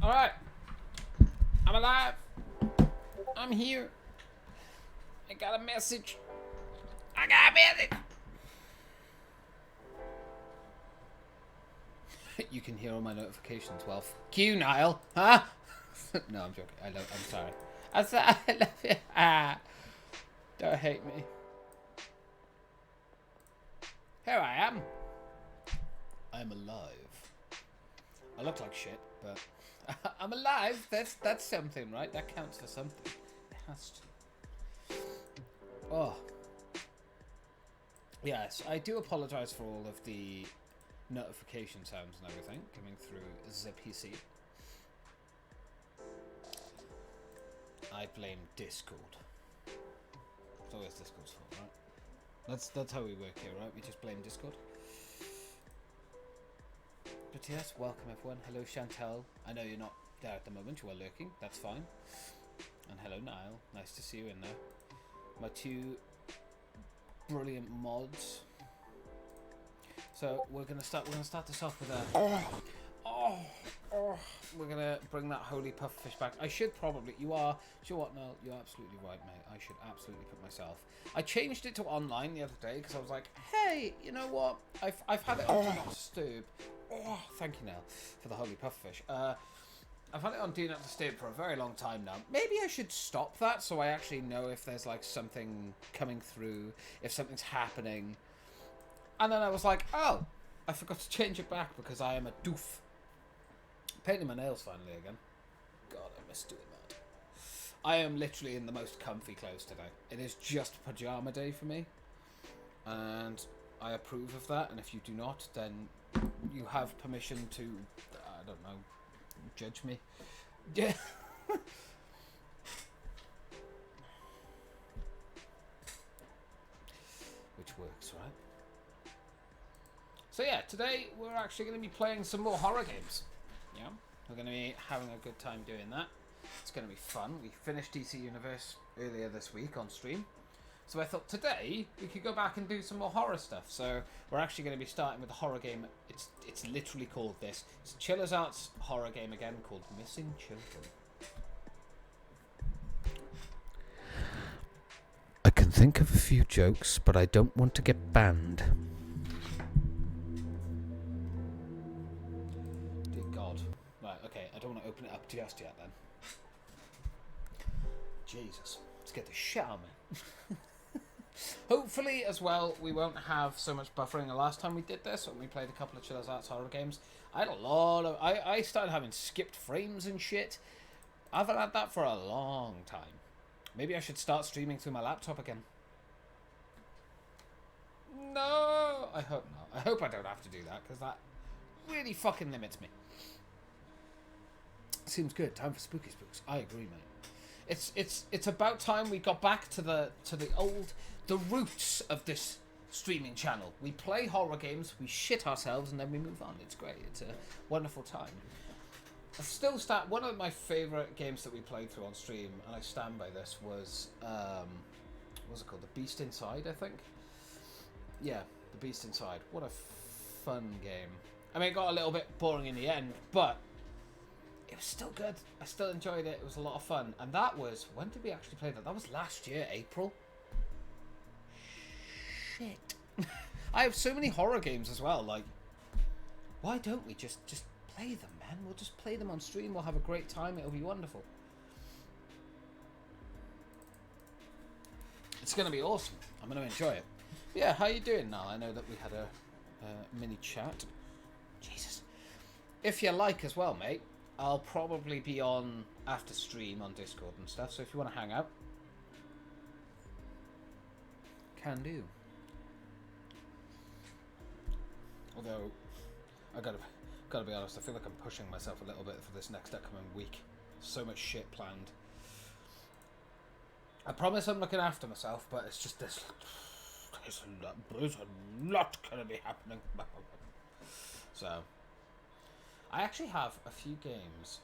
Alright. I'm alive. I'm here. I got a message. I got a message. You can hear all my notifications. Well, fuck you, Niall. Huh? No, I'm joking. I'm sorry. I love you. Don't hate me. Here I am. I'm alive. I look like shit, but I'm alive. That's something, right? That counts for something. It has to. Oh. Yes, I do apologise for all of the notification sounds and everything coming through the PC. I blame Discord. It's always Discord's fault, right? That's how we work here, right? We just blame Discord. But yes, welcome everyone. Hello Chantal. I know you're not there at the moment, you are lurking, that's fine. And hello Niall, nice to see you in there. My two brilliant mods. So we're gonna start this off with a we're gonna bring that holy pufferfish back. I should probably you know what, Niall, you're absolutely right, mate. I should absolutely put myself. I changed it to online the other day because I was like, hey, you know what? I've had it on Do Not Disturb. Oh, thank you, Niall, for the holy pufferfish. I've had it on Do Not Disturb for a very long time now. Maybe I should stop that so I actually know if there's like something coming through, if something's happening. And then I was like, oh, I forgot to change it back because I am a doof. Painting my nails finally again. God, I miss doing that. I am literally in the most comfy clothes today. It is just pajama day for me. And I approve of that. And if you do not, then you have permission to, I don't know, judge me. Yeah. Which works, right? So yeah, today we're actually going to be playing some more horror games. Yeah, we're going to be having a good time doing that. It's going to be fun. We finished DC Universe earlier this week on stream. So I thought today we could go back and do some more horror stuff. So we're actually going to be starting with a horror game. It's literally called this. It's a Chiller's Arts horror game again called Missing Children. I can think of a few jokes, but I don't want to get banned. Dear God. Right, okay, I don't want to open it up just yet then. Jesus. Let's get the shit out of me. Hopefully, as well, we won't have so much buffering. The last time we did this, when we played a couple of Chiller's Arts horror games, I had a lot of... I started having skipped frames and shit. I haven't had that for a long time. Maybe I should start streaming through my laptop again. No! I hope not. I hope I don't have to do that, because that really fucking limits me. Seems good. Time for spooky spooks. I agree, mate. It's about time we got back to the roots of this streaming channel. We play horror games, we shit ourselves, and then we move on. It's great. It's a wonderful time. I still one of my favourite games that we played through on stream, and I stand by this, was what's it called? The Beast Inside, I think. Yeah, The Beast Inside. What a fun game. I mean, it got a little bit boring in the end, but it was still good. I still enjoyed it. It was a lot of fun. And that was... When did we actually play that? That was last year, April. Shit. I have so many horror games as well. Like, why don't we just play them, man? We'll just play them on stream. We'll have a great time. It'll be wonderful. It's going to be awesome. I'm going to enjoy it. Yeah, how you doing now? I know that we had a mini chat. Jesus. If you like as well, mate, I'll probably be on after stream on Discord and stuff, so if you want to hang out, can do. Although, I gotta be honest, I feel like I'm pushing myself a little bit for this next upcoming week. So much shit planned. I promise I'm looking after myself, but it's just this. There's a lot gonna be happening. So, I actually have a few games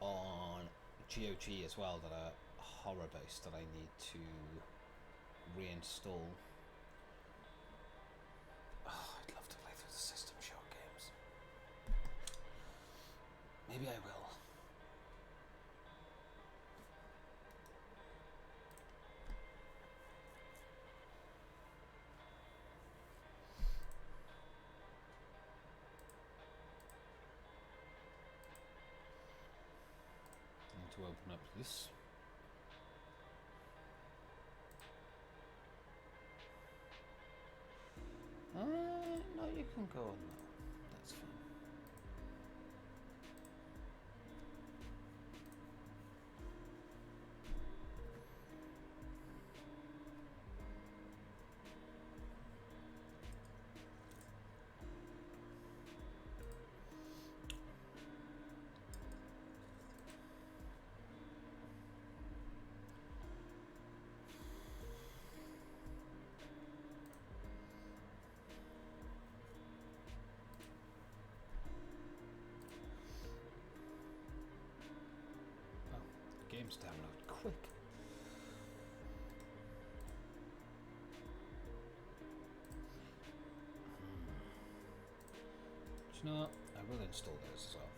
on GOG as well that are horror based that I need to reinstall. Oh, I'd love to play through the System Shock games. Maybe I will. open up this. No, you can go on that. That's fine. Games download quick. Do you know what? I will install those as well.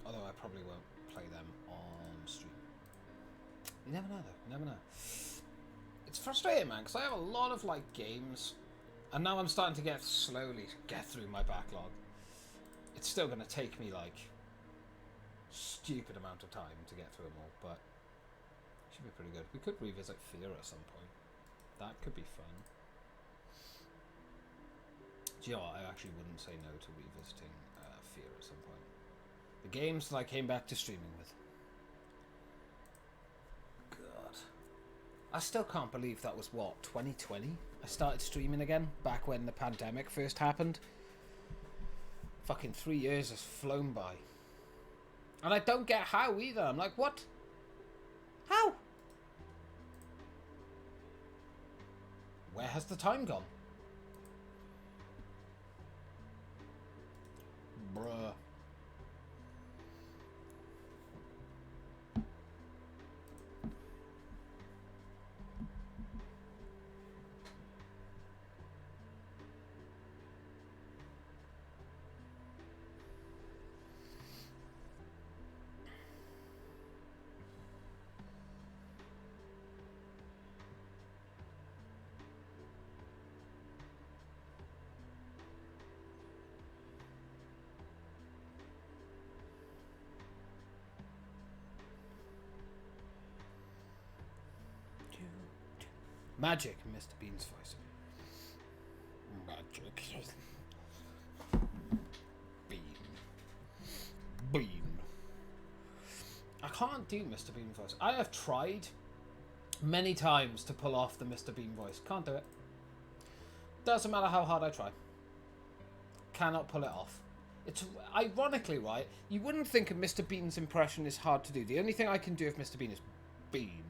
Although I probably won't play them on stream. You never know though, you never know. It's frustrating, man, because I have a lot of like games and now I'm starting to slowly get through my backlog. It's still going to take me like stupid amount of time to get through them all, but it should be pretty good. We could revisit Fear at some point. That could be fun. Do you know what? I actually wouldn't say no to revisiting Fear at some point. The games that I came back to streaming with. God. I still can't believe that was, what, 2020? I started streaming again, back when the pandemic first happened. Fucking 3 years has flown by. And I don't get how either. I'm like, what? How? Where has the time gone? Bruh. Magic, Mr. Bean's voice. Magic. Bean. I can't do Mr. Bean voice. I have tried many times to pull off the Mr. Bean voice. Can't do it. Doesn't matter how hard I try. Cannot pull it off. It's ironically, right? You wouldn't think a Mr. Bean's impression is hard to do. The only thing I can do with Mr. Bean is Bean.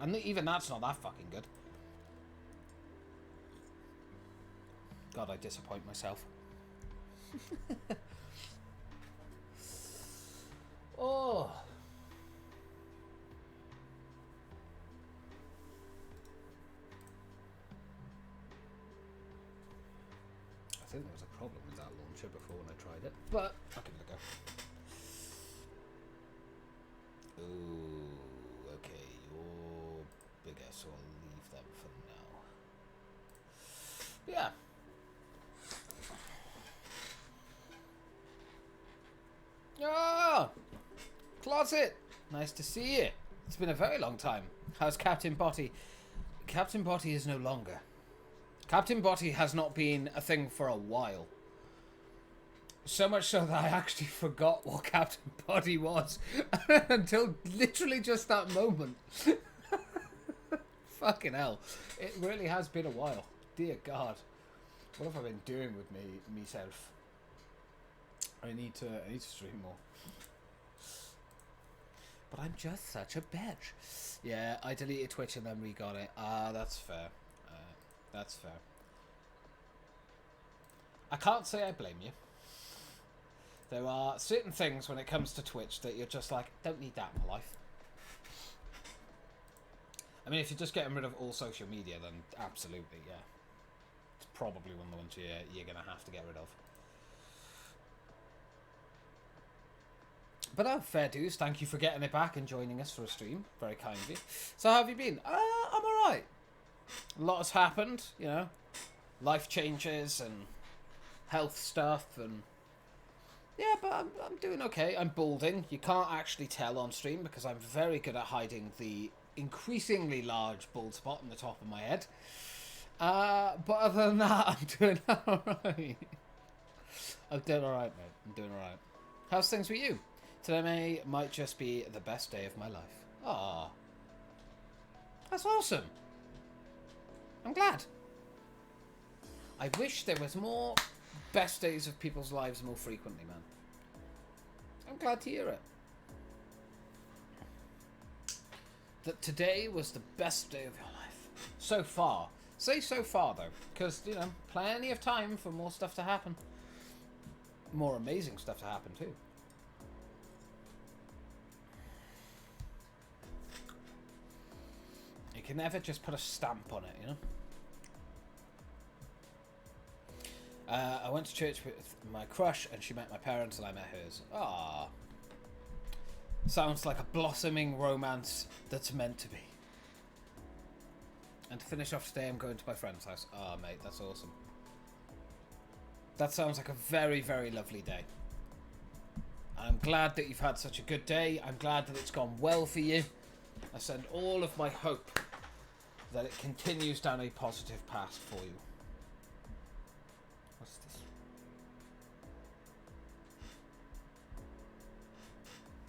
And even that's not that fucking good. God, I disappoint myself. Oh. I think there was a problem with that launcher before when I tried it, but I'll give it a go. Ooh, okay, you're bigger, so I'll leave them for now. But yeah. Ah! Closet! Nice to see you. It's been a very long time. How's Captain Botty? Captain Botty is no longer. Captain Botty has not been a thing for a while. So much so that I actually forgot what Captain Botty was until literally just that moment. Fucking hell. It really has been a while. Dear God. What have I been doing with myself? I need to stream more. But I'm just such a bitch. Yeah, I deleted Twitch and then re-got it. That's fair. That's fair. I can't say I blame you. There are certain things when it comes to Twitch that you're just like, don't need that in my life. I mean, if you're just getting rid of all social media, then absolutely, yeah. It's probably one of the ones you're going to have to get rid of. But oh, fair dues. Thank you for getting it back and joining us for a stream. Very kind of you. So how have you been? I'm alright. A lot has happened, you know. Life changes and health stuff and... Yeah, but I'm doing okay. I'm balding. You can't actually tell on stream because I'm very good at hiding the increasingly large bald spot on the top of my head. But other than that, I'm doing alright. I'm doing alright, mate. I'm doing alright. How's things with you? Today might just be the best day of my life. Ah, that's awesome. I'm glad. I wish there was more best days of people's lives more frequently, man. I'm glad to hear it. That today was the best day of your life. So far. Say so far, though. Because, you know, plenty of time for more stuff to happen. More amazing stuff to happen, too. You can never just put a stamp on it, you know? I went to church with my crush, and she met my parents, and I met hers. Ah, sounds like a blossoming romance that's meant to be. And to finish off today, I'm going to my friend's house. Ah, mate, that's awesome. That sounds like a very, very lovely day. I'm glad that you've had such a good day. I'm glad that it's gone well for you. I send all of my hope that it continues down a positive path for you. What's this?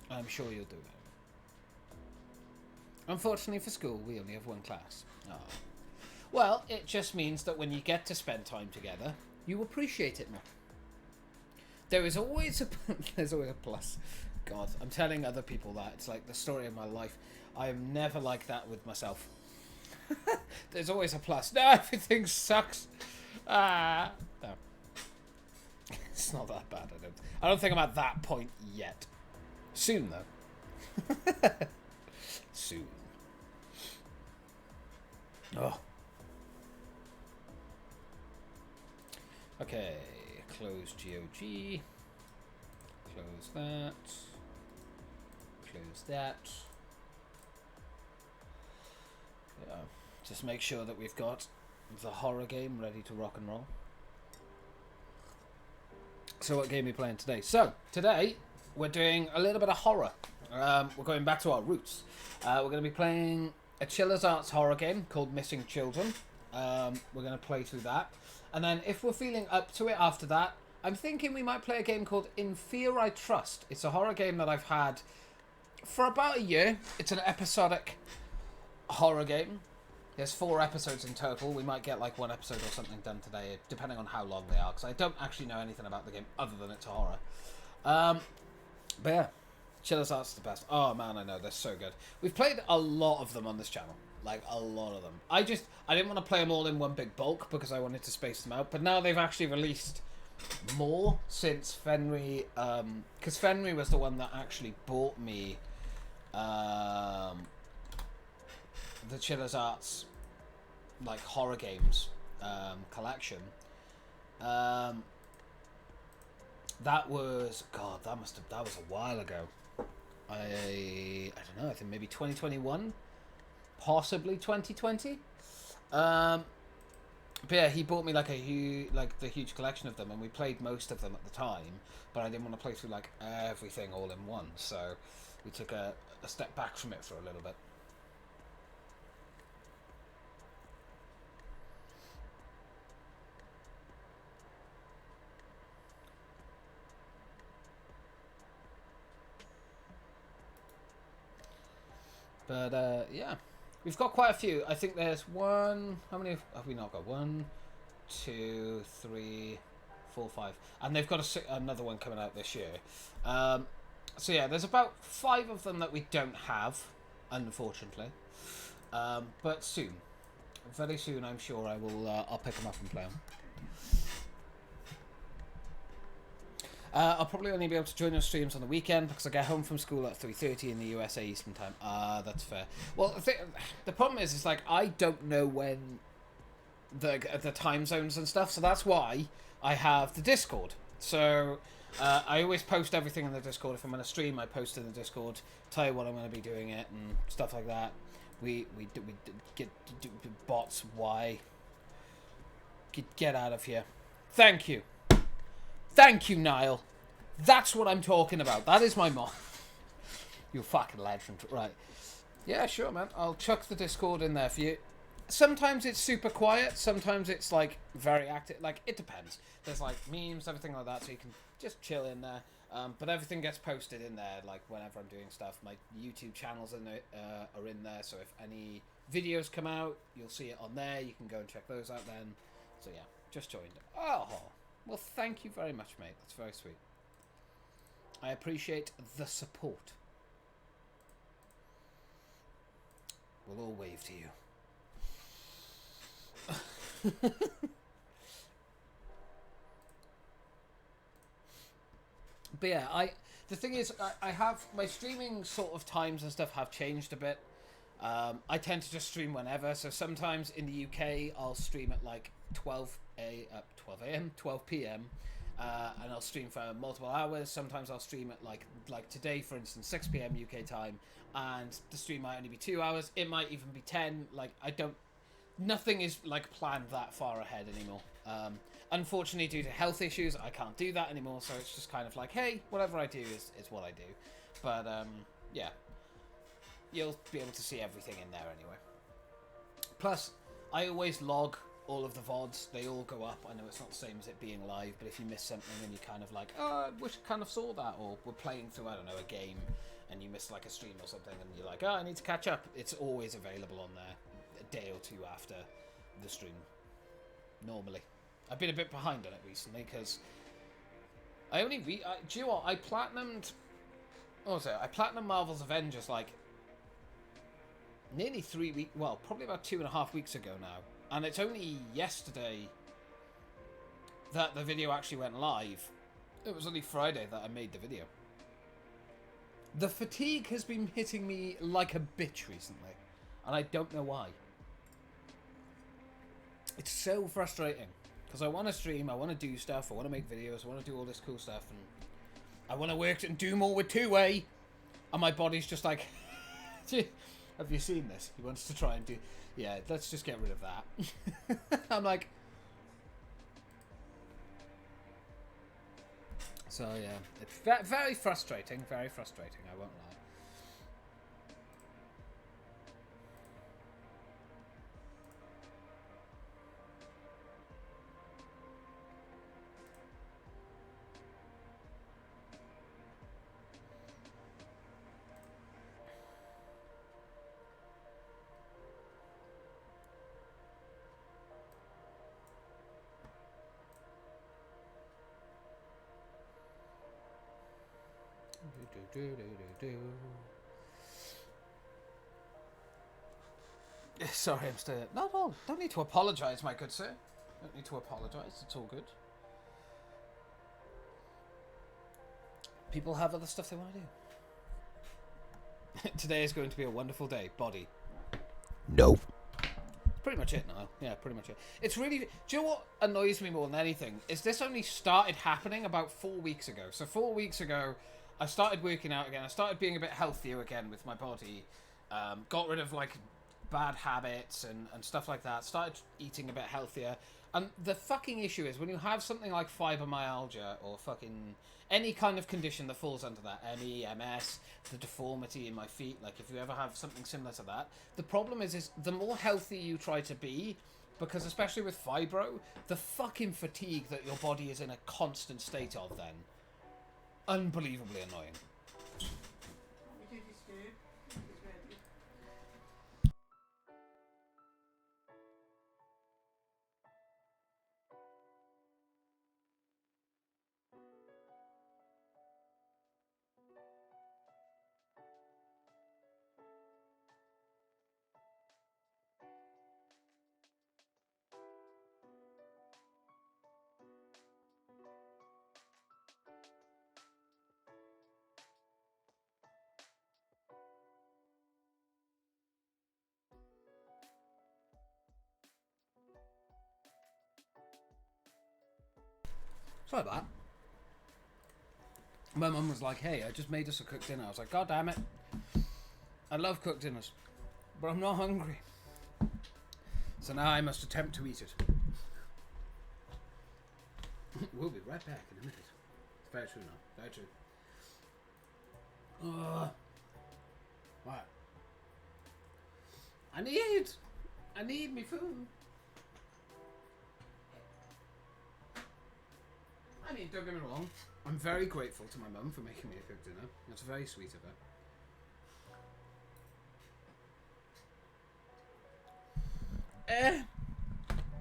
I'm sure you'll do it. Unfortunately for school, we only have one class. Oh. Well, it just means that when you get to spend time together, you appreciate it more. There is always a there's always a plus. God, I'm telling other people that. It's like the story of my life. I am never like that with myself. There's always a plus. No, everything sucks. No. It's not that bad, I don't think I'm at that point yet. Soon, though. Soon. Oh. Okay. Close GOG. Close that. Close that. Yeah. Just make sure that we've got the horror game ready to rock and roll. So what game are we playing today? So, today, we're doing a little bit of horror. We're going back to our roots. We're going to be playing a Chiller's Arts horror game called Missing Children. We're going to play through that. And then if we're feeling up to it after that, I'm thinking we might play a game called In Fear I Trust. It's a horror game that I've had for about a year. It's an episodic horror game. There's 4 episodes in total. We might get like 1 episode or something done today, depending on how long they are, because I don't actually know anything about the game other than it's a horror. But yeah, Chiller's Arts is the best. Oh man, I know, they're so good. We've played a lot of them on this channel. Like, a lot of them. I didn't want to play them all in one big bulk because I wanted to space them out. But now they've actually released more since Fenry, because Fenry was the one that actually bought me the Chiller's Arts, like, horror games collection. That was, God, that was a while ago. I don't know, I think maybe 2021, possibly 2020. But yeah, he bought me like the huge collection of them, and we played most of them at the time, but I didn't want to play through like everything all in one, so we took a step back from it for a little bit. But yeah, we've got quite a few. I think there's one. How many have we not got? 1, 2, 3, 4, 5, and they've got another one coming out this year. So yeah, there's about 5 of them that we don't have, unfortunately. But soon, very soon, I'm sure I will. I'll pick them up and play them. I'll probably only be able to join your streams on the weekend because I get home from school at 3:30 in the USA Eastern Time. That's fair. Well, the problem is like I don't know when the time zones and stuff, so that's why I have the Discord. So I always post everything in the Discord. If I'm on a stream, I post in the Discord, tell you what I'm going to be doing it and stuff like that. We get bots. Why? Get out of here. Thank you. Thank you, Niall. That's what I'm talking about. That is my mom. You fucking legend. Right. Yeah, sure, man. I'll chuck the Discord in there for you. Sometimes it's super quiet. Sometimes it's, like, very active. Like, it depends. There's, like, memes, everything like that, so you can just chill in there. But everything gets posted in there, like, whenever I'm doing stuff. My YouTube channels are in there, so if any videos come out, you'll see it on there. You can go and check those out then. So, yeah, just joined. Oh, well, thank you very much, mate. That's very sweet. I appreciate the support. We'll all wave to you. But yeah, the thing is, I have my streaming sort of times and stuff have changed a bit. I tend to just stream whenever, so sometimes in the UK I'll stream at like 12 a.m., 12 p.m. And I'll stream for multiple hours. Sometimes I'll stream at like today, for instance, 6 p.m. UK time, and the stream might only be 2 hours. It might even be 10. Like, nothing is like planned that far ahead anymore. Unfortunately, due to health issues, I can't do that anymore. So it's just kind of like, hey, whatever I do is what I do. But yeah, you'll be able to see everything in there anyway. Plus, I always log all of the VODs. They all go up. I know it's not the same as it being live, but if you miss something and you kind of like, oh, I wish I kind of saw that, or we're playing through, I don't know, a game, and you miss like a stream or something, and you're like, oh, I need to catch up. It's always available on there a day or two after the stream. Normally. I've been a bit behind on it recently, because I only do you know what? I platinumed... What was it? I platinumed Marvel's Avengers, like, nearly 3 weeks... Well, probably about 2.5 weeks ago now. And it's only yesterday that the video actually went live. It was only Friday that I made the video. The fatigue has been hitting me like a bitch recently. And I don't know why. It's so frustrating. Because I want to stream, I want to do stuff, I want to make videos, I want to do all this cool stuff. And I want to work and do more with 2A. And my body's just like... Have you seen this? He wants to try and do... Yeah, let's just get rid of that. I'm like... So, yeah. It's very frustrating. Very frustrating, I won't lie. Sorry, I'm still... No, don't need to apologise, my good sir. Don't need to apologise, it's all good. People have other stuff they want to do. Today is going to be a wonderful day. Body. No. Pretty much it now. Yeah, pretty much it. It's really... Do you know what annoys me more than anything? Is this only started happening about 4 weeks ago. So 4 weeks ago... I started working out again. I started being a bit healthier again with my body. Got rid of, like, bad habits and stuff like that. Started eating a bit healthier. And the fucking issue is when you have something like fibromyalgia or fucking any kind of condition that falls under that, ME, MS, the deformity in my feet, like if you ever have something similar to that, the problem is the more healthy you try to be, because especially with fibro, the fucking fatigue that your body is in a constant state of then. Unbelievably annoying. Sorry about that. My mum was like, hey, I just made us a cooked dinner. I was like, God damn it. I love cooked dinners, but I'm not hungry. So now I must attempt to eat it. We'll be right back in a minute. Very true, no. Very true. Right. I need me food. I mean, don't get me wrong. I'm very grateful to my mum for making me a cooked dinner. That's very sweet of her.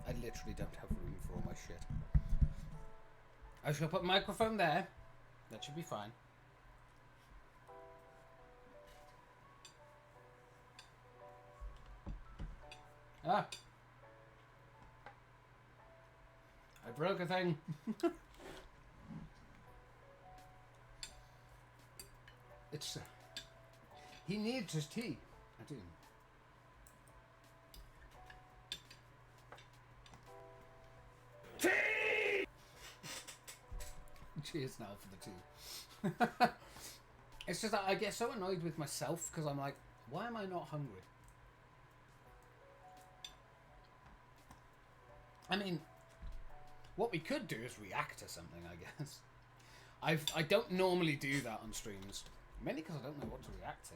I literally don't have room for all my shit. I shall put a microphone there. That should be fine. Ah! I broke a thing. It's... he needs his tea. I do. Tea! Cheers now for the tea. It's just that I get so annoyed with myself because I'm like, why am I not hungry? I mean, what we could do is react to something, I guess. I don't normally do that on streams. Mainly because I don't know what to react to.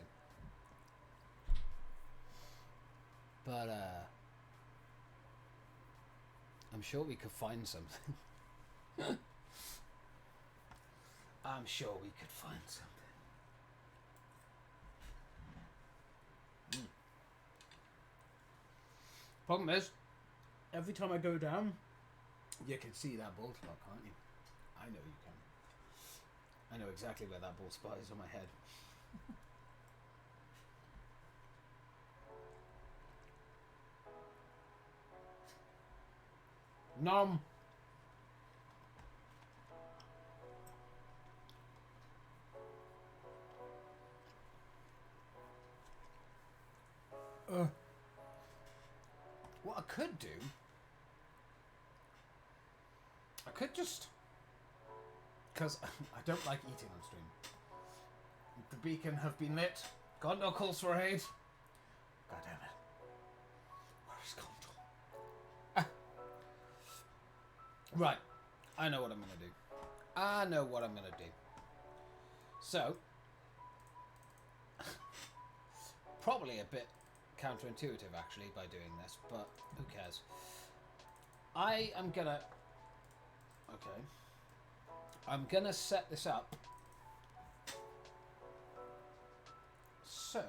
But, I'm sure we could find something. I'm sure we could find something. Problem is, every time I go down, you can see that bald spot, can't you? I know you can. I know exactly where that bald spot is on my head. Nom. What I could do, I could just, because I don't like eating on stream. The beacon have been lit. Got no calls for aid. God damn it. Where is control? Right. I know what I'm going to do. I know what I'm going to do. So, probably a bit counterintuitive actually by doing this, but who cares? I am going to... Okay. I'm going to set this up so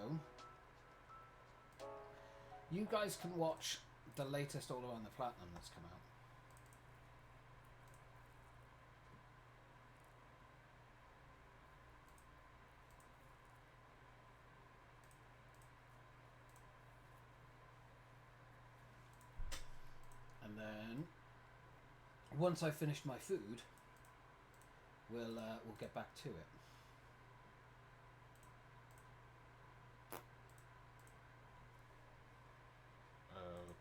you guys can watch the latest All Around the Platinum that's come out. And then once I've finished my food, we'll get back to it.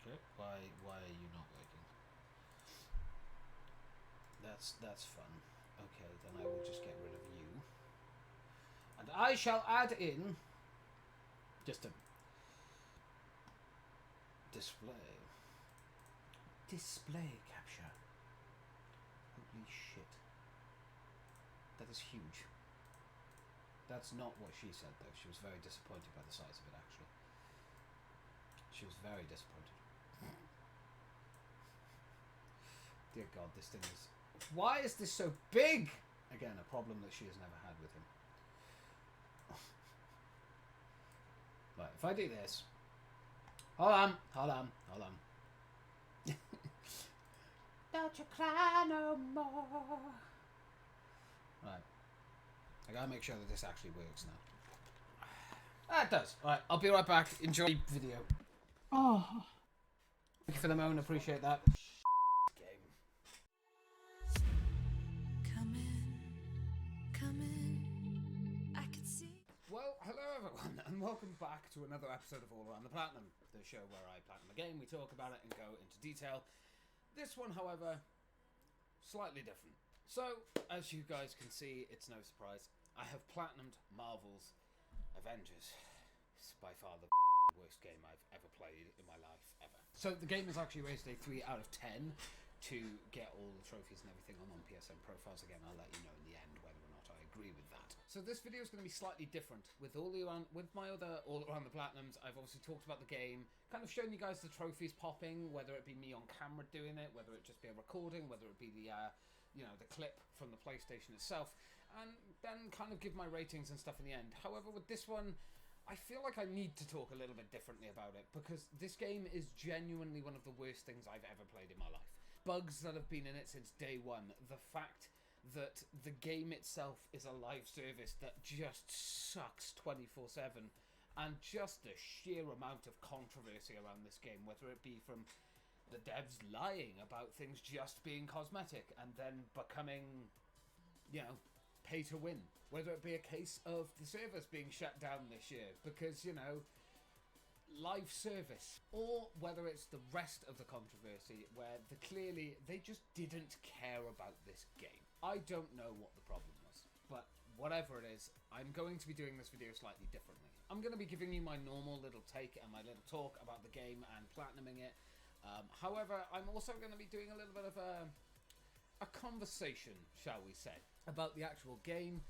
Okay. Why are you not working? That's fun. Okay, then I will just get rid of you. And I shall add in just a display capture. Holy shit. That is huge. That's not what she said though. She was very disappointed by the size of it actually. She was very disappointed. Dear God, this thing is... Why is this so big? Again, a problem that she has never had with him. Right, if I do this... Hold on. Don't you cry no more. Right. I gotta make sure that this actually works now. Ah, it does. Alright, I'll be right back. Enjoy the video. Oh. Thank you for the moment, appreciate that. Game. Come in, I can see. Well, hello everyone, and welcome back to another episode of All Around the Platinum, the show where I platinum a game, we talk about it and go into detail. This one, however, slightly different. So, as you guys can see, it's no surprise, I have platinumed Marvel's Avengers. It's by far the worst game I've ever played in my life, ever. So the game has actually raised a 3 out of 10 to get all the trophies and everything on PSN profiles. Again, I'll let you know in the end agree with that. So this video is going to be slightly different. With my other All Around the Platinums, I've obviously talked about the game, kind of shown you guys the trophies popping, whether it be me on camera doing it, whether it just be a recording, whether it be the the clip from the PlayStation itself, and then kind of give my ratings and stuff in the end. However, with this one, I feel like I need to talk a little bit differently about it, because this game is genuinely one of the worst things I've ever played in my life. Bugs that have been in it since day one, the fact that the game itself is a live service that just sucks 24/7, and just the sheer amount of controversy around this game, whether it be from the devs lying about things just being cosmetic and then becoming, pay to win, whether it be a case of the servers being shut down this year because, live service, or whether it's the rest of the controversy where clearly they just didn't care about this game. I don't know what the problem was, but whatever it is, I'm going to be doing this video slightly differently. I'm going to be giving you my normal little take and my little talk about the game and platinuming it. However, I'm also going to be doing a little bit of a conversation, shall we say, about the actual game,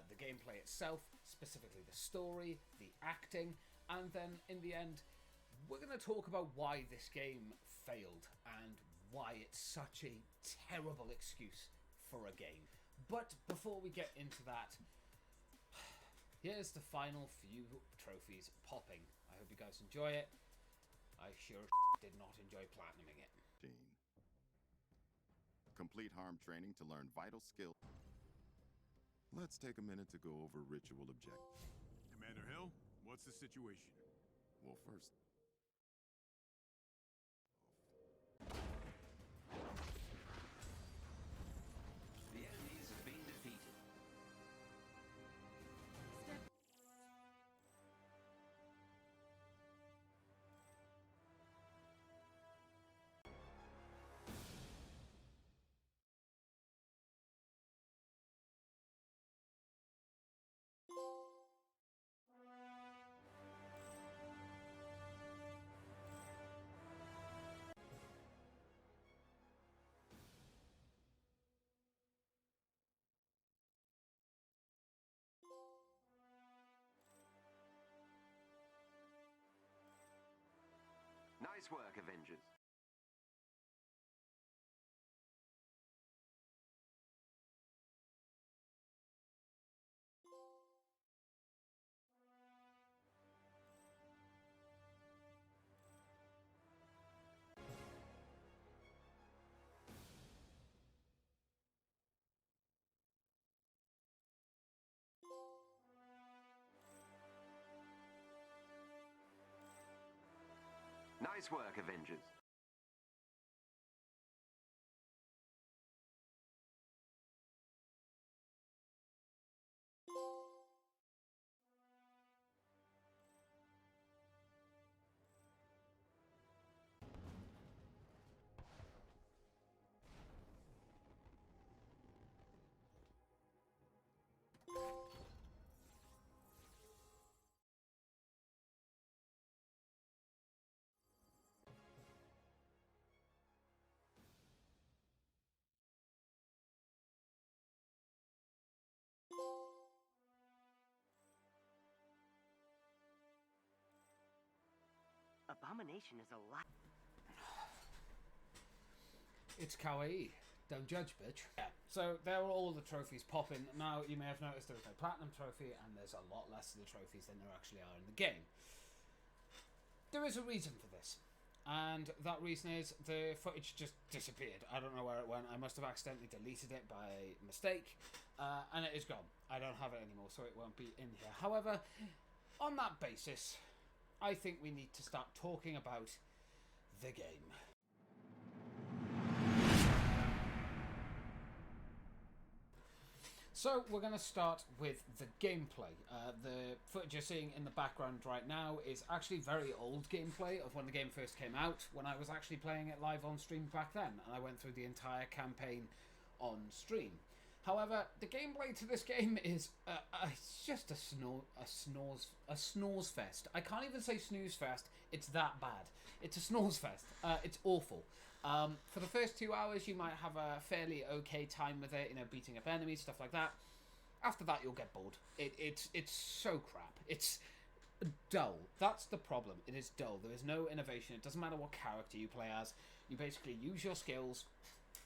the gameplay itself, specifically the story, the acting, and then in the end, we're going to talk about why this game failed and why it's such a terrible excuse for a game. But before we get into that, here's the final few trophies popping. I hope you guys enjoy it. I sure did not enjoy platinuming it. Gene. Complete harm training to learn vital skills. Let's take a minute to go over ritual objectives. Commander Hill, what's the situation? Well, first... The enemies have been defeated. Nice work, Avengers. Nice work, Avengers. Abomination is alive. It's kawaii. Don't judge, bitch. Yeah, so there are all the trophies popping. Now, you may have noticed there's no platinum trophy, and there's a lot less of the trophies than there actually are in the game. There is a reason for this, and that reason is the footage just disappeared. I don't know where it went. I must have accidentally deleted it by mistake, and it is gone. I don't have it anymore, so it won't be in here. However, on that basis, I think we need to start talking about the game. So we're going to start with the gameplay. The footage you're seeing in the background right now is actually very old gameplay of when the game first came out, when I was actually playing it live on stream back then, and I went through the entire campaign on stream. However, the gameplay to this game is it's just a snooze fest. I can't even say snooze fest. It's that bad. It's a snooze fest. It's awful. For the first 2 hours, you might have a fairly okay time with it, beating up enemies, stuff like that. After that, you'll get bored. It's so crap. It's dull. That's the problem. It is dull. There is no innovation. It doesn't matter what character you play as. You basically use your skills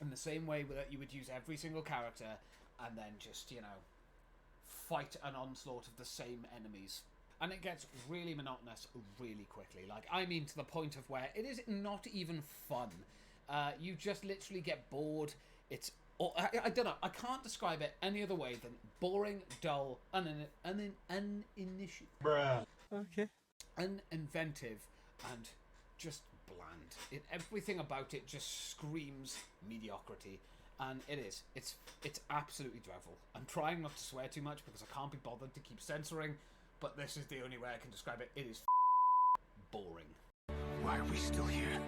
in the same way that you would use every single character, and then just, you know, fight an onslaught of the same enemies. And it gets really monotonous really quickly. Like, I mean, to the point of where it is not even fun. You just literally get bored. It's... I don't know. I can't describe it any other way than boring, dull, uninitiative. Bruh. Okay. Uninventive, and just bland. Everything about it just screams mediocrity. And it is. It's absolutely dreadful. I'm trying not to swear too much because I can't be bothered to keep censoring, but this is the only way I can describe it. It is boring. Why are we still here?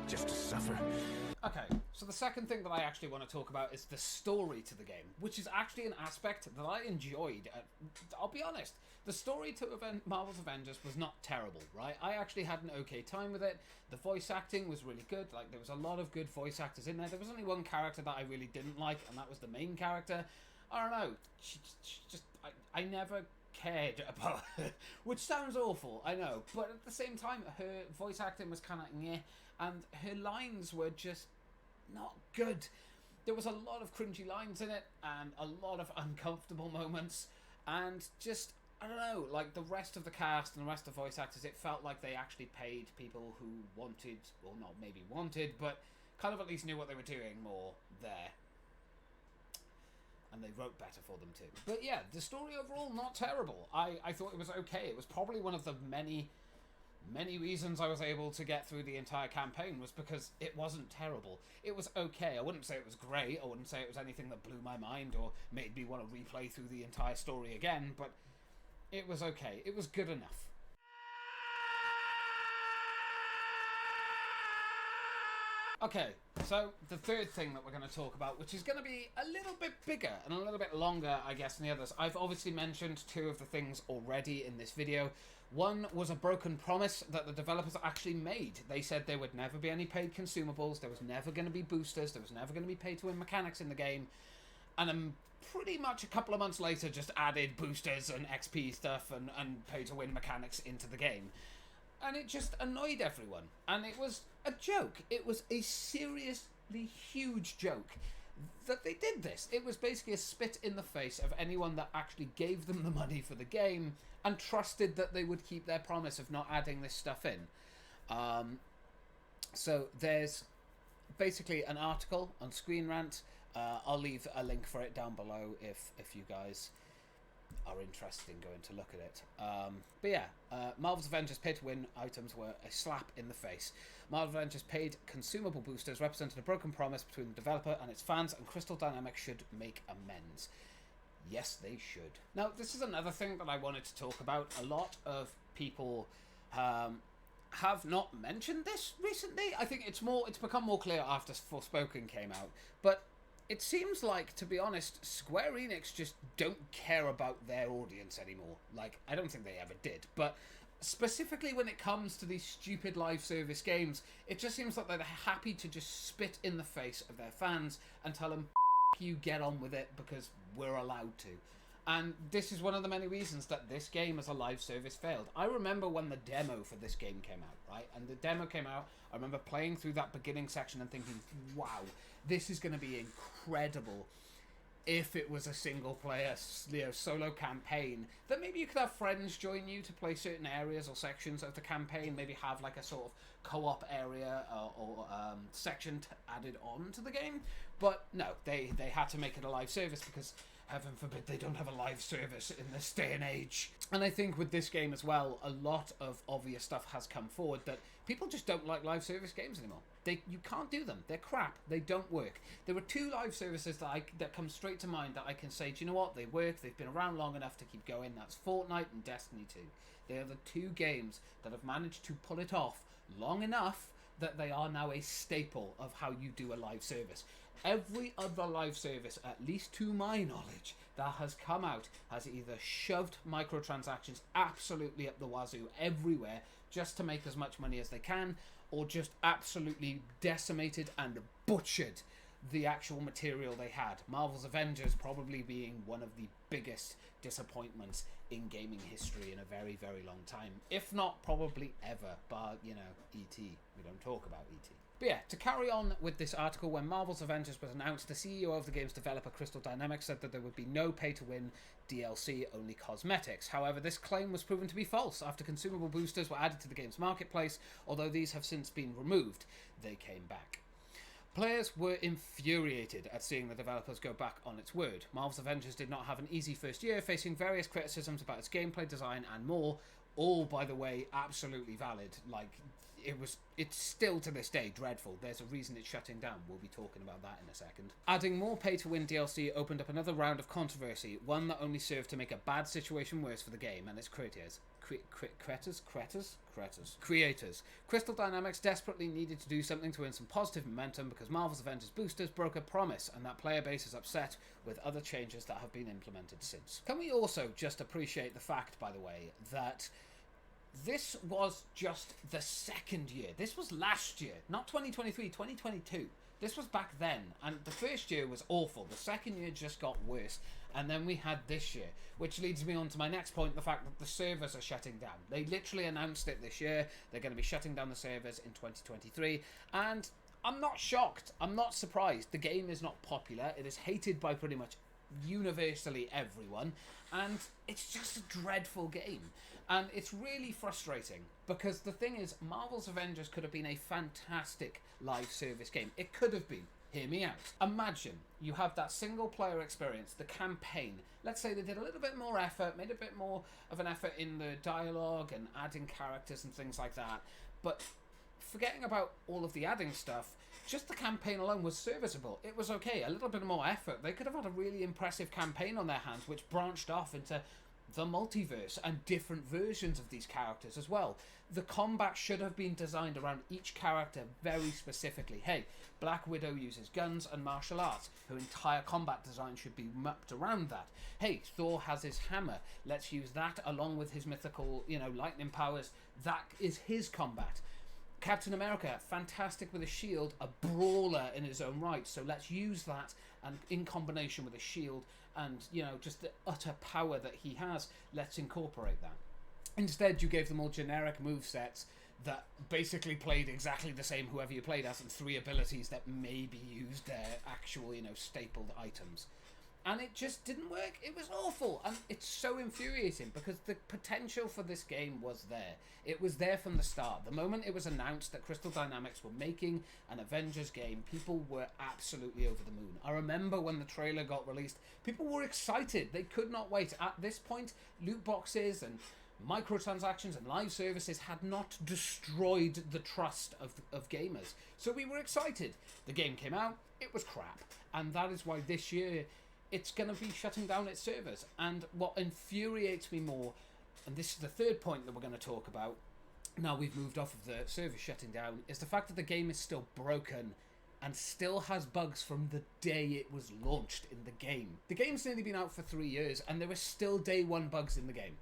Just to suffer? Okay, so the second thing that I actually want to talk about is the story to the game, which is actually an aspect that I enjoyed. I'll be honest, the story to Marvel's Avengers was not terrible, right? I actually had an okay time with it. The voice acting was really good. Like, there was a lot of good voice actors in there. There was only one character that I really didn't like, and that was the main character. I don't know. She just... I never cared about her, which sounds awful, I know. But at the same time, her voice acting was kind of meh, and her lines were just not good. There was a lot of cringy lines in it, and a lot of uncomfortable moments, and just, I don't know, like the rest of the cast and the rest of the voice actors, it felt like they actually paid people who wanted, or not maybe wanted, but kind of at least knew what they were doing more there. And they wrote better for them too. But yeah, the story overall, not terrible. I thought it was okay. It was probably one of the many reasons I was able to get through the entire campaign was because it wasn't terrible. It was okay. I wouldn't say it was great. I wouldn't say it was anything that blew my mind or made me want to replay through the entire story again, but it was okay. It was good enough. Okay, so the third thing that we're going to talk about, which is going to be a little bit bigger and a little bit longer, I guess, than the others. I've obviously mentioned two of the things already in this video. One was a broken promise that the developers actually made. They said there would never be any paid consumables, there was never going to be boosters, there was never going to be pay-to-win mechanics in the game, and pretty much a couple of months later just added boosters and XP stuff and pay-to-win mechanics into the game. And it just annoyed everyone. And it was a joke. It was a seriously huge joke that they did this. It was basically a spit in the face of anyone that actually gave them the money for the game and trusted that they would keep their promise of not adding this stuff in. So there's basically an article on Screen Rant. I'll leave a link for it down below if you guys are interested in going to look at it. But yeah, Marvel's Avengers pay-to-win items were a slap in the face. Marvel's Avengers paid consumable boosters represented a broken promise between the developer and its fans, and Crystal Dynamics should make amends. Yes, they should. Now, this is another thing that I wanted to talk about. A lot of people have not mentioned this recently. I think it's become more clear after Forspoken came out, but it seems like, to be honest, Square Enix just don't care about their audience anymore. Like, I don't think they ever did, but specifically when it comes to these stupid live service games, it just seems like they're happy to just spit in the face of their fans and tell them, you get on with it because we're allowed to. And this is one of the many reasons that this game as a live service failed. I remember when the demo for this game came out, right? And the demo came out, I remember playing through that beginning section and thinking, wow, this is going to be incredible if it was a single player, solo campaign, that maybe you could have friends join you to play certain areas or sections of the campaign, maybe have like a sort of co-op area or section added on to the game. But no, they had to make it a live service because, heaven forbid, they don't have a live service in this day and age. And I think with this game as well, a lot of obvious stuff has come forward that people just don't like live service games anymore. You can't do them. They're crap. They don't work. There were two live services that come straight to mind that I can say, do you know what? They work. They've been around long enough to keep going. That's Fortnite and Destiny 2. They are the two games that have managed to pull it off long enough that they are now a staple of how you do a live service. Every other live service, at least to my knowledge, that has come out has either shoved microtransactions absolutely up the wazoo everywhere just to make as much money as they can, or just absolutely decimated and butchered the actual material they had. Marvel's Avengers probably being one of the biggest disappointments in gaming history in a very, very long time. If not probably ever, bar, you know, E.T. We don't talk about E.T. But yeah, to carry on with this article, when Marvel's Avengers was announced, the CEO of the game's developer, Crystal Dynamics, said that there would be no pay-to-win DLC, only cosmetics. However, this claim was proven to be false after consumable boosters were added to the game's marketplace, although these have since been removed. They came back. Players were infuriated at seeing the developers go back on its word. Marvel's Avengers did not have an easy first year, facing various criticisms about its gameplay design and more, all, by the way, absolutely valid. Like, it's still to this day dreadful. There's a reason it's shutting down. We'll be talking about that in a second. Adding more pay-to-win DLC opened up another round of controversy, one that only served to make a bad situation worse for the game and its creators. Creators. Crystal Dynamics desperately needed to do something to earn some positive momentum because Marvel's Avengers boosters broke a promise, and that player base is upset with other changes that have been implemented since. Can we also just appreciate the fact, by the way, that this was just the second year. This was last year, not 2023, 2022. This was back then, and the first year was awful. The second year just got worse, and then we had this year, which leads me on to my next point, the fact that the servers are shutting down. They literally announced it this year. They're going to be shutting down the servers in 2023, and I'm not shocked. I'm not surprised. The game is not popular. It is hated by pretty much universally everyone, and it's just a dreadful game. And it's really frustrating because the thing is, Marvel's Avengers could have been a fantastic live service game. It could have been. Hear me out. Imagine you have that single player experience, the campaign. Let's say they did a little bit more effort, made a bit more of an effort in the dialogue and adding characters and things like that. But forgetting about all of the adding stuff, just the campaign alone was serviceable. It was okay. A little bit more effort. They could have had a really impressive campaign on their hands, which branched off into the multiverse and different versions of these characters as well. The combat should have been designed around each character very specifically. Hey, Black Widow uses guns and martial arts. Her entire combat design should be mapped around that. Hey, Thor has his hammer. Let's use that along with his mythical, lightning powers. That is his combat. Captain America, fantastic with a shield, a brawler in his own right. So let's use that, and in combination with a shield and, just the utter power that he has, let's incorporate that. Instead, you gave them all generic movesets that basically played exactly the same whoever you played as, and 3 abilities that maybe used their actual, stapled items. And it just didn't work. It was awful. And it's so infuriating because the potential for this game was there. It was there from the start. The moment it was announced that Crystal Dynamics were making an Avengers game, people were absolutely over the moon. I remember when the trailer got released, people were excited. They could not wait. At this point, loot boxes and microtransactions and live services had not destroyed the trust of gamers. So we were excited. The game came out. It was crap. And that is why this year it's going to be shutting down its servers. And what infuriates me more, and this is the third point that we're going to talk about, now we've moved off of the server shutting down, is the fact that the game is still broken and still has bugs from the day it was launched in the game. The game's nearly been out for 3 years, and there are still day one bugs in the game.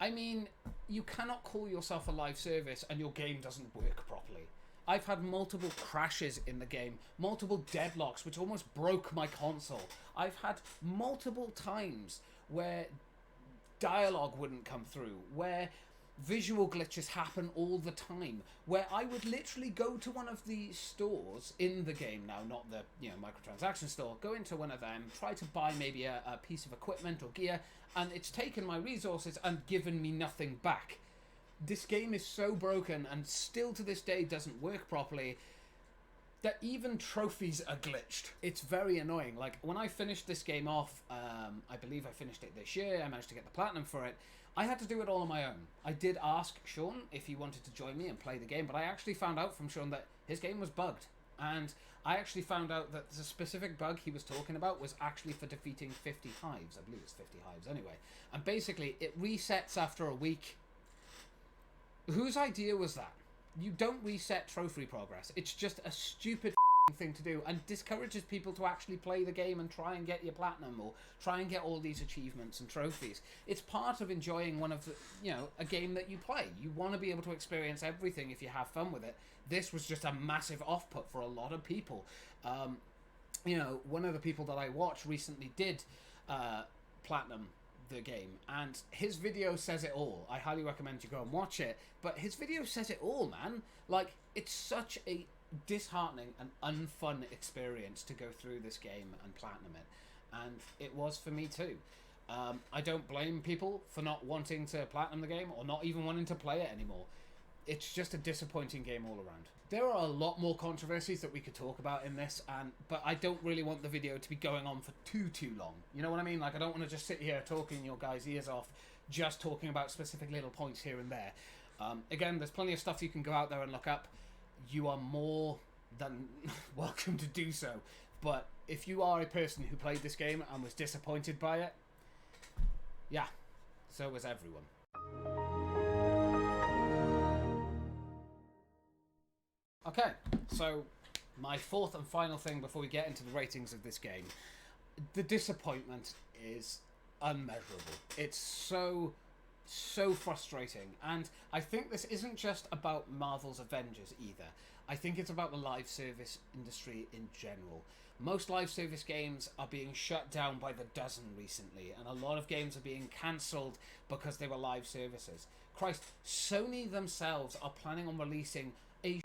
I mean, you cannot call yourself a live service and your game doesn't work properly. I've had multiple crashes in the game, multiple deadlocks, which almost broke my console. I've had multiple times where dialogue wouldn't come through, where visual glitches happen all the time, where I would literally go to one of the stores in the game now, not the microtransaction store, go into one of them, try to buy maybe a piece of equipment or gear, and it's taken my resources and given me nothing back. This game is so broken and still to this day doesn't work properly that even trophies are glitched. It's very annoying. Like, when I finished this game off, I believe I finished it this year, I managed to get the platinum for it, I had to do it all on my own. I did ask Sean if he wanted to join me and play the game, but I actually found out from Sean that his game was bugged. And I actually found out that the specific bug he was talking about was actually for defeating 50 hives. I believe it's 50 hives anyway. And basically, it resets after a week. Whose idea was that? You don't reset trophy progress. It's just a stupid thing to do, and discourages people to actually play the game and try and get your platinum or try and get all these achievements and trophies. It's part of enjoying one of the, a game that you play. You want to be able to experience everything if you have fun with it. This was just a massive off-put for a lot of people. One of the people that I watch recently did platinum the game, and his video says it all. I highly recommend you go and watch it, but his video says it all, man. Like, it's such a disheartening and unfun experience to go through this game and platinum it, and it was for me too. I don't blame people for not wanting to platinum the game or not even wanting to play it anymore. It's just a disappointing game all around. There are a lot more controversies that we could talk about in this, but I don't really want the video to be going on for too long. You know what I mean? Like, I don't want to just sit here talking your guys' ears off, just talking about specific little points here and there. Again, there's plenty of stuff you can go out there and look up. You are more than welcome to do so. But if you are a person who played this game and was disappointed by it, yeah, so was everyone. Okay, so my fourth and final thing before we get into the ratings of this game. The disappointment is unmeasurable. It's so frustrating, and I think this isn't just about Marvel's Avengers either. I think it's about the live service industry in general. Most live service games are being shut down by the dozen recently, and a lot of games are being cancelled because they were live services. Christ, Sony themselves are planning on releasing a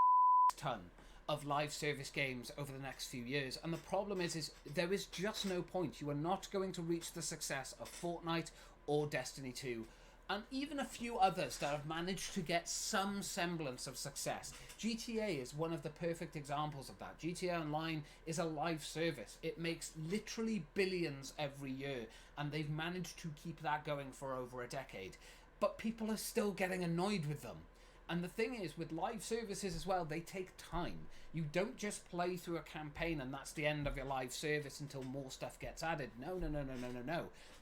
ton of live service games over the next few years, and the problem is there is just no point. You are not going to reach the success of Fortnite or Destiny 2, and even a few others that have managed to get some semblance of success. GTA is one of the perfect examples of that. GTA Online is a live service. It makes literally billions every year, and they've managed to keep that going for over a decade. But people are still getting annoyed with them. And the thing is, with live services as well, they take time. You don't just play through a campaign and that's the end of your live service until more stuff gets added. No.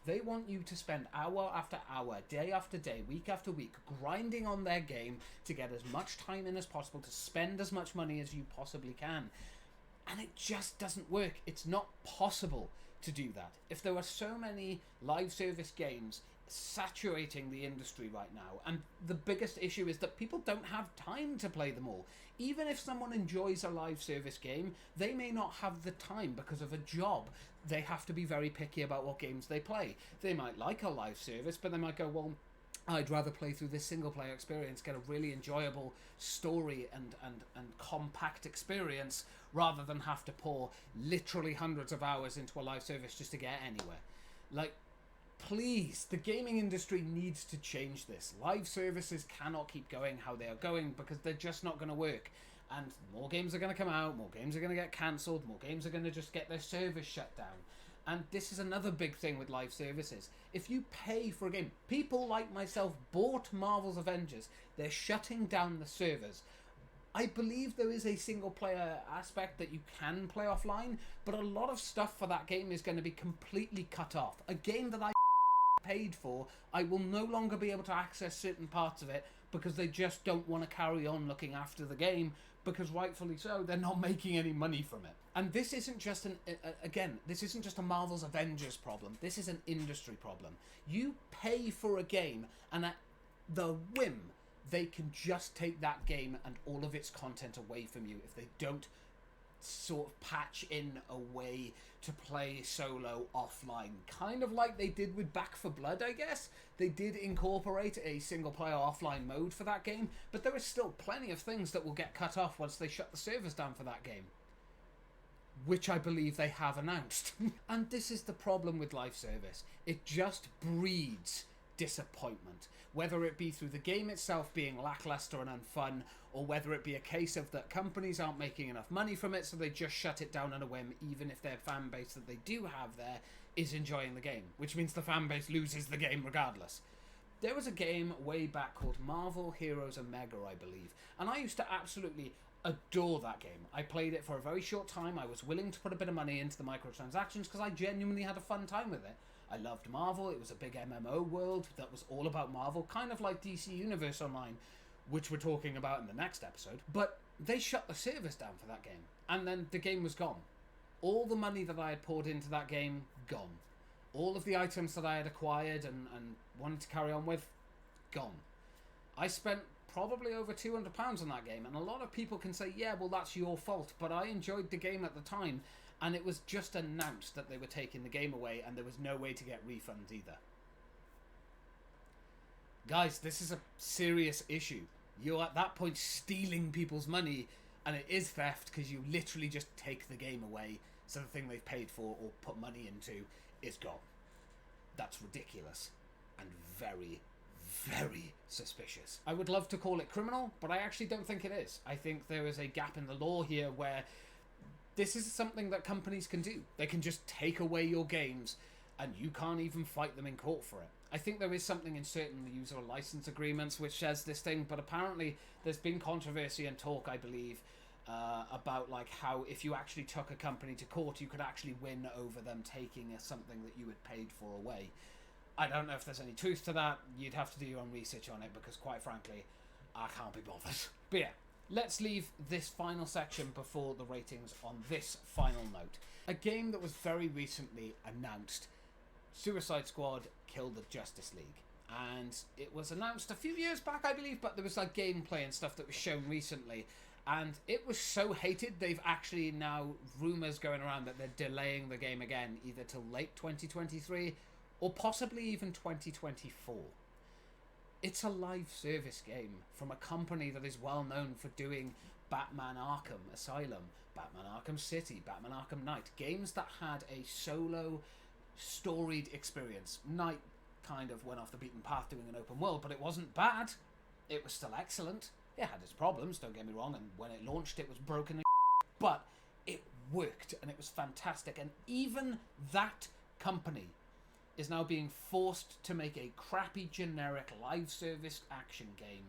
They want you to spend hour after hour, day after day, week after week, grinding on their game to get as much time in as possible, to spend as much money as you possibly can. And it just doesn't work. It's not possible to do that. If there were so many live service games saturating the industry right now, and the biggest issue is that people don't have time to play them all. Even if someone enjoys a live service game, they may not have the time because of a job. They have to be very picky about what games they play. They might like a live service, but they might go, well, I'd rather play through this single player experience, get a really enjoyable story and compact experience, rather than have to pour literally hundreds of hours into a live service just to get anywhere. Like, please, the gaming industry needs to change this. Live services cannot keep going how they are going because they're just not going to work. And more games are going to come out, more games are going to get cancelled, more games are going to just get their servers shut down. And this is another big thing with live services. If you pay for a game, people like myself bought Marvel's Avengers, they're shutting down the servers. I believe there is a single player aspect that you can play offline, but a lot of stuff for that game is going to be completely cut off. A game that I paid for, I will no longer be able to access certain parts of it because they just don't want to carry on looking after the game, because rightfully so, they're not making any money from it. And this isn't just this isn't just a Marvel's Avengers problem. This is an industry problem. You pay for a game, and at the whim, they can just take that game and all of its content away from you if they don't sort of patch in a way to play solo offline. Kind of like they did with Back 4 Blood, I guess. They did incorporate a single player offline mode for that game, but there is still plenty of things that will get cut off once they shut the servers down for that game, which I believe they have announced. And this is the problem with live service. It just breeds disappointment, whether it be through the game itself being lackluster and unfun, or whether it be a case of that companies aren't making enough money from it, so they just shut it down on a whim, even if their fan base that they do have there is enjoying the game, which means the fan base loses the game regardless. There was a game way back called Marvel Heroes Omega, I believe, and I used to absolutely adore that game. I played it for a very short time. I was willing to put a bit of money into the microtransactions because I genuinely had a fun time with it. I loved Marvel. It was a big MMO world that was all about Marvel, kind of like DC Universe Online, which we're talking about in the next episode. But they shut the servers down for that game, and then the game was gone. All the money that I had poured into that game, gone. All of the items that I had acquired and wanted to carry on with, gone. I spent probably over £200 on that game, and a lot of people can say, yeah, well, that's your fault, but I enjoyed the game at the time, and it was just announced that they were taking the game away, and there was no way to get refunds either. Guys, this is a serious issue. You're at that point stealing people's money, and it is theft because you literally just take the game away, so the thing they've paid for or put money into is gone. That's ridiculous and very, very suspicious. I would love to call it criminal, but I actually don't think it is. I think there is a gap in the law here where this is something that companies can do. They can just take away your games and you can't even fight them in court for it. I think there is something in certain user license agreements which says this thing, but apparently there's been controversy and talk, I believe, about like how if you actually took a company to court, you could actually win over them taking something that you had paid for away. I don't know if there's any truth to that. You'd have to do your own research on it because, quite frankly, I can't be bothered. But yeah, let's leave this final section before the ratings on this final note. A game that was very recently announced, Suicide Squad Kill the Justice League. And it was announced a few years back, I believe, but there was like gameplay and stuff that was shown recently. And it was so hated, they've actually now rumours going around that they're delaying the game again, either till late 2023 or possibly even 2024. It's a live service game from a company that is well known for doing Batman Arkham Asylum, Batman Arkham City, Batman Arkham Knight, games that had a solo storied experience. Knight kind of went off the beaten path doing an open world, but it wasn't bad. It was still excellent. It had its problems, don't get me wrong, and when it launched it was broken as but it worked and it was fantastic. And even that company is now being forced to make a crappy generic live service action game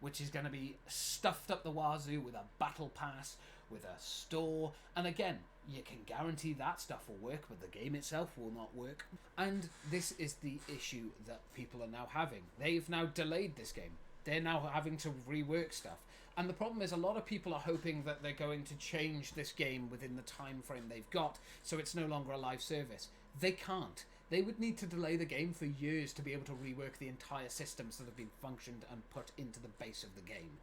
which is going to be stuffed up the wazoo with a battle pass, with a store, and again, you can guarantee that stuff will work, but the game itself will not work. And this is the issue that people are now having. They've now delayed this game. They're now having to rework stuff. And the problem is a lot of people are hoping that they're going to change this game within the time frame they've got, so it's no longer a live service. They can't. They would need to delay the game for years to be able to rework the entire systems that have been functioned and put into the base of the game.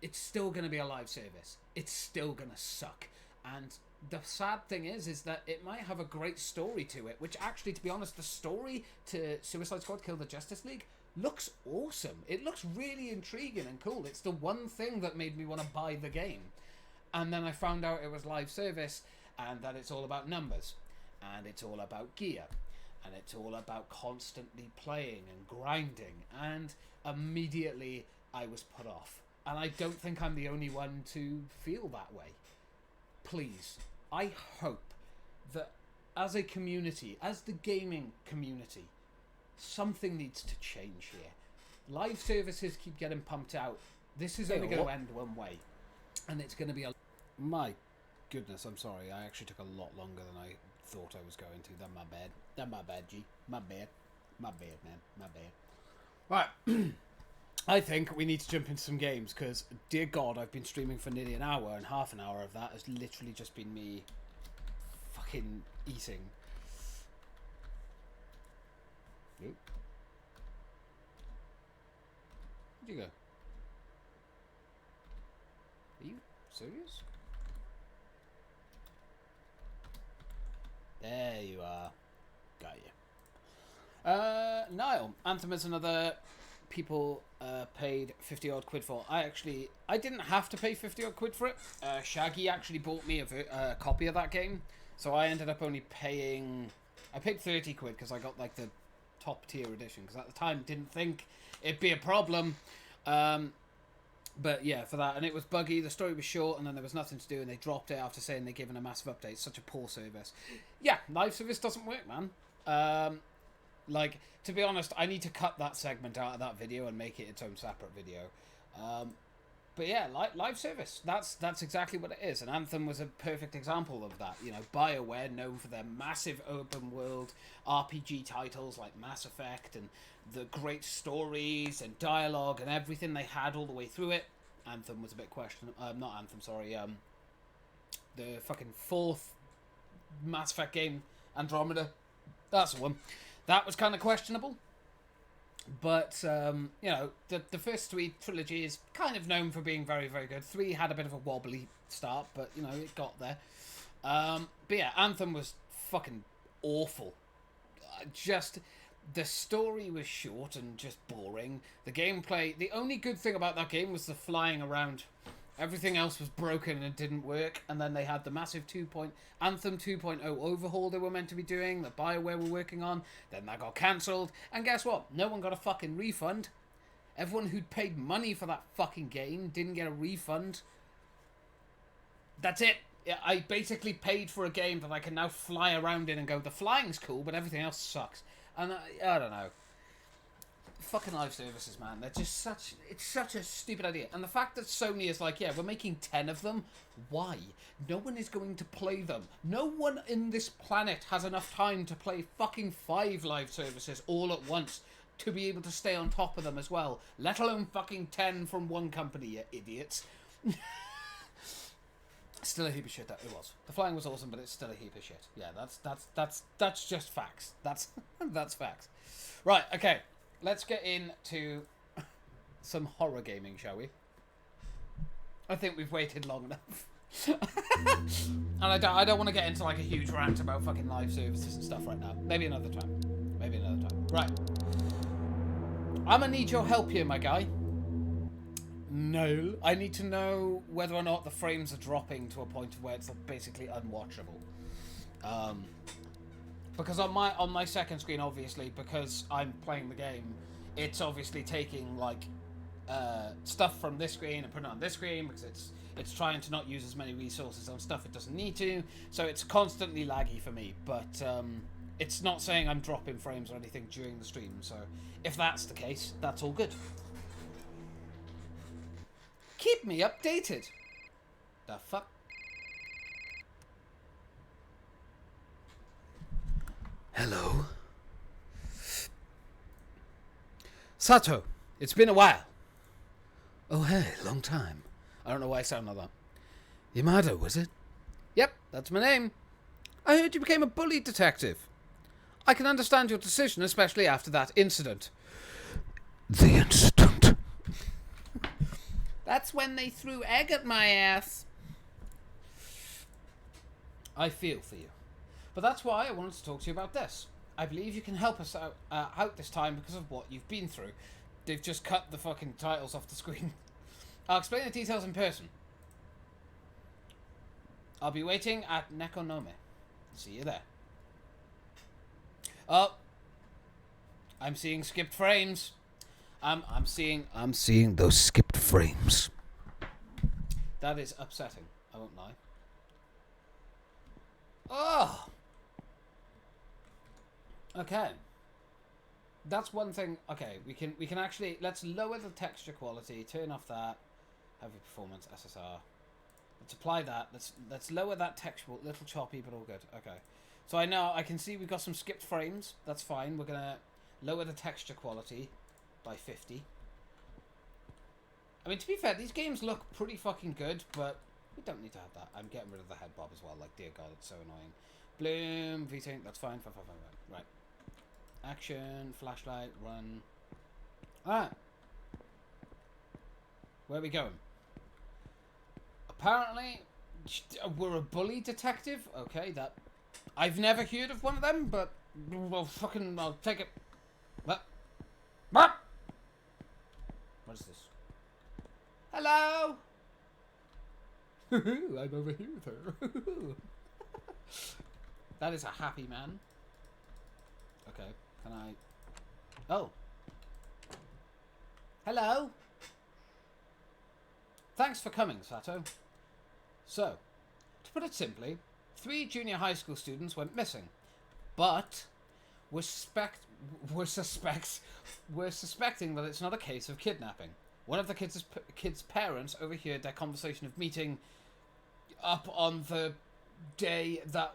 It's still going to be a live service. It's still going to suck. And the sad thing is that it might have a great story to it, which actually, to be honest, the story to Suicide Squad Kill the Justice League looks awesome. It looks really intriguing and cool. It's the one thing that made me want to buy the game. And then I found out it was live service and that it's all about numbers and it's all about gear and it's all about constantly playing and grinding, and immediately I was put off. And I don't think I'm the only one to feel that way. Please, I hope that as a community, as the gaming community, something needs to change here. Live services keep getting pumped out. This is only going to end one way. And it's going to be a... My goodness, I'm sorry. I actually took a lot longer than I thought I was going to. That's my bad. That's my bad, G. My bad. My bad, man. My bad. Right. I think we need to jump into some games because, dear God, I've been streaming for nearly an hour, and half an hour of that has literally just been me fucking eating. Nope. Where'd you go? Are you serious? There you are. Got you. Niall. Anthem is another people paid 50 odd quid for. I didn't have to pay 50 odd quid for it. Shaggy actually bought me a copy of that game. So I ended up only paying... I paid 30 quid because I got like the top tier edition. Because at the time didn't think it'd be a problem. But yeah, for that. And it was buggy. The story was short and then there was nothing to do. And they dropped it after saying they'd given a massive update. Such a poor service. Yeah, live service doesn't work, man. Like, to be honest, I need to cut that segment out of that video and make it its own separate video. But yeah, live service. That's exactly what it is. And Anthem was a perfect example of that. You know, BioWare, known for their massive open world RPG titles like Mass Effect and the great stories and dialogue and everything they had all the way through it. Anthem was a bit questionable. Not Anthem, sorry. The fucking fourth Mass Effect game, Andromeda. That's the one. That was kind of questionable. But, you know, the first three trilogy is kind of known for being very, very good. 3 had a bit of a wobbly start, but, you know, it got there. But yeah, Anthem was fucking awful. Just, the story was short and just boring. The gameplay, the only good thing about that game was the flying around. Everything else was broken and didn't work. And then they had the massive Anthem 2.0 overhaul they were meant to be doing, that BioWare were working on. Then that got cancelled. And guess what? No one got a fucking refund. Everyone who'd paid money for that fucking game didn't get a refund. That's it. I basically paid for a game that I can now fly around in and go, the flying's cool, but everything else sucks. And I don't know. Fucking live services, man. They're just it's such a stupid idea. And the fact that Sony is like, yeah, we're making 10 of them. Why? No one is going to play them. No one in this planet has enough time to play fucking 5 live services all at once to be able to stay on top of them as well. Let alone fucking 10 from one company, you idiots. Still a heap of shit. That it was. The flying was awesome, but it's still a heap of shit. Yeah, that's just facts. That's facts. Right, okay. Let's get into some horror gaming, shall we? I think we've waited long enough. And I don't want to get into like a huge rant about fucking live services and stuff right now. Maybe another time. Maybe another time. Right. I'm gonna need your help here, my guy. No. I need to know whether or not the frames are dropping to a point where it's basically unwatchable. Because on my second screen, obviously, because I'm playing the game, it's obviously taking like stuff from this screen and putting it on this screen because it's trying to not use as many resources on stuff it doesn't need to. So it's constantly laggy for me, but it's not saying I'm dropping frames or anything during the stream. So if that's the case, that's all good. Keep me updated. The fuck? Hello? Sato, it's been a while. Oh, hey, long time. I don't know why I sound like that. Yamada, was it? Yep, that's my name. I heard you became a bully detective. I can understand your decision, especially after that incident. The incident? That's when they threw egg at my ass. I feel for you. But that's why I wanted to talk to you about this. I believe you can help us out this time because of what you've been through. They've just cut the fucking titles off the screen. I'll explain the details in person. I'll be waiting at Nekonome. See you there. Oh. I'm seeing skipped frames. I'm seeing those skipped frames. That is upsetting. I won't lie. Oh. Okay. That's one thing. Okay, we can actually, let's lower the texture quality, turn off that heavy performance SSR. Let's apply that. Let's lower that texture, little choppy but all good. Okay. So I can see we've got some skipped frames. That's fine. We're gonna lower the texture quality by 50. I mean, to be fair, these games look pretty fucking good, but we don't need to have that. I'm getting rid of the head bob as well. Like, dear God, it's so annoying. Bloom, V-Sync, that's fine. Fine. Right. Action, flashlight, run. Alright. Where are we going? Apparently, we're a bully detective. Okay, that... I've never heard of one of them, but... Well, fucking... I'll take it. What? What? What is this? Hello? I'm over here with her. That is a happy man. Okay, can I... Oh. Hello? Thanks for coming, Sato. So, to put it simply, 3 junior high school students went missing, but we're suspecting that it's not a case of kidnapping. One of the kids' parents overheard their conversation of meeting up on the day that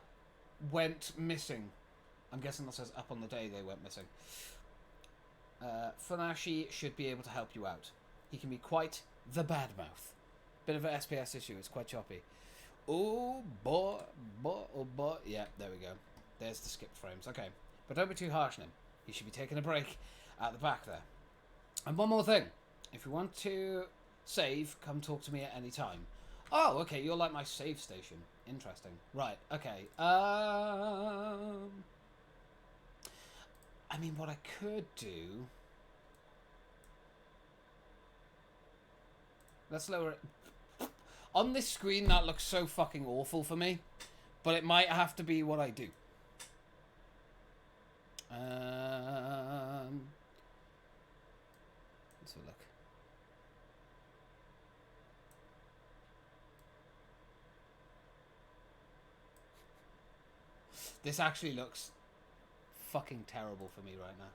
went missing. I'm guessing that says up on the day they went missing. Funashi should be able to help you out. He can be quite the bad mouth. Bit of an SPS issue. It's quite choppy. Oh boy, oh boy. Yeah, there we go. There's the skipped frames. Okay, but don't be too harsh on him. He should be taking a break at the back there. And one more thing. If you want to save, come talk to me at any time. Oh, okay. You're like my save station. Interesting. Right. Okay. I mean, what I could do... Let's lower it. On this screen, that looks so fucking awful for me. But it might have to be what I do. Let's have a look. This actually looks fucking terrible for me right now.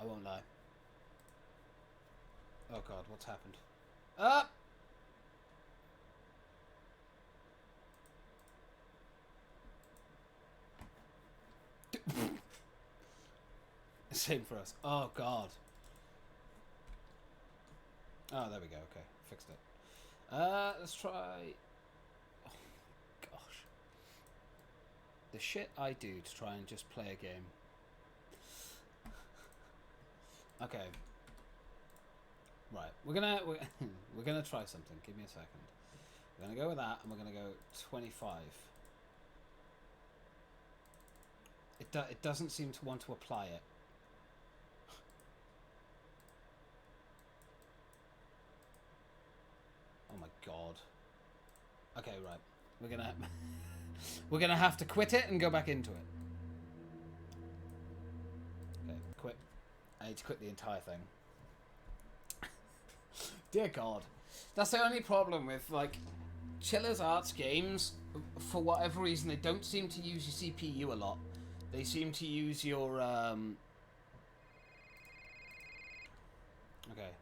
I won't lie. Oh god, what's happened? Ah! Same for us. Oh god. Oh, there we go. Okay, fixed it. Let's try... Oh gosh. The shit I do to try and just play a game. Okay. Right, we're gonna try something. Give me a second. We're gonna go with that, and we're gonna go 25. It doesn't seem to want to apply it. Oh my god. Okay, right. We're gonna have to quit it and go back into it. Okay, quit. I need to quit the entire thing. Dear God. That's the only problem with, like, Chiller's Arts games. For whatever reason, they don't seem to use your CPU a lot. They seem to use your, Okay,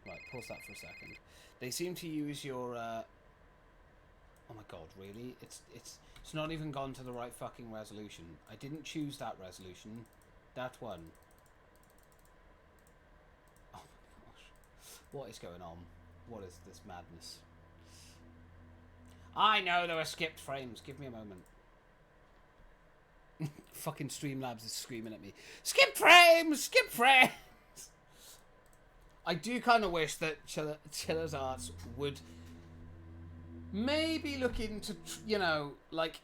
right, pause that for a second. They seem to use your, Oh my god, really? It's not even gone to the right fucking resolution. I didn't choose that resolution. That one. Oh my gosh. What is going on? What is this madness? I know there are skipped frames. Give me a moment. Fucking Streamlabs is screaming at me. Skip frames! Skip frames! I do kind of wish that Chiller's Arts would maybe look into, you know, like,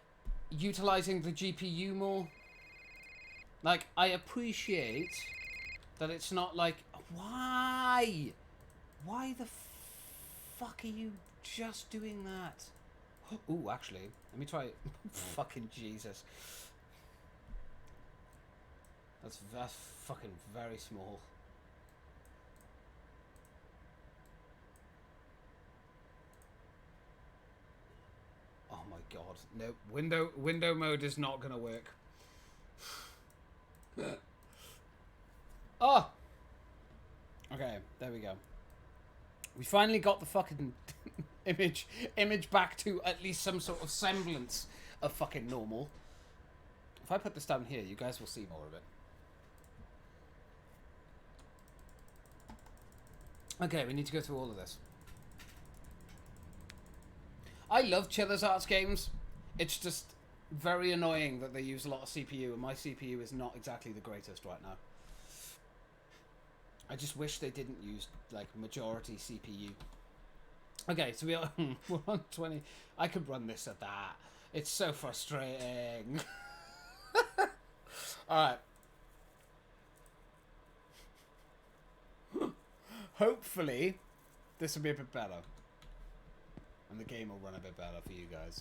utilizing the GPU more. Like, I appreciate that it's not like, why? Why the fuck are you just doing that? Ooh, actually, let me try. Fucking Jesus. That's fucking very small. Oh my god. No, window mode is not gonna work. Oh! Okay, there we go. We finally got the fucking image back to at least some sort of semblance of fucking normal. If I put this down here, you guys will see more of it. Okay, we need to go through all of this. I love Chiller's Arts games. It's just very annoying that they use a lot of CPU, and my CPU is not exactly the greatest right now. I just wish they didn't use, like, majority CPU. Okay, so we're on 20. I could run this at that. It's so frustrating. Alright. Hopefully, this will be a bit better. And the game will run a bit better for you guys.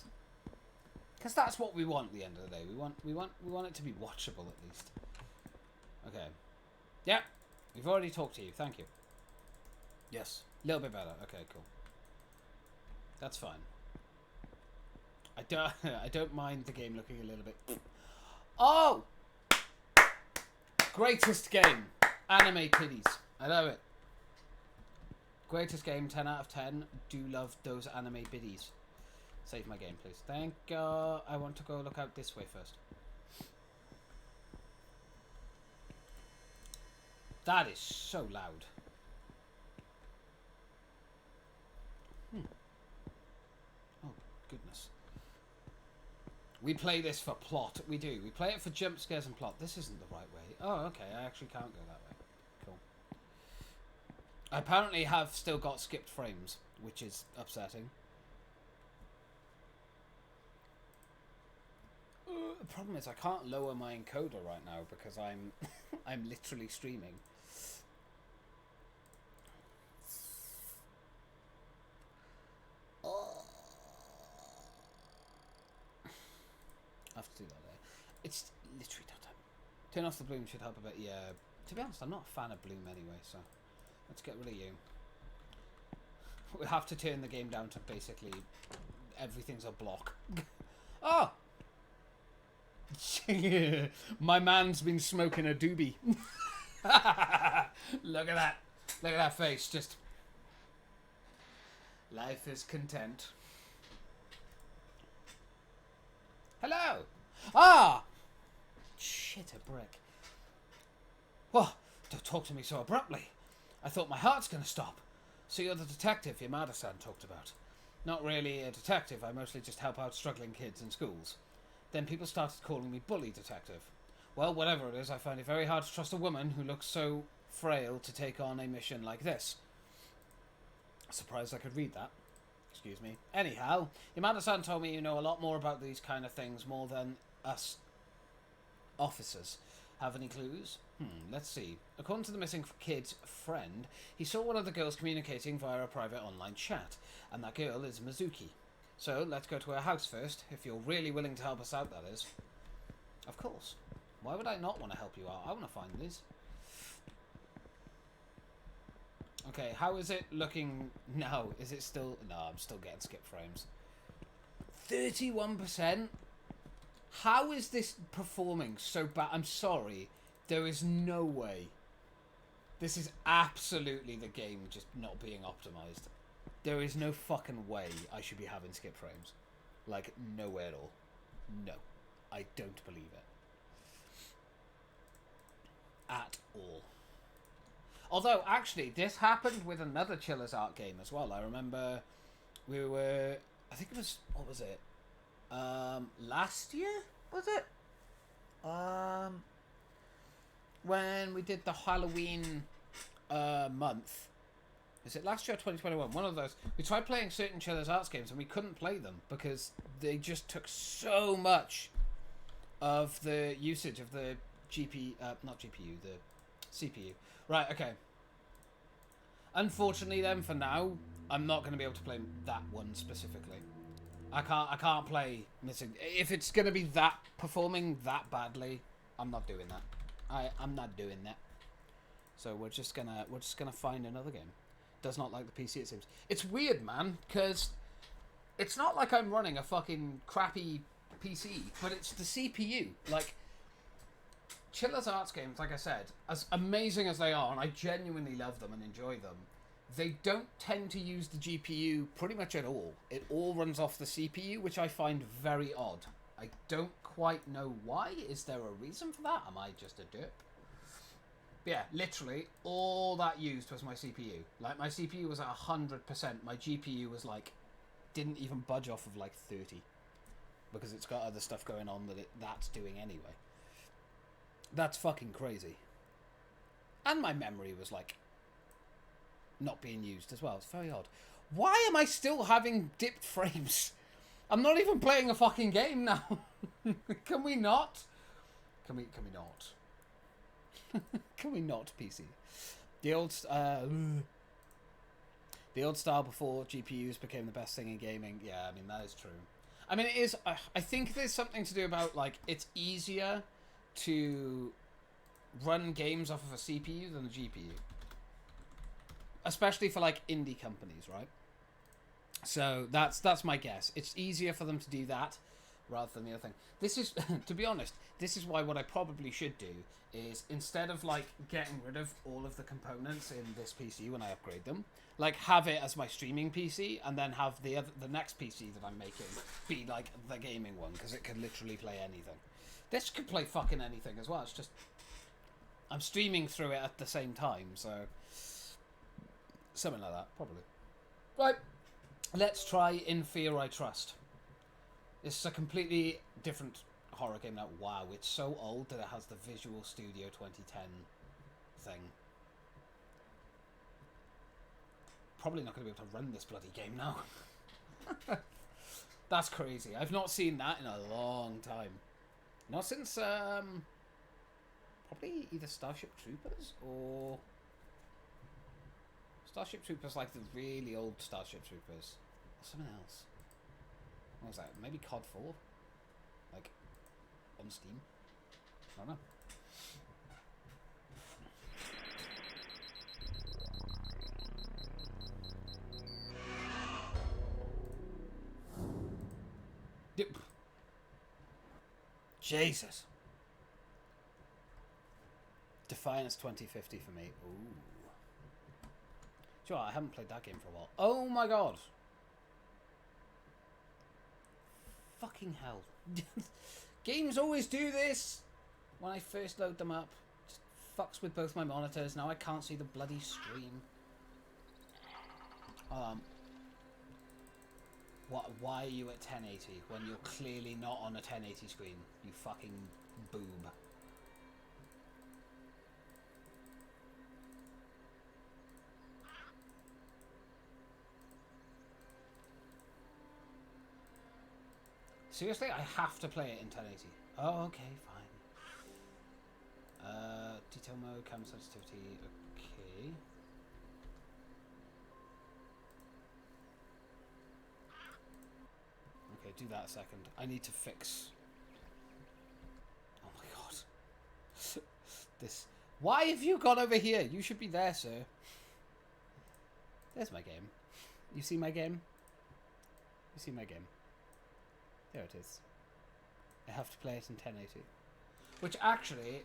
Because that's what we want at the end of the day. We want it to be watchable at least. Okay. Yep. We've already talked to you. Thank you. Yes. A little bit better. Okay, cool. That's fine. I don't mind the game looking a little bit... Oh! Greatest game. Anime Pitties. I love it. Greatest game, 10 out of 10. Do love those anime biddies. Save my game, please. Thank God. I want to go look out this way first. That is so loud. Goodness. We play this for plot. We do. We play it for jump scares and plot. This isn't the right way. Oh, okay. I actually can't go that way. Cool. I apparently have still got skipped frames, which is upsetting. The problem is I can't lower my encoder right now because I'm I'm literally streaming. I have to do that there. It's literally not time. Turn off the bloom should help a bit. Yeah. To be honest, I'm not a fan of bloom anyway, so let's get rid of you. We have to turn the game down to basically everything's a block. Oh! My man's been smoking a doobie. Look at that. Look at that face. Just life is content. Hello. Ah. Shit, a brick. Whoa, don't talk to me so abruptly. I thought my heart's gonna stop. So you're the detective Yamada-san talked about. Not really a detective. I mostly just help out struggling kids in schools. Then people started calling me Bully Detective. Well, whatever it is, I find it very hard to trust a woman who looks so frail to take on a mission like this. Surprised I could read that. Excuse me. Anyhow, Yamada-san told me you know a lot more about these kind of things more than us officers. Have any clues? Let's see. According to the missing kid's friend, he saw one of the girls communicating via a private online chat, and that girl is Mizuki. So, let's go to her house first, if you're really willing to help us out, that is. Of course. Why would I not want to help you out? I want to find these. Okay, how is it looking now? Is it still... No, I'm still getting skip frames. 31%? How is this performing so bad? I'm sorry. There is no way. This is absolutely the game just not being optimized. There is no fucking way I should be having skip frames. Like, no way at all. No. I don't believe it. At all. Although, actually, this happened with another Chiller's Art game as well. I remember we were... I think it was... What was it? Last year? Was it? When we did the Halloween month. Is it last year or 2021? One of those. We tried playing certain Chiller's Arts games and we couldn't play them because they just took so much of the usage of the not GPU, the CPU. Right, okay. Unfortunately then, for now, I'm not going to be able to play that one specifically. I can't play missing. If it's going to be that performing that badly, I'm not doing that. I'm not doing that. So we're just gonna find another game. Does not like the PC, it seems. It's weird, man, because it's not like I'm running a fucking crappy PC, but it's the CPU. Like, Chiller's Arts games, like I said, as amazing as they are, and I genuinely love them and enjoy them, they don't tend to use the GPU pretty much at all. It all runs off the CPU, which I find very odd. I don't quite know why. Is there a reason for that? Am I just a derp? But yeah, literally, all that used was my CPU. Like, my CPU was at 100%. My GPU was, like, didn't even budge off of, like, 30. Because it's got other stuff going on that's doing anyway. That's fucking crazy. And my memory was, like, not being used as well. It's very odd. Why am I still having dipped frames? I'm not even playing a fucking game now. Can we not? Can we not? Can we not, PC? The old style before GPUs became the best thing in gaming. Yeah, I mean, that is true. I mean, it is... I think there's something to do about, like, it's easier to run games off of a CPU than a GPU. Especially for, like, indie companies, right? So, that's my guess. It's easier for them to do that rather than the other thing. This is, to be honest, this is why what I probably should do is, instead of, like, getting rid of all of the components in this PC when I upgrade them, like, have it as my streaming PC, and then have the next PC that I'm making be, like, the gaming one, because it can literally play anything. This could play fucking anything as well. It's just, I'm streaming through it at the same time, so something like that, probably. Right, let's try In Fear I Trust. It's a completely different horror game now. Wow, it's so old that it has the Visual Studio 2010 thing. Probably not going to be able to run this bloody game now. That's crazy. I've not seen that in a long time. Not since, probably either Starship Troopers or... Starship Troopers, like the really old Starship Troopers. Or something else. What was that? Maybe COD 4? Like, on Steam? I don't know. Jesus. Defiance 2050 for me. Ooh. Do you know what? I haven't played that game for a while. Oh my god. Fucking hell. Games always do this when I first load them up. Just fucks with both my monitors. Now I can't see the bloody screen. Why are you at 1080 when you're clearly not on a 1080 screen? You fucking boob. Seriously, I have to play it in 1080. Oh, okay, fine. Detail mode, camera sensitivity, okay. Okay, do that a second. I need to fix... Oh my god. This... Why have you gone over here? You should be there, sir. There's my game. You see my game? You see my game? There it is. I have to play it in 1080. Which actually,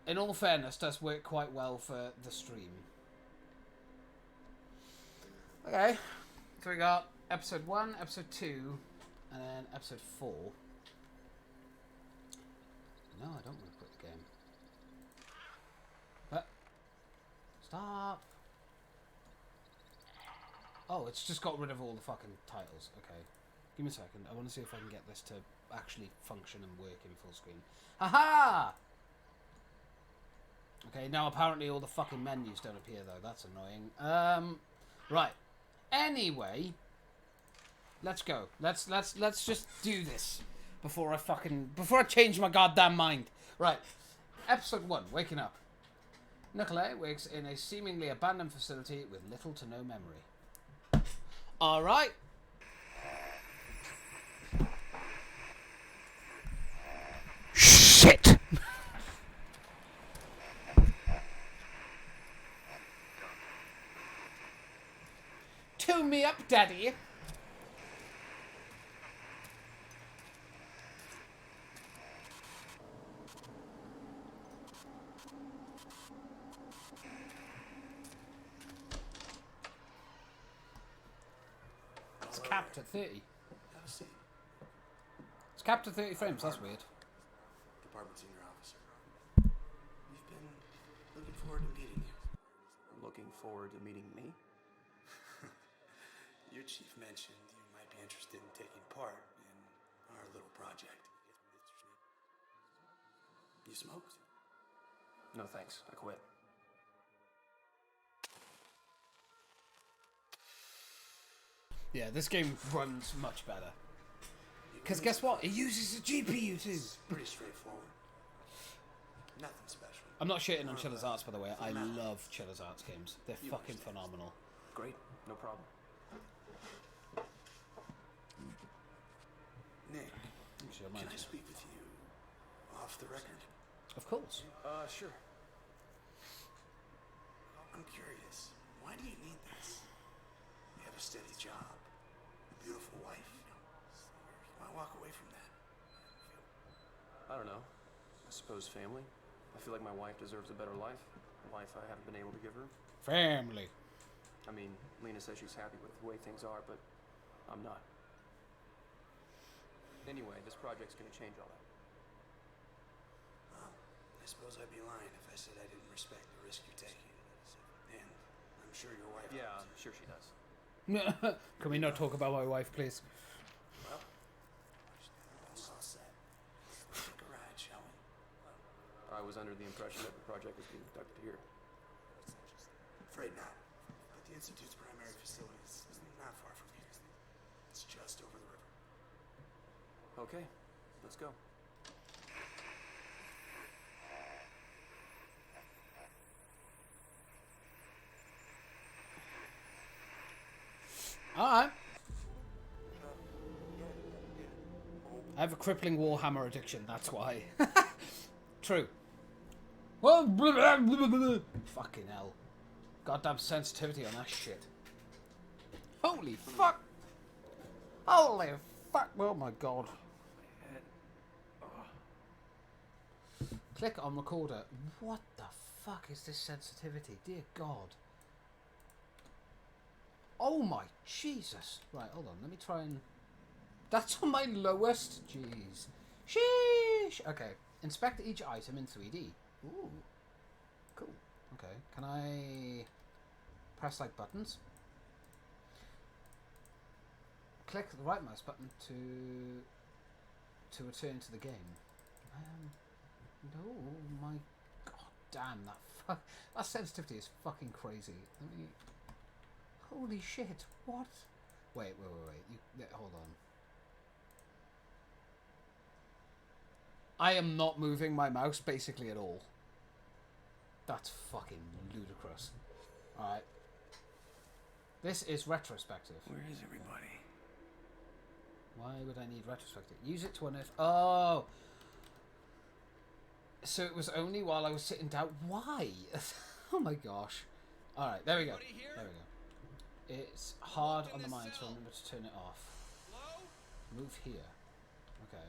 in all fairness, does work quite well for the stream. Okay. So we got episode 1, episode 2, and then episode 4. No, I don't want to quit the game. But stop. Oh, it's just got rid of all the fucking titles. Okay. Give me a second. I want to see if I can get this to actually function and work in full screen. Haha! Okay, now apparently all the fucking menus don't appear though. That's annoying. Right. Anyway, let's go. Let's just do this before I change my goddamn mind. Right. Episode 1, waking up. Nikolai wakes in a seemingly abandoned facility with little to no memory. All right. Shit. Tune me up, Daddy. It's capped at 30. Have a seat. It's capped at 30 frames. That's weird. Department senior officer. We've been looking forward to meeting you. Looking forward to meeting me? Your chief mentioned you might be interested in taking part in our little project. You smoked? No thanks, I quit. Yeah, this game runs much better. Because guess what? It uses a GPU too. It's pretty straightforward. Nothing special. I'm not shitting on Chiller's Arts, by the way. I love Chiller's Arts games. They're fucking phenomenal. Great, no problem. Nick, Actually, can I speak with you off the record? Of course. Sure. I'm curious. Why do you need this? You have a steady job, a beautiful wife. Why walk away from that? I don't know. I suppose family. I feel like my wife deserves a better life. A life I haven't been able to give her. Family. I mean, Lena says she's happy with the way things are, but I'm not. Anyway, this project's gonna change all that. Well, I suppose I'd be lying if I said I didn't respect the risk you're taking. And I'm sure your wife... Yeah, I'm sure she does. Can we not talk about my wife, please? Well, I was under the impression that the project was being conducted here. Afraid not. But the Institute's primary facility is not far from here. It's just over the river. Okay, let's go. Alright. I have a crippling Warhammer addiction, that's why. True. Well, fucking hell. Goddamn sensitivity on that shit. Holy fuck. Holy fuck. Oh my god. Click on recorder. What the fuck is this sensitivity? Dear God. Oh my Jesus. Right, hold on. Let me try and... That's on my lowest. Jeez. Sheesh. Okay. Inspect each item in 3D. Ooh. Cool. Okay. Can I press like buttons? Click the right mouse button to return to the game. No, my god damn, that sensitivity is fucking crazy. Let me... Holy shit, what? Wait. Hold on. I am not moving my mouse basically at all. That's fucking ludicrous. Alright. This is retrospective. Where is everybody? Why would I need retrospective? Use it to unearth... Oh! So it was only while I was sitting down... Why? Oh my gosh. Alright, there we go. There we go. It's hard on the mind, so remember to turn it off. Move here. Okay.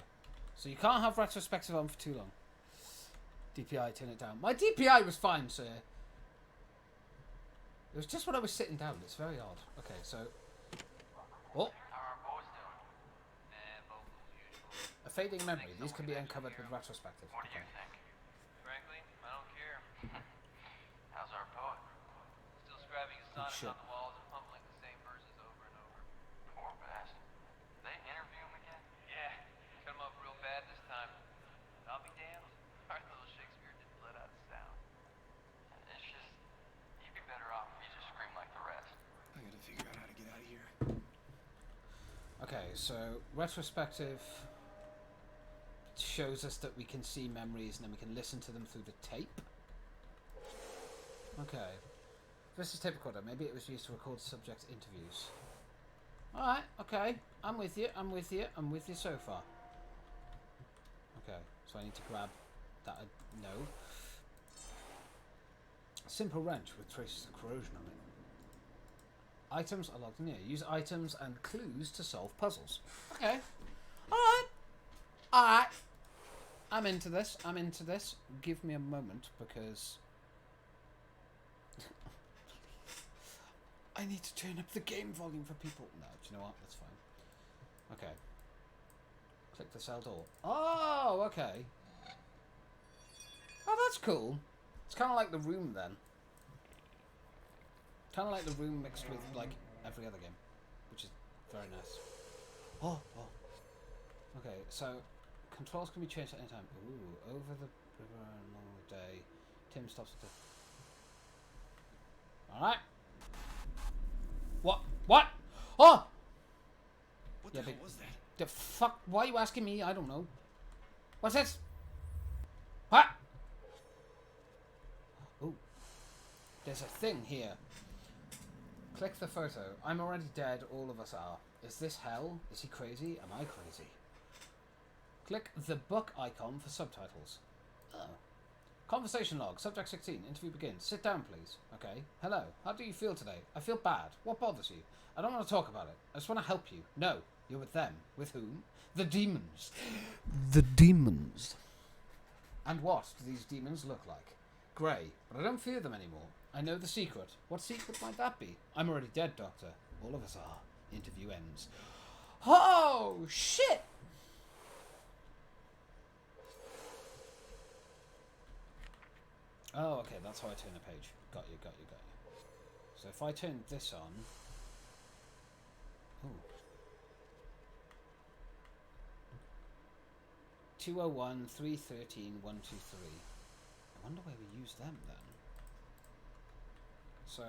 So you can't have retrospective on for too long. DPI, turn it down. My DPI was fine, sir. It was just when I was sitting down. It's very odd. Okay, so... Oh! A fading memory. These can be uncovered with retrospective. What do you think? Frankly, I don't care. How's our poet? Still scribing his sonnets on the walls and pummeling the same verses over and over. Poor bastard. They interview him again? Yeah. Cut him up real bad this time. I'll be damned. Our little Shakespeare didn't let out a sound. It's just, you'd be better off if you just scream like the rest. I gotta figure out how to get out of here. Okay, so retrospective shows us that we can see memories and then we can listen to them through the tape. Okay. This is tape recorder. Maybe it was used to record subject interviews. Alright, okay. I'm with you so far. Okay, so I need to grab that. No. Simple wrench with traces of corrosion on it. Items are logged in here. Use items and clues to solve puzzles. Okay. Alright. Alright. I'm into this. Give me a moment because... I need to turn up the game volume for people. No, do you know what? That's fine. Okay. Click the cell door. Oh, okay. Oh, that's cool. It's kind of like the room then. Kind of like the room mixed with like every other game, which is very nice. Oh. Okay, so controls can be changed at any time. Ooh, over the river and along the day. Tim stops at the... Alright. What? Oh! What the hell was that? The fuck? Why are you asking me? I don't know. What's this? What? Ooh. There's a thing here. Click the photo. I'm already dead. All of us are. Is this hell? Is he crazy? Am I crazy? Click the book icon for subtitles. Oh. Conversation log. Subject 16. Interview begins. Sit down, please. Okay. Hello. How do you feel today? I feel bad. What bothers you? I don't want to talk about it. I just want to help you. No. You're with them. With whom? The demons. The demons. And what do these demons look like? Grey. But I don't fear them anymore. I know the secret. What secret might that be? I'm already dead, Doctor. All of us are. Interview ends. Oh, shit! Oh, okay, that's how I turn a page. Got you. So if I turn this on... Ooh. 201, 313, 123. wonder where we use them then. So,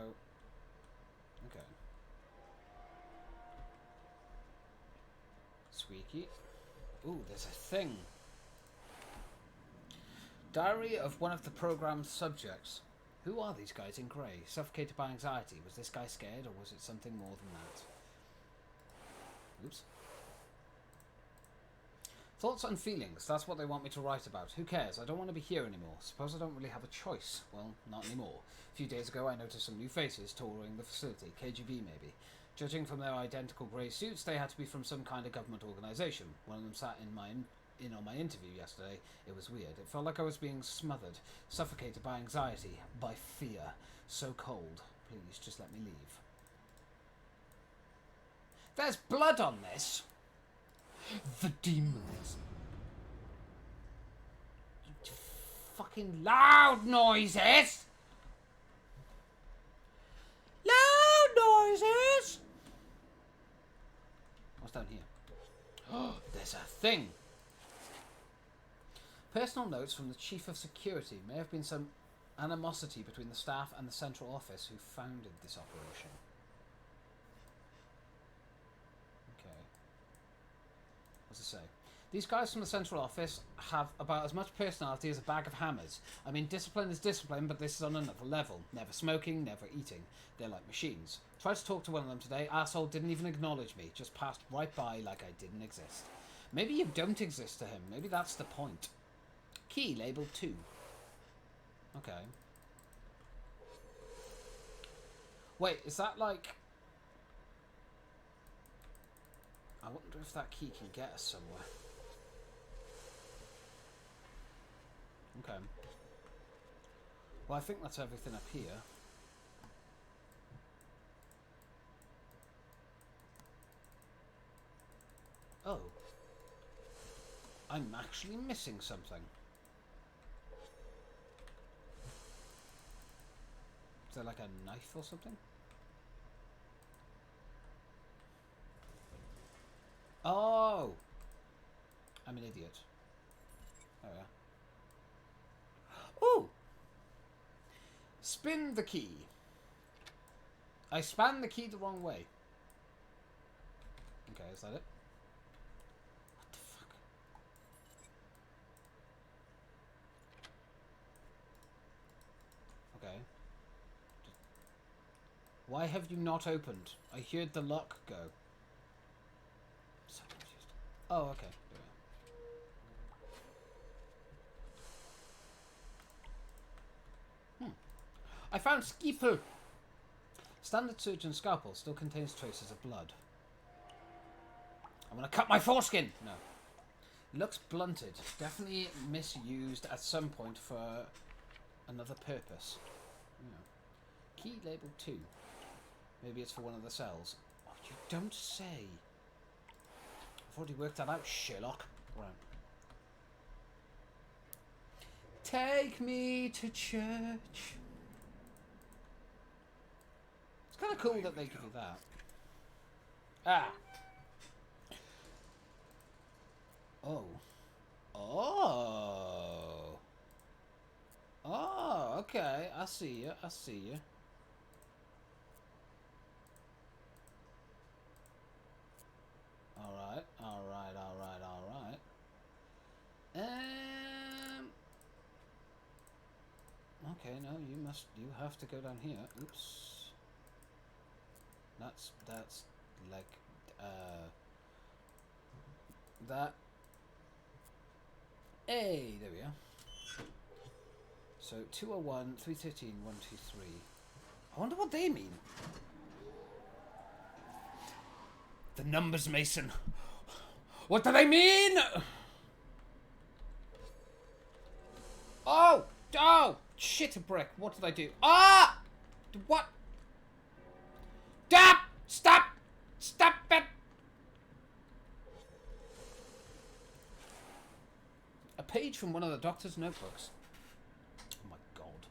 okay. Squeaky. Ooh, there's a thing. Diary of one of the program's subjects. Who are these guys in grey? Suffocated by anxiety. Was this guy scared, or was it something more than that? Oops. Thoughts and feelings. That's what they want me to write about. Who cares? I don't want to be here anymore. Suppose I don't really have a choice. Well, not anymore. A few days ago, I noticed some new faces touring the facility. KGB, maybe. Judging from their identical grey suits, they had to be from some kind of government organisation. One of them sat in on my interview yesterday. It was weird. It felt like I was being smothered, suffocated by anxiety, by fear. So cold. Please, just let me leave. There's blood on this! The demons. Fucking loud noises! Loud noises! What's down here? Oh, there's a thing! Personal notes from the Chief of Security. May have been some animosity between the staff and the central office who founded this operation. Okay. What's it say? These guys from the central office have about as much personality as a bag of hammers. I mean, discipline is discipline, but this is on another level. Never smoking, never eating. They're like machines. Tried to talk to one of them today. Asshole didn't even acknowledge me. Just passed right by like I didn't exist. Maybe you don't exist to him. Maybe that's the point. Key labeled 2. Okay. Wait, is that like... I wonder if that key can get us somewhere. Okay. Well, I think that's everything up here. Oh. I'm actually missing something. Is there like a knife or something? Oh! I'm an idiot. Oh yeah. Oh! Spin the key. I span the key the wrong way. Okay, is that it? What the fuck? Okay. Why have you not opened? I heard the lock go. So confused. Oh, okay. I found Skiffle! Standard surgeon scalpel still contains traces of blood. I'm gonna cut my foreskin! No. Looks blunted. Definitely misused at some point for another purpose. Yeah. Key labeled 2. Maybe it's for one of the cells. Oh, you don't say. I've already worked that out, Sherlock. Right. Take me to church. It's kind of cool that they could do that. Ah. Oh. Oh. Oh, okay. I see you. I see you. Alright, alright, alright, alright. Okay, no, you have to go down here. Oops. That's like, that. Hey, there we are. So, 201, 313, 123. I wonder what they mean. The numbers, Mason. What do they mean? Oh! Oh! Shit, a brick. What did I do? Ah! What? Stop! Stop! Stop it! A page from one of the doctor's notebooks. Oh my god.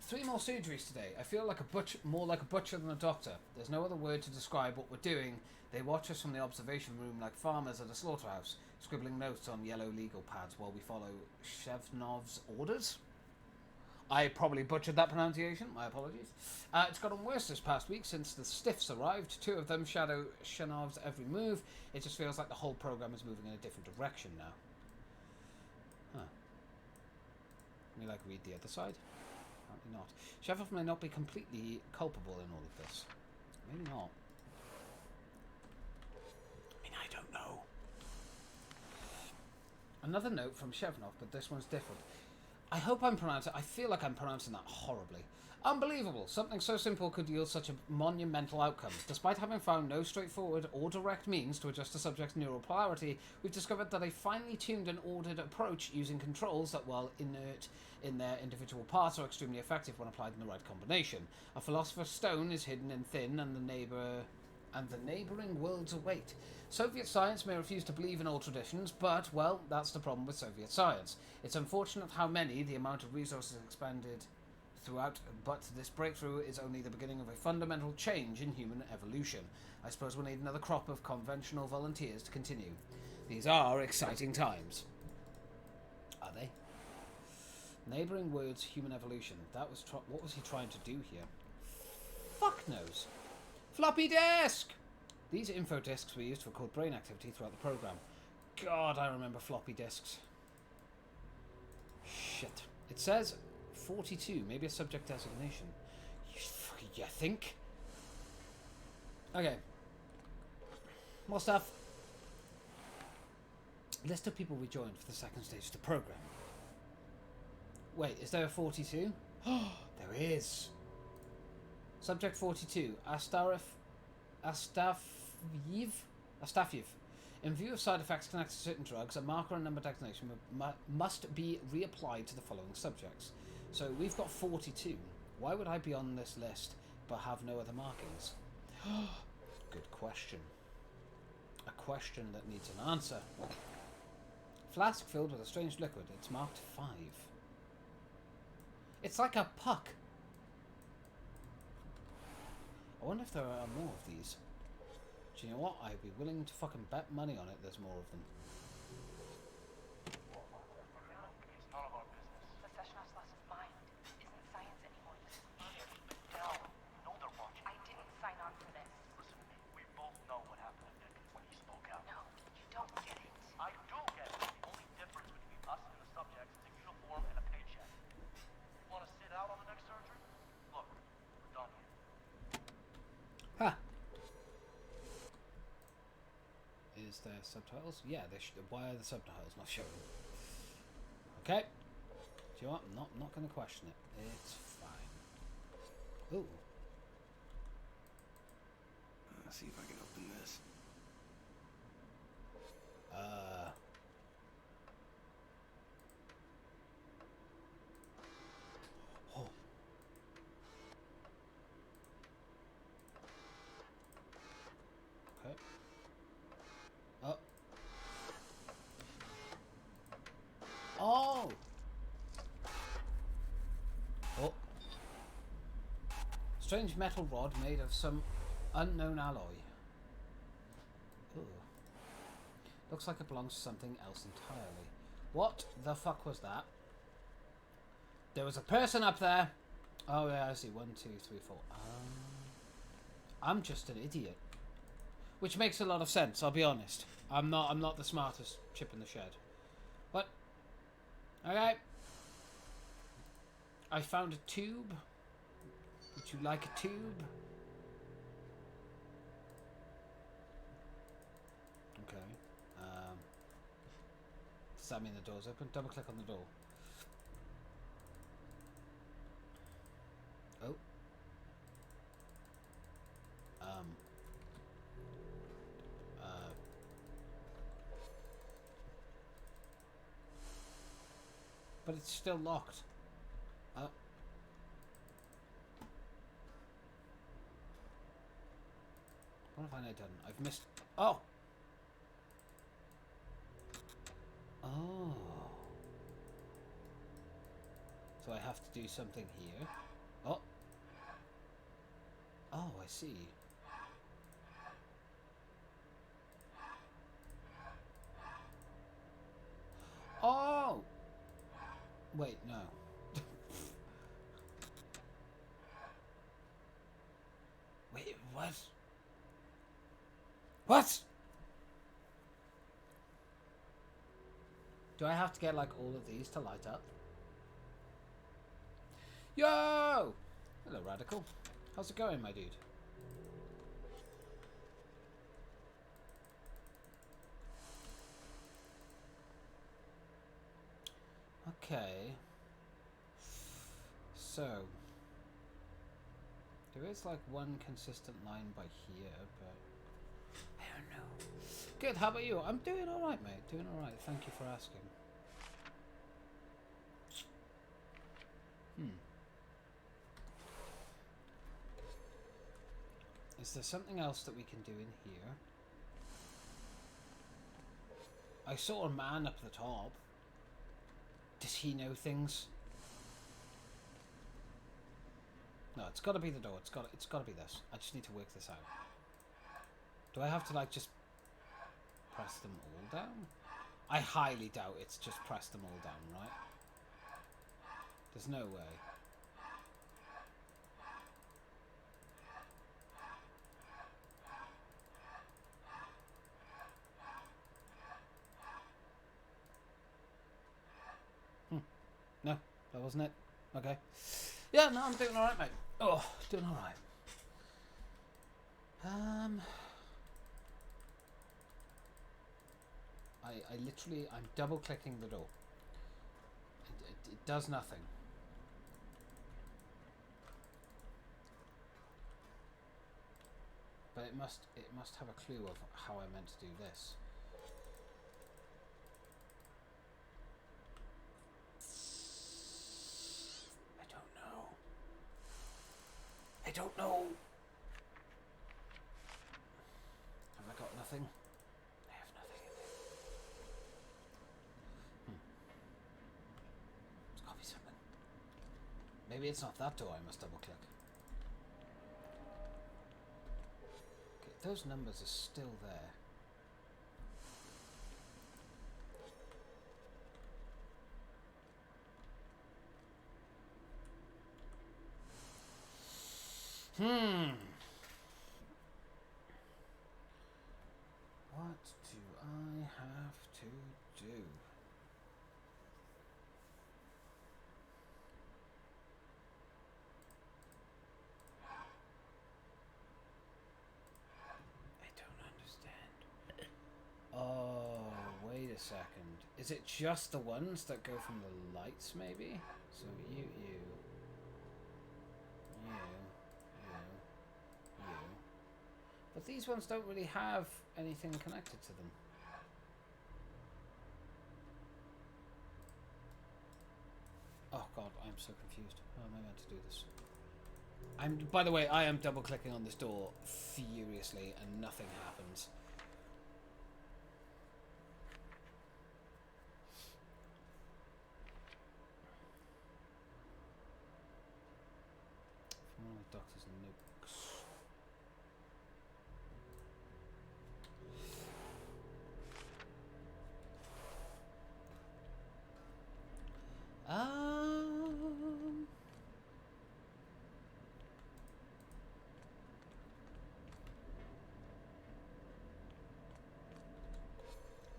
3 more surgeries today. I feel like a butcher, more like a butcher than a doctor. There's no other word to describe what we're doing. They watch us from the observation room like farmers at a slaughterhouse. scribbling notes on yellow legal pads while we follow Shevnov's orders. I probably butchered that pronunciation. My apologies. It's gotten worse this past week since the stiffs arrived. 2 of them shadow Shenov's every move. It just feels like the whole program is moving in a different direction now. Huh. Can we, like, read the other side? Apparently not. Shevov may not be completely culpable in all of this. Maybe not. I mean, I don't know. Another note from Shevnov, but this one's different. I hope I'm pronouncing... I feel like I'm pronouncing that horribly. Unbelievable. Something so simple could yield such a monumental outcome. Despite having found no straightforward or direct means to adjust a subject's neural polarity, we've discovered that a finely tuned and ordered approach using controls that, while inert in their individual parts, are extremely effective when applied in the right combination. A philosopher's stone is hidden in thin, and the neighbouring worlds await. Soviet science may refuse to believe in old traditions, but, well, that's the problem with Soviet science. It's unfortunate how many, the amount of resources expanded throughout, but this breakthrough is only the beginning of a fundamental change in human evolution. I suppose we'll need another crop of conventional volunteers to continue. These are exciting times. Are they? Neighbouring words, human evolution. That was what was he trying to do here? Fuck knows. Floppy disk! These info disks were used to record brain activity throughout the program. God, I remember floppy disks. Shit. It says 42, maybe a subject designation. You think? Okay. More stuff. List of people we joined for the second stage of the program. Wait, is there a 42? Oh, there is. Subject 42, Astafyev. In view of side effects connected to certain drugs, a marker and number designation must be reapplied to the following subjects. So we've got 42. Why would I be on this list but have no other markings? Good question. A question that needs an answer. Flask filled with a strange liquid. It's marked 5. It's like a puck. I wonder if there are more of these. Do you know what? I'd be willing to fucking bet money on it there's more of them. It's none of our business. Sessionov's loss of mind isn't science anymore. This is murder. No, they're watching. I didn't sign on for this. Listen to me. We both know what happened to Nick when he spoke out. No, you don't get it. I do get it. The only difference between us and the subjects is a uniform and a paycheck. You want to sit out on the next surgery? Look, we're done here. Ha! Is there subtitles? Yeah, why are the subtitles not showing? Okay. Do you know what? I'm not going to question it. It's fine. Ooh. Let's see if I can open this. Oh. Okay. Oh. Oh. Oh. Strange metal rod made of some unknown alloy. Ooh. Looks like it belongs to something else entirely. What the fuck was that? There was a person up there. Oh yeah, I see. 1, 2, 3, 4. I'm just an idiot. Which makes a lot of sense, I'll be honest. I'm not the smartest chip in the shed. What? Okay. I found a tube. Would you like a tube? Okay. Does that mean the door's open? Double click on the door. Oh. But it's still locked. What have I now done? I've missed... Oh! Oh. So I have to do something here. Oh. Oh, I see. Wait, no. Wait, what? What? Do I have to get like all of these to light up? Yo! Hello, Radical. How's it going, my dude? Okay. So, there is like one consistent line by here, but I don't know. Good, how about you? I'm doing alright, mate. Doing alright. Thank you for asking. Is there something else that we can do in here? I saw a man up the top. Does he know things? No, it's got to be the door. It's got to be this. I just need to work this out. Do I have to like just press them all down? I highly doubt it's just press them all down, right? There's no way. No, that wasn't it. Okay. Yeah, no, I'm doing alright, mate. Oh, doing alright. I literally, I'm double clicking the door. It does nothing. But it must have a clue of how I meant to do this. I don't know. Have I got nothing? I have nothing in there. There's got to be something. Maybe it's not that door I must double click. Okay, those numbers are still there. What do I have to do? I don't understand. Oh, wait a second. Is it just the ones that go from the lights, maybe? So you. But these ones don't really have anything connected to them. Oh god, I'm so confused. How am I meant to do this? By the way, I am double clicking on this door furiously and nothing happens. From one of the doctor's notebooks.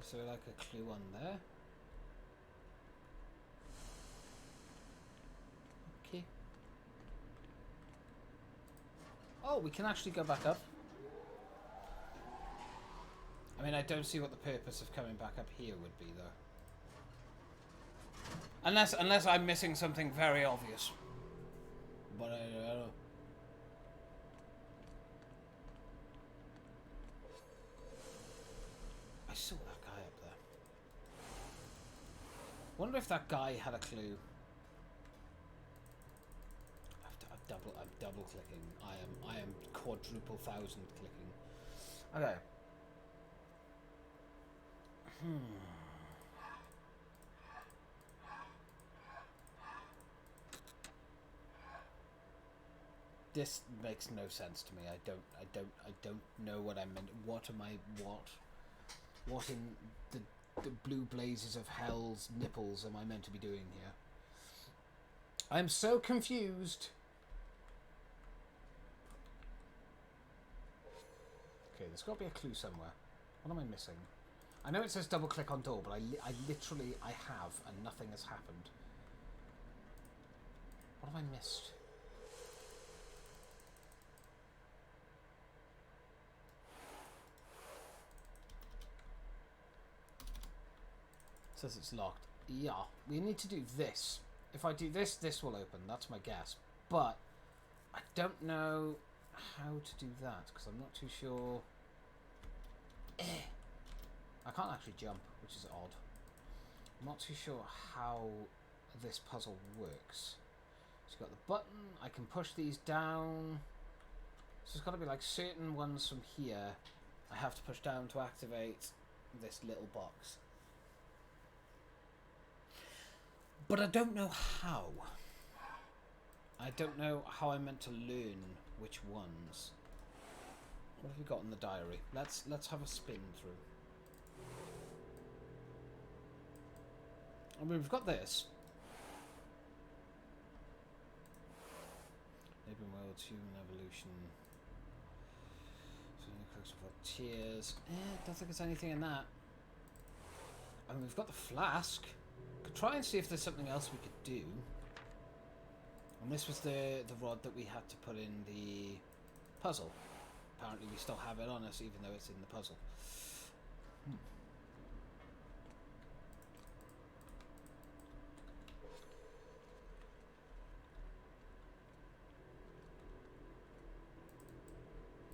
Is there like a clue on there? Okay. Oh, we can actually go back up. I mean, I don't see what the purpose of coming back up here would be, though. Unless I'm missing something very obvious. But I don't know. I saw that guy up there. Wonder if that guy had a clue. I'm double clicking. I am quadruple thousand clicking. Okay. This makes no sense to me. I don't know what I meant. What in the blue blazes of hell's nipples am I meant to be doing here? I'm so confused. Okay, there's got to be a clue somewhere. What am I missing? I know it says double click on door, but I literally have, and nothing has happened. What have I missed? It says it's locked. Yeah, we need to do this. If I do this, this will open. That's my guess. But I don't know how to do that because I'm not too sure. I can't actually jump, which is odd. I'm not too sure how this puzzle works. So you've got the button. I can push these down. So there's got to be like certain ones from here I have to push down to activate this little box. But I don't know how. I don't know how I'm meant to learn which ones. What have we got in the diary? Let's have a spin through. I mean, we've got this. Neighbouring worlds, human evolution. Tears. Don't think there's anything in that. I mean, we've got the flask. Could try and see if there's something else we could do. And this was the rod that we had to put in the puzzle. Apparently we still have it on us even though it's in the puzzle.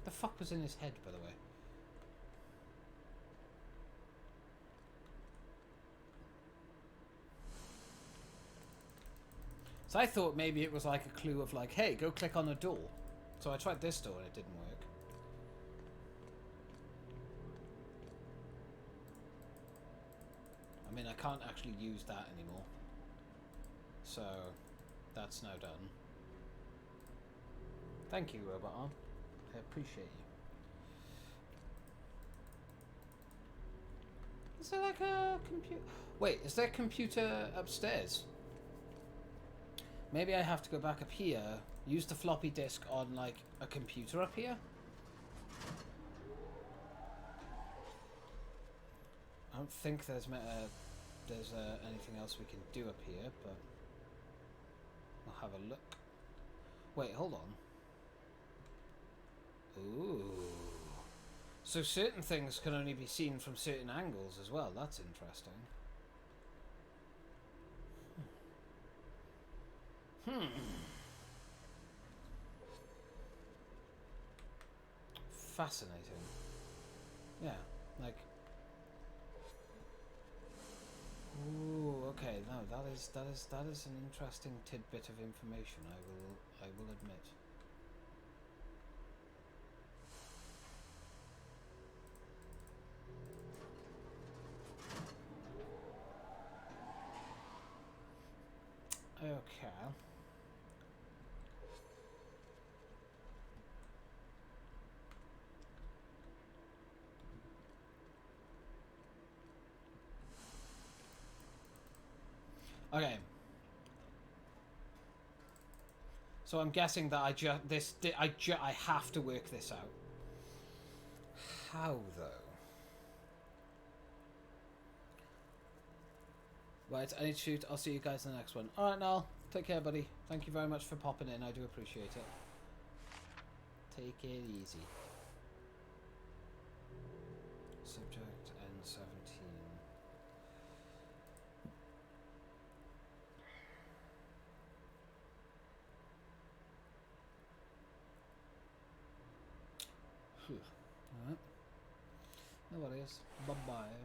The fuck was in his head, by the way? So I thought maybe it was like a clue of like, hey, go click on a door. So I tried this door and it didn't work. I mean, I can't actually use that anymore. So that's now done. Thank you, Robot Arm. I appreciate you. Is there like a computer? Wait, is there a computer upstairs? Maybe I have to go back up here, use the floppy disk on like a computer up here? I don't think there's anything else we can do up here, but I'll have a look. Wait, hold on. Ooh. So certain things can only be seen from certain angles as well. That's interesting. Fascinating. Yeah, like. Ooh, okay. No, that is an interesting tidbit of information. I will admit. Okay. Okay. So I'm guessing that I have to work this out. How though? Right, I need to shoot. I'll see you guys in the next one. Alright, Nal. Take care, buddy. Thank you very much for popping in. I do appreciate it. Take it easy. Subject N17. Alright. No worries. Bye-bye.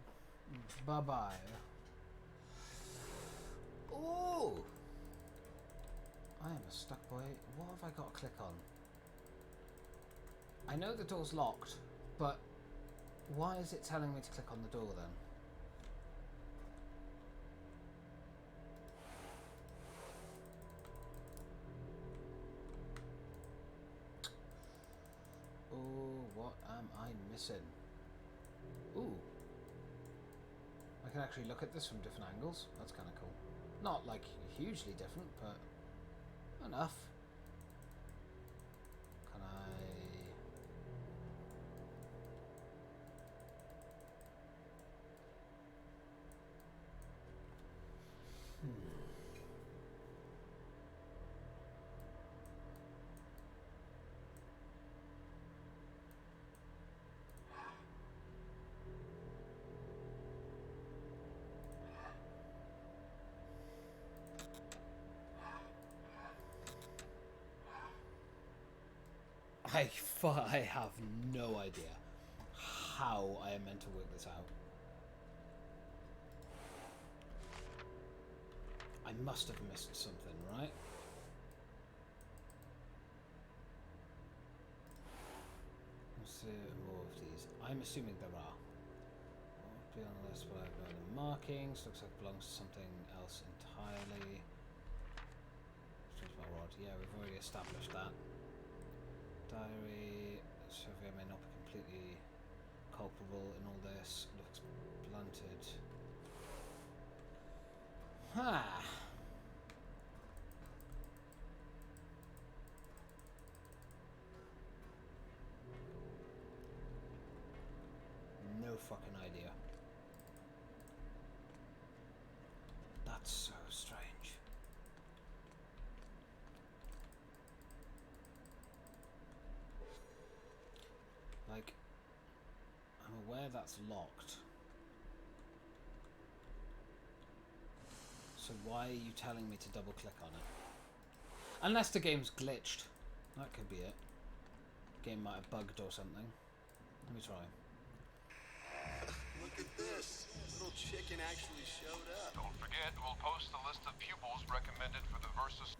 Bye-bye. Oh! I am a stuck boy. What have I got to click on? I know the door's locked, but why is it telling me to click on the door then? Oh, what am I missing? Ooh. I can actually look at this from different angles. That's kind of cool. Not like hugely different, but Enough. Can I... I have no idea how I am meant to work this out. I must have missed something, right? Let's see more of these. I'm assuming there are. Be on the list by the markings. Looks like it belongs to something else entirely. Strange my rod. Yeah, we've already established that. Diary. Survey may not be completely culpable in all this. Looks blunted. Ha! No fucking idea. That's so strange. Like, I'm aware that's locked. So why are you telling me to double click on it? Unless the game's glitched. That could be it. Game might have bugged or something. Let me try. Look at this. Little chicken actually showed up. Don't forget, we'll post the list of pupils recommended for the Versus.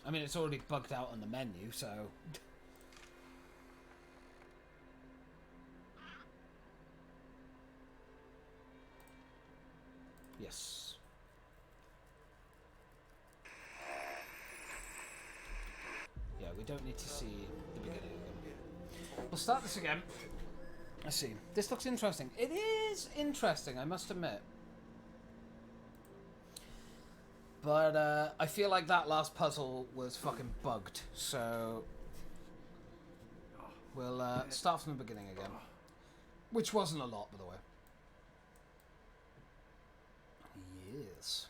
I mean, it's already bugged out on the menu, so... Yes. Yeah, we don't need to see the beginning of them. We'll start this again. Let's see. This looks interesting. It is interesting, I must admit. But I feel like that last puzzle was fucking bugged, so we'll start from the beginning again. Which wasn't a lot, by the way. Yes.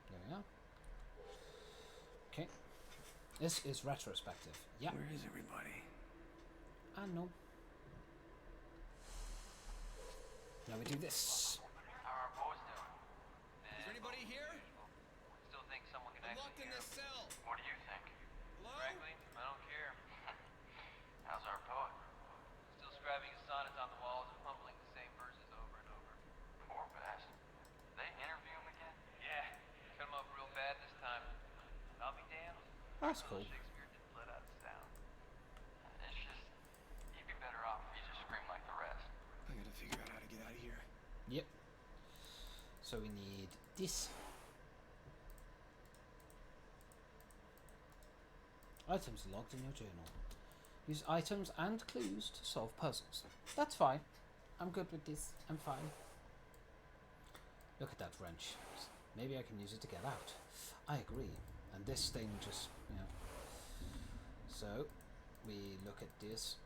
There we are. Okay. This is retrospective. Yeah. Where is everybody? I know. Now we do this. How are our boys doing? Is anybody here? Still think someone can I'm actually locked in hear this 'em. cell. What do you think? Hello? Frankly, I don't care. How's our poet? Still scribing his sonnets on the walls and mumbling the same verses over and over. Poor bastard. They interview him again? Yeah. Cut him up real bad this time. I'll be damned. That's cool. Shakespeare didn't let out a sound. It's just, you'd be better off if you just scream like the rest. I gotta figure out how to get out of here. Yep. So we need this. Items logged in your journal. Use items and clues to solve puzzles. That's fine. I'm good with this. I'm fine. Look at that wrench. Maybe I can use it to get out. I agree. And this thing just, you know. So, we look at this.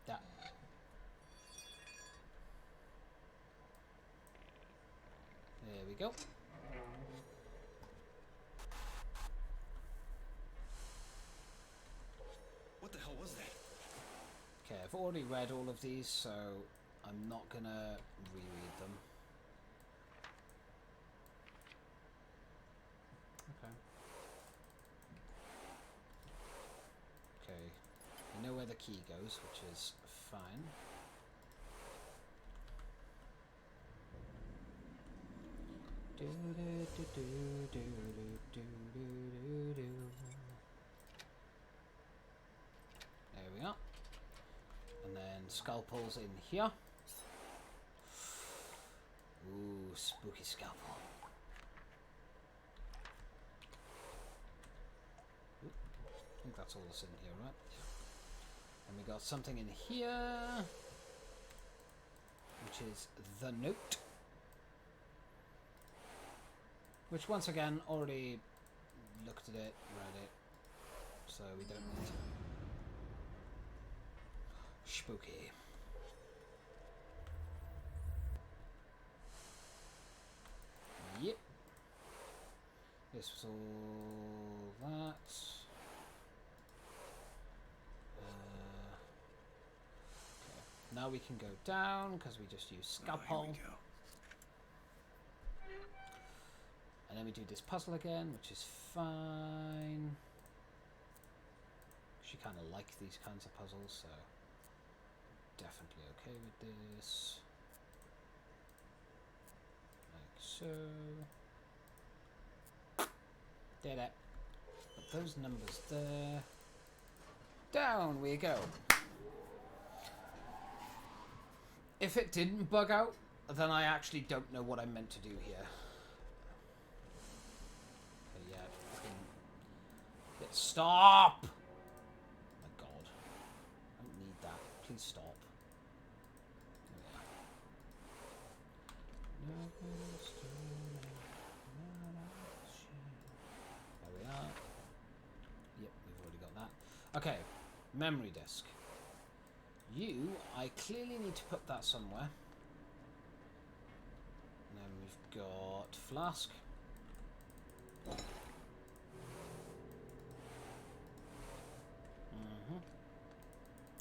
That. There we go. What the hell was that? Okay, I've already read all of these, so I'm not gonna reread them. Okay. Okay. We know where the key goes, which is fine. Do do do do do do do do. There we are. And then scalpels in here. Ooh, spooky scalpel. Ooh, I think that's all that's in here, right? Yeah. And we got something in here, which is the note. Which, once again, already looked at it, read it, so we don't need to. Spooky. Yep. This was all that. Okay. Now we can go down, because we just use scalpel. Here we go. And then we do this puzzle again, which is fine. She kind of likes these kinds of puzzles, so definitely okay with this. Like so. Did it. Put those numbers there. Down we go. If it didn't bug out, then I actually don't know what I meant to do here. Stop! Oh my god. I don't need that. Please stop. There we are. Yep, we've already got that. Okay, memory disk. I clearly need to put that somewhere. And then we've got flask.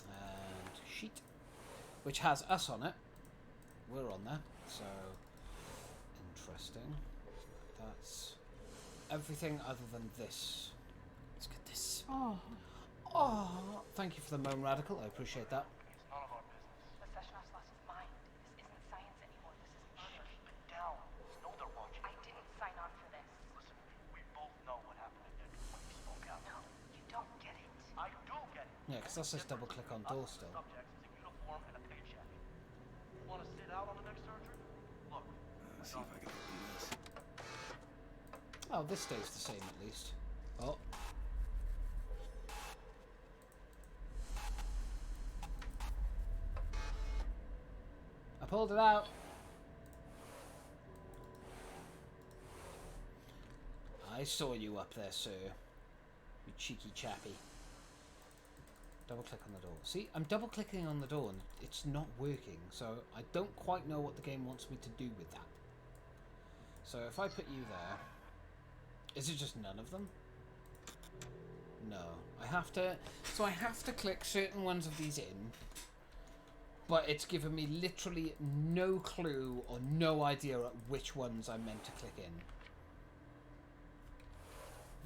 And sheet, which has us on it. We're on there, so interesting. That's everything other than this. Let's get this. Oh, thank you for the moan, Radical. I appreciate that. It's none of our business. The Sessionov's lost his mind. This isn't science anymore. This is murder. Keep it down. You know they're watching. I didn't sign on for this. Listen to me. We both know what happened to Nick when he spoke out. No, you don't get it. I do get it. Yeah, because that's just double click on door still. Subject is a uniform and a paycheck. You want to sit out on the next surgery? Look. Let's see if I can open this. Oh, this stays the same at least. Oh. I pulled it out. I saw you up there, sir. You cheeky chappy. Double click on the door. See, I'm double clicking on the door and it's not working, so I don't quite know what the game wants me to do with that. So if I put you there, is it just none of them? No. I have to click certain ones of these in, but it's given me literally no clue or no idea at which ones I'm meant to click in.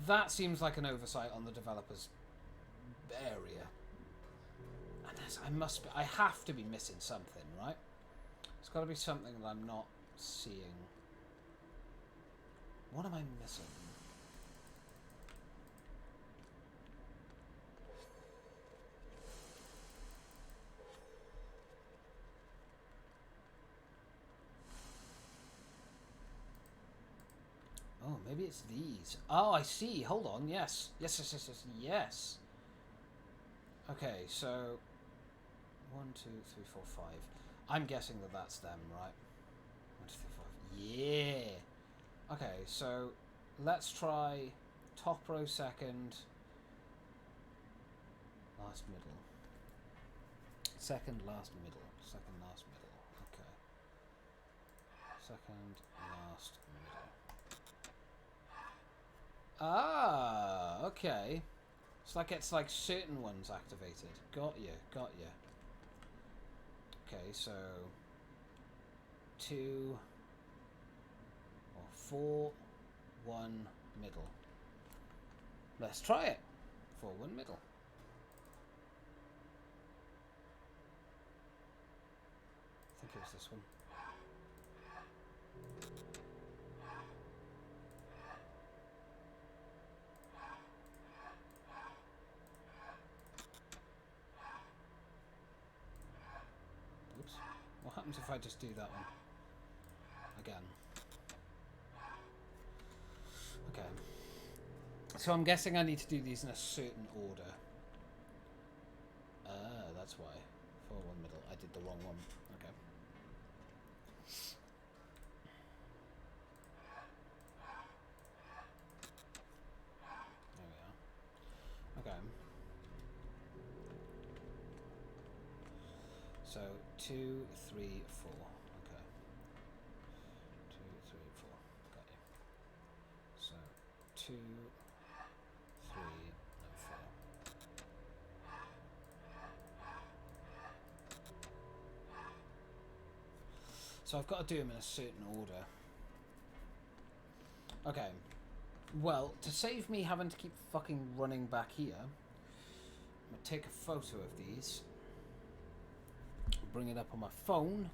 That seems like an oversight on the developer's area. And I have to be missing something, right? It's got to be something that I'm not seeing. What am I missing? Oh, maybe it's these. Oh, I see. Hold on. Yes. Yes. Okay, so 1, 2, 3, 4, 5. I'm guessing that that's them, right? 1, 2, 3, 4. Yeah. Okay, so let's try top row second, last middle. Second, last middle. Second, last middle. Okay. Second, last middle. Ah, okay. So that gets like certain ones activated. Got you. Okay, so 2 or 4, 1 middle. Let's try it. 4, 1 middle. I think it was this one. Oops. What happens if I just do that one again? Okay. So I'm guessing I need to do these in a certain order. Ah. that's why. 4-1 middle. I did the wrong one. Okay. There we are. Okay. So 2, 3, 4. Okay. 2, 3, 4. Got you. So 2, 3, no 4. So I've got to do them in a certain order. Okay. Well, to save me having to keep fucking running back here, I'm going to take a photo of these, bring it up on my phone,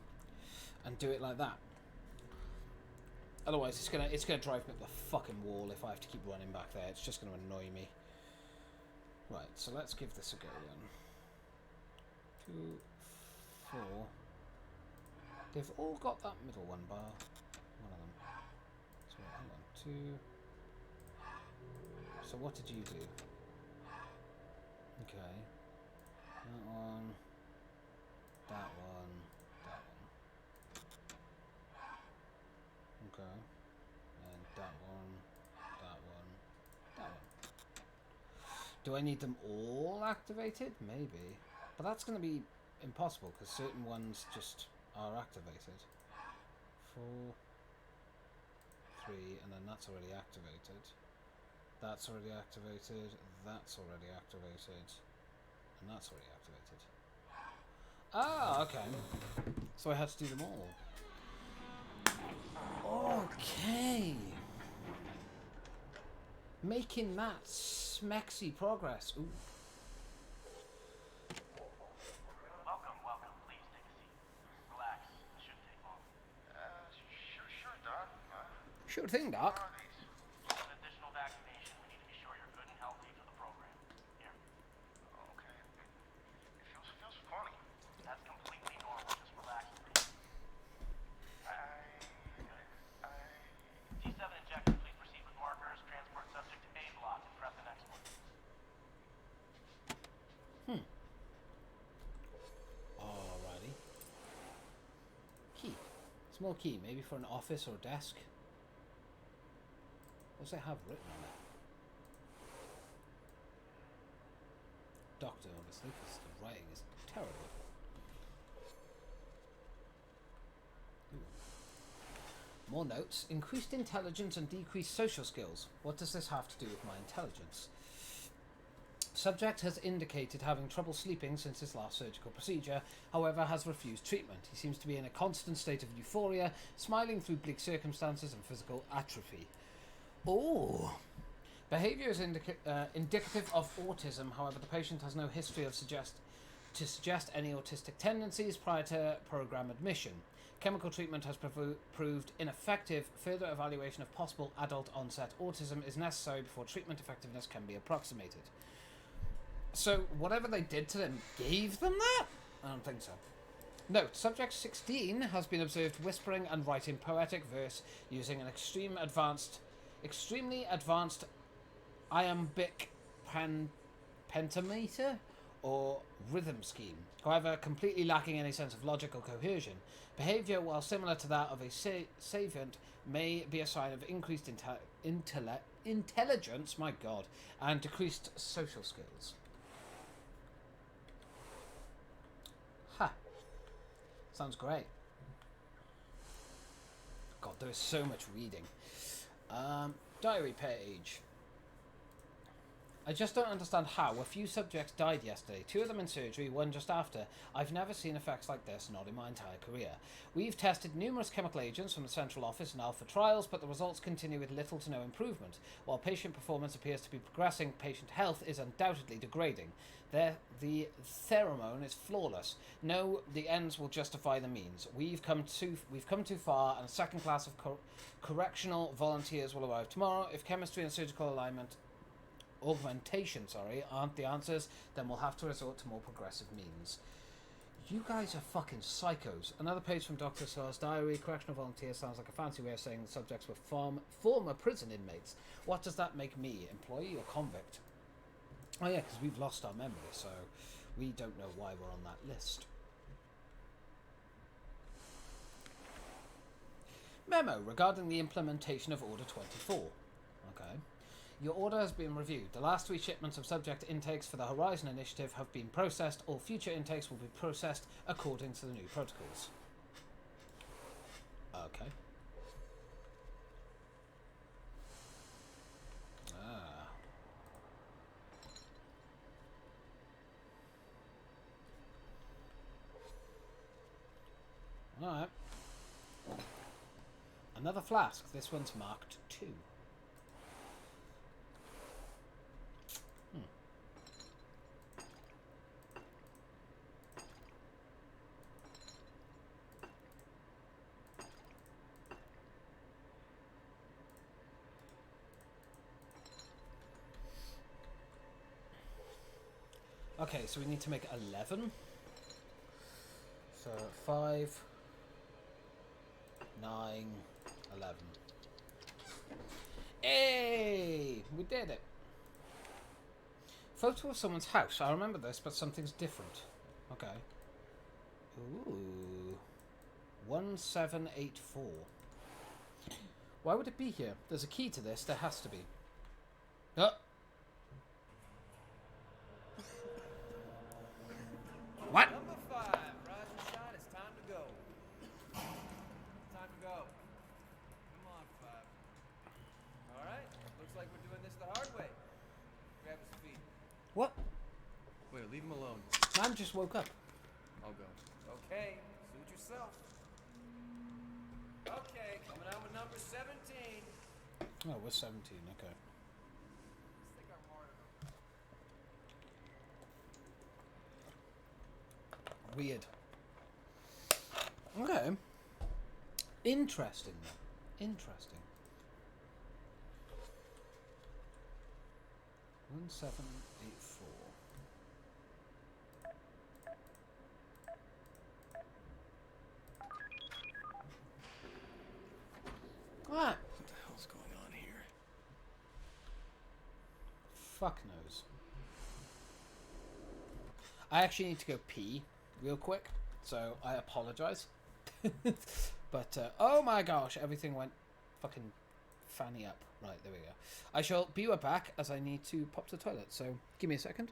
and do it like that. Otherwise, it's gonna drive me up the fucking wall if I have to keep running back there. It's just going to annoy me. Right, so let's give this a go then. 2, 4. They've all got that middle one bar. One of them. So hang on. 2. So what did you do? Okay. That one. That one. That one. Okay. And that one. That one. That one. Do I need them all activated? Maybe. But that's going to be impossible because certain ones just are activated. 4, 3, and then that's already activated. That's already activated. That's already activated. And that's already activated. Ah, okay. So I had to do them all. Okay. Making that smexy progress. Ooh. Welcome. Please take a seat. Relax. It shouldn't take long. Sure, Doc. Sure thing, Doc. Just an additional vaccination. We need to be sure you're good and healthy for the program. Here. Okay. It feels funny. That's completely normal. Just relax and breathe. T7 injector, please proceed with markers. Transport subject to A block and prep the next one. Alrighty. Key. Small key, maybe for an office or desk. What's it have written on it? Doctor, obviously, because the writing is terrible. Ooh. More notes. Increased intelligence and decreased social skills. What does this have to do with my intelligence? Subject has indicated having trouble sleeping since his last surgical procedure, however has refused treatment. He seems to be in a constant state of euphoria, smiling through bleak circumstances and physical atrophy. Oh! Behaviour is indicative of autism, however the patient has no history of suggest any autistic tendencies prior to program admission. Chemical treatment has proved ineffective. Further evaluation of possible adult onset autism is necessary before treatment effectiveness can be approximated. So, whatever they did to them gave them that? I don't think so. Note, subject 16 has been observed whispering and writing poetic verse using an extremely advanced iambic pentameter or rhythm scheme. However, completely lacking any sense of logic or cohesion. Behaviour, while similar to that of a savant, may be a sign of increased intelligence, my God, and decreased social skills. Sounds great. God, there is so much reading. Diary page. I just don't understand how. A few subjects died yesterday, 2 of them in surgery, 1 just after. I've never seen effects like this, not in my entire career. We've tested numerous chemical agents from the central office and alpha trials, but the results continue with little to no improvement. While patient performance appears to be progressing, patient health is undoubtedly degrading. The pheromone is flawless. No, the ends will justify the means. We've come too far, and a second class of correctional volunteers will arrive tomorrow. If chemistry and surgical augmentation aren't the answers, then we'll have to resort to more progressive means. You guys are fucking psychos. Another page from Dr. Sar's diary. Correctional volunteer sounds like a fancy way of saying the subjects were former prison inmates. What does that make me? Employee or convict? Oh yeah, because we've lost our memory, so We don't know why we're on that list. Memo regarding the implementation of Order 24. Okay. Your order has been reviewed. The last 3 shipments of subject intakes for the Horizon Initiative have been processed. All future intakes will be processed according to the new protocols. Okay. Alright. Another flask. This one's marked 2. Okay, so we need to make 11. So 5, 9, 11. Hey! We did it. Photo of someone's house. I remember this, but something's different. Okay. Ooh. 1784. Why would it be here? There's a key to this. There has to be. Oh! What? Number 5, rise and shine, it's time to go. Time to go. Come on, 5. Alright, looks like we're doing this the hard way. Grab his feet. What? Wait, leave him alone. Man just woke up. I'll go. Okay, suit yourself. Okay, coming out with number 17. Oh, we're 17, okay. Let's think our martyrdom. Weird. Okay. Interesting. Interesting. 1784. Alright. What the hell's going on here? Fuck knows. I actually need to go pee real quick, so I apologize. But, oh my gosh, everything went fucking fanny up. Right, there we go. I shall be right back as I need to pop to the toilet, so give me a second.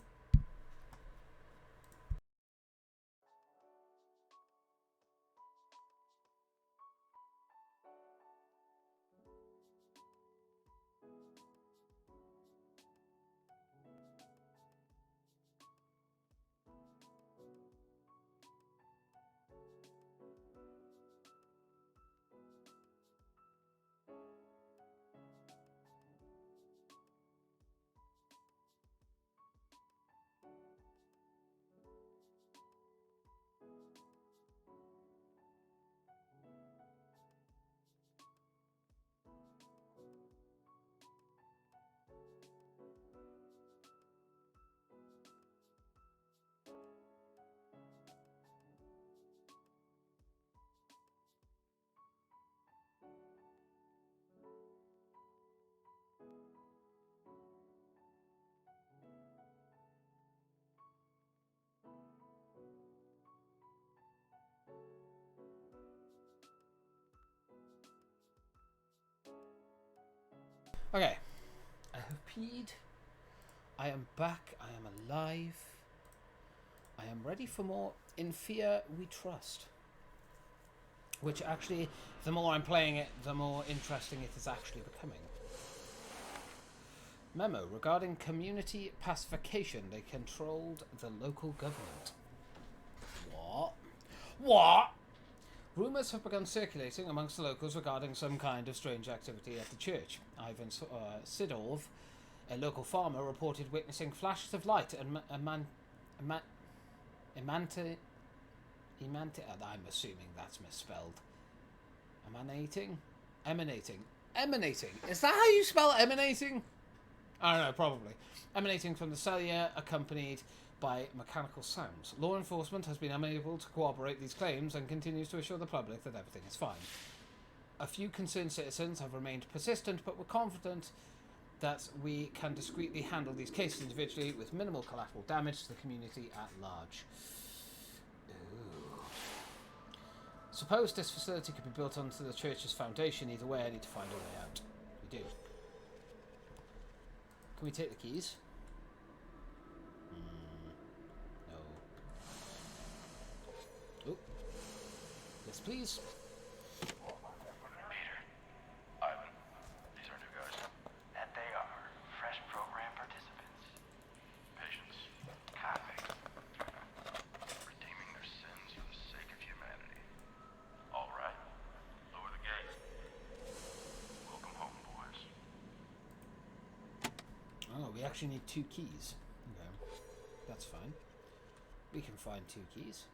Okay, I have peed. I am back. I am alive. I am ready for more In Fear We Trust. Which actually, the more I'm playing it, the more interesting it is actually becoming. Memo regarding community pacification. They controlled the local government. What? What? Rumours have begun circulating amongst the locals regarding some kind of strange activity at the church. Ivan Sidorov, a local farmer, reported witnessing flashes of light and I'm assuming that's misspelled. Emanating. Is that how you spell emanating? I don't know, probably. Emanating from the cellular, accompanied by mechanical sounds. Law enforcement has been unable to corroborate these claims and continues to assure the public that everything is fine. A few concerned citizens have remained persistent, but were confident that we can discreetly handle these cases individually with minimal collateral damage to the community at large. Ooh. Suppose this facility could be built onto the church's foundation. Either way, I need to find a way out. We do. Can we take the keys? No. Oh. Yes, please. Peter, Ivan, these are new guys. And they are fresh program participants. Patients. Convicts. Redeeming their sins for the sake of humanity. All right. Lower the gate. Welcome home, boys. Oh, we actually need 2 keys. Okay. That's fine. We can find 2 keys.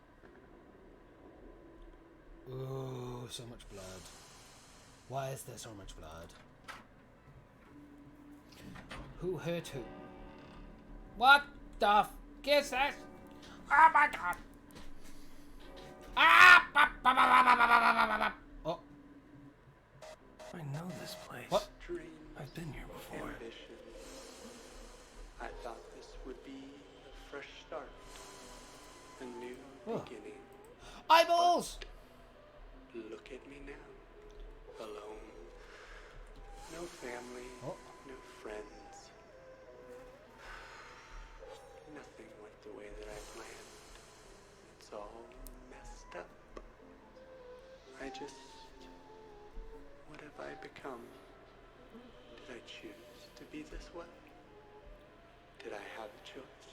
Ooh, so much blood. Why is there so much blood? Who hurt who? What the f is this? Oh my god! Ah! Oh. I know this place. What? I've been here before. Ambition. I thought this would be a fresh start. A new beginning. Eyeballs! Look at me now. Alone. No family. No friends. Nothing went the way that I planned. It's all messed up. What have I become? Did I choose to be this way? Did I have a choice?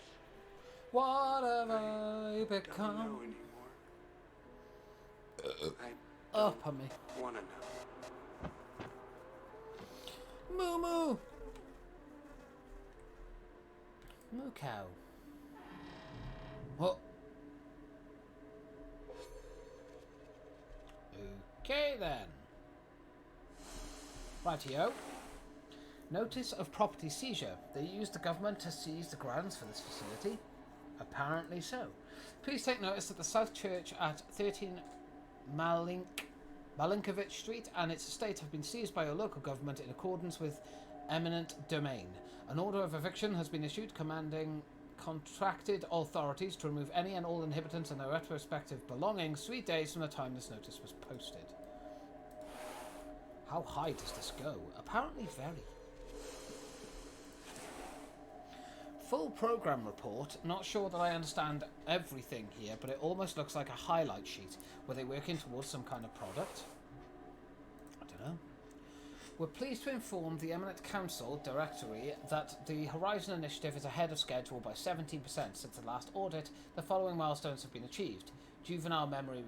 What have I Don't become? know anymore. I Oh, pardon me. wanna know. Moo moo! Moo cow. What? Okay then. Rightio. Notice of property seizure. They used the government to seize the grounds for this facility. Apparently so. Please take notice that the South Church at 13 Malinkovich Street and its estate have been seized by your local government in accordance with eminent domain. An order of eviction has been issued commanding contracted authorities to remove any and all inhabitants and their retrospective belongings 3 days from the time this notice was posted. How high does this go? Apparently very. Full program report. Not sure that I understand everything here, but it almost looks like a highlight sheet. Were they working towards some kind of product? I don't know. We're pleased to inform the Eminent Council Directory that the Horizon Initiative is ahead of schedule by 17% since the last audit. The following milestones have been achieved: juvenile memory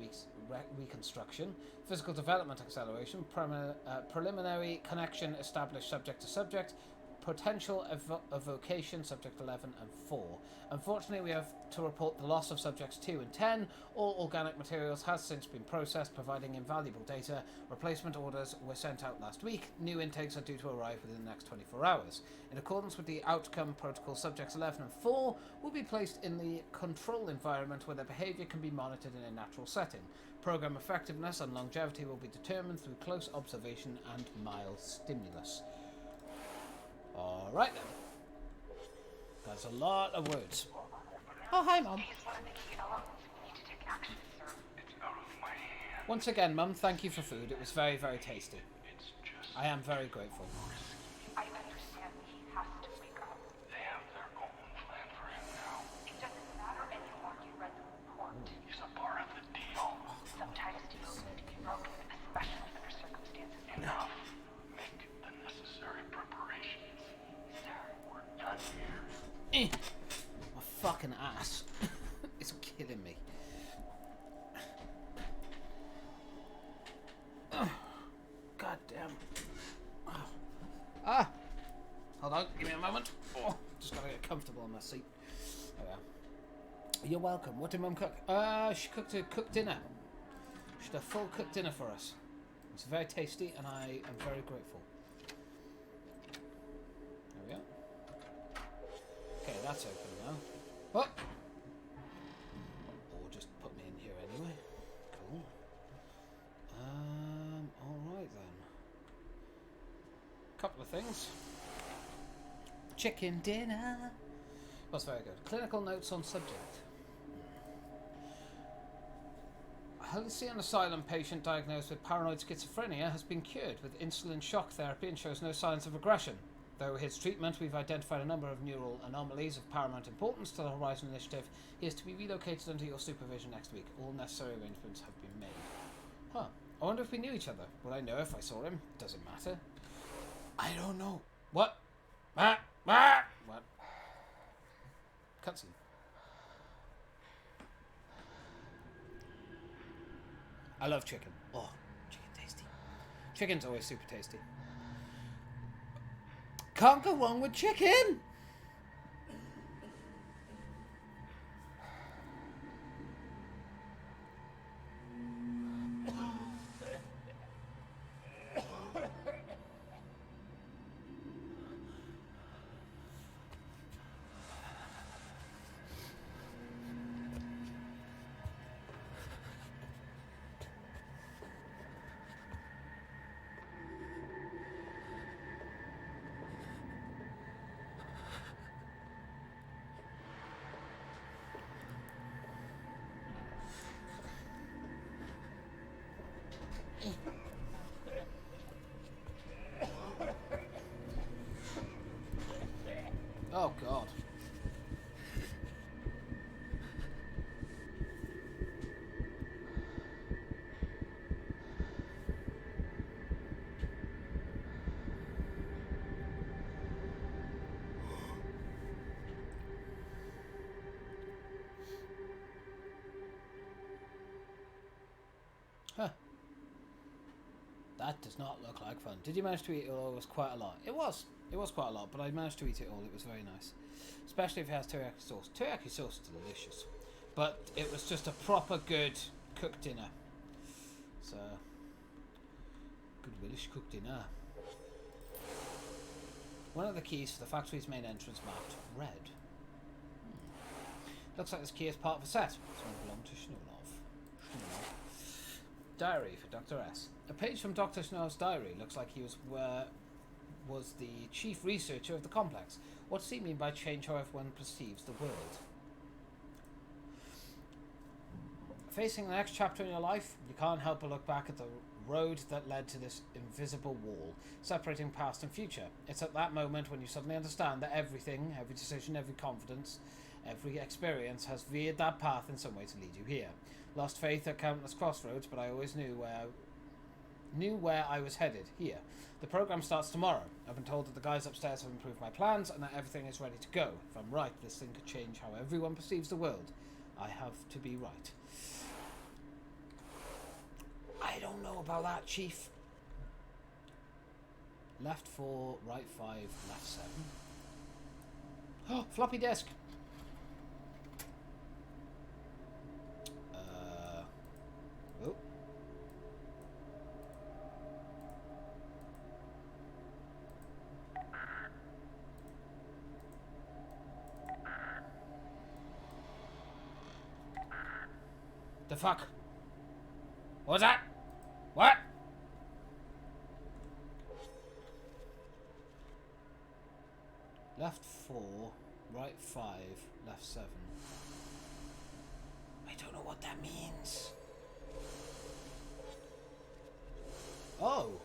reconstruction, physical development acceleration, preliminary connection established subject to subject, potential evocation subject 11 and 4. Unfortunately, we have to report the loss of subjects 2 and 10. All organic materials has since been processed, providing invaluable data. Replacement orders were sent out last week. New intakes are due to arrive within the next 24 hours. In accordance with the outcome protocol, subjects 11 and 4 will be placed in the control environment where their behavior can be monitored in a natural setting. Program effectiveness and longevity will be determined through close observation and mild stimulus. Alright then. That's a lot of words. Oh, hi, Mum. Once again, Mum, thank you for food. It was very, very tasty. I am very grateful. I understand he has to wake up. They have their own plan for him now. It doesn't matter anymore. You read the report. He's a part of the deal. Sometimes deals need to be broken, especially under circumstances like Enough. Make the necessary preparations. Sir, we're done here. My fucking ass. It's killing me. God damn. Ah! Hold on, give me a moment. Oh, just gotta get comfortable on my seat. Oh, yeah. You're welcome. What did Mum cook? She cooked a cooked dinner. She did a full cooked dinner for us. It's very tasty, and I am very grateful. There we go. Okay, that's open now. What? Or just put me in here anyway. Cool. Alright then. Couple of things. chicken dinner. Was very good. Clinical notes on subject. A Halcyon Asylum patient diagnosed with paranoid schizophrenia has been cured with insulin shock therapy and shows no signs of regression. Though his treatment, we've identified a number of neural anomalies of paramount importance to the Horizon Initiative. He is to be relocated under your supervision next week. All necessary arrangements have been made. Huh. I wonder if we knew each other. Would I know if I saw him? Does it matter? I don't know. What? What? Cutscene. I love chicken. Oh, chicken tasty. Chicken's always super tasty. Can't go wrong with chicken! Oh god. Huh. That does not look like fun. Did you manage to eat it all? It was quite a lot. It was. It was quite a lot, but I managed to eat it all. It was very nice. Especially if it has teriyaki sauce. Teriyaki sauce is delicious. But it was just a proper good cooked dinner. So, good Welsh cooked dinner. One of the keys for the factory's main entrance marked red. Looks like this key is part of a set. It's going to belong to Schnurlov. Diary for Dr. S. A page from Dr. Schnurlov's diary. Looks like he was the chief researcher of the complex. What does he mean by change how everyone perceives the world? Facing the next chapter in your life, you can't help but look back at the road that led to this invisible wall, separating past and future. It's at that moment when you suddenly understand that everything, every decision, every confidence, every experience has veered that path in some way to lead you here. Lost faith at countless crossroads, but I always knew where I was headed, here. The program starts tomorrow. I've been told that the guys upstairs have improved my plans and that everything is ready to go. If I'm right, this thing could change how everyone perceives the world. I have to be right. I don't know about that, Chief. Left 4, right 5, left 7. Oh, floppy disk. Oh. The fuck? What was that? What? Left 4, right 5, left 7. I don't know what that means. Oh.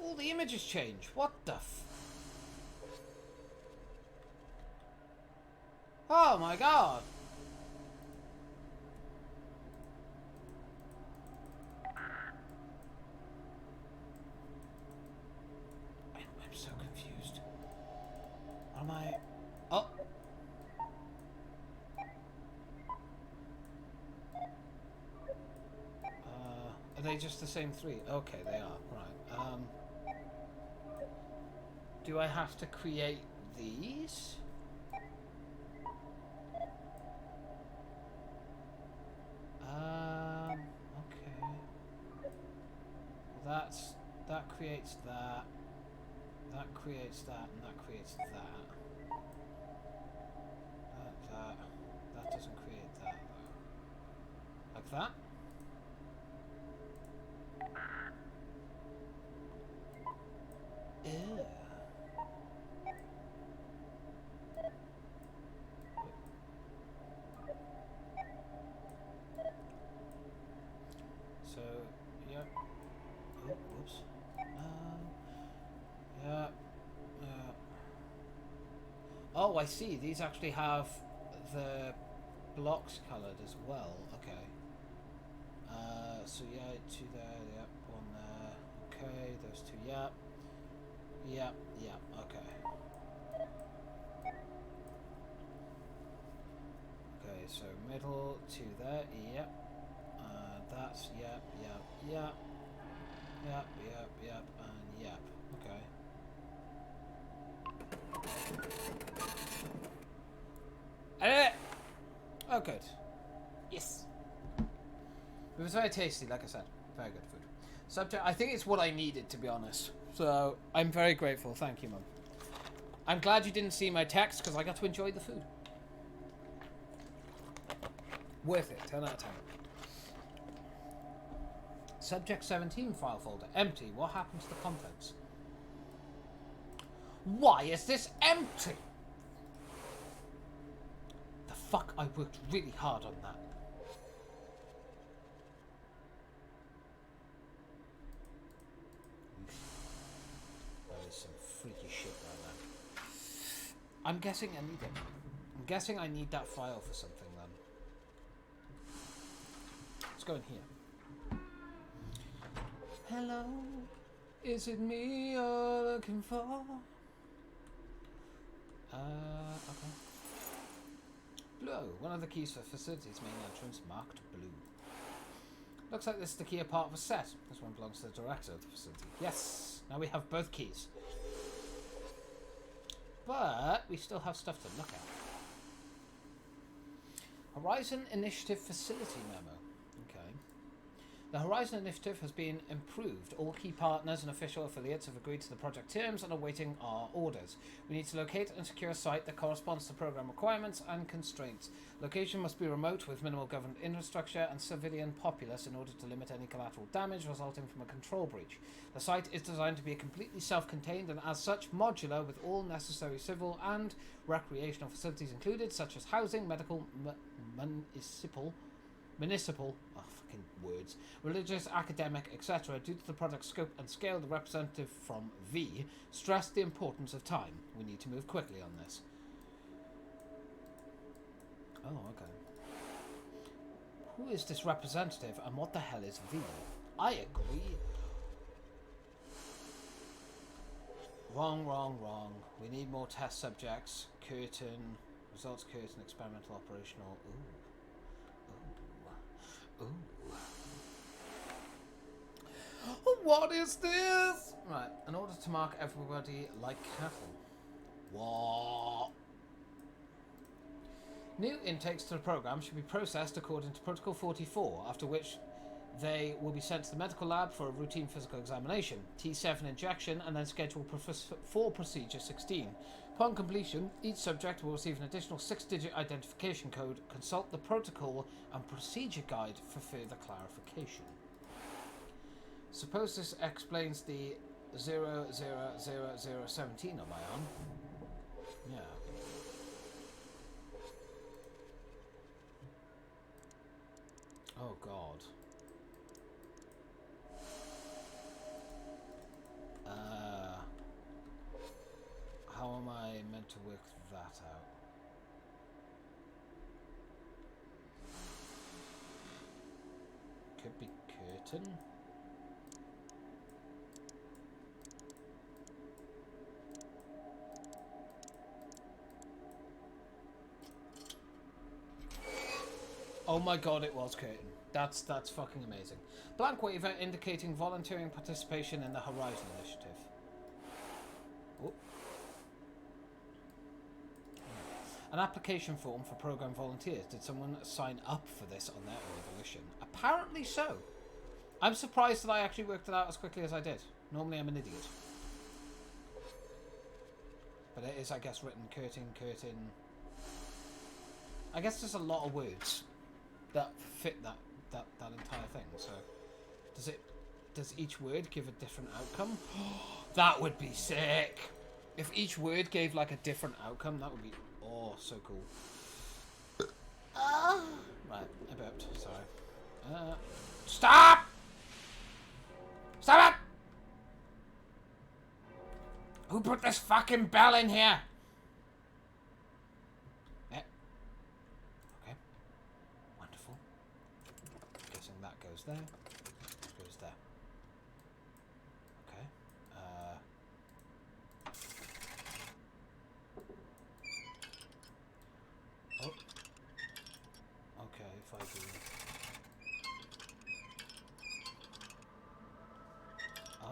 All the images change. What the f... Oh my god. I'm so confused. What am I... Oh. Are they just the same 3? Okay, they are. Right. Do I have to create these? Okay. That creates that. That creates that, and that creates that. That doesn't create that, though. Like that? Ew. Oh, I see. These actually have the blocks coloured as well. Okay. So yeah, 2 there, yep, 1 there. Okay, those 2, yep. Yep, yep, okay. Okay, so middle, 2 there, yep. That's, yep, yep, yep. Yep, yep, yep, and yep. Okay. Oh, good. Yes. It was very tasty, like I said. Very good food. Subject, I think it's what I needed, to be honest. So, I'm very grateful. Thank you, Mum. I'm glad you didn't see my text, because I got to enjoy the food. Worth it. 10 out of 10. Subject 17 file folder. Empty. What happened to the contents? Why is this empty? The fuck, I worked really hard on that. That is some freaky shit right now. I'm guessing I need it. I'm guessing I need that file for something then. Let's go in here. Hello, is it me you're looking for? Okay. Blue, one of the keys for facilities main entrance marked blue. Looks like this is the key a part of a set. This one belongs to the director of the facility. Yes, now we have both keys. But we still have stuff to look at. Horizon Initiative Facility Memo. Okay. The Horizon Initiative has been improved. All key partners and official affiliates have agreed to the project terms and are awaiting our orders. We need to locate and secure a site that corresponds to program requirements and constraints. Location must be remote with minimal government infrastructure and civilian populace in order to limit any collateral damage resulting from a control breach. The site is designed to be completely self-contained and as such modular with all necessary civil and recreational facilities included, such as housing, medical, municipal, oh fucking words, religious, academic, etc. Due to the project's scope and scale, the representative from V stressed the importance of time. We need to move quickly on this. Oh, okay. Who is this representative and what the hell is V? I agree. Wrong, wrong, wrong. We need more test subjects. Curtain. Results curtain. Experimental operational. Ooh. Ooh. What is this? Right. In order to mark everybody like cattle. What? New intakes to the program should be processed according to Protocol 44, after which they will be sent to the medical lab for a routine physical examination, T7 injection, and then scheduled for Procedure 16. Upon completion, each subject will receive an additional 6-digit identification code. Consult the protocol and procedure guide for further clarification. Suppose this explains the 000017 on my arm. Yeah. Oh God. How am I meant to work that out? Could be curtain. Oh my God, it was curtain. That's fucking amazing. Blank waiver indicating volunteering participation in the Horizon Initiative. Oh. An application form for program volunteers. Did someone sign up for this on their own volition? Apparently so. I'm surprised that I actually worked it out as quickly as I did. Normally I'm an idiot. But it is, I guess, written curtain. I guess there's a lot of words that fit that entire thing. So does each word give a different outcome? That would be sick. If each word gave like a different outcome, that would be so cool. Right, I burped, sorry. Stop it! Who put this fucking bell in here? goes there. This goes there. Okay. Oh. Okay, if I do...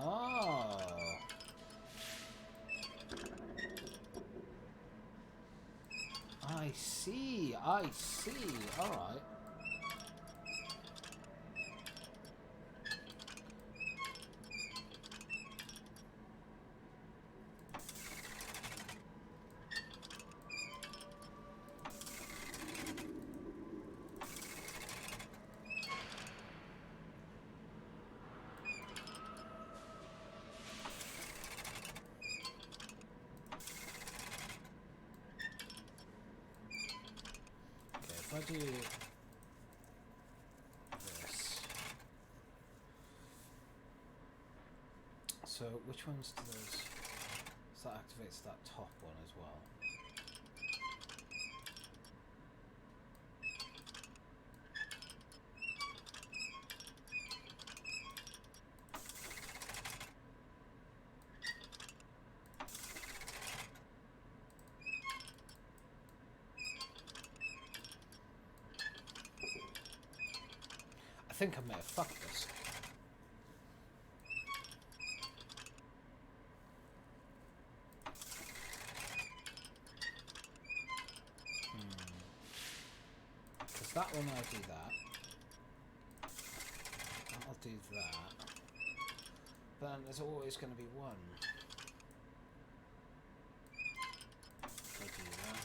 Oh. I see. I see. All right. If I do this, so which ones do those? So that activates that top one as well. I think I may have fucked this. Because that one I'll do that. I'll do that. Then there's always going to be one. I'll do that.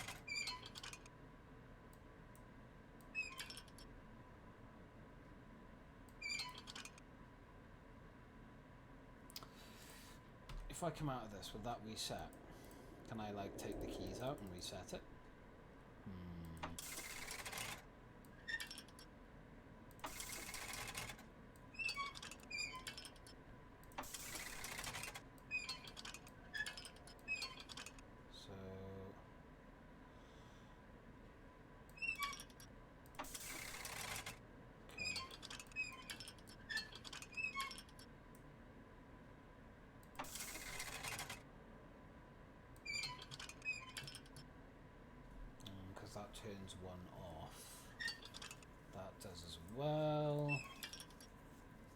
If I come out of this, will that reset? Can I like take the keys out and reset it? So because that turns one off. That does as well.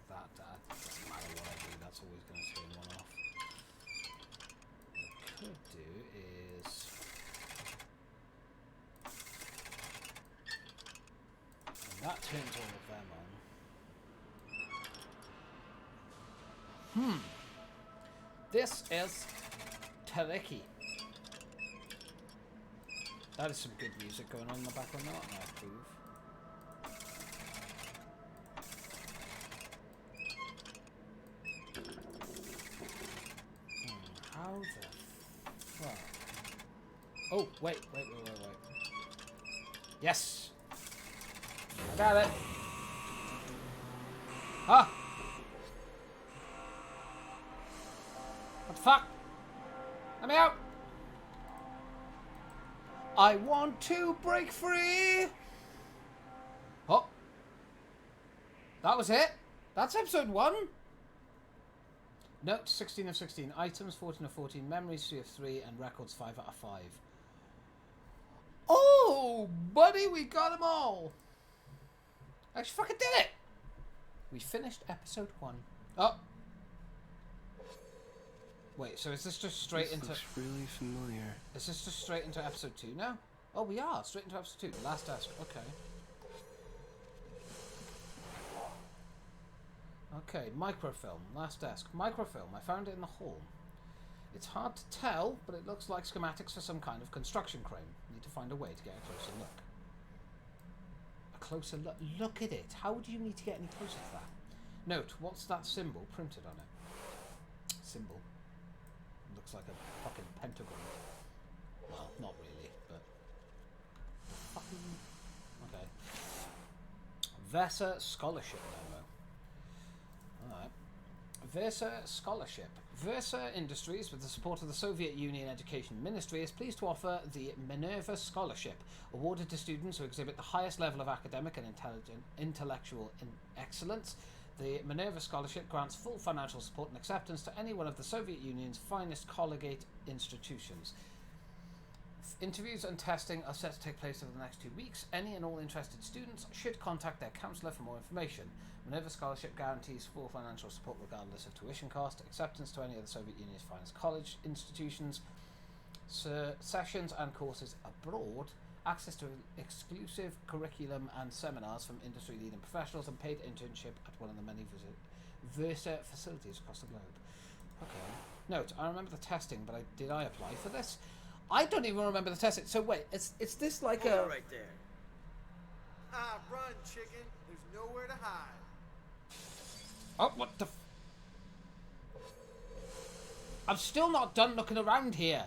That doesn't matter what I do, that's always going to turn one off. What I could do is... And that turns all of them on. This is tricky. That is some good music going on in the background now, and I approve. How the fuck? Oh, wait. Yes! I got it! Ah! What the fuck? Let me out! I want to break free! Oh. That was it? That's episode 1? Notes 16 of 16. Items 14 of 14. Memories 3 of 3. And records 5 out of 5. Oh, buddy, we got them all! Actually, fucking did it! We finished episode 1. Oh! Wait, so is this just straight into... This looks really familiar. Is this just straight into episode 2 now? Oh, we are. Straight into episode 2. Last task. Okay. Okay, microfilm. Last desk. Microfilm. I found it in the hall. It's hard to tell, but it looks like schematics for some kind of construction crane. Need to find a way to get a closer look. A closer look? Look at it. How do you need to get any closer to that? Note, what's that symbol printed on it? Symbol. Looks like a fucking pentagon. Well, not really, but... Fucking... Okay. Vesa Scholarship Memo. Alright. Versa Scholarship. Versa Industries, with the support of the Soviet Union Education Ministry, is pleased to offer the Minerva Scholarship, awarded to students who exhibit the highest level of academic and intellectual excellence. The Minerva Scholarship grants full financial support and acceptance to any one of the Soviet Union's finest collegiate institutions. Interviews and testing are set to take place over the next 2 weeks. Any and all interested students should contact their counsellor for more information. Minerva Scholarship guarantees full financial support regardless of tuition cost, acceptance to any of the Soviet Union's finest college institutions, sessions and courses abroad, access to exclusive curriculum and seminars from industry-leading professionals, and paid internship at one of the many Versa facilities across the globe. Okay. Note, I remember the testing, but did I apply for this? I don't even remember the testing. So wait, it's this like Hold a... it right there. Ah, run, chicken. There's nowhere to hide. Oh, what the... I'm still not done looking around here.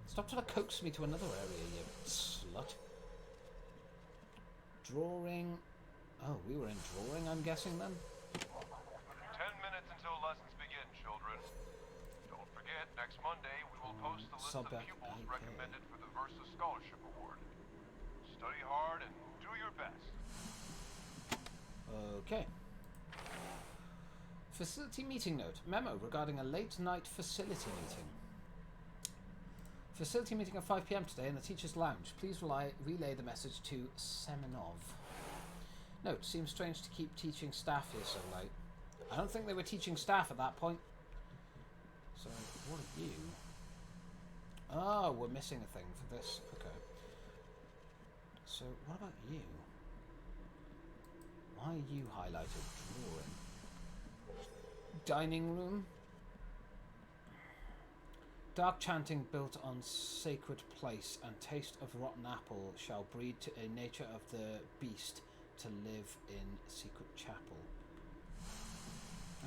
Stop trying to coax me to another area, you slut. Drawing... Oh, we were in drawing, I'm guessing, then? 10 minutes until lessons begin, children. Don't forget, next Monday we will post the list of pupils recommended for the Versa Scholarship Award. Study hard and do your best. Okay. Facility meeting note. Memo regarding a late night facility meeting. Facility meeting at 5 p.m. today in the teacher's lounge. Please relay the message to Semenov. Note, seems strange to keep teaching staff here so late. I don't think they were teaching staff at that point. So, what are you? Oh, we're missing a thing for this. Okay. So, what about you? Why are you highlighted? Drawing. Dining room. Dark chanting built on sacred place, and taste of rotten apple shall breed to a nature of the beast to live in secret chapel.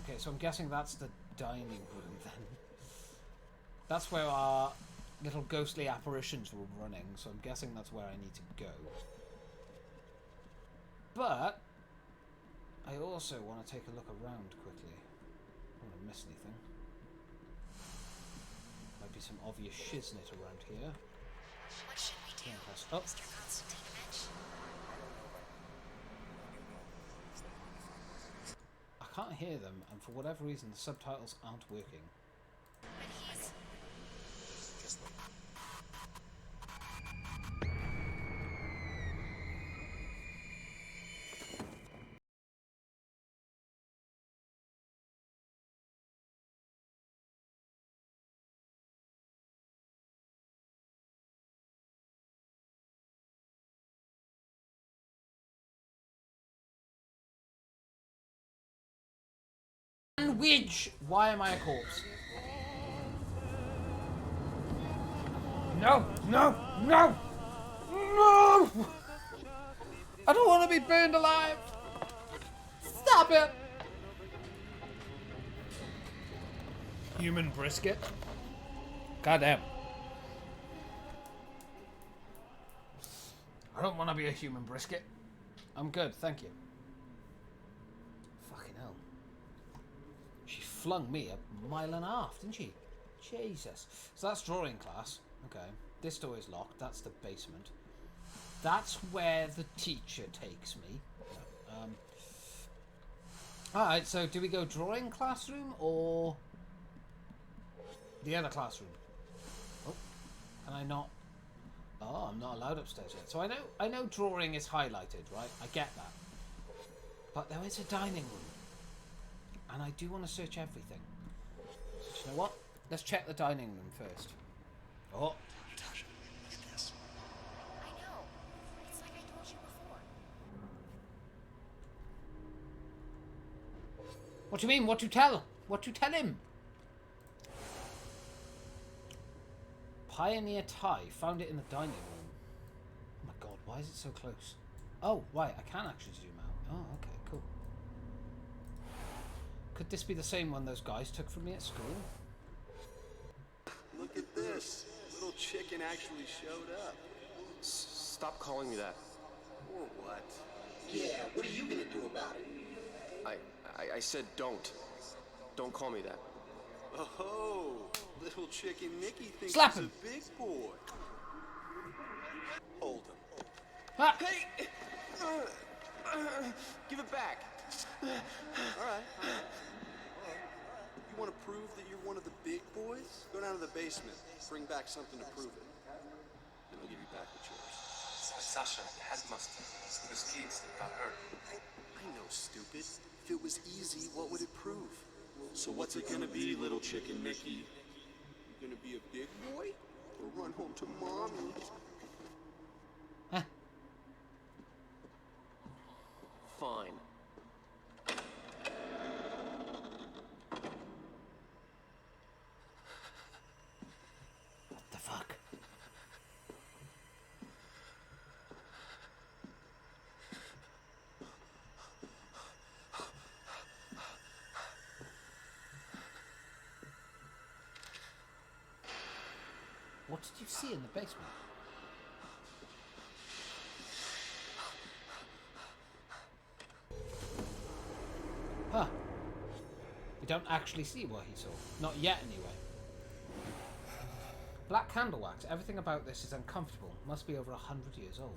Okay, so I'm guessing that's the dining room then. That's where our little ghostly apparitions were running, so I'm guessing that's where I need to go. But I also want to take a look around quickly. I don't want to miss anything. Might be some obvious shiznit around here. What should we do, Oh. Mr. Konstantinovich? I can't hear them, and for whatever reason the subtitles aren't working. But he's... Sandwich! Why am I a corpse? No! No! No! No! I don't want to be burned alive! Stop it! Human brisket? Goddamn. I don't want to be a human brisket. I'm good, thank you. Fucking hell. She flung me a mile and a half, didn't she? Jesus. So that's drawing class. Okay. This door is locked. That's the basement. That's where the teacher takes me. Alright, so do we go drawing classroom or the other classroom? Oh, can I not? Oh, I'm not allowed upstairs yet. So I know drawing is highlighted, right? I get that. But there is a dining room. And I do want to search everything. So you know what? Let's check the dining room first. Oh. Natasha, look at this. I know. It's like I told you before. What do you mean? What to tell? What to tell him? Pioneer tie. Found it in the dining room. Oh my god, why is it so close? Oh, right, I can actually zoom out. Oh, okay, cool. Could this be the same one those guys took from me at school? Look at this. Little chicken actually showed up. Stop calling me that. Or what? Yeah, what are you gonna do about it? I said don't. Don't call me that. Oh, little chicken Nicky thinks Slap he's him. a big boy. Hold him. Ah. Hey! Give it back. All right. You want to prove that you're one of the big boys? Go down to the basement. Bring back something to prove it. Then I'll give you back what's yours. Sasha, the headmaster. Those kids that got hurt. I know, stupid. If it was easy, what would it prove? So what's it gonna be, little chicken Mickey? You gonna be a big boy? Or run home to mommy? Huh. Fine. What the fuck? What did you see in the basement? Huh. We don't actually see what he saw. Not yet, anyway. Black candle wax. Everything about this is uncomfortable. Must be over 100 years old.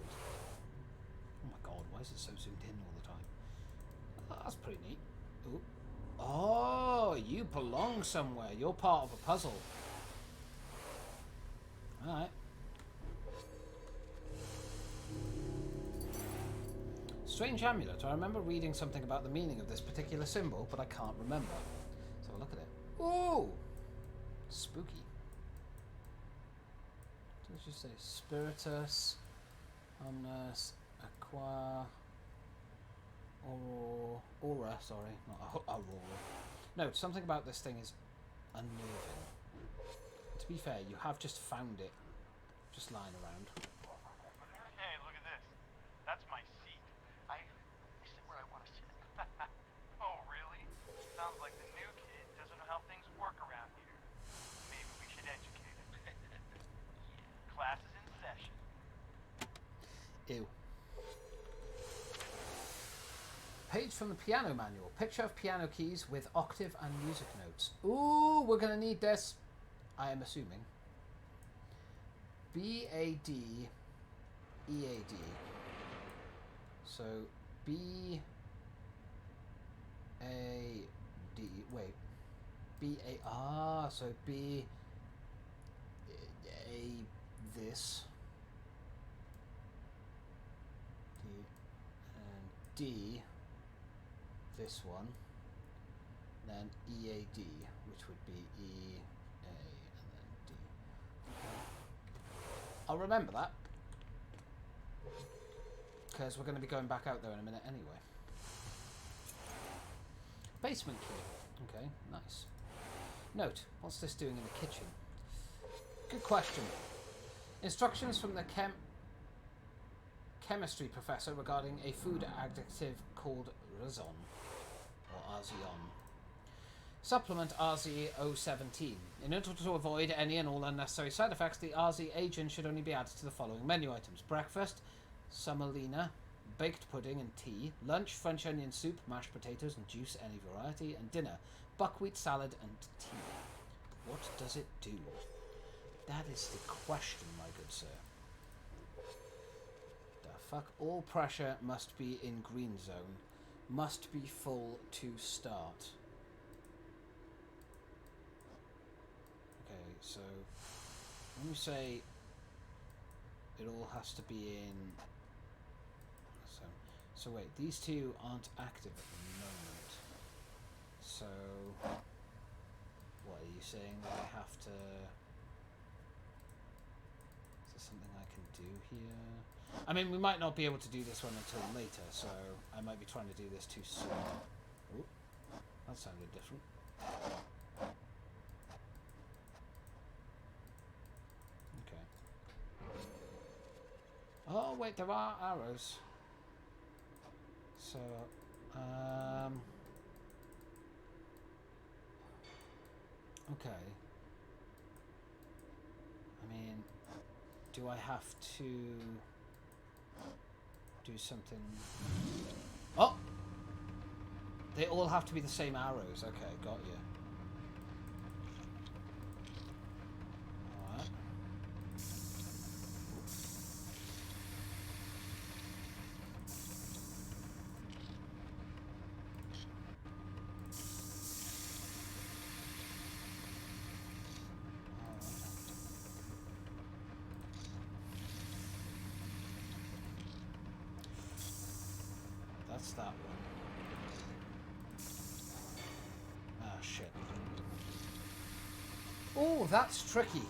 Oh my god, why is it so zoomed in all the time? Oh, that's pretty neat. Ooh. Oh, you belong somewhere. You're part of a puzzle. Alright. Strange amulet. I remember reading something about the meaning of this particular symbol, but I can't remember. Let's have a look at it. Ooh! Spooky. What did you say? Spiritus, Omnus, Aqua, Aura, sorry, not Aurora. No, something about this thing is unnerving. To be fair, you have just found it, just lying around. Hey, look at this. That's my seat. I sit where I want to sit. Oh, really? Sounds like the new kid doesn't know how things work around here. Maybe we should educate him. Class is in session. Ew. Page from the piano manual. Picture of piano keys with octave and music notes. Ooh, we're gonna need this. I am assuming. B-A-D, E-A-D. So, B-A-D, wait. B-A, so B-A, this. D, and D, this one. Then E-A-D, which would be E, I'll remember that, because we're going to be going back out there in a minute anyway. Basement key. Okay, nice. Note, what's this doing in the kitchen? Good question. Instructions from the chemistry professor regarding a food additive called Razon, or Arzion. Supplement RZ017. In order to avoid any and all unnecessary side effects, the RZ agent should only be added to the following menu items. Breakfast, semolina, baked pudding and tea. Lunch, French onion soup, mashed potatoes and juice, any variety. And dinner, buckwheat salad and tea. What does it do? That is the question, my good sir. The fuck? All pressure must be in green zone. Must be full to start. Okay, so when you say it all has to be in, so wait, these two aren't active at the moment. So what are you saying that I have to? Is there something I can do here? I mean, we might not be able to do this one until later, so I might be trying to do this too soon. Ooh, that sounded different. Oh wait, there are arrows. So, okay. I mean, do I have to do something? Oh! They all have to be the same arrows. Okay, got you. Oh, that's tricky.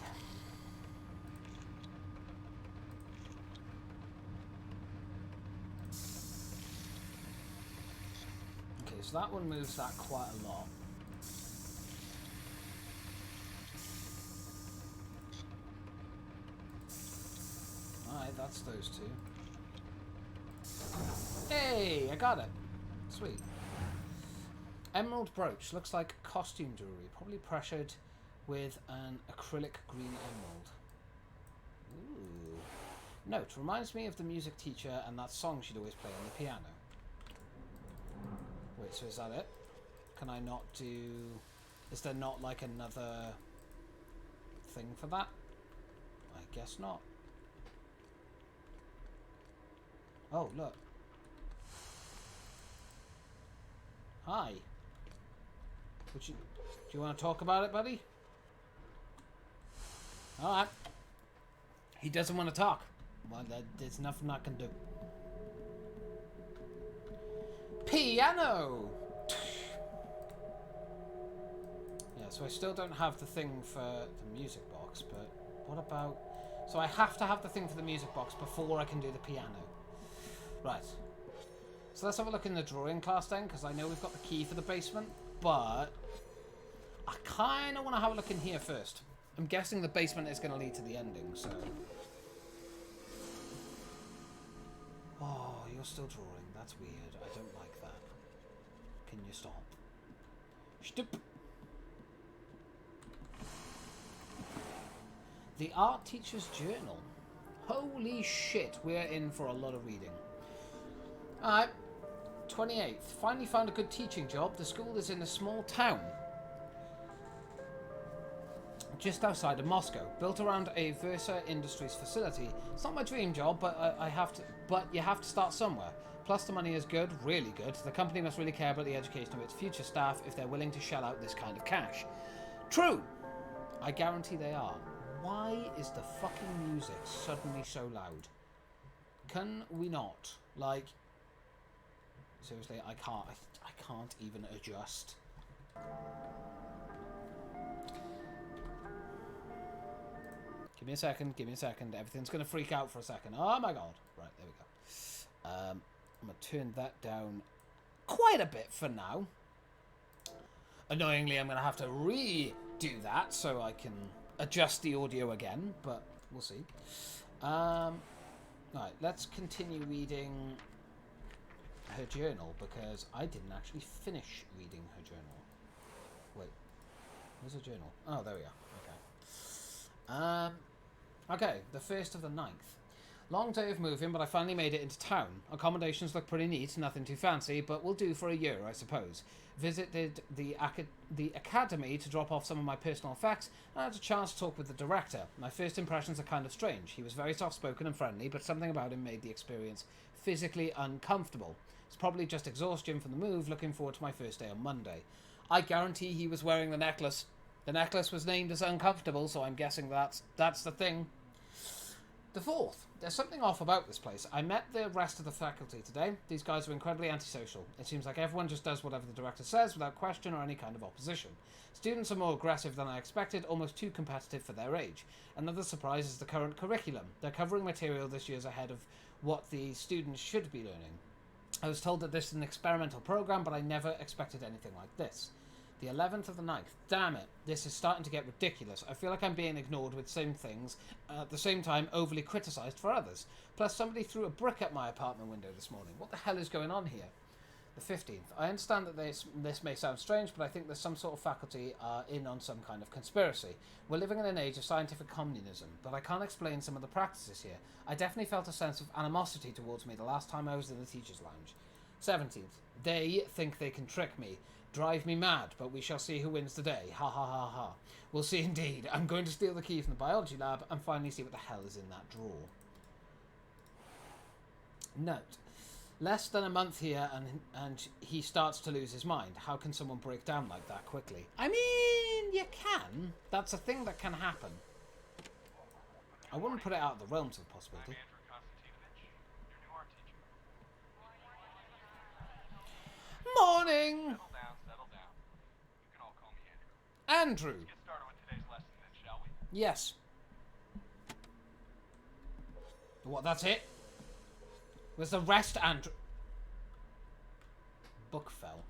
Okay, so that one moves that quite a lot. Alright, that's those two. Hey, I got it. Sweet. Emerald brooch. Looks like costume jewellery. Probably pressured with an acrylic green emerald. Ooh. Note, reminds me of the music teacher and that song she'd always play on the piano. Wait, so is that it? Can I not do... Is there not like another thing for that? I guess not. Oh, look. Hi. Do you want to talk about it, buddy? Alright. He doesn't want to talk. Well, there's nothing I can do. Piano! Yeah, so I still don't have the thing for the music box, but what about... So I have to have the thing for the music box before I can do the piano. Right. So let's have a look in the drawing class then, because I know we've got the key for the basement, but I kind of want to have a look in here first. I'm guessing the basement is going to lead to the ending, so... Oh, you're still drawing. That's weird. I don't like that. Can you stop? Stop. The art teacher's journal. Holy shit, we're in for a lot of reading. Alright. 28th. Finally found a good teaching job. The school is in a small town just outside of Moscow, built around a Versa Industries facility. It's not my dream job, but But you have to start somewhere. Plus, the money is good, really good. The company must really care about the education of its future staff if they're willing to shell out this kind of cash. True. I guarantee they are. Why is the fucking music suddenly so loud? Can we not? Like, seriously, I can't even adjust. Give me a second, give me a second. Everything's going to freak out for a second. Oh my god. Right, there we go. I'm going to turn that down quite a bit for now. Annoyingly, I'm going to have to redo that so I can adjust the audio again, but we'll see. Right, let's continue reading her journal, because I didn't actually finish reading her journal. Wait, where's her journal? Oh, there we are. Okay. Okay, the 1st of the 9th. Long day of moving, but I finally made it into town. Accommodations look pretty neat, nothing too fancy, but will do for a year, I suppose. Visited the academy to drop off some of my personal effects, and had a chance to talk with the director. My first impressions are kind of strange. He was very soft-spoken and friendly, but something about him made the experience physically uncomfortable. It's probably just exhaustion from the move, looking forward to my first day on Monday. I guarantee he was wearing the necklace. The necklace was named as uncomfortable, so I'm guessing that's the thing. The 4th. There's something off about this place. I met the rest of the faculty today. These guys are incredibly antisocial. It seems like everyone just does whatever the director says without question or any kind of opposition. Students are more aggressive than I expected, almost too competitive for their age. Another surprise is the current curriculum. They're covering material this year's ahead of what the students should be learning. I was told that this is an experimental program, but I never expected anything like this. The 11th of the 9th. Damn it. This is starting to get ridiculous. I feel like I'm being ignored with same things, at the same time overly criticised for others. Plus, somebody threw a brick at my apartment window this morning. What the hell is going on here? The 15th. I understand that this may sound strange, but I think there's some sort of faculty in on some kind of conspiracy. We're living in an age of scientific communism, but I can't explain some of the practices here. I definitely felt a sense of animosity towards me the last time I was in the teacher's lounge. 17th. They think they can trick me. Drive me mad, but we shall see who wins the day. Ha ha ha ha. We'll see indeed. I'm going to steal the key from the biology lab and finally see what the hell is in that drawer. Note. Less than a month here and he starts to lose his mind. How can someone break down like that quickly? I mean, you can. That's a thing that can happen. I wouldn't put it out of the realms of possibility. Morning! Settle down. You can all call me Andrew. Andrew. Let's get started with today's lesson. Yes. What, that's it? Was the rest and... Book fell.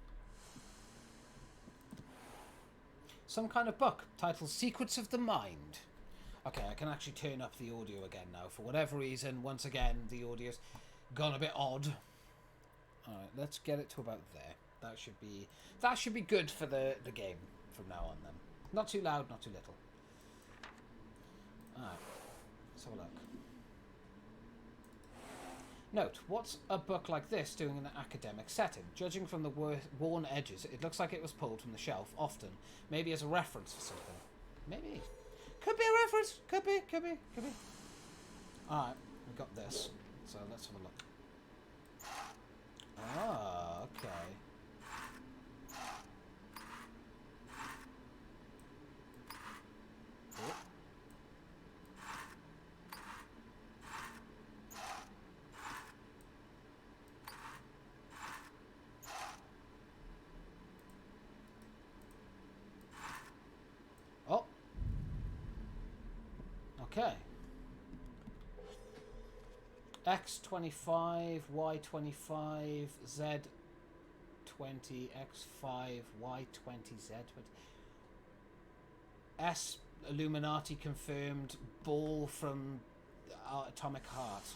Some kind of book titled Secrets of the Mind. Okay, I can actually turn up the audio again now. For whatever reason, once again, the audio's gone a bit odd. Alright, let's get it to about there. That should be good for the game from now on then. Not too loud, not too little. Alright, let's have a look. Note, what's a book like this doing in an academic setting? Judging from the worn edges, it looks like it was pulled from the shelf, often. Maybe as a reference for something. Maybe. Could be a reference. Could be. Alright, we got this. So let's have a look. Ah, okay. Oh. Oh. Okay. X25, Y25, Z20, X5, Y20, Z20. S Illuminati confirmed. Ball from Atomic Heart.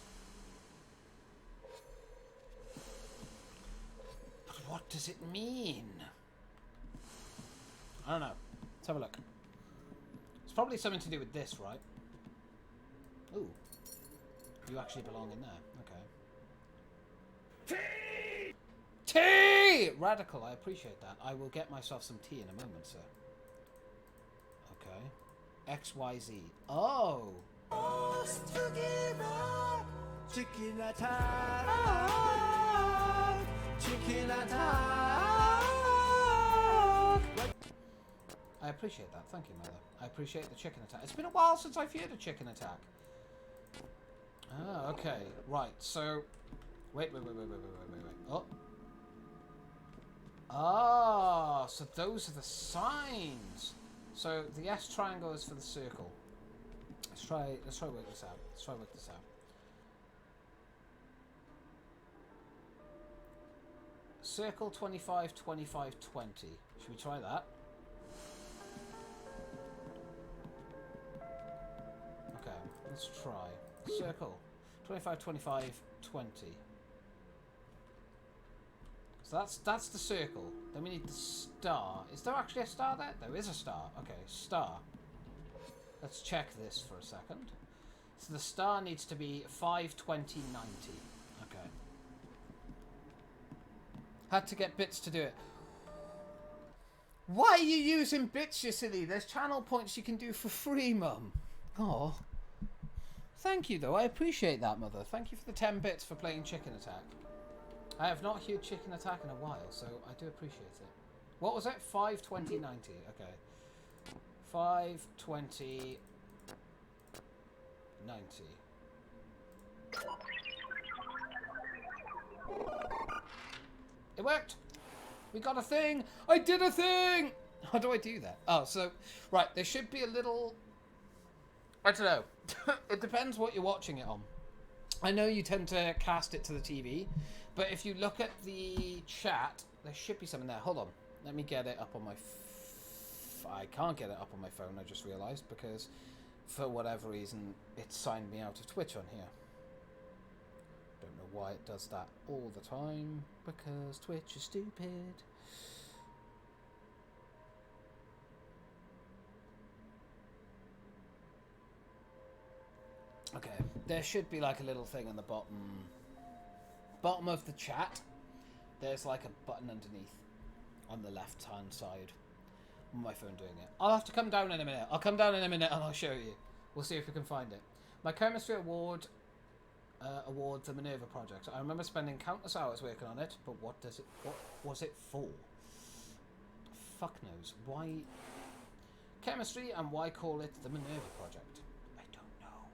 But what does it mean? I don't know. Let's have a look. It's probably something to do with this, right? Ooh. You actually belong in there. Okay. Tea! Radical, I appreciate that. I will get myself some tea in a moment, sir. Okay. XYZ. Oh! Chicken attack! Chicken attack! I appreciate that. Thank you, Mother. I appreciate the chicken attack. It's been a while since I've heard a chicken attack. Ah, okay. Right, so... Wait. Oh. Ah, so those are the signs. So the S triangle is for the circle. Let's try work this out. Circle 25, 25, 20. Should we try that? Okay, let's try. Circle 25, 25, 20. So that's the circle. Then we need the star. Is there actually a star there? There is a star. Okay, star. Let's check this for a second. So the star needs to be 5, 20, 90. Okay. Had to get bits to do it. Why are you using bits, you silly? There's channel points you can do for free, Mum. Oh. Thank you, though. I appreciate that, Mother. Thank you for the 10 bits for playing Chicken Attack. I have not heard Chicken Attack in a while, so I do appreciate it. What was it? 5, 20, 90. Okay. 5, 20, 90. It worked! We got a thing! I did a thing! How do I do that? Oh, so... Right, there should be a little... I don't know. It depends what you're watching it on. I know you tend to cast it to the TV, but if you look at the chat, there should be something there. Hold on. Let me get it up on my... I can't get it up on my phone, I just realised, because for whatever reason, it signed me out of Twitch on here. Don't know why it does that all the time, because Twitch is stupid. Okay, there should be like a little thing on the bottom of the chat. There's like a button underneath on the left hand side. On my phone doing it. I'll have to come down in a minute. I'll come down in a minute and I'll show you. We'll see if we can find it. My chemistry award, the Minerva project. I remember spending countless hours working on it, but what was it for? Fuck knows. Why chemistry and why call it the Minerva project? I don't know.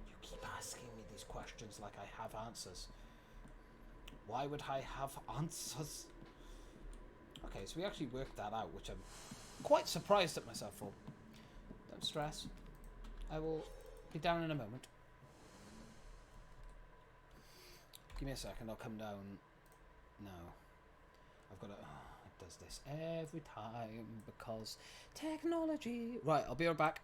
You keep asking me these questions like I have answers. Why would I have answers? Okay, so we actually worked that out, which I'm quite surprised at myself for. Don't stress. I will be down in a moment. Give me a second, I'll come down. No. I've got to... Oh, it does this every time because technology. Right, I'll be right back.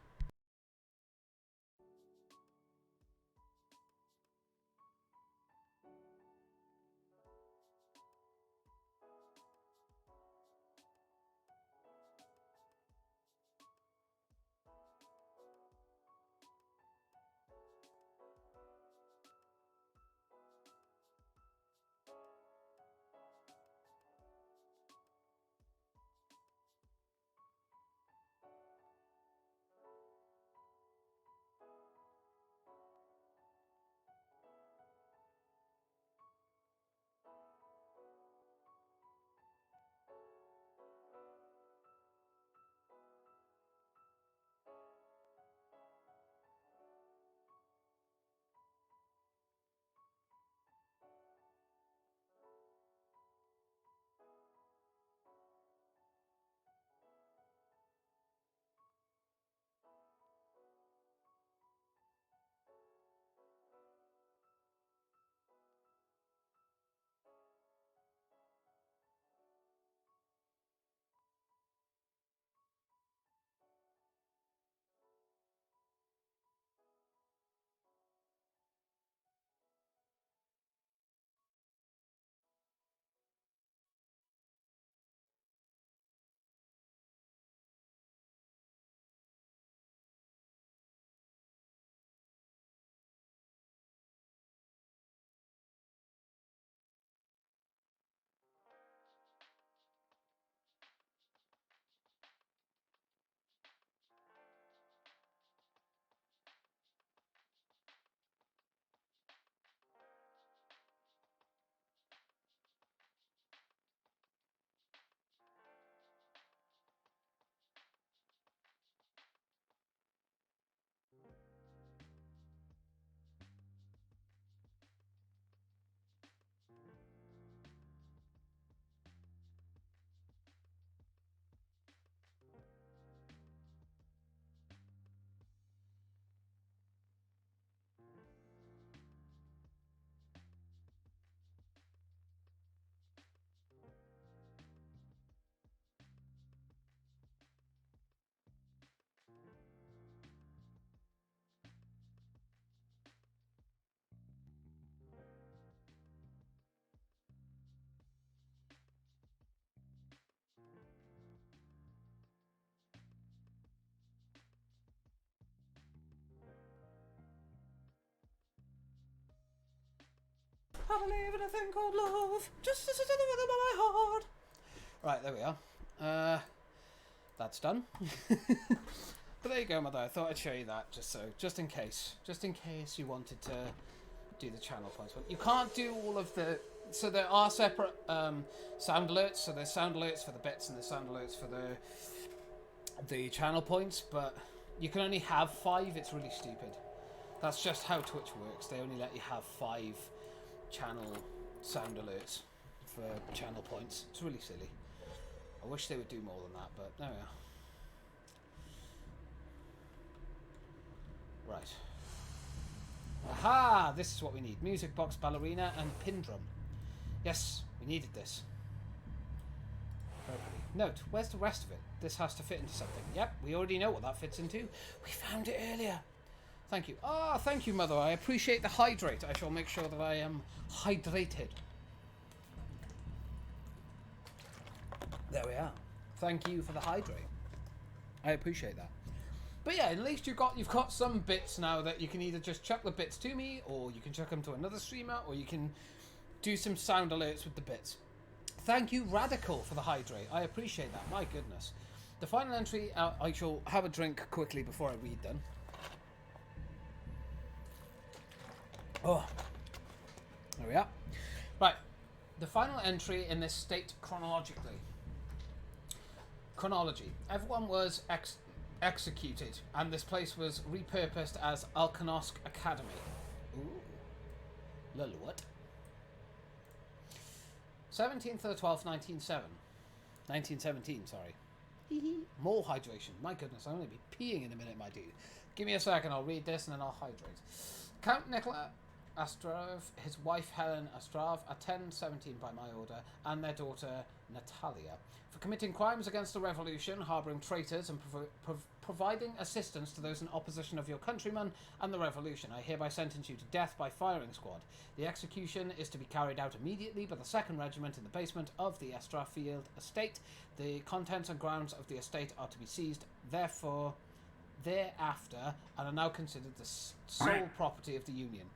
I believe in a thing called love, just as it's in the rhythm of my heart. Right, there we are. That's done. But there you go, Mother. I thought I'd show you that, just in case you wanted to do the channel points. You can't do all of the. So there are separate sound alerts. So there's sound alerts for the bits and there's sound alerts for the channel points. But you can only have 5. It's really stupid. That's just how Twitch works. They only let you have 5 channel sound alerts for channel points. It's really silly. I wish they would do more than that, but there we are. Right. Aha! This is what we need. Music box, ballerina, and pin drum. Yes, we needed this. Appropriately. Note, where's the rest of it? This has to fit into something. Yep, we already know what that fits into. We found it earlier. Thank you. Ah, thank you, Mother. I appreciate the hydrate. I shall make sure that I am hydrated. There we are. Thank you for the hydrate. I appreciate that. But yeah, at least you've got some bits now that you can either just chuck the bits to me, or you can chuck them to another streamer, or you can do some sound alerts with the bits. Thank you, Radical, for the hydrate. I appreciate that. My goodness. The final entry, I shall have a drink quickly before I read them. Oh, there we are. Right, the final entry in this state chronologically. Chronology. Everyone was executed, and this place was repurposed as Alkanosk Academy. Ooh. Lol, what? 17th of the 12th, 1917, sorry. More hydration. My goodness, I'm going to be peeing in a minute, my dude. Give me a second, I'll read this and then I'll hydrate. Count Nicola Astrov, his wife Helen Astrov, are 10-17 by my order, and their daughter Natalia, for committing crimes against the revolution, harbouring traitors, and providing assistance to those in opposition of your countrymen and the revolution. I hereby sentence you to death by firing squad. The execution is to be carried out immediately by the 2nd Regiment in the basement of the Estrafield estate. The contents and grounds of the estate are to be seized, thereafter, and are now considered the sole property of the Union.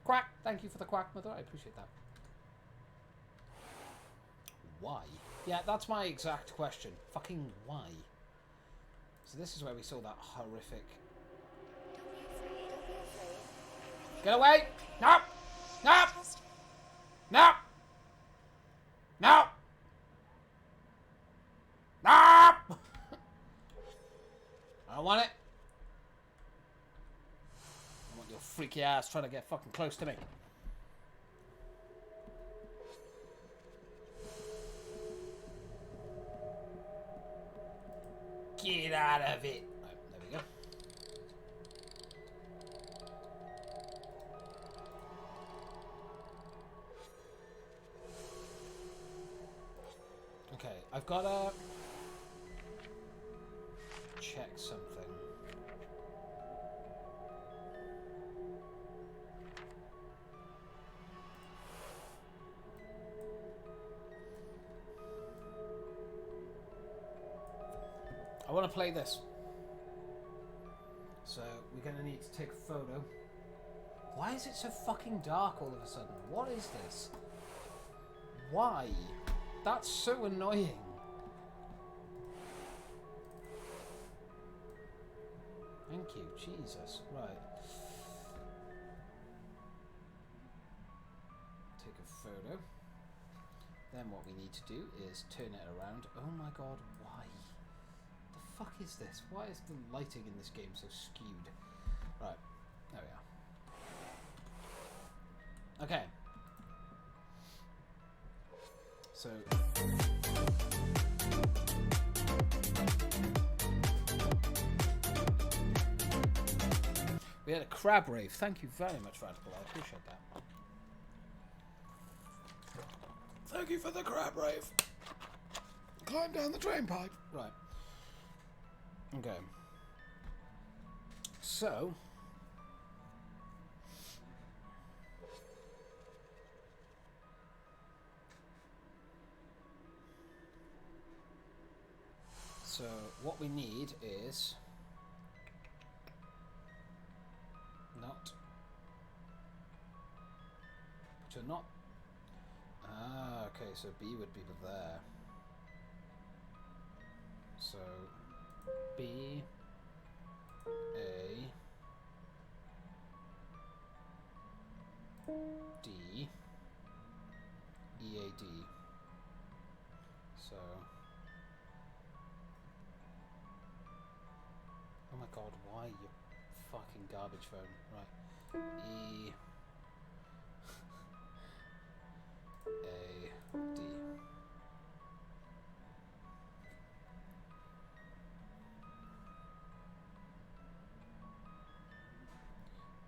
Quack! Thank you for the quack, Mother. I appreciate that. Why? Yeah, that's my exact question. Fucking why? So this is where we saw that horrific... Get away! No! No! No! No! No! I don't want it. I want your freaky ass trying to get fucking close to me. Get out of it. Right, there we go. Okay, I've got to check something. I want to play this. So we're going to need to take a photo. Why is it so fucking dark all of a sudden? What is this? Why? That's so annoying. Thank you, Jesus. Right. Take a photo. Then what we need to do is turn it around. Oh my god, why? The fuck is this? Why is the lighting in this game so skewed? Right, there we are. Okay. So... we had a crab rave. Thank you very much, Radical. I appreciate that. Thank you for the crab rave. Climb down the drain pipe. Right. Okay. So... so, what we need is... not... but you're not... ah, okay, so B would be there. So... B... A... D... EAD. So... oh my god, why you fucking garbage phone? Right. E... A... D.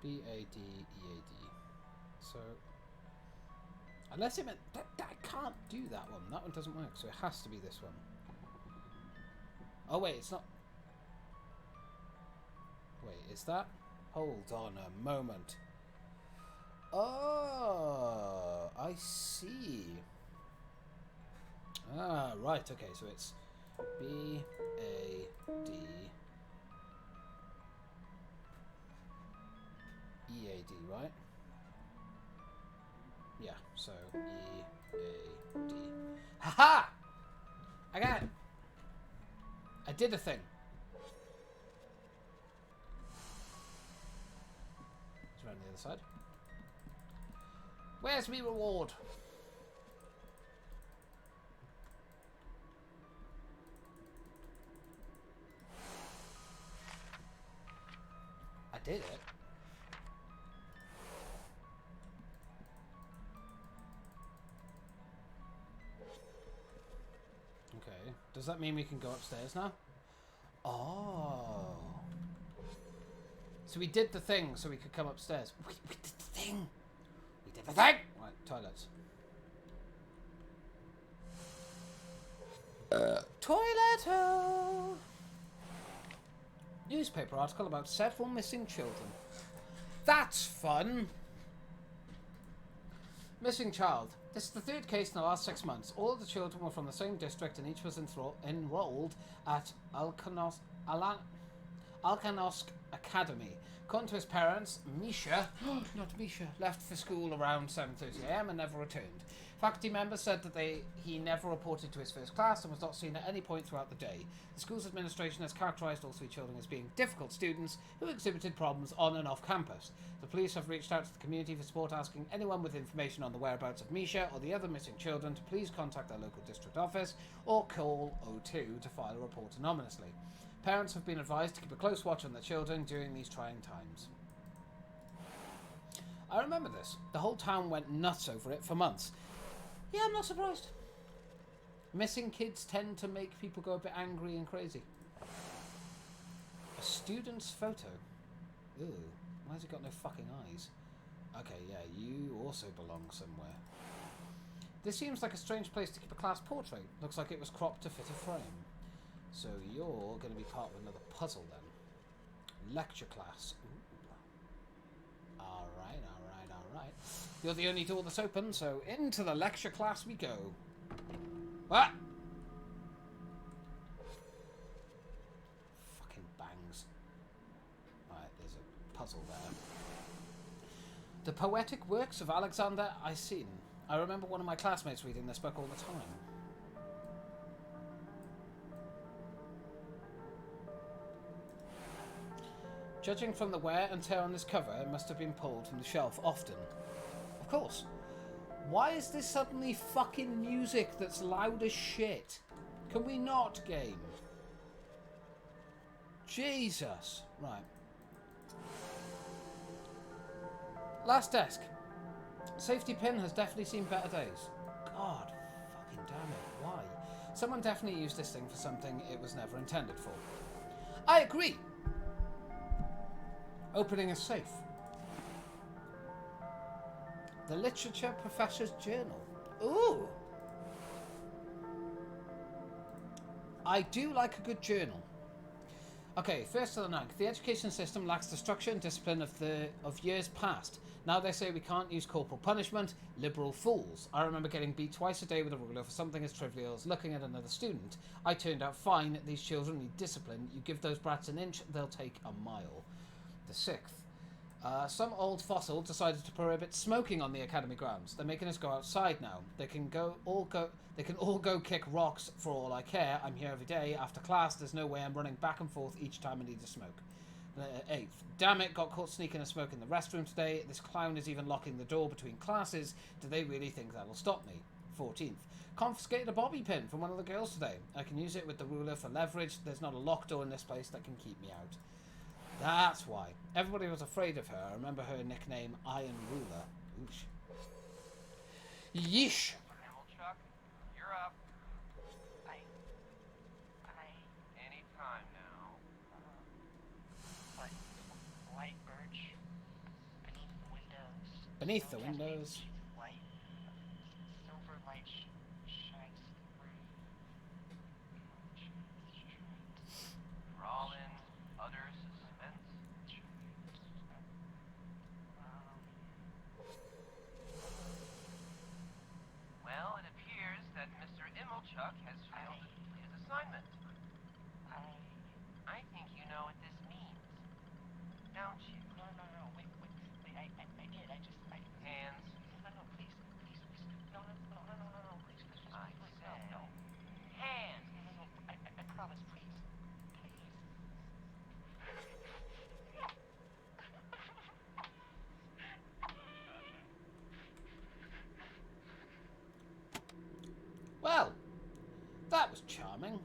B-A-D-E-A-D. So... unless it meant... that I can't do that one. That one doesn't work, so it has to be this one. Oh wait, it's not... wait, is that... hold on a moment. Oh, I see. Ah, right, okay, so it's B-A-D... E-A-D, right? Yeah, so E-A-D. Ha-ha! I got it! I did the thing. Let's run the other side. Where's me reward? I did it. Okay. Does that mean we can go upstairs now? Oh. So we did the thing so we could come upstairs. We did the thing. We did the thing. Right, toilets. Toilet. Newspaper article about several missing children. That's fun. Missing child. This is the third case in the last 6 months. All of the children were from the same district and each was enrolled at Alkanovsk Academy. According to his parents, Misha, not Misha, left for school around 7:30 a.m. and never returned. Faculty members said that he never reported to his first class and was not seen at any point throughout the day. The school's administration has characterised all 3 children as being difficult students who exhibited problems on and off campus. The police have reached out to the community for support, asking anyone with information on the whereabouts of Misha or the other missing children to please contact their local district office or call 02 to file a report anonymously. Parents have been advised to keep a close watch on their children during these trying times. I remember this. The whole town went nuts over it for months. Yeah, I'm not surprised. Missing kids tend to make people go a bit angry and crazy. A student's photo. Ooh, why has it got no fucking eyes? Okay, yeah, you also belong somewhere. This seems like a strange place to keep a class portrait. Looks like it was cropped to fit a frame. So you're going to be part of another puzzle then. Lecture class. Ooh. Alright. You're the only door that's open, so into the lecture class we go. Ah! Fucking bangs. Right, there's a puzzle there. The poetic works of Alexander Isin. I remember one of my classmates reading this book all the time. Judging from the wear and tear on this cover, it must have been pulled from the shelf often. Of course. Why is this suddenly fucking music that's loud as shit? Can we not, game? Jesus. Right. Last desk. Safety pin has definitely seen better days. God fucking damn it. Why? Someone definitely used this thing for something it was never intended for. I agree. Opening a safe. The Literature Professor's Journal. Ooh! I do like a good journal. Okay, first to the ninth. The education system lacks the structure and discipline of years past. Now they say we can't use corporal punishment. Liberal fools. I remember getting beat twice a day with a ruler for something as trivial as looking at another student. I turned out fine. These children need discipline. You give those brats an inch, they'll take a mile. The sixth. Some old fossil decided to prohibit smoking on the academy grounds. They're making us go outside now. They can all go kick rocks for all I care. I'm here every day. After class, there's no way I'm running back and forth each time I need to smoke. Eighth. Damn it, got caught sneaking a smoke in the restroom today. This clown is even locking the door between classes. Do they really think that'll stop me? 14th. Confiscated a bobby pin from one of the girls today. I can use it with the ruler for leverage. There's not a locked door in this place that can keep me out. That's why. Everybody was afraid of her. I remember her nickname, Iron Ruler. Oosh. Yeesh. Chuck, you're up. Any time now. White birch beneath the windows. Beneath the windows. White. Silver light shines through. For all in, others suspense. Well, it appears that Mr. Immelchuck has failed his assignment. I think you know what this means, don't you? No, wait, I did, Hands. No, please, no, please, I said no. hands. No, I promise, please. Well, that was charming.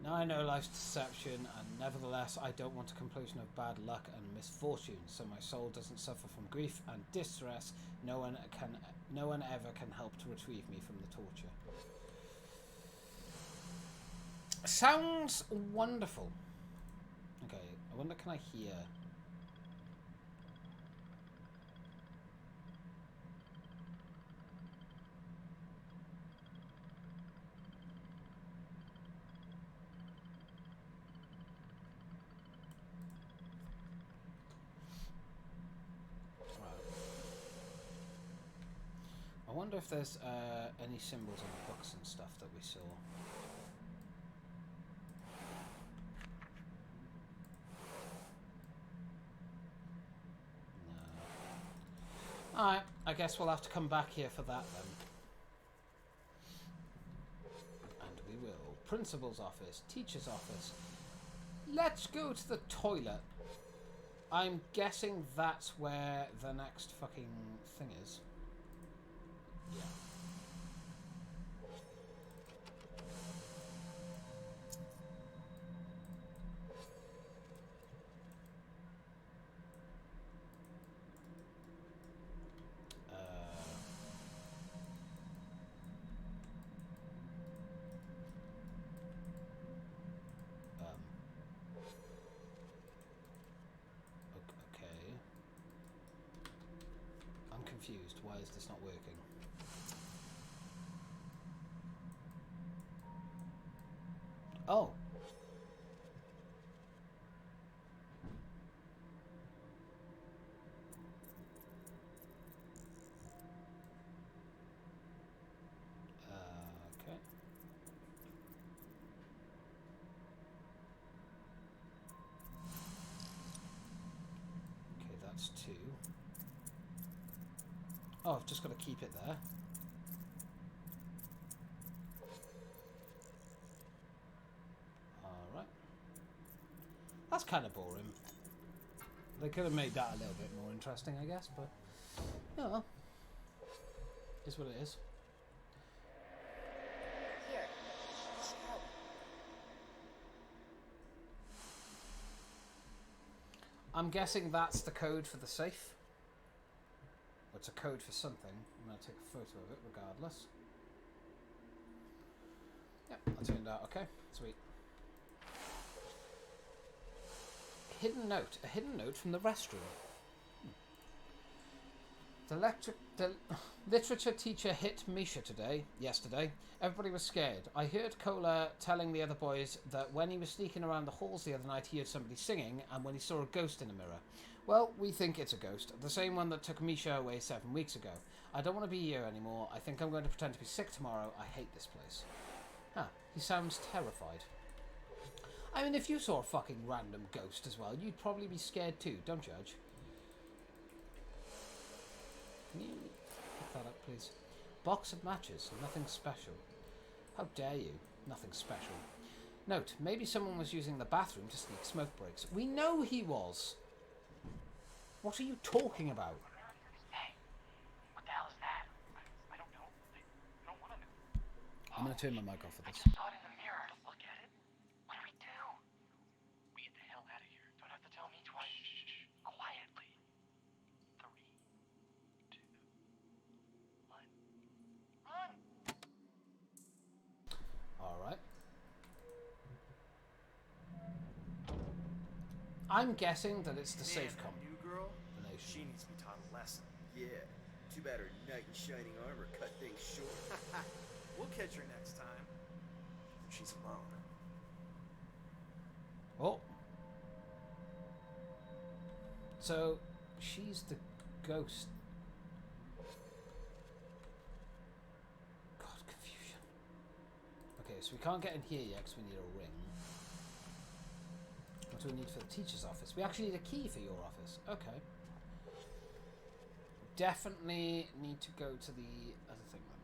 Now I know life's deception, and nevertheless I don't want a conclusion of bad luck and misfortune, so my soul doesn't suffer from grief and distress. No one ever can help to retrieve me from the torture. Sounds wonderful. Okay, I wonder, can I hear? I wonder if there's any symbols on the books and stuff that we saw. No. Alright, I guess we'll have to come back here for that then. And we will. Principal's office, teacher's office. Let's go to the toilet. I'm guessing that's where the next fucking thing is. Yeah. Okay. I'm confused. Why is this not working? Oh. Okay. Okay, that's 2. Oh, I've just got to keep it there. Alright. That's kind of boring. They could have made that a little bit more interesting, I guess, but yeah, is what it is. Here. Show. I'm guessing that's the code for the safe. Or it's a code for something. I'm going to take a photo of it regardless. Yep, that turned out okay. Sweet. Hidden note. A hidden note from the restroom. The literature teacher hit Misha yesterday. Everybody was scared. I heard Cola telling the other boys that when he was sneaking around the halls the other night, he heard somebody singing, and when he saw a ghost in a mirror. Well, we think it's a ghost. The same one that took Misha away 7 weeks ago. I don't want to be here anymore. I think I'm going to pretend to be sick tomorrow. I hate this place. Huh. He sounds terrified. I mean, if you saw a fucking random ghost as well, you'd probably be scared too. Don't judge. Can you pick that up, please? Box of matches. Nothing special. How dare you? Nothing special. Note, maybe someone was using the bathroom to sneak smoke breaks. We know he was. What are you talking about? Hey, what the hell is that? I don't know. I don't want to know. I'm going to turn my mic off for I this. just saw it in the mirror. Look at it. What do we do? We get the hell out of here. Don't have to tell me twice. Shh. Quietly. 3, 2, 1. Run! Alright. I'm guessing that it's the safe Man, that new girl? She needs to be taught a lesson. Yeah. Too bad her knight in shining armor cut things short. We'll catch her next time. When she's alone. Oh. So, she's the ghost. God, confusion. Okay, so we can't get in here yet because we need a ring. What do we need for the teacher's office? We actually need a key for your office. Okay. Definitely need to go to the other thing then.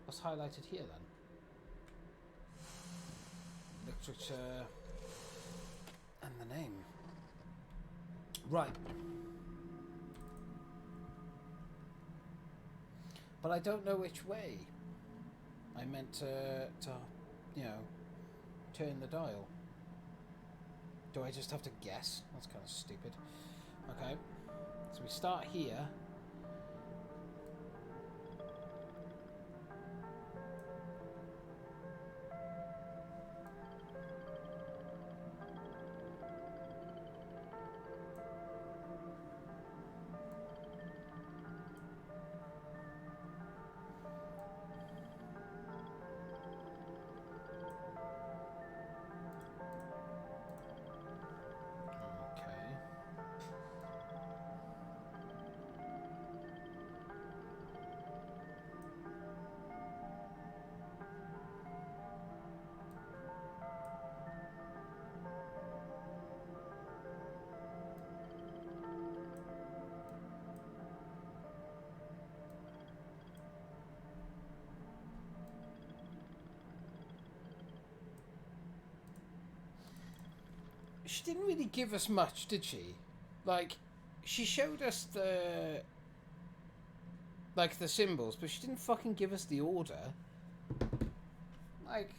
What's highlighted here then? Literature and the name. Right. But I don't know which way. I meant to you know, turn the dial. Do I just have to guess? That's kind of stupid. Okay. So we start here. she didn't really give us much, did she? Like, she showed us the symbols, but she didn't fucking give us the order. Like,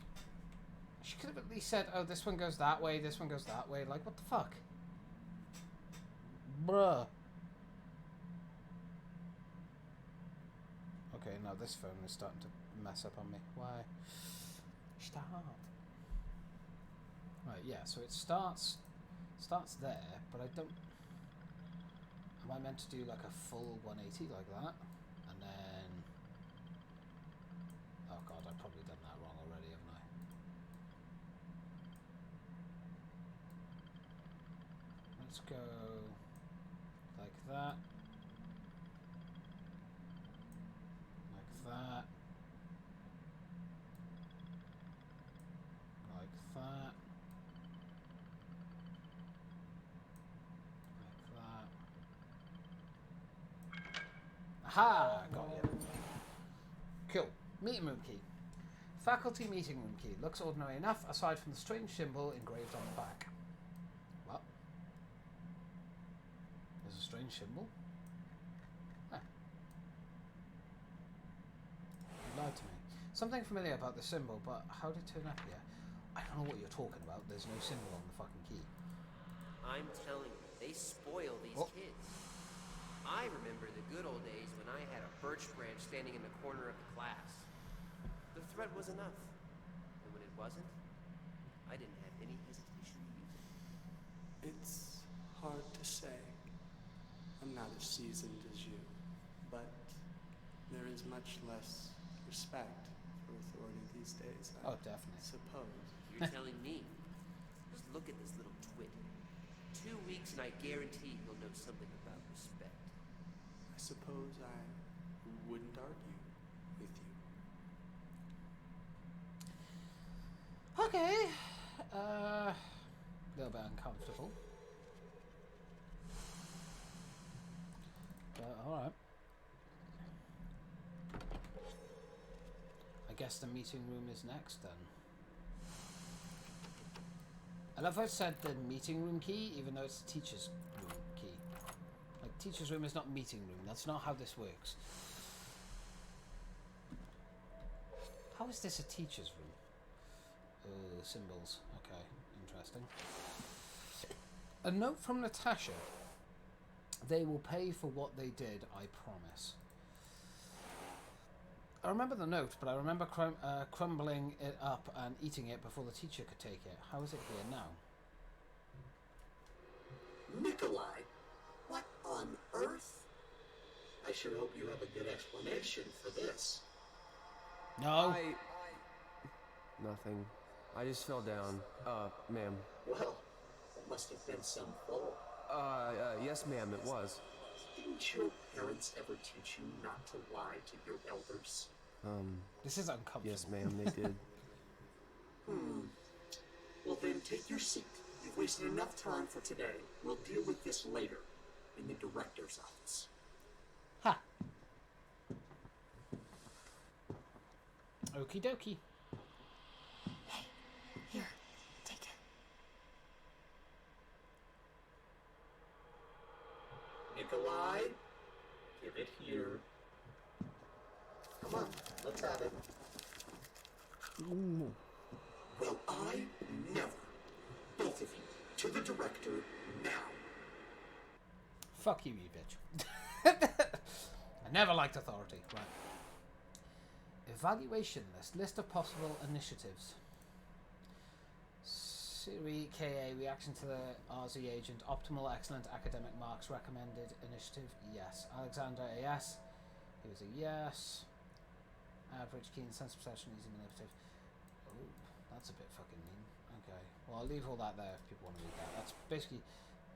she could have at least said, oh, this one goes that way, this one goes that way. Like, what the fuck? Bruh. Okay, now this phone is starting to mess up on me. Why? Stop. Right, yeah, so it starts there, but I don't... Am I meant to do like a full 180 like that? And then... Oh god, I've probably done that wrong already, haven't I? Let's go like that. Like that. Like that. Like that. Aha! Got you. Cool. Meeting room key. Faculty meeting room key. Looks ordinary enough, aside from the strange symbol engraved on the back. What? There's a strange symbol? Huh. You lied to me. Something familiar about the symbol, but how did it turn up here? I don't know what you're talking about. There's no symbol on the fucking key. I'm telling you, they spoil these kids. I remember the good old days when I had a birch branch standing in the corner of the class. The threat was enough. And when it wasn't, I didn't have any hesitation to use it. It's hard to say. I'm not as seasoned as you, but there is much less respect for authority these days, I suppose. You're telling me? Just look at this little twit. 2 weeks and I guarantee he'll know something about respect. I suppose I wouldn't argue with you. Okay. A little bit uncomfortable. But alright. I guess the meeting room is next then. I love how I said the meeting room key, even though it's the teacher's room key. Like, teacher's room is not meeting room. That's not how this works. How is this a teacher's room? Symbols. Okay, interesting. A note from Natasha. They will pay for what they did, I promise. I remember the note, but I remember crumbling it up and eating it before the teacher could take it. How is it here now? Nikolai, what on earth? I should hope you have a good explanation for this. No. Nothing. I just fell down. Ma'am. Well, it must have been some fall. Yes, ma'am, it was. Didn't your parents ever teach you not to lie to your elders? This is uncomfortable. Yes, ma'am, they did. Well, then take your seat. You've wasted enough time for today. We'll deal with this later in the director's office. Ha! Okie dokie. Hey, here, take it. Nikolai, give it here. Come on, let's have it. Well, I never. Both of you, to the director, now. Fuck you, you bitch. I never liked authority. Right. Evaluation list. List of possible initiatives. Siri KA, reaction to the RZ agent. Optimal, excellent, academic marks. Recommended initiative, yes. Alexander, a yes. He was a yes. Average, keen, sense of perception, easy, manipulative. Oh, that's a bit fucking mean. Okay. Well, I'll leave all that there if people want to read that. That's basically...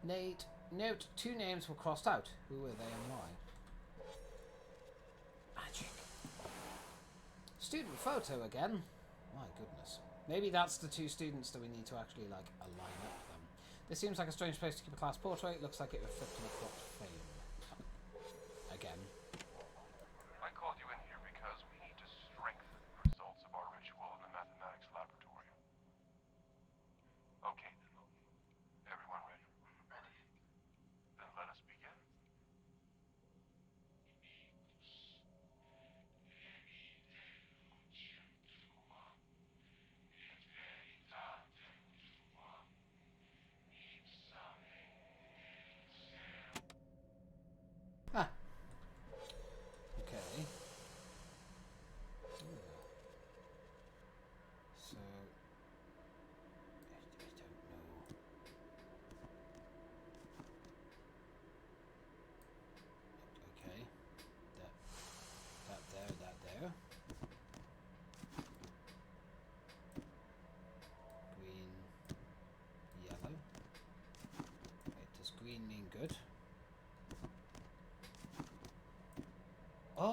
Nate, note, 2 names were crossed out. Who were they and why? Magic. Student photo again. My goodness. Maybe that's the 2 students that we need to actually, like, align up them. This seems like a strange place to keep a class portrait. Looks like it would fit to the cropped frame. Again. I called you in here because we need to strengthen the results of our ritual in the mathematics laboratory. Okay then.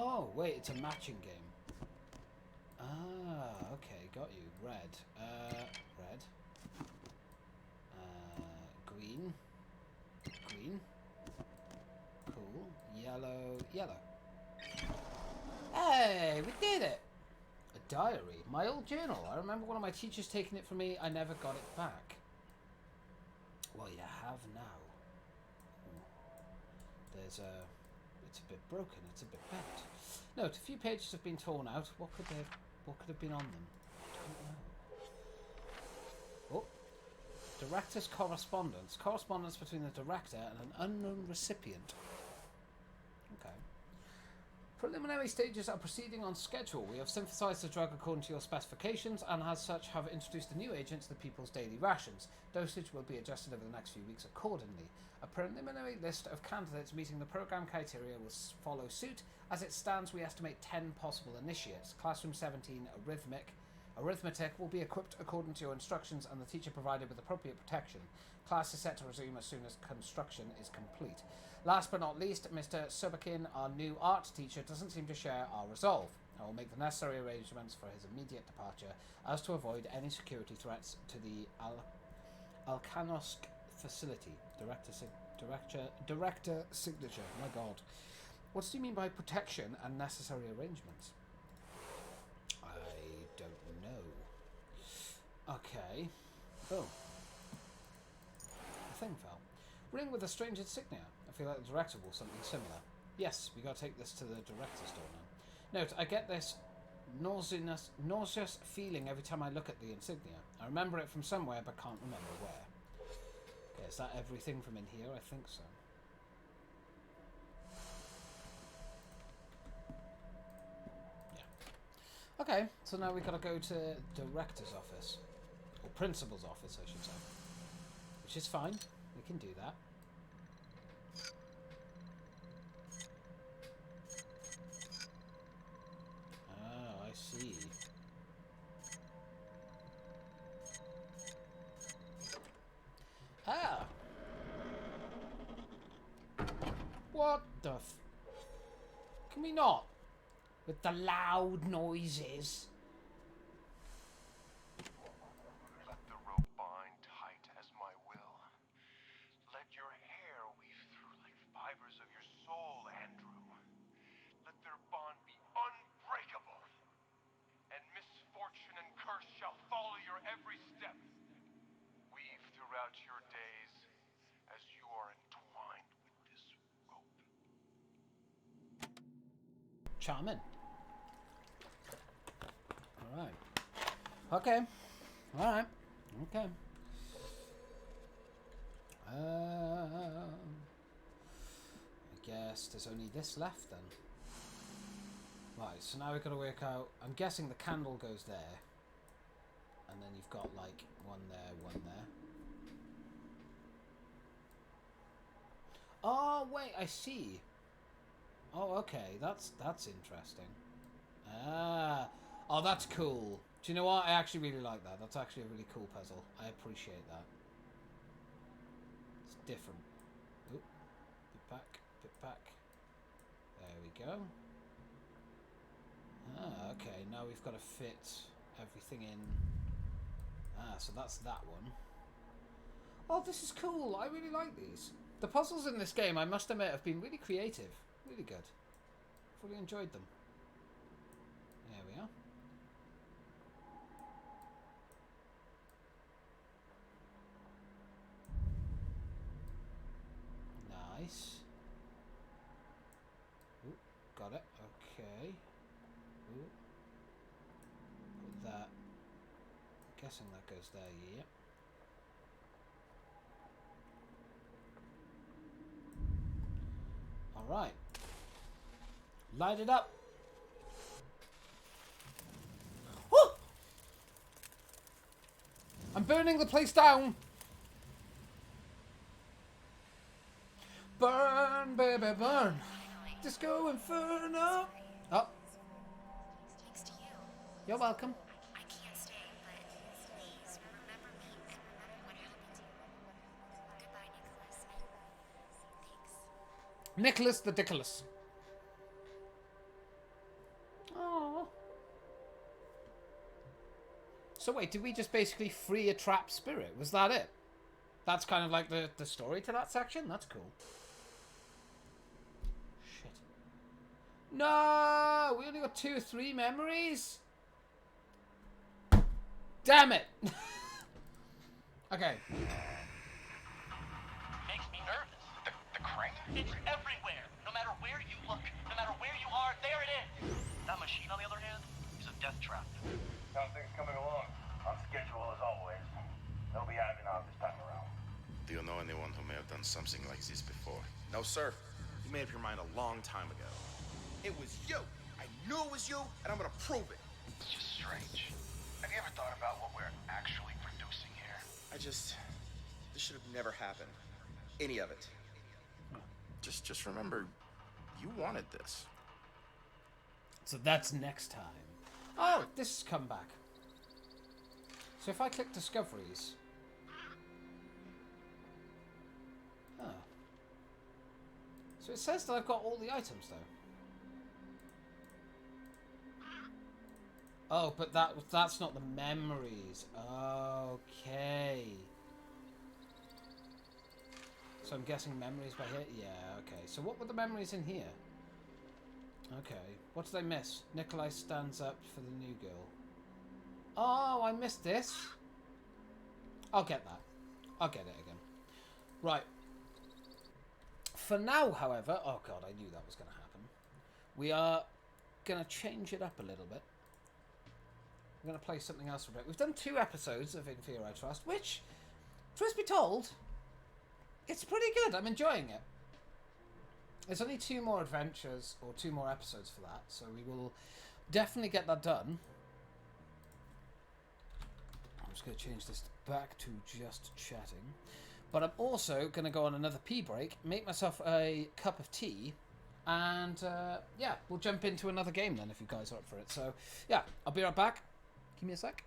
Oh, wait, it's a matching game. Ah, okay, got you. Red. Red. Green. Green. Cool. Yellow. Yellow. Hey, we did it! A diary. My old journal. I remember one of my teachers taking it from me. I never got it back. Well, you have now. There's a... It's a bit broken. It's a bit bent. Note, a few pages have been torn out. What could have been on them? I don't know. Oh. Director's correspondence. Correspondence between the director and an unknown recipient. Okay. Preliminary stages are proceeding on schedule. We have synthesized the drug according to your specifications and as such have introduced a new agent to the people's daily rations. Dosage will be adjusted over the next few weeks accordingly. A preliminary list of candidates meeting the program criteria will follow suit. As it stands, we estimate 10 possible initiates. Classroom 17, Arithmetic will be equipped according to your instructions and the teacher provided with appropriate protection. Class is set to resume as soon as construction is complete. Last but not least, Mr. Subakin, our new art teacher, doesn't seem to share our resolve. I will make the necessary arrangements for his immediate departure as to avoid any security threats to the Alkanosk facility. Director signature. My God. What do you mean by protection and necessary arrangements? I don't know. Okay. Oh. The thing fell. Ring with a strange insignia. I feel like the director will something similar. Yes, we gotta take this to the director's door now. Note, I get this nauseous feeling every time I look at the insignia. I remember it from somewhere, but can't remember where. Okay, is that everything from in here? I think so. Yeah. Okay, so now we gotta go to director's office. Or principal's office, I should say. Which is fine. We can do that. Oh, I see. Ah! What the f... Can we not? With the loud noises. Let the rope bind tight as my will. Let your hair weave through like fibers of your soul, Andrew. Let their bond be unbreakable. And misfortune and curse shall follow your every step. Weave throughout your days as you are entwined with this rope. Charming. Alright. Okay. Alright. Okay. I guess there's only this left then. Right, so now we've got to work out... I'm guessing the candle goes there. And then you've got like one there, one there. Oh, wait, I see. Oh, okay. That's interesting. Ah. Oh, that's cool. Do you know what? I actually really like that. That's actually a really cool puzzle. I appreciate that. It's different. Oop. Bit back. Bit back. There we go. Ah, okay. Now we've got to fit everything in. Ah, so that's that one. Oh, this is cool. I really like these. The puzzles in this game, I must admit, have been really creative. Really good. Fully enjoyed them. There we are. Nice. Ooh, got it. Okay. Ooh. Put that. I'm guessing that goes there, yeah. Alright. Light it up. Woo! I'm burning the place down. Burn, baby, burn. Disco Inferno. Oh. Thanks to you. You're welcome. I can't stay, but please remember me and remember what happened to you. Goodbye, Nicholas. Thanks. Nicholas the Dickolas. So wait, did we just basically free a trapped spirit? Was that it? That's kind of like the story to that section? That's cool. Shit. No! We only got 2 or 3 memories? Damn it! Okay. Makes me nervous. The crane? It's everywhere. No matter where you look, no matter where you are, there it is. That machine, on the other hand, is a death trap. How's things coming along? On schedule as always. They'll be having out this time around. Do you know anyone who may have done something like this before? No, sir. You made up your mind a long time ago. It was you. I knew it was you, and I'm gonna prove it. It's just strange. Have you ever thought about what we're actually producing here? This should have never happened. Any of it. Just remember, you wanted this. So that's next time. Oh, this has come back. So if I click discoveries. Oh. So it says that I've got all the items though. Oh, but that's not the memories. Okay. So I'm guessing memories by here? Yeah, okay. So what were the memories in here? Okay. What did I miss? Nikolai stands up for the new girl. Oh, I missed this. I'll get that. I'll get it again. Right. For now, however... Oh, God, I knew that was going to happen. We are going to change it up a little bit. We're going to play something else for a bit. We've done 2 episodes of In Fear I Trust, which, truth be told, it's pretty good. I'm enjoying it. There's only 2 more adventures, or 2 more episodes for that, so we will definitely get that done. I'm just going to change this back to just chatting. But I'm also going to go on another pee break, make myself a cup of tea, and yeah, we'll jump into another game then if you guys are up for it. So yeah, I'll be right back. Give me a sec.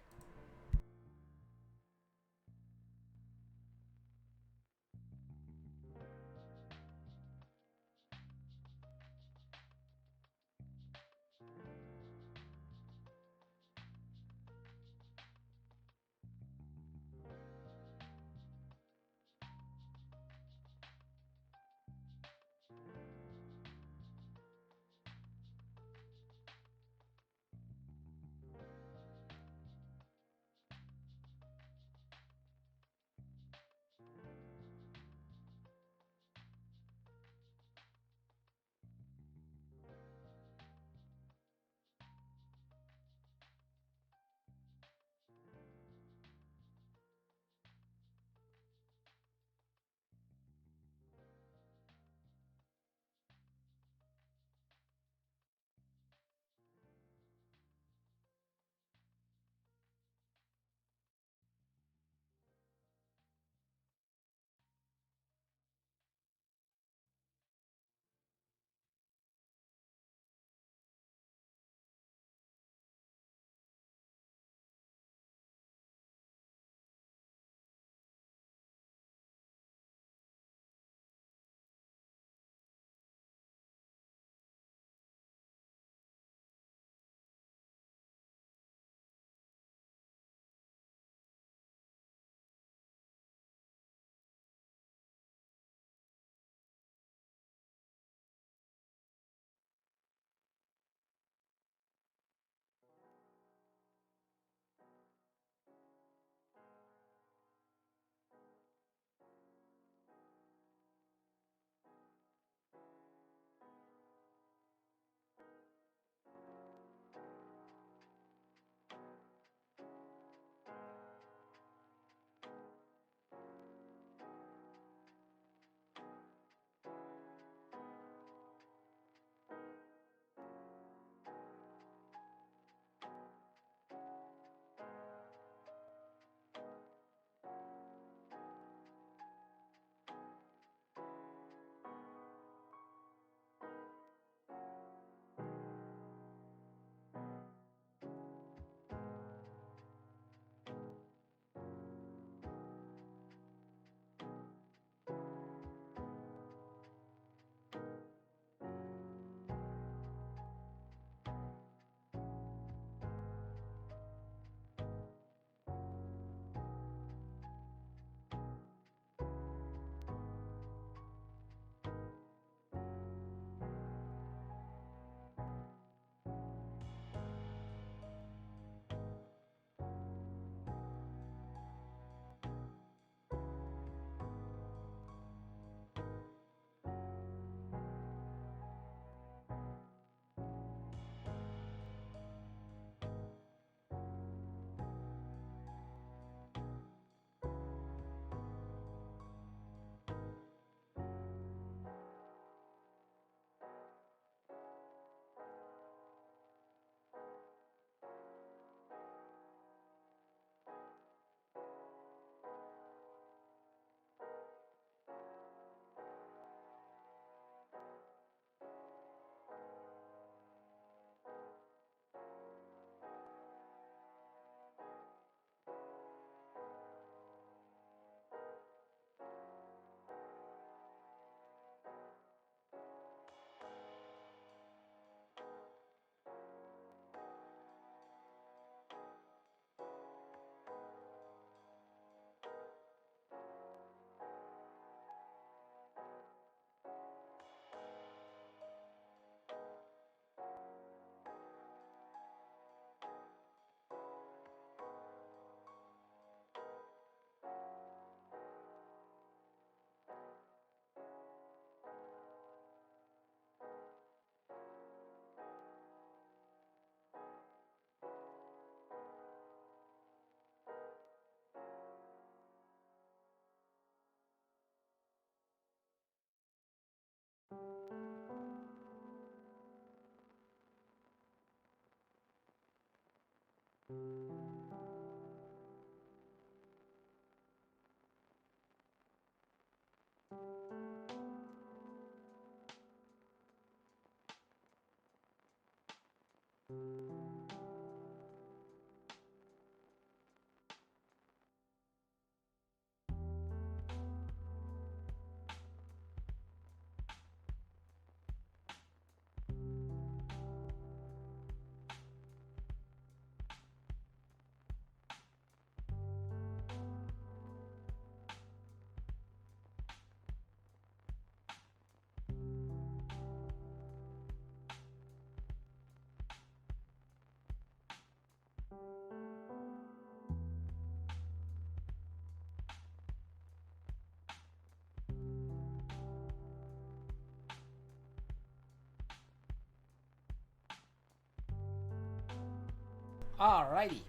Alrighty.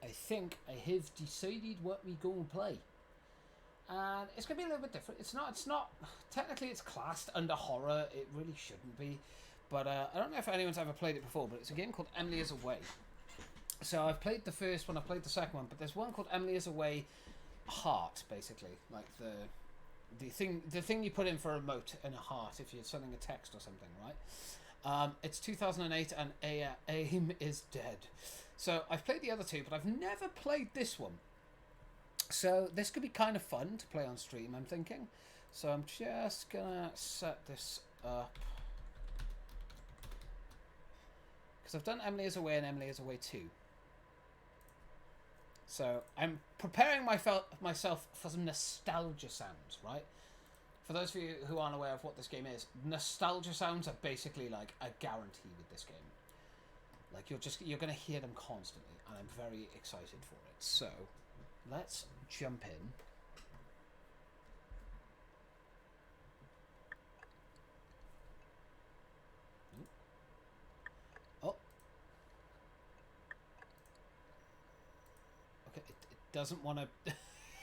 I think I have decided what we gonna play. And it's gonna be a little bit different. It's not technically it's classed under horror. It really shouldn't be. But I don't know if anyone's ever played it before, but it's a game called Emily is Away. So I've played the first one, I've played the second one, but there's one called Emily is Away Heart, basically. Like the thing you put in for a remote in a heart if you're sending a text or something, right? It's 2008 and AIM is dead. So I've played the other two, but I've never played this one. So this could be kind of fun to play on stream, I'm thinking. So I'm just gonna set this up. Because I've done Emily is Away and Emily is Away 2. So I'm preparing myself for some nostalgia sounds, right? For those of you who aren't aware of what this game is, nostalgia sounds are basically like a guarantee with this game. Like you're gonna hear them constantly, and I'm very excited for it. So let's jump in. Oh. Okay, it doesn't want to.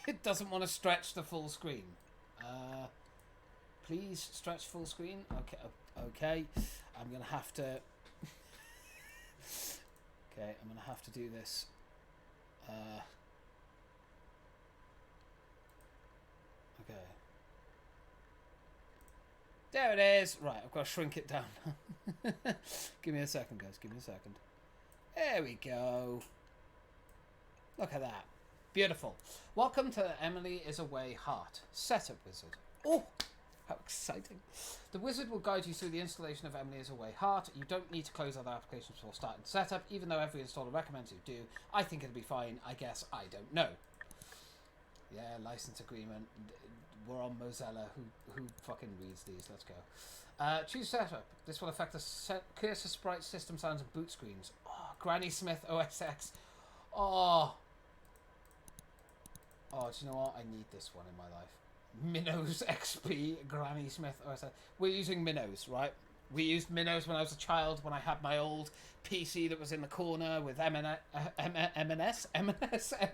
It doesn't want to stretch the full screen. Please stretch full screen. Okay, okay. I'm gonna have to. Okay, I'm gonna have to do this. Okay. There it is. Right, I've got to shrink it down. Give me a second, guys. Give me a second. There we go. Look at that. Beautiful. Welcome to Emily is Away Heart. Setup Wizard. Oh, how exciting. The wizard will guide you through the installation of Emily is Away Heart. You don't need to close other applications before starting setup, even though every installer recommends you do. I think it'll be fine. I guess I don't know. Yeah, license agreement. We're on Mozilla. Who fucking reads these? Let's go. Choose setup. This will affect the cursor, sprite, system sounds, and boot screens. Oh, Granny Smith OS X. Oh. Oh, do you know what? I need this one in my life. Minnows XP, Granny Smith OS X. We're using Minnows, right? We used Minnows when I was a child, when I had my old PC that was in the corner with M&S,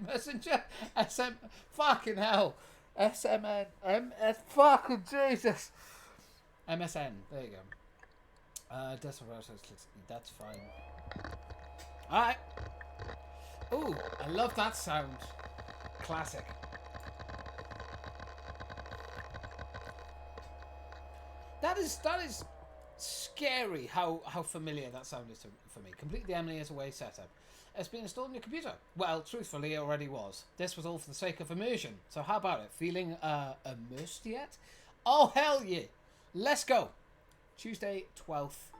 Messenger, SM, fucking hell, SMN, MS, fucking Jesus, MSN, there you go. That's fine. Alright. Ooh, I love that sound. Classic. That is scary how familiar that sound is for me. Complete the Emily is Away setup. It's been installed on your computer. Well, truthfully, it already was. This was all for the sake of immersion. So how about it? Feeling immersed yet? Oh, hell yeah. Let's go. Tuesday, 12th.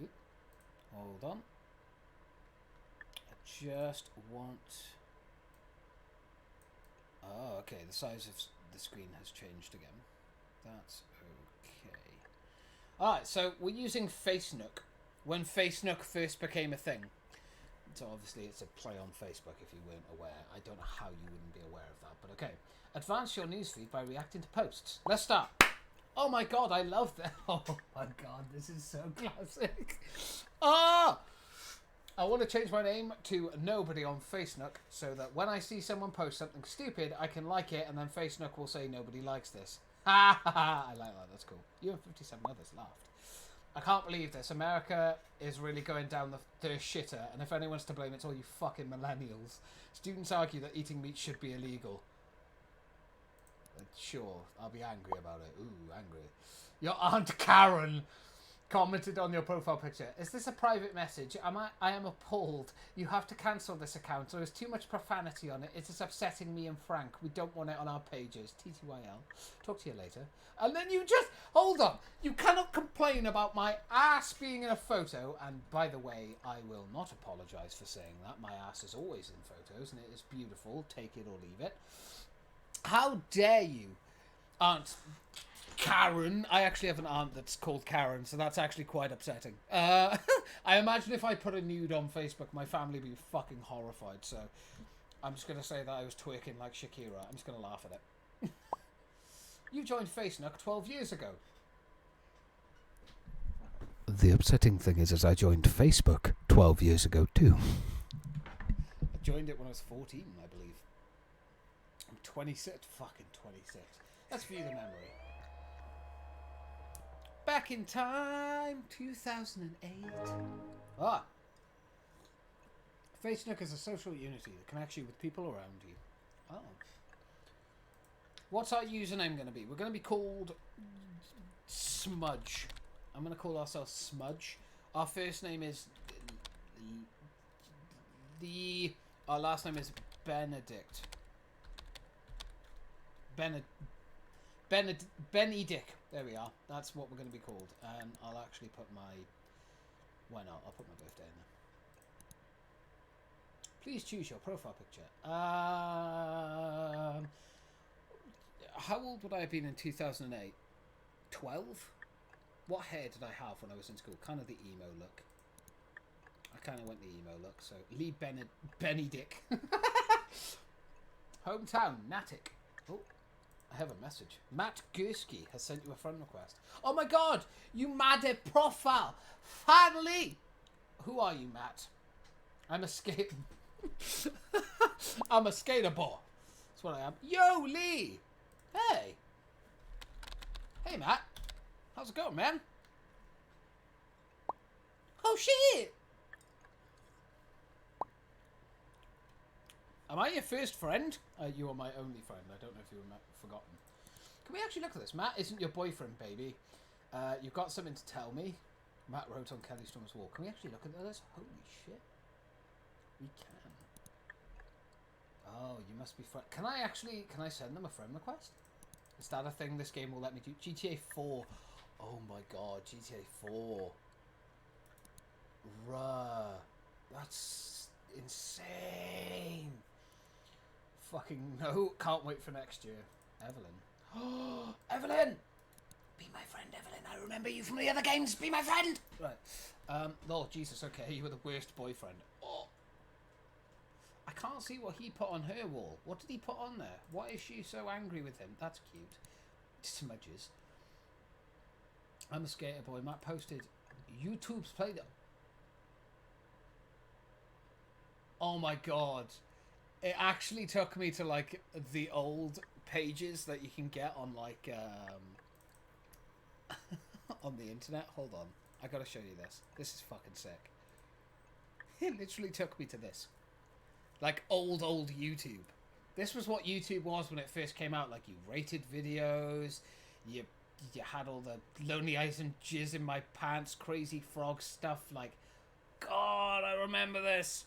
Oop. Hold on. I just want... Oh, okay. The size of the screen has changed again. That's okay. Alright, so we're using FaceNook. When FaceNook first became a thing. So obviously it's a play on Facebook if you weren't aware. I don't know how you wouldn't be aware of that, but okay. Advance your newsfeed by reacting to posts. Let's start. Oh my god, I love that. Oh my god, this is so classic. Ah! I want to change my name to Nobody on FaceNook so that when I see someone post something stupid, I can like it and then FaceNook will say nobody likes this. Ha ha ha! I like that, that's cool. You and 57 others laughed. I can't believe this. America is really going down the shitter, and if anyone's to blame, it's all you fucking millennials. Students argue that eating meat should be illegal. Sure, I'll be angry about it. Ooh, angry. Your Aunt Karen commented on your profile picture. Is this a private message? I am appalled. You have to cancel this account. There is too much profanity on it. It is upsetting me and Frank. We don't want it on our pages. TTYL. Talk to you later. And then you just... Hold on. You cannot complain about my ass being in a photo. And by the way, I will not apologise for saying that. My ass is always in photos and it is beautiful. Take it or leave it. How dare you, Aunt Karen? I actually have an aunt that's called Karen, so that's actually quite upsetting. I imagine if I put a nude on Facebook, my family would be fucking horrified, so I'm just going to say that I was twerking like Shakira. I'm just going to laugh at it. You joined FaceNook 12 years ago. The upsetting thing is I joined Facebook 12 years ago too. I joined it when I was 14, I believe. I'm 26. Fucking 26. Let's view the memory. Back in time, 2008. Ah. Facebook is a social unity that connects you with people around you. Oh. What's our username going to be? We're going to be called Smudge. I'm going to call ourselves Smudge. Our first name is our last name is Benedict. Benedict. There we are. That's what we're going to be called. And I'll actually put my... Why not? I'll put my birthday in there. Please choose your profile picture. How old would I have been in 2008? 12? What hair did I have when I was in school? Kind of the emo look. I kind of went the emo look. So, Lee Benedict. Hometown, Natick. Oh, I have a message. Matt Gursky has sent you a friend request. Oh my god! You mad at profile! Finally! Who are you, Matt? I'm a skate... I'm a skater boy. That's what I am. Yo, Lee! Hey! Hey, Matt. How's it going, man? Oh, shit! Am I your first friend? You are my only friend. I don't know if you were forgotten. Can we actually look at this? Matt isn't your boyfriend, baby. You've got something to tell me. Matt wrote on Kelly Storm's wall. Can we actually look at this? Holy shit. We can. Oh, you must be friend. Can I send them a friend request? Is that a thing this game will let me do? GTA 4. Oh my god, GTA 4. Ruh. That's insane. Fucking no. Can't wait for next year. Evelyn. Evelyn! Be my friend, Evelyn. I remember you from the other games. Be my friend! Right. Lord Jesus, okay. You were the worst boyfriend. Oh. I can't see what he put on her wall. What did he put on there? Why is she so angry with him? That's cute. Smudges. I'm a skater boy. Matt posted YouTube's played. Oh my god. It actually took me to like the old pages that you can get on like on the internet. Hold on. I gotta show you this. This is fucking sick. It literally took me to this. Like old YouTube. This was what YouTube was when it first came out. Like you rated videos, you had all the Lonely Eyes and Jizz in My Pants, Crazy Frog stuff. Like, God, I remember this.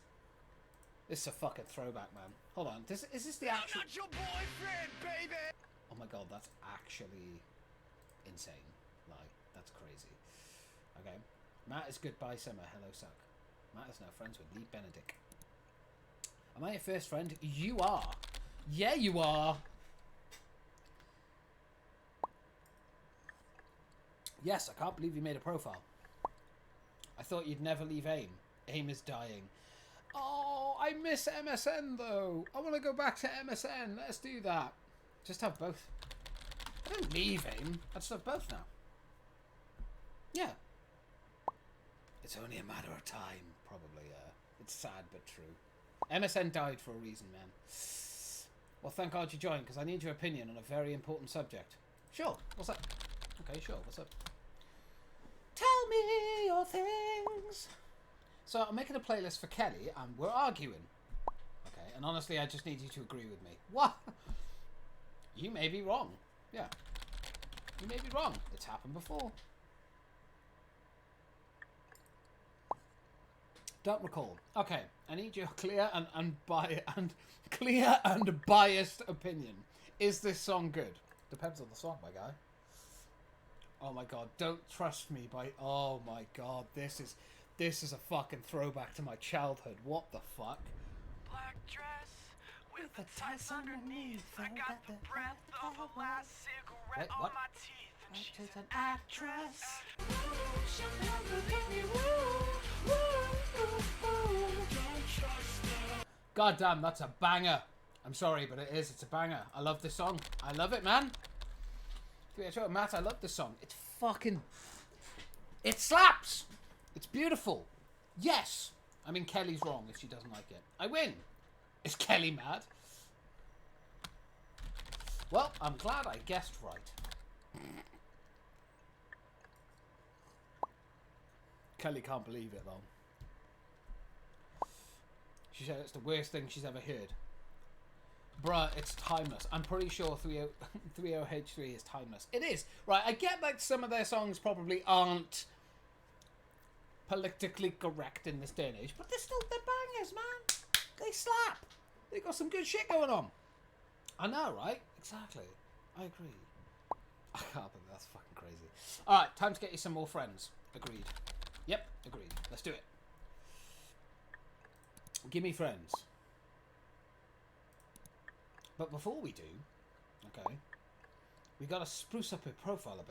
This is a fucking throwback, man. Hold on, is this the actual? I'm not your boyfriend, baby. Oh my god, that's actually insane. Like, that's crazy. Okay, Matt is goodbye summer. Hello, suck. Matt is now friends with Lee Benedict. Am I your first friend? You are. Yeah, you are. Yes, I can't believe you made a profile. I thought you'd never leave AIM. AIM is dying. Oh, I miss MSN though. I want to go back to MSN. Let's do that. Just have both. I don't leave AIM. I just have both now. Yeah. It's only a matter of time, probably. It's sad but true. MSN died for a reason, man. Well, thank God you joined, because I need your opinion on a very important subject. Sure. What's up? Okay, sure. What's up? Tell me your things. So I'm making a playlist for Kelly, and we're arguing. Okay, and honestly, I just need you to agree with me. What? You may be wrong. Yeah. You may be wrong. It's happened before. Don't recall. Okay, I need your clear and biased opinion. Is this song good? Depends on the song, my guy. Oh my god, Don't Trust Me by... Oh my god, this is a fucking throwback to my childhood. What the fuck? Black dress with the tights underneath. I got the breath of a last cigarette on my teeth. And she's an actress. God damn, that's a banger. I'm sorry, but it is. It's a banger. I love this song. I love it, man. Matt, I love this song. It's fucking... It slaps. It's beautiful. Yes. I mean, Kelly's wrong if she doesn't like it. I win. Is Kelly mad? Well, I'm glad I guessed right. Kelly can't believe it, though. She said it's the worst thing she's ever heard. Bruh, it's timeless. I'm pretty sure 30H3 is timeless. It is. Right, I get that some of their songs probably aren't politically correct in this day and age, but they're bangers, man. They slap. They got some good shit going on. I know, right? Exactly. I agree. I can't believe that's fucking crazy. Alright, time to get you some more friends. Agreed. Yep, agreed. Let's do it. Give me friends. But before we do, okay, we gotta spruce up her profile a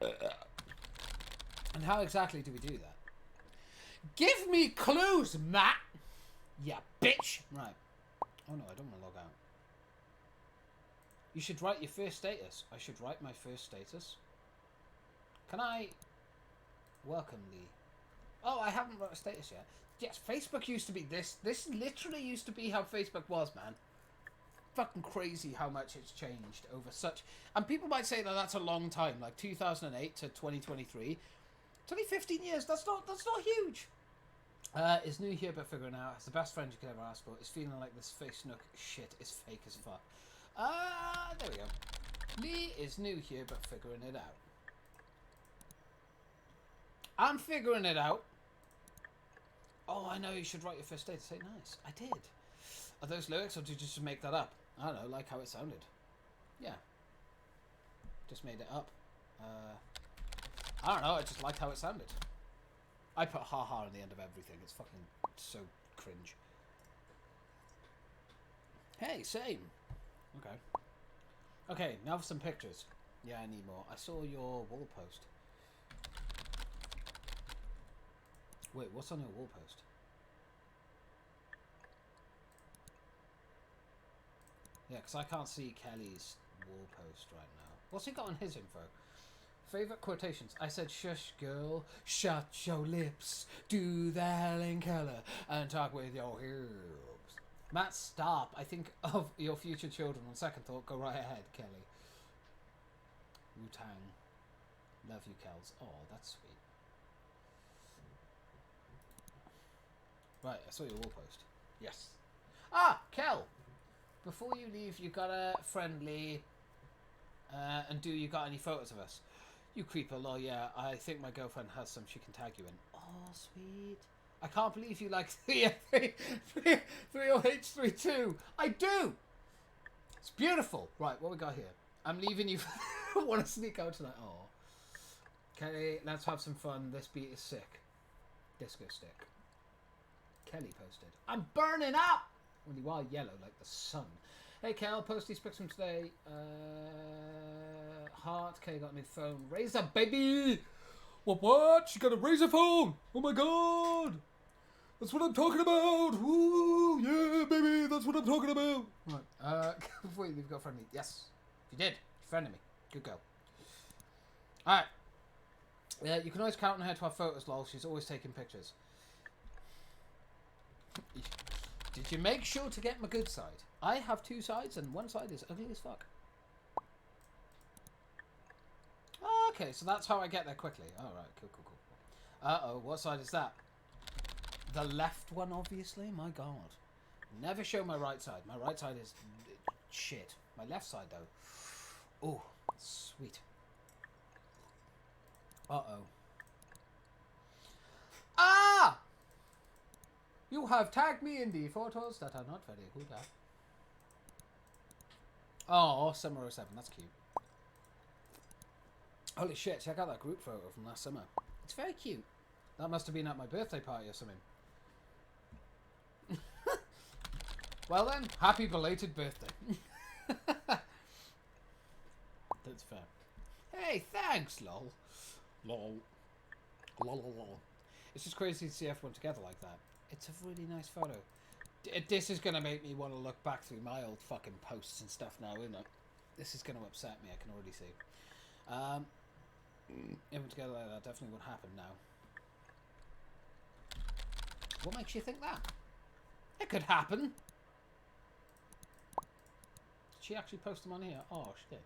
bit. And how exactly do we do that? Give me clues, Matt! Yeah, bitch! Right. Oh no, I don't want to log out. You should write your first status. I should write my first status. Can I welcome the... Oh, I haven't wrote a status yet. Yes, Facebook used to be this. This literally used to be how Facebook was, man. Fucking crazy how much it's changed over such... And people might say that that's a long time, like 2008 to 2023. It's only 15 years. That's not huge. Is new here but figuring out. It's the best friend you could ever ask for. Is feeling like this face nook shit is fake as fuck. There we go. Lee is new here but figuring it out. I'm figuring it out. Oh, I know, you should write your first status. Say nice. I did. Are those lyrics or did you just make that up? I don't know, like how it sounded. Yeah. Just made it up. I don't know, I just liked how it sounded. I put ha-ha on the end of everything. It's fucking so cringe. Hey, same. Okay. Okay, now for some pictures. Yeah, I need more. I saw your wall post. Wait, what's on your wall post? Yeah, because I can't see Kelly's wall post right now. What's he got on his info? Favorite quotations. I said, shush, girl. Shut your lips. Do the Helen Keller and talk with your hips. Matt, stop. I think of your future children. On second thought, go right ahead, Kelly. Wu-Tang. Love you, Kels. Oh, that's sweet. Right, I saw your wall post. Yes. Ah, Kel! Before you leave, you got a friendly... and do you got any photos of us? You creeper, lol, yeah. I think my girlfriend has some she can tag you in. Oh, sweet. I can't believe you like 30H3 too. I do! It's beautiful. Right, what we got here? I'm leaving you. Want to sneak out tonight? Oh. Okay, let's have some fun. This beat is sick. Disco stick. Kelly posted. I'm burning up! Well, you are yellow like the sun. Hey, Kel, post these pics from today. Heart. Kelly got a new phone. Razor, baby! What? She got a Razor phone! Oh my god! That's what I'm talking about! Woo! Yeah, baby! That's what I'm talking about! Right, before you leave, go friend me. Yes, you did. You friended me. Good girl. Alright. You can always count on her to have photos, lol. She's always taking pictures. Did you make sure to get my good side? I have two sides and one side is ugly as fuck. Okay, so that's how I get there quickly. Alright, cool. Uh-oh, what side is that? The left one, obviously? My god. Never show my right side. My right side is shit. My left side, though. Oh, sweet. Uh-oh. Ah! You have tagged me in the photos that are not very good at. Oh, Summer 07. That's cute. Holy shit, check out that group photo from last summer. It's very cute. That must have been at my birthday party or something. Well then, happy belated birthday. That's fair. Hey, thanks, lol. Lol. Lol. It's just crazy to see everyone together like that. It's a really nice photo. This is going to make me want to look back through my old fucking posts and stuff now, isn't it? This is going to upset me, I can already see. Even together like that definitely would happen now. What makes you think that? It could happen. Did she actually post them on here? Oh, she did.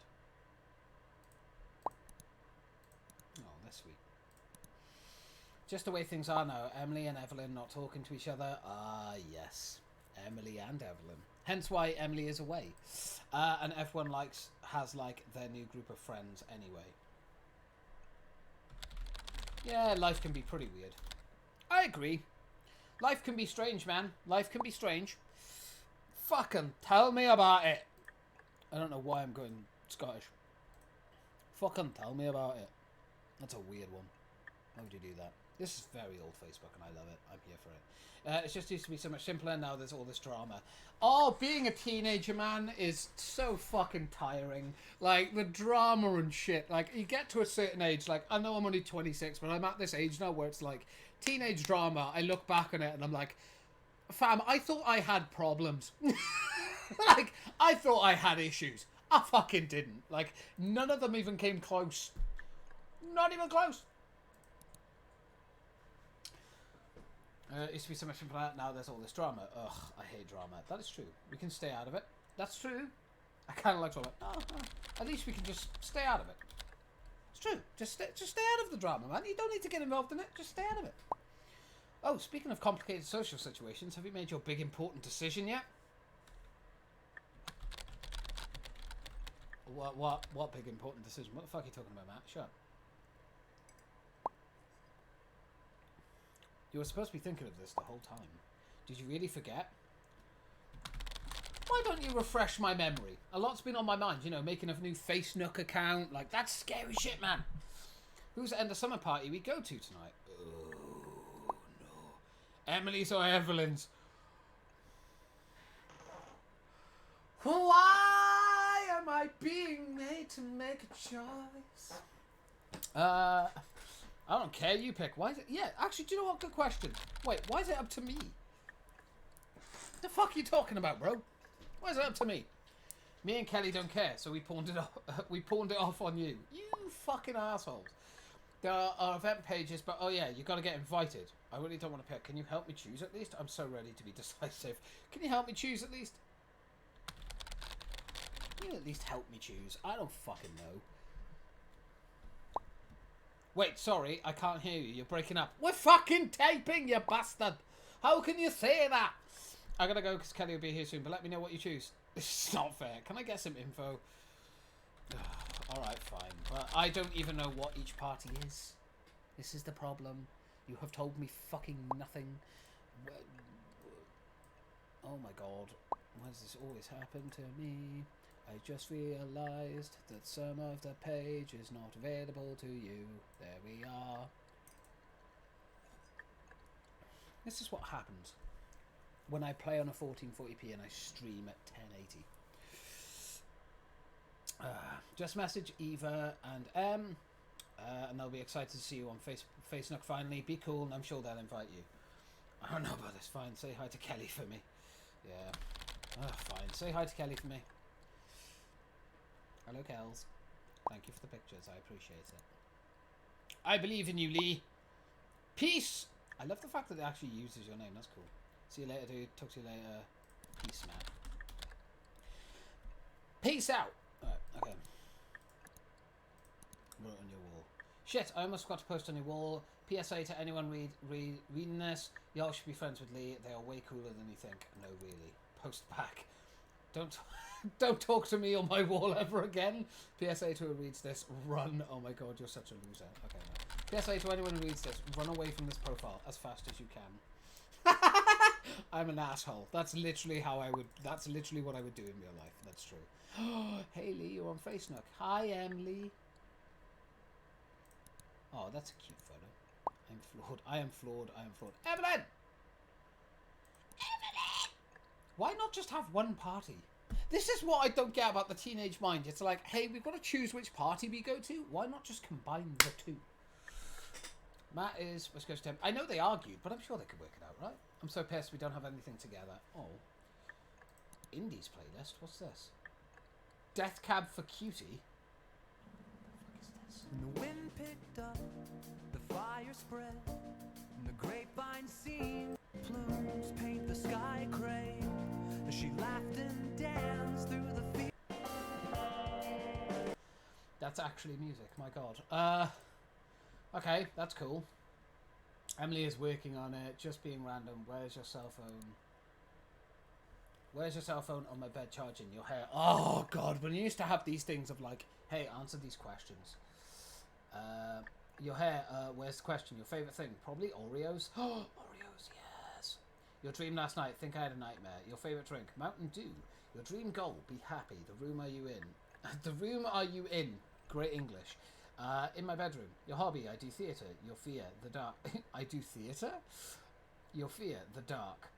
Oh, that's sweet. Just the way things are now. Emily and Evelyn not talking to each other. Ah, yes. Emily and Evelyn. Hence why Emily is away. And everyone has like their new group of friends anyway. Yeah, life can be pretty weird. I agree. Life can be strange, man. Life can be strange. Fucking tell me about it. I don't know why I'm going Scottish. Fucking tell me about it. That's a weird one. Why would you do that? This is very old Facebook and I love it. I'm here for it. It just used to be so much simpler. Now there's all this drama. Oh, being a teenager, man, is so fucking tiring. Like, the drama and shit. Like, you get to a certain age. Like, I know I'm only 26, but I'm at this age now where it's like, teenage drama. I look back on it and I'm like, fam, I thought I had problems. Like, I thought I had issues. I fucking didn't. Like, none of them even came close. Not even close. It used to be so much simpler. Now there's all this drama. Ugh, I hate drama. That is true. We can stay out of it. That's true. I kind of like drama. Oh, at least we can just stay out of it. It's true. Just stay out of the drama, man. You don't need to get involved in it. Just stay out of it. Oh, speaking of complicated social situations, have you made your big important decision yet? What big important decision? What the fuck are you talking about, Matt? Shut up. You were supposed to be thinking of this the whole time. Did you really forget? Why don't you refresh my memory? A lot's been on my mind, you know, making a new Facebook account. Like, that's scary shit, man. Who's at the summer party we go to tonight? Oh, no. Emily's or Evelyn's? Why am I being made to make a choice? I don't care, you pick. Why is it? Yeah, actually, do you know what? Good question. Wait, why is it up to me? The fuck are you talking about, bro? Why is it up to me? Me and Kelly don't care, so we pawned it off. We pawned it off on you. You fucking assholes. There are event pages, but oh yeah, you got to get invited. I really don't want to pick. Can you help me choose at least? I'm so ready to be decisive. Can you help me choose at least? Can you at least help me choose? I don't fucking know. Wait, sorry, I can't hear you. You're breaking up. We're fucking taping, you bastard. How can you say that? I gotta go because Kelly will be here soon, but let me know what you choose. This is not fair. Can I get some info? Alright, fine. But I don't even know what each party is. This is the problem. You have told me fucking nothing. Oh my god. Why does this always happen to me? I just realised that some of the page is not available to you. There we are. This is what happens when I play on a 1440p and I stream at 1080. Just message Eva and M, and they'll be excited to see you on Facebook finally. Be cool, and I'm sure they'll invite you. I don't know about this. Fine, say hi to Kelly for me. Yeah. Fine, say hi to Kelly for me. Hello, Kels. Thank you for the pictures. I appreciate it. I believe in you, Lee. Peace. I love the fact that it actually uses your name. That's cool. See you later, dude. Talk to you later. Peace, man. Peace out. Alright, okay. Wrote on your wall. Shit, I almost forgot to post on your wall. PSA to anyone reading this. Y'all should be friends with Lee. They are way cooler than you think. No, really. Post back. Don't talk to me on my wall ever again. PSA to who reads this. Run. Oh my god, you're such a loser. Okay, no. PSA to anyone who reads this. Run away from this profile as fast as you can. I'm an asshole. That's literally how I would... That's literally what I would do in real life. That's true. Hey, Lee, you're on Facebook. Hi, Emily. Oh, that's a cute photo. I'm flawed. I am flawed. I am flawed. Evelyn! Evelyn! Why not just have one party? This is what I don't get about the teenage mind. It's like, hey, we've got to choose which party we go to. Why not just combine the two? Matt is West Coast Temp. I know they argued, but I'm sure they could work it out, right? I'm so pissed we don't have anything together. Oh. Indies playlist? What's this? Death Cab for Cutie? What the fuck is this? picked up, the fire spread, and the grapevine scene. Plumes paint the sky gray, as she laughed and danced through the field. That's actually music, my god. Okay, that's cool. Emily is working on it, just being random. Where's your cell phone? Where's your cell phone? On my bed charging. Your hair. Oh god, when you used to have these things of like, hey, answer these questions. Your hair, where's the question? Your favourite thing? Probably Oreos. Oh, Oreos, yes. Your dream last night? Think I had a nightmare. Your favourite drink? Mountain Dew. Your dream goal? Be happy. The room are you in? The room are you in? Great English. In my bedroom. Your hobby? I do theatre. Your fear? The dark. I do theatre? Your fear? The dark.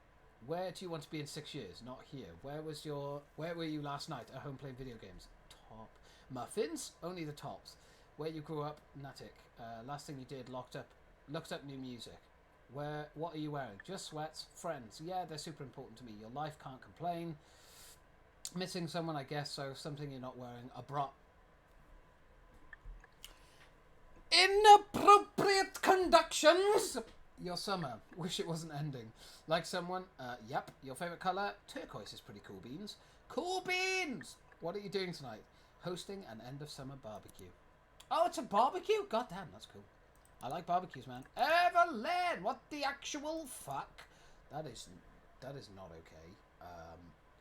Where do you want to be in 6 years? Not here. Where were you last night? At home playing video games. Top. Muffins? Only the tops. Where you grew up? Natick. Last thing you did? Looked up new music. What are you wearing? Just sweats. Friends. Yeah, they're super important to me. Your life, can't complain. Missing someone, I guess so. Something you're not wearing. A bra. Inappropriate conductions. Your summer. Wish it wasn't ending. Like someone. Yep. Your favourite colour? Turquoise is pretty cool beans. Cool beans! What are you doing tonight? Hosting an end of summer barbecue. Oh, it's a barbecue? God damn, that's cool. I like barbecues, man. Evelyn! What the actual fuck? That is not okay.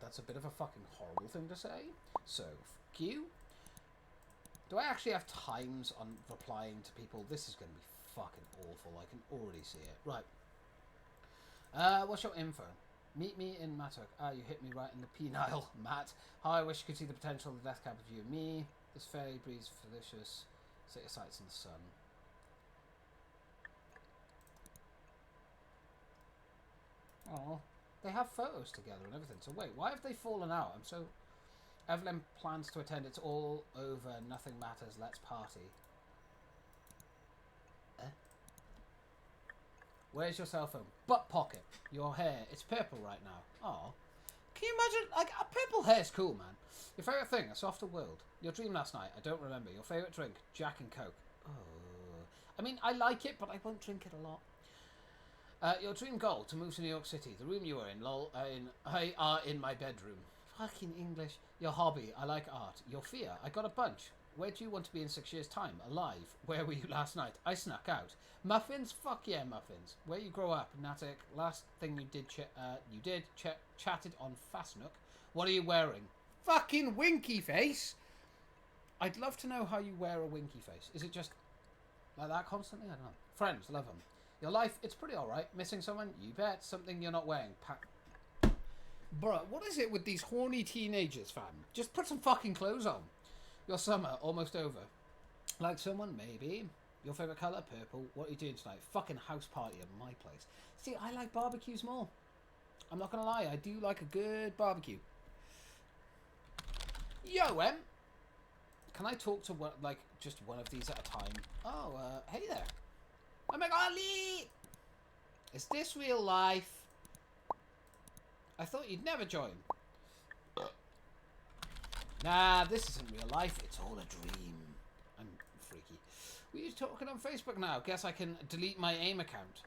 That's a bit of a fucking horrible thing to say. So, fuck you. Do I actually have times on replying to people? This is going to be fucking awful. I can already see it. Right. What's your info? Meet me in Mattock. You hit me right in the penile, Matt. How I wish you could see the potential of the death cab of you and me. This fairy breeze delicious. Set your sights in the sun. Oh, they have photos together and everything. So wait, why have they fallen out? I'm so... Evelyn plans to attend. It's all over. Nothing matters. Let's party. Where's your cell phone? Butt pocket. Your hair. It's purple right now. Oh. Can you imagine? Like, a purple hair's cool, man. Your favourite thing? A softer world. Your dream last night? I don't remember. Your favourite drink? Jack and Coke. Oh. I mean, I like it, but I won't drink it a lot. Your dream goal? To move to New York City. The room you were in. Lol. I are in my bedroom. Fucking English. Your hobby? I like art. Your fear? I got a bunch. Where do you want to be in 6 years' time? Alive. Where were you last night? I snuck out. Muffins? Fuck yeah, muffins. Where you grow up? Natick. Last thing you did, chatted on Fastnook. What are you wearing? Fucking winky face. I'd love to know how you wear a winky face. Is it just like that constantly? I don't know. Friends, love them. Your life? It's pretty alright. Missing someone? You bet. Something you're not wearing. Bruh, what is it with these horny teenagers, fam? Just put some fucking clothes on. Your summer, almost over. Like someone, maybe. Your favourite colour? Purple. What are you doing tonight? Fucking house party at my place. See, I like barbecues more. I'm not gonna lie, I do like a good barbecue. Yo, can I talk to one, like, just one of these at a time? Oh, hey there. Oh my god, Lee! Is this real life? I thought you'd never join. Nah, this isn't real life. It's all a dream. I'm freaky. We're talking on Facebook now. Guess I can delete my AIM account.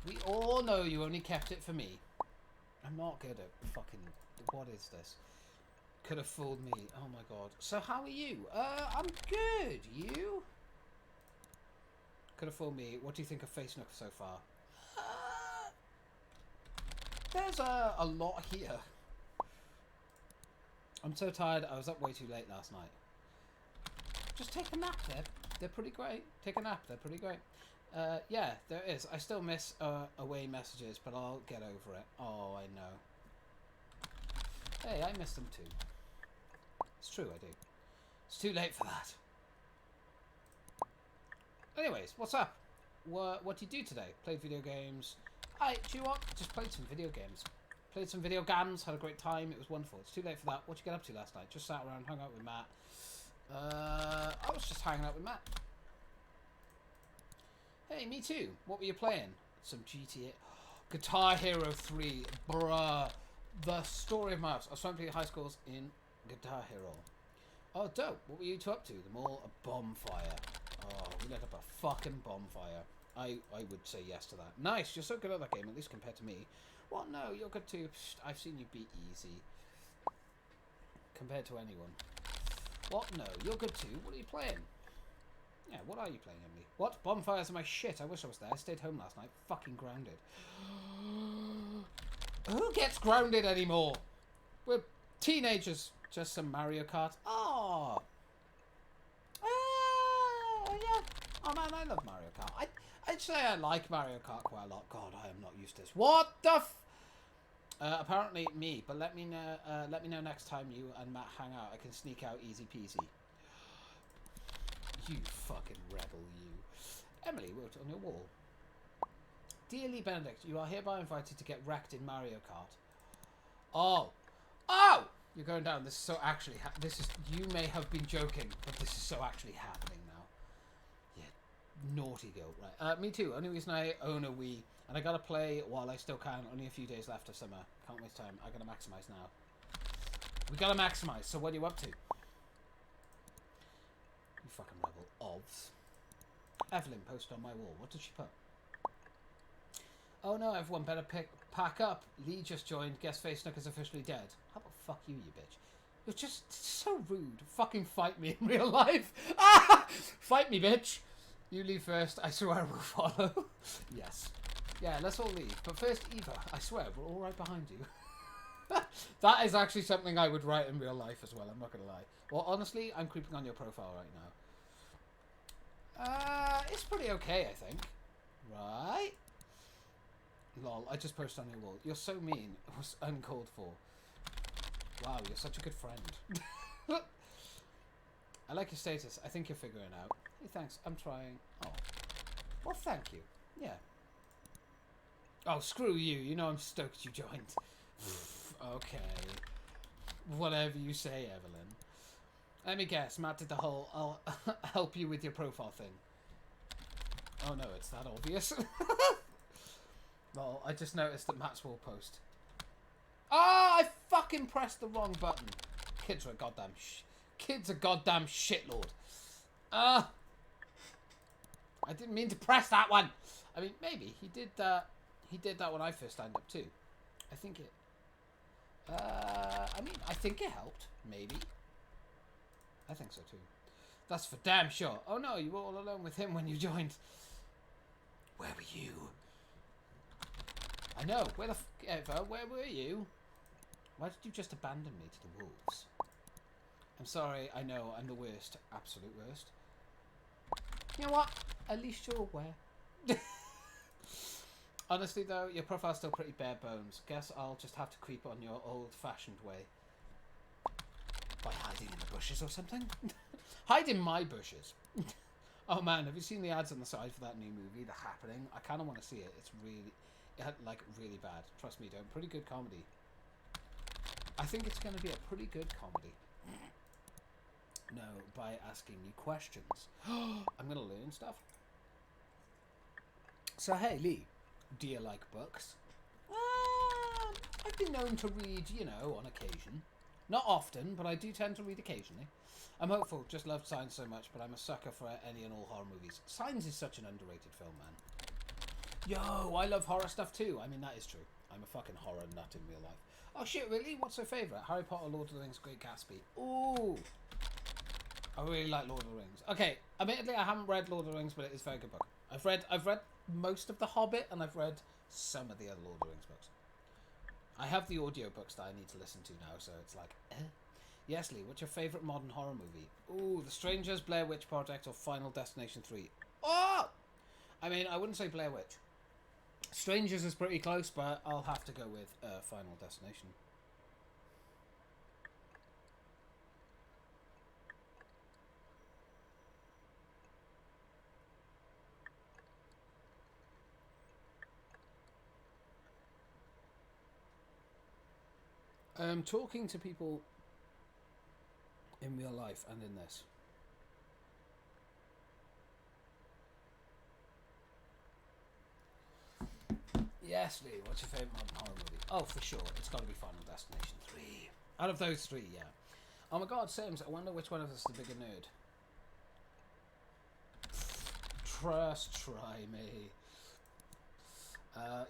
We all know you only kept it for me. I'm not good at fucking... What is this? Could have fooled me. Oh my god. So how are you? I'm good. You? Could have fooled me. What do you think of Facebook so far? There's a lot here. I'm so tired. I was up way too late last night. Just take a nap. They're pretty great. Take a nap. They're pretty great. Yeah, there is. I still miss away messages, but I'll get over it. Oh, I know. Hey, I miss them too. It's true, I do. It's too late for that. Anyways, what's up? What do you do today? Played video games. Do you know what? Just played some video games. Played some video games, had a great time. It was wonderful. It's too late for that. What did you get up to last night? Just sat around, hung out with Matt. I was just hanging out with Matt. Hey, me too. What were you playing? Some GTA. Guitar Hero 3. Bruh. The story of my life. I was trying to play high scores in Guitar Hero. Oh, dope. What were you two up to? The mall? A bonfire. Oh, we lit up a fucking bonfire. I would say yes to that. Nice. You're so good at that game, at least compared to me. What? No, you're good too. Psst, I've seen you be easy. Compared to anyone. What? No, you're good too. What are you playing? Yeah, what are you playing, Emily? What? Bonfires are my shit. I wish I was there. I stayed home last night. Fucking grounded. Who gets grounded anymore? We're teenagers. Just some Mario Kart. Oh. Yeah. Oh man, I love Mario Kart. I'd say I like Mario Kart quite a lot. God, I am not used to this. What the apparently me, but let me know next time you and Matt hang out. I can sneak out easy peasy. You fucking rebel, you. Emily wrote on your wall. Dearly Benedict, you are hereby invited to get wrecked in Mario Kart. Oh. Oh! You're going down. This is so actually... You may have been joking, but this is so actually happening now. Yeah. Naughty girl. Right. Me too. Only reason I own a Wii. And I gotta play while I still can. Only a few days left of summer. Can't waste time. I gotta maximize now. We gotta maximize. So what are you up to? You fucking rebel. Ovs. Evelyn posted on my wall. What did she put? Oh no, everyone better pack up. Lee just joined. Guess Face Snook is officially dead. How about fuck you, you bitch? You're just so rude. Fucking fight me in real life. Ah! Fight me, bitch. You leave first. I swear I will follow. Yes. Yeah, let's all leave. But first, Eva, I swear, we're all right behind you. That is actually something I would write in real life as well. I'm not going to lie. Well, honestly, I'm creeping on your profile right now. It's pretty okay, I think. Right? Lol, I just posted on your wall. You're so mean. It was uncalled for. Wow, you're such a good friend. I like your status. I think you're figuring out. Hey, thanks. I'm trying. Oh. Well, thank you. Yeah. Oh, screw you. You know I'm stoked you joined. Okay. Whatever you say, Evelyn. Let me guess. Matt did the whole, I'll help you with your profile thing. Oh, no, it's that obvious. Well, I just noticed that Matt's wall post. Ah, I fucking pressed the wrong button. Kids are a goddamn shitlord. I didn't mean to press that one. I mean, maybe he did that. He did that when I first signed up too. I think it. I mean, I think it helped. Maybe. I think so too. That's for damn sure. Oh no, you were all alone with him when you joined. Where were you? I know. Where the ever? Where were you? Why did you just abandon me to the wolves? I'm sorry. I know. I'm the worst. Absolute worst. You know what? At least you're aware. Honestly, though, your profile's still pretty bare bones. Guess I'll just have to creep on your old-fashioned way. By hiding in the bushes or something? Hide in my bushes. Oh, man, have you seen the ads on the side for that new movie, The Happening? I kind of want to see it. It's really, like, really bad. Trust me, don't. Pretty good comedy. I think it's going to be a pretty good comedy. No, by asking you questions. I'm going to learn stuff. So, hey, Lee, do you like books? I've been known to read, you know, on occasion. Not often, but I do tend to read occasionally. I'm hopeful, just loved Signs so much, but I'm a sucker for any and all horror movies. Signs is such an underrated film, man. Yo, I love horror stuff too. I mean, that is true. I'm a fucking horror nut in real life. Oh shit, really? What's your favourite? Harry Potter, Lord of the Rings, Great Gatsby. Ooh. I really like Lord of the Rings. Okay, admittedly, I haven't read Lord of the Rings, but it is a very good book. I've read most of The Hobbit, and I've read some of the other Lord of the Rings books. I have the audiobooks that I need to listen to now, so it's like, Yes, Lee, what's your favourite modern horror movie? Ooh, The Strangers, Blair Witch Project, or Final Destination 3? Oh! I mean, I wouldn't say Blair Witch. Strangers is pretty close, but I'll have to go with Final Destination. Talking to people in real life and in this. Yes, Lee, what's your favourite modern horror movie? Oh, for sure, it's got to be Final Destination 3. Out of those three, yeah. Oh my god, Sims, I wonder which one of us is the bigger nerd. Try me.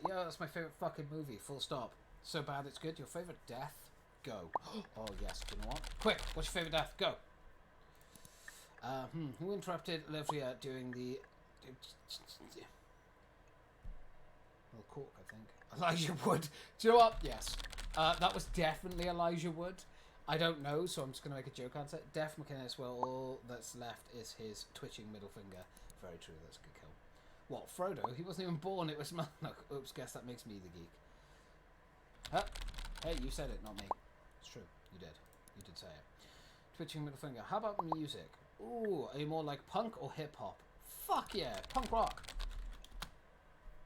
Yeah, that's my favourite fucking movie, full stop. So bad it's good. Your favourite death? Go. Oh yes, do you know what? Quick, what's your favourite death? Go. Who interrupted Olivia doing the... Well, Cork, I think. Elijah Wood. Do you know what? Yes. That was definitely Elijah Wood. I don't know, so I'm just going to make a joke answer. Def McInnes, well, all that's left is his twitching middle finger. Very true, that's a good kill. What, Frodo? He wasn't even born, it was... No, oops, guess that makes me the geek. Huh? Hey, you said it, not me. It's true, you did. You did say it. Twitching middle finger. How about music? Ooh, are you more like punk or hip-hop? Fuck yeah, punk rock.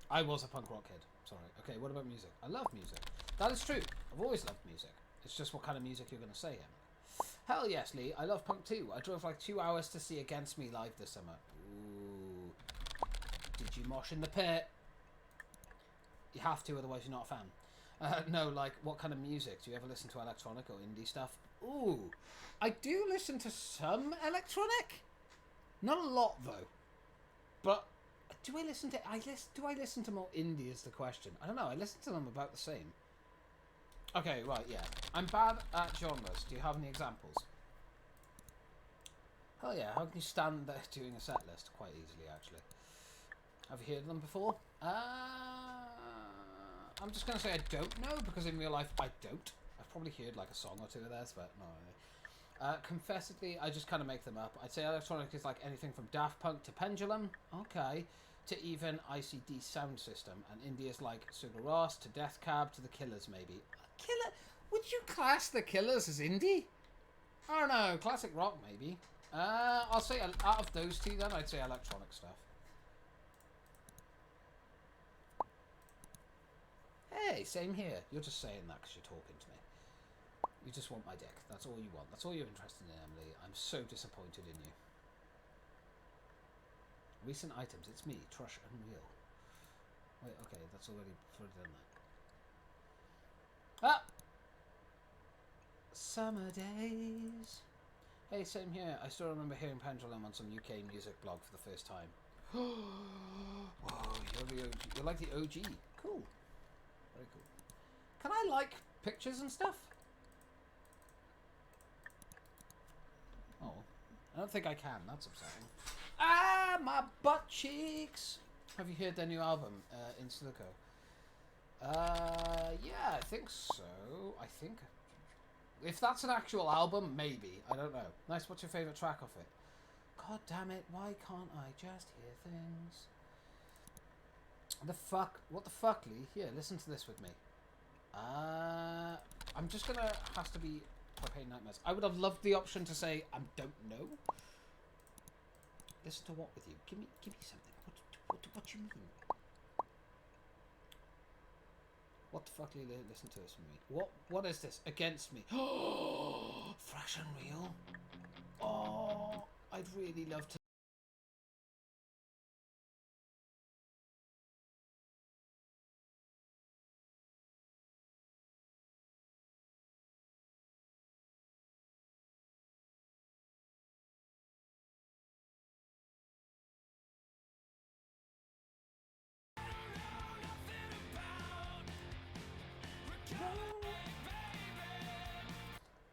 I was a punk rock kid. Sorry. Okay, what about music? I love music. That is true. I've always loved music. It's just what kind of music you're going to say, Emily. Hell yes, Lee. I love punk too. I drove like 2 hours to see Against Me live this summer. Ooh. Did you mosh in the pit? You have to, otherwise you're not a fan. No, like, what kind of music? Do you ever listen to electronic or indie stuff? Ooh. I do listen to some electronic. Not a lot, though. But... do I listen to more indie is the question. I don't know, I listen to them about the same. Okay, right, yeah. I'm bad at genres. Do you have any examples? Hell yeah, how can you stand there doing a set list? Quite easily, actually. Have you heard of them before? I'm just going to say I don't know, because in real life I don't. I've probably heard like a song or two of theirs, but no. Confessedly, I just kind of make them up. I'd say electronic is like anything from Daft Punk to Pendulum. Okay. To even ICD Sound System, and indie is like Sugar Ross to Death Cab to The Killers, maybe. Killer? Would you class The Killers as indie? I don't know, classic rock maybe. I'll say out of those two then, I'd say electronic stuff. Hey, same here. You're just saying that because you're talking to me. You just want my dick. That's all you want. That's all you're interested in, Emily. I'm so disappointed in you. Recent items. It's me, Trush Unreal. Wait, okay, that's already done that. Ah! Summer days. Hey, same here. I still remember hearing Pendulum on some UK music blog for the first time. Whoa, you're like the OG. Cool. Very cool. Can I like pictures and stuff? Oh, I don't think I can. That's upsetting. Ah, my butt cheeks. Have you heard their new album, In Silico? Yeah, I think so. I think. If that's an actual album, maybe. I don't know. Nice, what's your favourite track off it? God damn it, why can't I just hear things? The fuck? What the fuck, Lee? Here, listen to this with me. I'm just gonna... has to be Propane Nightmares. I would have loved the option to say, I don't know. Listen to what with you? Give me something. What you mean? What the fuck, Lee? Listen to this with me. What is this? Against Me. Oh, Thrash Unreal. Oh, I'd really love to.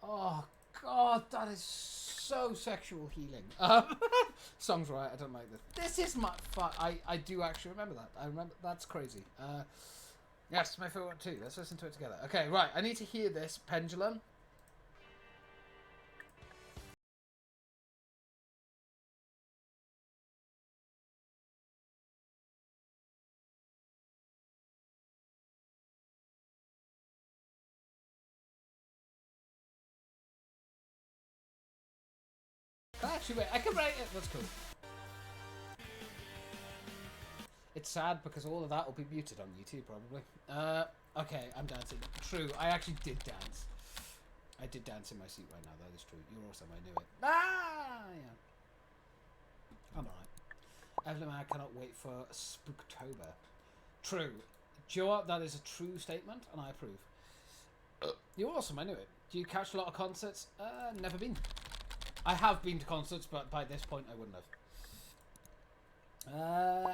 Oh God, that is so sexual healing. Song's right. I don't like this. This is my fuck. I do actually remember that. I remember. That's crazy. Yes, my favorite one too. Let's listen to it together. Okay, right. I need to hear this Pendulum. Actually, wait, I can write it. That's cool. It's sad because all of that will be muted on YouTube, probably. Okay, I'm dancing. True, I actually did dance. I did dance in my seat right now, that is true. You're awesome, I knew it. Ah, yeah. I'm alright. Evelyn, I cannot wait for Spooktober. True. Do you know what? That is a true statement, and I approve. You're awesome, I knew it. Do you catch a lot of concerts? Never been. I have been to concerts, but by this point I wouldn't have.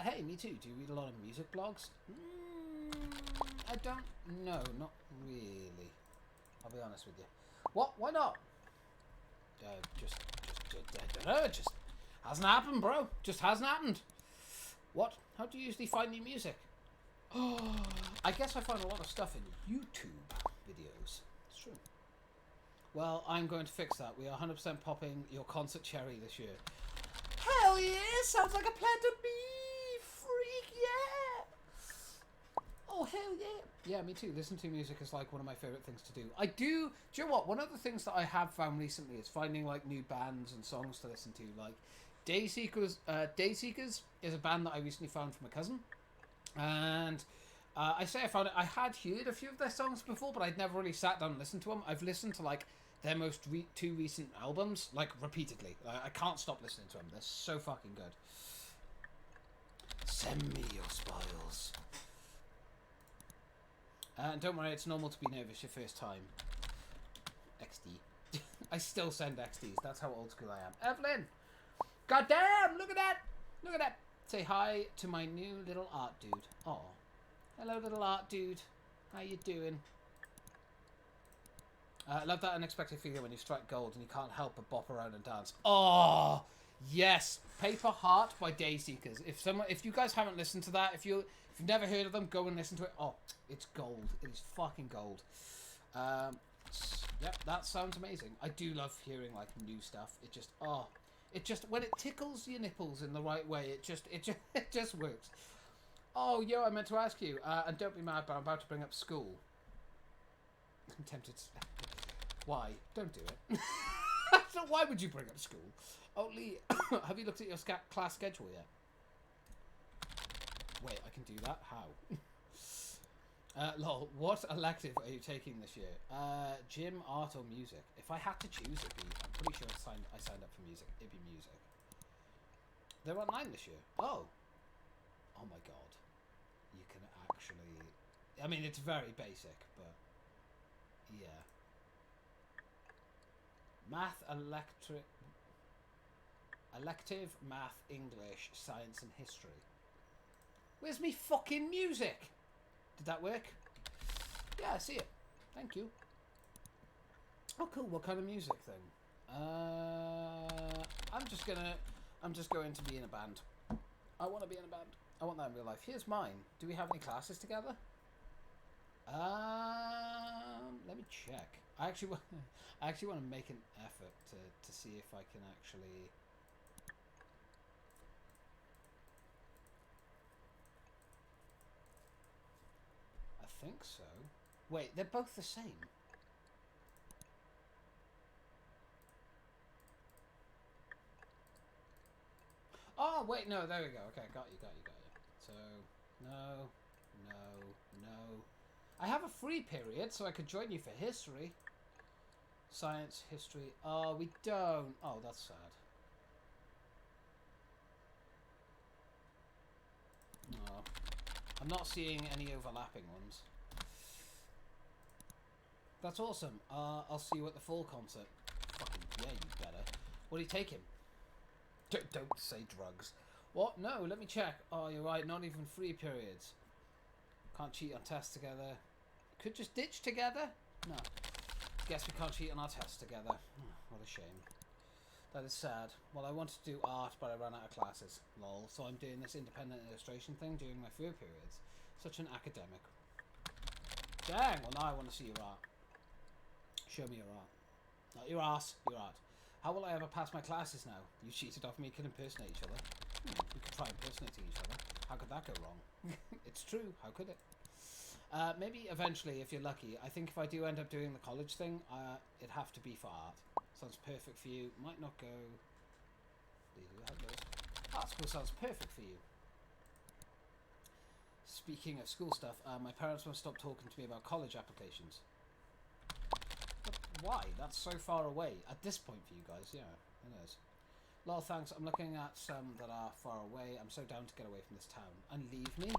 Hey, me too. Do you read a lot of music blogs? I don't know, not really. I'll be honest with you. What? Why not? Just hasn't happened, bro. Just hasn't happened. What? How do you usually find new music? Oh, I guess I find a lot of stuff in YouTube videos. It's true. Well, I'm going to fix that. We are 100% popping your concert cherry this year. Hell yeah! Sounds like a plan to me! Freak yeah! Oh, hell yeah! Yeah, me too. Listen to music is like one of my favourite things to do. Do you know what? One of the things that I have found recently is finding like new bands and songs to listen to. Like Dayseekers is a band that I recently found from a cousin. And I found it. I had heard a few of their songs before, but I'd never really sat down and listened to them. I've listened to like their most two recent albums, like repeatedly. I can't stop listening to them. They're so fucking good. Send me your spoils. And don't worry, it's normal to be nervous your first time. XD. I still send XDs. That's how old school I am. Evelyn! Goddamn! Look at that! Look at that! Say hi to my new little art dude. Oh, hello, little art dude. How you doing? I love that unexpected feeling when you strike gold and you can't help but bop around and dance. Oh, yes. Paper Heart by Dayseekers. If you guys haven't listened to that, if you've never heard of them, go and listen to it. Oh, it's gold. It is fucking gold. Yep, that sounds amazing. I do love hearing like new stuff. It just when it tickles your nipples in the right way, it just works. Oh, yo, I meant to ask you, and don't be mad, but I'm about to bring up school. I'm tempted to... Why? Don't do it. So why would you bring up school? Only, have you looked at your class schedule yet? Wait, I can do that? How? Lol, what elective are you taking this year? Gym, art, or music? If I had to choose, I'm pretty sure I signed up for music. It'd be music. They're online this year. Oh. Oh my god. You can actually... I mean, it's very basic, but... Yeah. Math, elective, math, English, science, and history. Where's me fucking music? Did that work? Yeah, I see it. Thank you. Oh, cool. What kind of music thing? I'm just going to be in a band. I want to be in a band. I want that in real life. Here's mine. Do we have any classes together? Let me check. I actually want to make an effort to see if I can actually... I think so. Wait, they're both the same. Oh, wait, no, there we go. Okay, got you. So, no. I have a free period, so I could join you for history. Science, history. Oh, we don't. Oh, that's sad. No. I'm not seeing any overlapping ones. That's awesome. I'll see you at the fall concert. Fucking yeah, you better. What are you taking? Don't say drugs. What? No, let me check. Oh, you're right. Not even free periods. Can't cheat on tests together. Could just ditch together? No. Guess we can't cheat on our tests together. What a shame. That is sad. Well, I wanted to do art, but I ran out of classes. Lol. So I'm doing this independent illustration thing during my free periods. Such an academic. Dang. Well, now I want to see your art. Show me your art. Not your ass. Your art. How will I ever pass my classes now? You cheated off me. You can impersonate each other. We could try impersonating each other. How could that go wrong? It's true. How could it? Maybe eventually, if you're lucky. I think if I do end up doing the college thing, it'd have to be for art. Sounds perfect for you. Might not go... Art school sounds perfect for you. Speaking of school stuff, my parents won't stop talking to me about college applications. But why? That's so far away. At this point for you guys, yeah. It is. Lol, thanks. I'm looking at some that are far away. I'm so down to get away from this town. And leave me?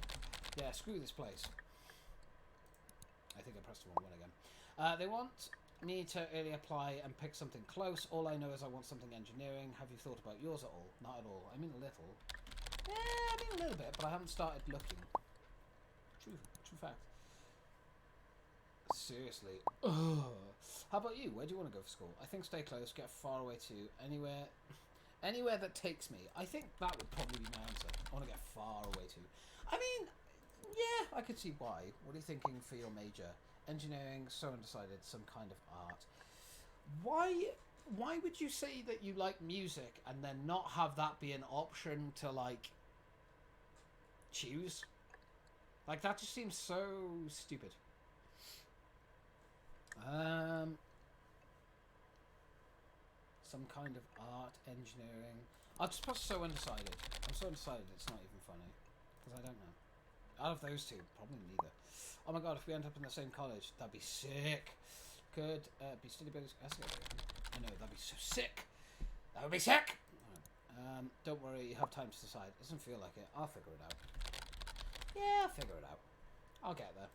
Yeah, screw this place. I think I pressed the wrong one again. They want need to early apply and pick something close. All I know is I want something engineering. Have you thought about yours at all? Not at all. I mean a little. Yeah, I mean a little bit, but I haven't started looking. True fact. Seriously. Ugh. How about you? Where do you want to go for school? I think stay close, get far away to anywhere that takes me. I think that would probably be my answer. I want to get far away to. I mean, yeah, I could see why. What are you thinking for your major? Engineering, so undecided, some kind of art. Why would you say that you like music and then not have that be an option to, like, choose? Like, that just seems so stupid. Some kind of art, engineering. I'll just put so undecided. I'm so undecided it's not even funny. Because I don't know. Out of those two, probably neither. Oh my god, if we end up in the same college, that'd be sick. Could be Steady Billy's escalator. I know, that'd be so sick. That would be sick! Right. Don't worry, you have time to decide. It doesn't feel like it. I'll figure it out. Yeah, I'll figure it out. I'll get there.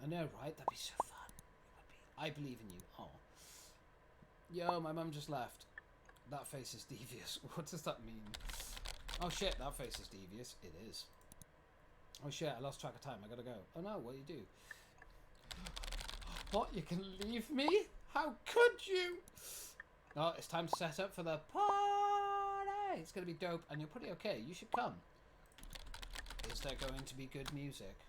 I know, right? That'd be so fun. It would be. I believe in you. Oh. Yo, my mum just left. That face is devious. What does that mean? Oh shit, that face is devious. It is. Oh shit, I lost track of time. I gotta go. Oh no, what do you do? What? You can leave me? How could you? Oh, it's time to set up for the party. It's gonna be dope, and you're pretty okay. You should come. Is there going to be good music?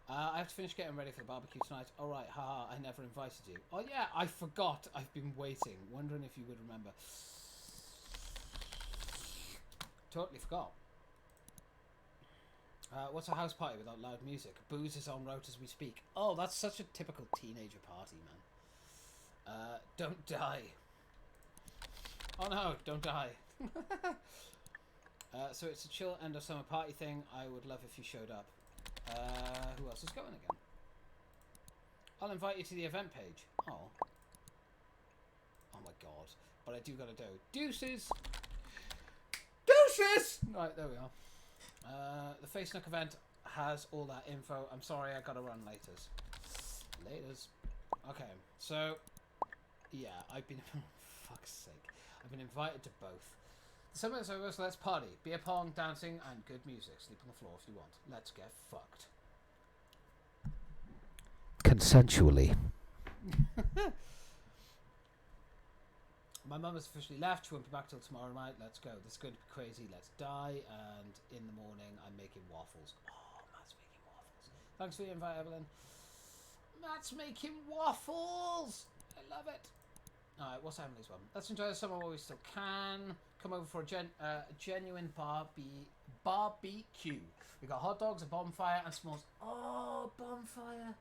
I have to finish getting ready for the barbecue tonight. Alright, haha, I never invited you. Oh yeah, I forgot. I've been waiting. Wondering if you would remember. Totally forgot. What's a house party without loud music? Booze is en route as we speak. Oh, that's such a typical teenager party, man. Don't die. Oh no, don't die. So it's a chill end of summer party thing. I would love if you showed up. Who else is going again? I'll invite you to the event page. Oh. Oh my god. But I do gotta do. Deuces! Deuces! Right, there we are. The Face Nook event has all that info. I'm sorry, I gotta run laters. Laters. Okay, so... Yeah, I've been... fuck's sake. I've been invited to both. The summer is over, so let's party. Beer pong, dancing, and good music. Sleep on the floor if you want. Let's get fucked. Consensually. My mum has officially left. She won't be back till tomorrow night. Let's go. This is going to be crazy. Let's die. And in the morning, I'm making waffles. Oh, Matt's making waffles. Thanks for the invite, Evelyn. Matt's making waffles. I love it. Alright, what's Emily's one? Let's enjoy the summer while we still can. Come over for a genuine barbecue. We got hot dogs, a bonfire, and s'mores. Oh, bonfire.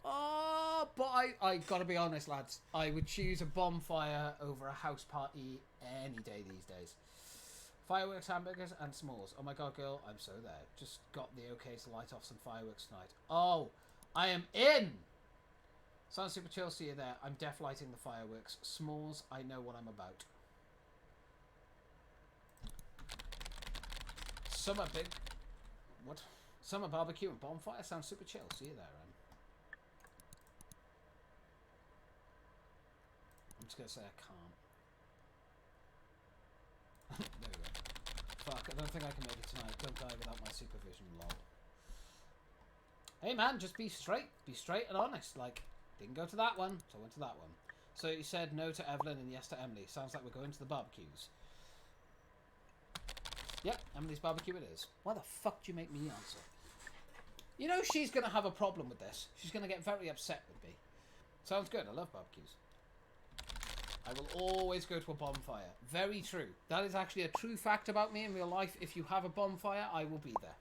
Oh, but I gotta be honest, lads. I would choose a bonfire over a house party any day these days. Fireworks, hamburgers, and s'mores. Oh my god, girl, I'm so there. Just got the okay to light off some fireworks tonight. Oh, I am in! Sounds super chill, see you there. I'm def lighting the fireworks. S'mores, I know what I'm about. Summer big... What? Summer barbecue and bonfire sounds super chill. See you there, I'm just going to say I can't. There we go. Fuck, I don't think I can make it tonight. Don't die without my supervision, lol. Hey man, just be straight. Be straight and honest. Like... Didn't go to that one, so I went to that one. So you said no to Evelyn and yes to Emily. Sounds like we're going to the barbecues. Yep, Emily's barbecue it is. Why the fuck do you make me answer? You know she's going to have a problem with this. She's going to get very upset with me. Sounds good. I love barbecues. I will always go to a bonfire. Very true. That is actually a true fact about me in real life. If you have a bonfire, I will be there.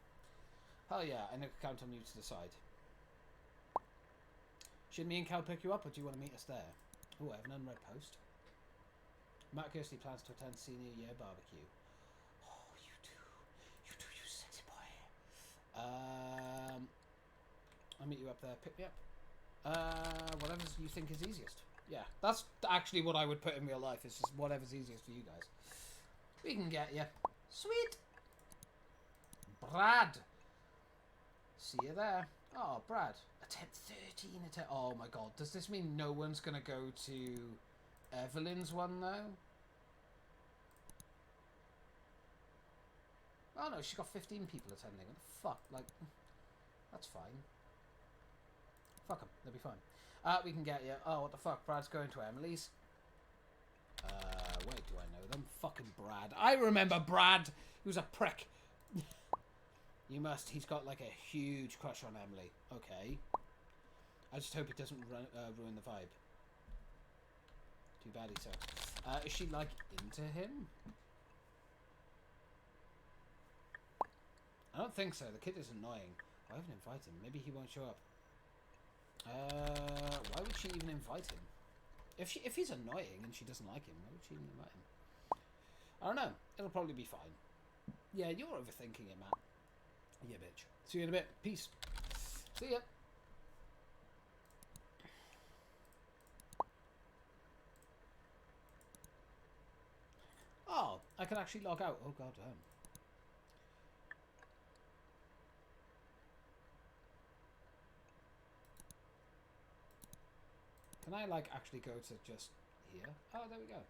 Hell yeah, I can count on you to decide. Should me and Cal pick you up, or do you want to meet us there? Oh, I have an unread post. Matt Kirsty plans to attend senior year barbecue. Oh, you do. You do, you sexy boy. I'll meet you up there. Pick me up. Whatever you think is easiest. Yeah, that's actually what I would put in real life. It's just whatever's easiest for you guys. We can get you. Sweet. Brad. See you there. Oh, Brad. Attempt 13. Oh my god. Does this mean no one's going to go to Evelyn's one, though? Oh no, she's got 15 people attending. What the fuck? Like, that's fine. Fuck them. They'll be fine. We can get you. Oh, what the fuck? Brad's going to Emily's. Wait, do I know them? Fucking Brad. I remember Brad. He was a prick. You must. He's got like a huge crush on Emily. Okay. I just hope it doesn't ruin the vibe. Too bad he sucks. Is she like into him? I don't think so. The kid is annoying. I haven't invited him. Maybe he won't show up. Why would she even invite him? If he's annoying and she doesn't like him, why would she even invite him? I don't know. It'll probably be fine. Yeah, you're overthinking it, Matt. Yeah, bitch. See you in a bit. Peace. See ya. Oh, I can actually log out. Oh, god damn. Can I, like, actually go to just here? Oh, there we go.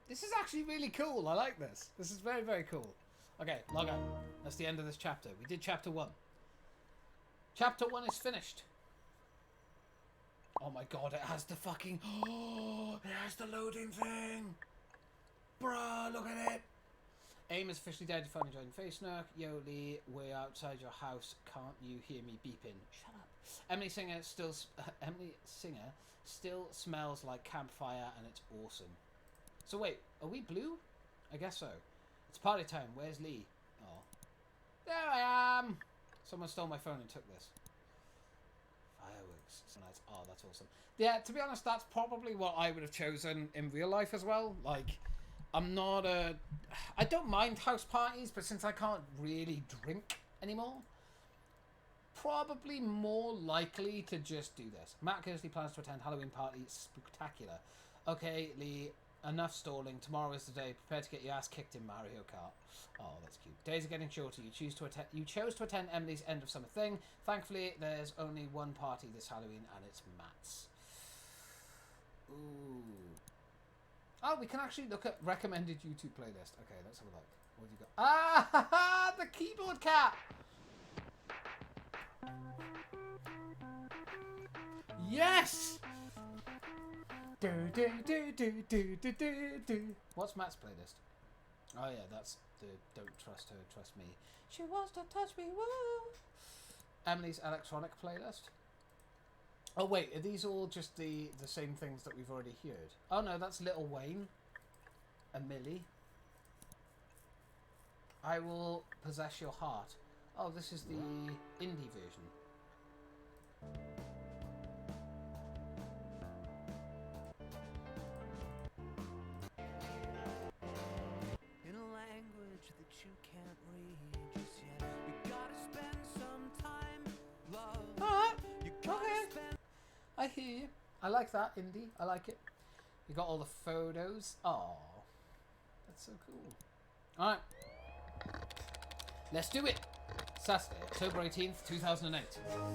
This is actually really cool. I like this. This is very, very cool. Okay, log out. That's the end of this chapter. We did chapter 1. Chapter 1 is finished. Oh my god, it has the fucking... Oh, it has the loading thing. Bruh, look at it. AIM is officially dead. You finally joined Facebook. Yo, Lee, we're outside your house. Can't you hear me beeping? Shut up. Emily Singer still smells like campfire, and it's awesome. So wait, are we blue? I guess so. It's party time. Where's Lee? Oh, there I am. Someone stole my phone and took this. Fireworks. Nice. Oh, that's awesome. Yeah, to be honest, that's probably what I would have chosen in real life as well. Like, I'm not a... I don't mind house parties, but since I can't really drink anymore, probably more likely to just do this. Matt Kersley plans to attend Halloween party. Spectacular. Okay, Lee, enough stalling. Tomorrow is the day. Prepare to get your ass kicked in Mario Kart. Oh, that's cute. Days are getting shorter. You chose to attend Emily's end of summer thing. Thankfully, there's only one party this Halloween, and it's Matt's. Ooh. Oh, we can actually look at recommended YouTube playlist. Okay, let's have a look. What have you got? Ah, the keyboard cat. Yes. Do do do do do do do do. What's Matt's playlist? Oh yeah, that's the Don't Trust Her, Trust Me. She wants to touch me, woo. Emily's electronic playlist. Oh wait, are these all just the same things that we've already heard? Oh no, that's Lil Wayne and Millie. I Will Possess Your Heart. Oh, this is the indie version. In a language that you can't read just yet, you gotta spend some time, love. Alright, You gotta okay. spend. I hear you. I like that, indie. I like it. You got all the photos. Oh, that's so cool. Alright. Let's do it. Saturday, October 18th, 2008. Oh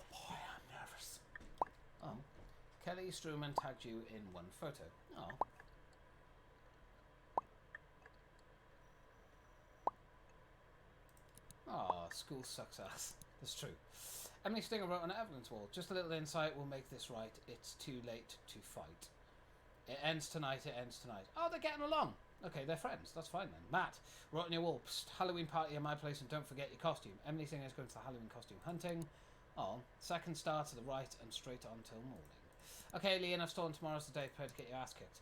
boy, I'm nervous. Oh. Kelly Struman tagged you in one photo. Oh. Oh, school sucks ass. That's true. Emily Stinger wrote on Evelyn's wall, just a little insight will make this right. It's too late to fight. It ends tonight, it ends tonight. Oh, they're getting along. Okay, they're friends. That's fine then. Matt wrote on your wall, psst, Halloween party at my place and don't forget your costume. Emily Singer is going to the Halloween costume hunting. Oh, second star to the right and straight on till morning. Okay, Lee, enough storm. Tomorrow's the day. Prepare to get your ass kicked.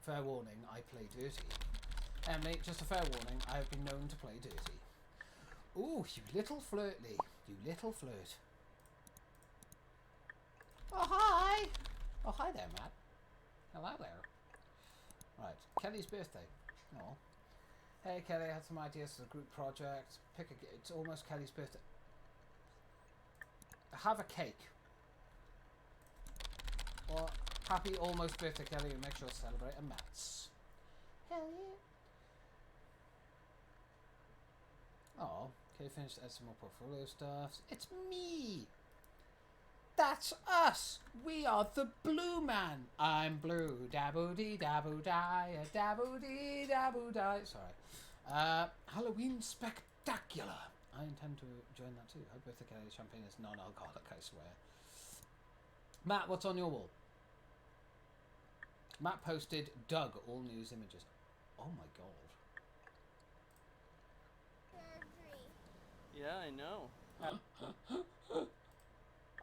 Fair warning, I play dirty. Emily, just a fair warning, I have been known to play dirty. Ooh, you little flirt, Lee. You little flirt. Oh, hi! Oh, hi there, Matt. Hello there. Right, Kelly's birthday. Oh. Hey, Kelly, I had some ideas for a group project. It's almost Kelly's birthday. Have a cake. Well, happy almost birthday, Kelly, and make sure to celebrate a Matt's. Hell yeah. Oh, okay, finished add some more portfolio stuff. It's me! That's us! We are the Blue Man! I'm blue. Daboo-dee, daboo-die, daboo-dee, daboo-die. Sorry. Halloween Spectacular. I intend to join that too. Hope birthday champagne is non-alcoholic, I swear. Matt, what's on your wall? Matt posted Doug all news images. Oh my god. Yeah, I know.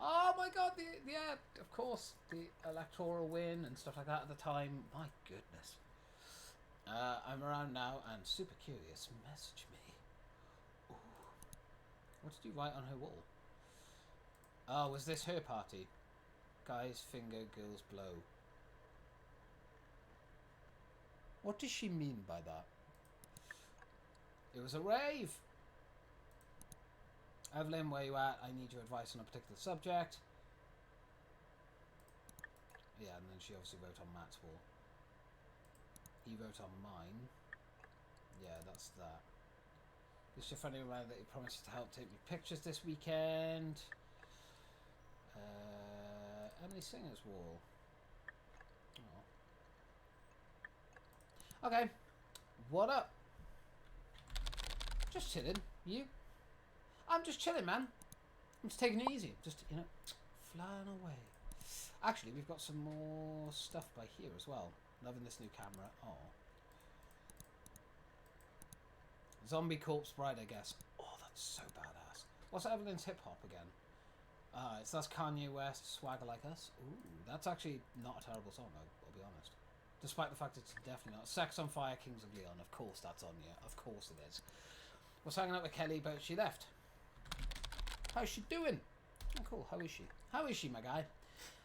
Oh my god, yeah, of course, the electoral win and stuff like that at the time. My goodness. I'm around now and super curious. Message me. Ooh. What did you write on her wall? Oh, was this her party? Guys finger, girls blow. What does she mean by that? It was a rave. Evelyn, where you at? I need your advice on a particular subject. Yeah, and then she obviously wrote on Matt's wall. He wrote on mine. Yeah, that's that. Just a funny reminder that he promised to help take me pictures this weekend. Emily Singer's wall. Oh. Okay. What up? Just chilling. You? I'm just chilling, man. I'm just taking it easy. Just, you know, flying away. Actually, we've got some more stuff by here as well. Loving this new camera. Oh. Zombie Corpse Bride, I guess. Oh, that's so badass. What's Evelyn's hip hop again? So that's Kanye West, Swagger Like Us. Ooh, that's actually not a terrible song, I'll be honest. Despite the fact it's definitely not. Sex on Fire, Kings of Leon. Of course that's on you. Of course it is. Was hanging out with Kelly, but she left. How's she doing? Oh, cool. How is she? How is she, my guy?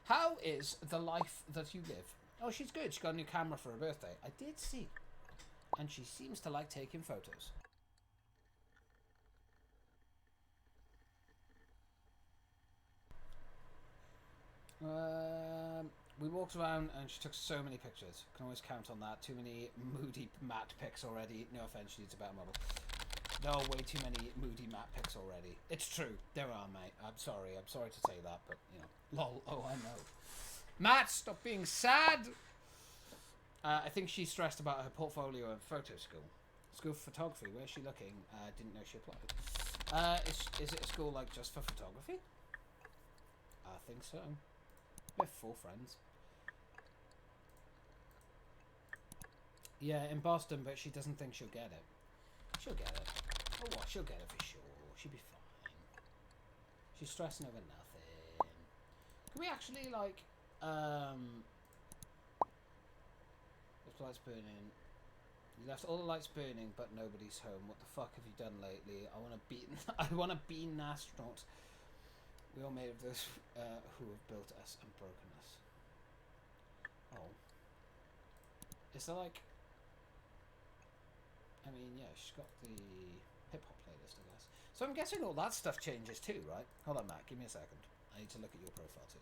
How is the life that you live? Oh, she's good. She got a new camera for her birthday. I did see. And she seems to like taking photos. We walked around and she took so many pictures. Can always count on that. Too many moody matte pics already. No offense, she needs a better model. No, way too many moody matte pics already. It's true. There are, mate. I'm sorry to say that, but, you know. Lol. Oh, I know. Matt, stop being sad! I think she's stressed about her portfolio and photo school. School for photography. Where's she looking? Didn't know she applied. Is it a school, like, just for photography? I think so. We have 4 friends. Yeah, in Boston, but she doesn't think she'll get it. She'll get it. Oh, what? She'll get it for sure. She'll be fine. She's stressing over nothing. Can we actually, like, If lights burning. You left all the lights burning, but nobody's home. What the fuck have you done lately? I want to be an astronaut. We all made of those who have built us and broken us. Oh. Is there like... I mean, yeah, she's got the hip-hop playlist, I guess. So I'm guessing all that stuff changes too, right? Hold on, Matt, give me a second. I need to look at your profile too.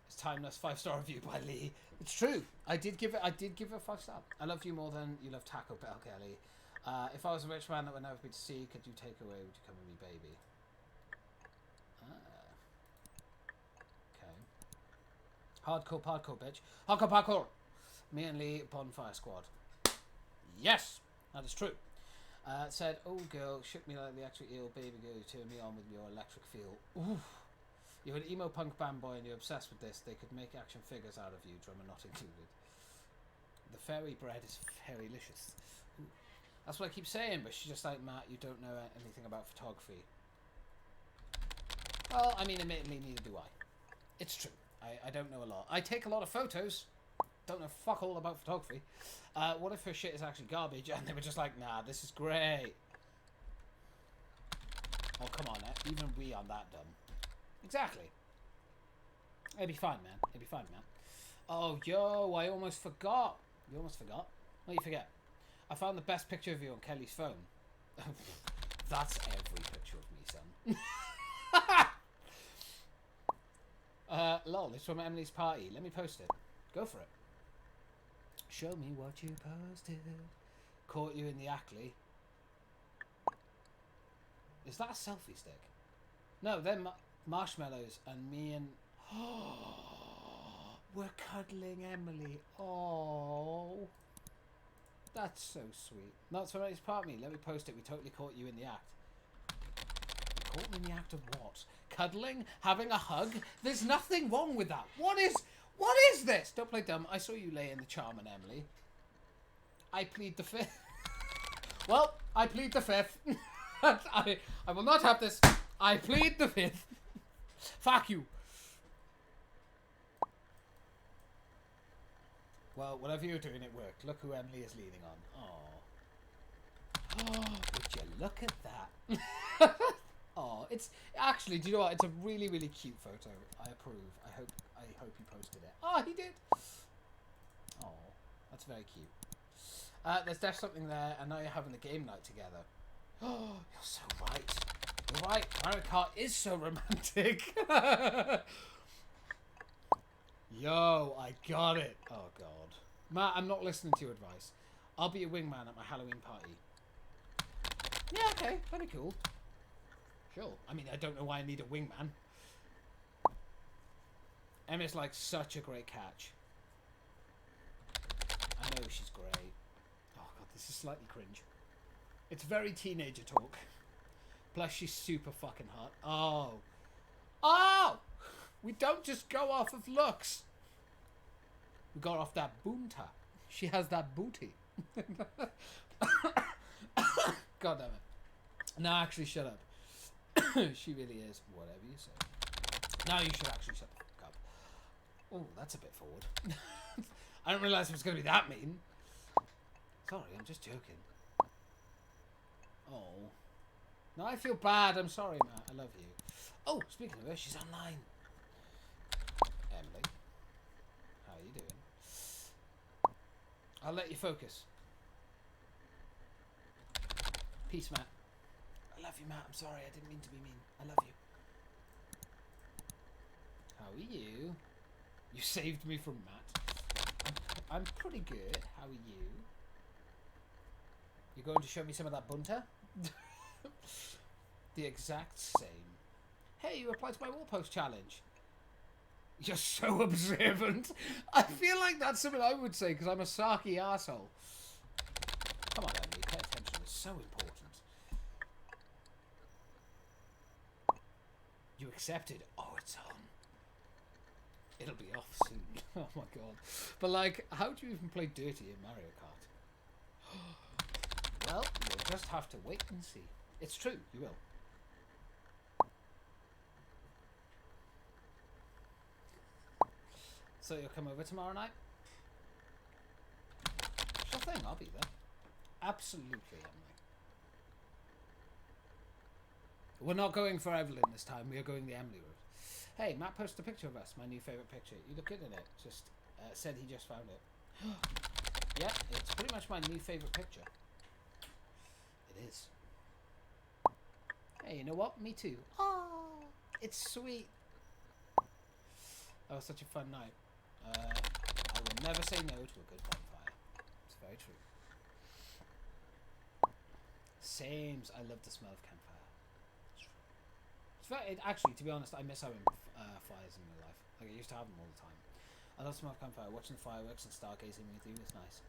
It's Timeless 5-star review by Lee. It's true. I did give it 5 star. I love you more than you love Taco Bell, Kelly. If I was a rich man that would never be to see, could you take away? Would you come with me, baby? Okay. Hardcore, bitch. Hardcore, parkour. Me and Lee, Bonfire Squad. Yes, that is true. Said, oh girl, shook me like the electric eel, baby girl, you turn me on with your electric feel. Oof. You're an emo punk band boy and you're obsessed with this. They could make action figures out of you, drummer not included. The fairy bread is fairylicious. Ooh. That's what I keep saying, but she's just like, Matt, you don't know anything about photography. Well, I mean, admittedly, neither do I. It's true. I don't know a lot. I take a lot of photos. Don't know fuck all about photography. What if her shit is actually garbage and they were just like, nah, this is great. Oh, come on, even we aren't that dumb. Exactly. It'll be fine, man. It'll be fine, man. Oh, yo, I almost forgot. You almost forgot? What did you forget? I found the best picture of you on Kelly's phone. That's every picture of me, son. Lol, it's from Emily's party. Let me post it. Go for it. Show me what you posted. Caught you in the Ackley. Is that a selfie stick? No, they're marshmallows, and me and... we're cuddling Emily. Oh, that's so sweet. Not so much part of me. Let me post it. We totally caught you in the act. You caught me in the act of what? Cuddling? Having a hug? There's nothing wrong with that. What is this? Don't play dumb. I saw you lay in the charm and Emily. I plead the fifth. Well, I plead the fifth. I will not have this. I plead the fifth. Fuck you. Well, whatever you're doing, it worked. Look who Emily is leaning on. Oh, would you look at that? Oh, it's actually. Do you know what? It's a really, really cute photo. I approve. I hope he posted it. Oh, he did. Oh, that's very cute. There's definitely something there, and now you're having the game night together. Oh, you're so right. You're right. Mario Kart is so romantic. Yo, I got it. Oh, God. Matt, I'm not listening to your advice. I'll be a wingman at my Halloween party. Yeah, okay. That'd be cool. Sure. I mean, I don't know why I need a wingman. Emma's like such a great catch. I know she's great. Oh, God, this is slightly cringe. It's very teenager talk. Plus, she's super fucking hot. Oh. Oh! We don't just go off of looks. We got off that boonta. She has that booty. God damn it. No, actually, shut up. She really is. Whatever you say. Now you should actually shut the fuck up. Oh, that's a bit forward. I didn't realise it was going to be that mean. Sorry, I'm just joking. Oh. No, I feel bad. I'm sorry, Matt. I love you. Oh, speaking of her, she's online. Emily. How are you doing? I'll let you focus. Peace, Matt. I love you, Matt. I'm sorry. I didn't mean to be mean. I love you. How are you? You saved me from Matt. I'm pretty good. How are you? You're going to show me some of that bunter? The exact same. Hey, you replied to my wall post challenge. You're so observant. I feel like that's something I would say because I'm a sarky asshole. Come on, Emily. Pay attention. It's so important. You accepted. Oh, it's on. It'll be off soon. Oh my god. But like, how do you even play dirty in Mario Kart? Well, you'll just have to wait and see. It's true, you will. So you'll come over tomorrow night? Sure thing, I'll be there. Absolutely, Emily. We're not going for Evelyn this time, we are going the Emily route. Hey, Matt posted a picture of us, my new favourite picture. You look good in it. Just said he just found it. Yeah, it's pretty much my new favourite picture. It is. Hey, you know what? Me too. Oh, it's sweet. That was such a fun night. I will never say no to a good bonfire. It's very true. Sames. I love the smell of campfire. It's very, actually, to be honest, I miss having fires in my life. Like, I used to have them all the time. I love the smell of campfire. Watching the fireworks and stargazing with you is nice.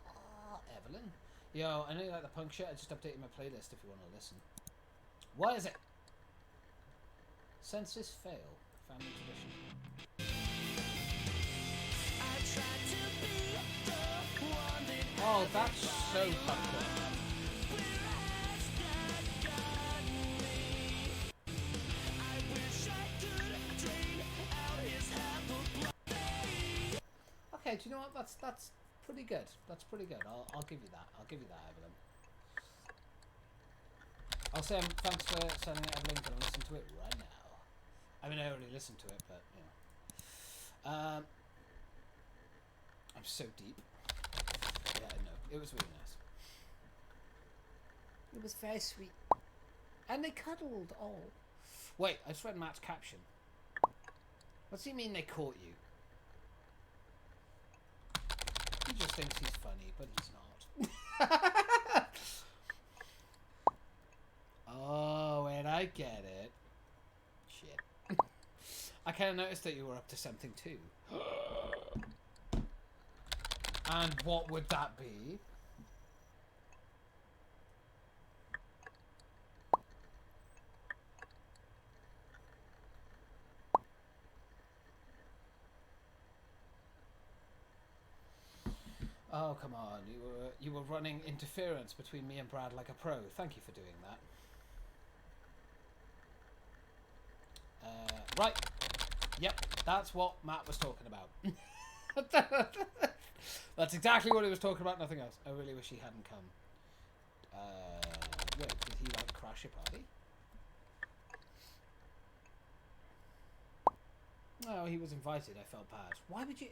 Oh, Evelyn. Yo, I know you like the punk shit. I just updated my playlist if you want to listen. What is it? Census fail. Family tradition. Oh, that's so punk. Okay, do you know what? That's pretty good. That's pretty good. I'll give you that. I'll give you that, Evelyn. I'll say thanks for sending it, Evelyn. Gonna listen to it right now. I mean, I already listened to it, but you know. I'm so deep. Yeah, I know. It was really nice. It was very sweet. And they cuddled. Oh. Wait, I just read Matt's caption. What's he mean they caught you? You just thinks he's funny, but he's not. Oh, and I get it. Shit. I kind of noticed that you were up to something too. And what would that be? Oh, come on. You were running interference between me and Brad like a pro. Thank you for doing that. Right. Yep, that's what Matt was talking about. That's exactly what he was talking about, nothing else. I really wish he hadn't come. Wait, did he, like, crash your party? No, he was invited. I felt bad. Why would you...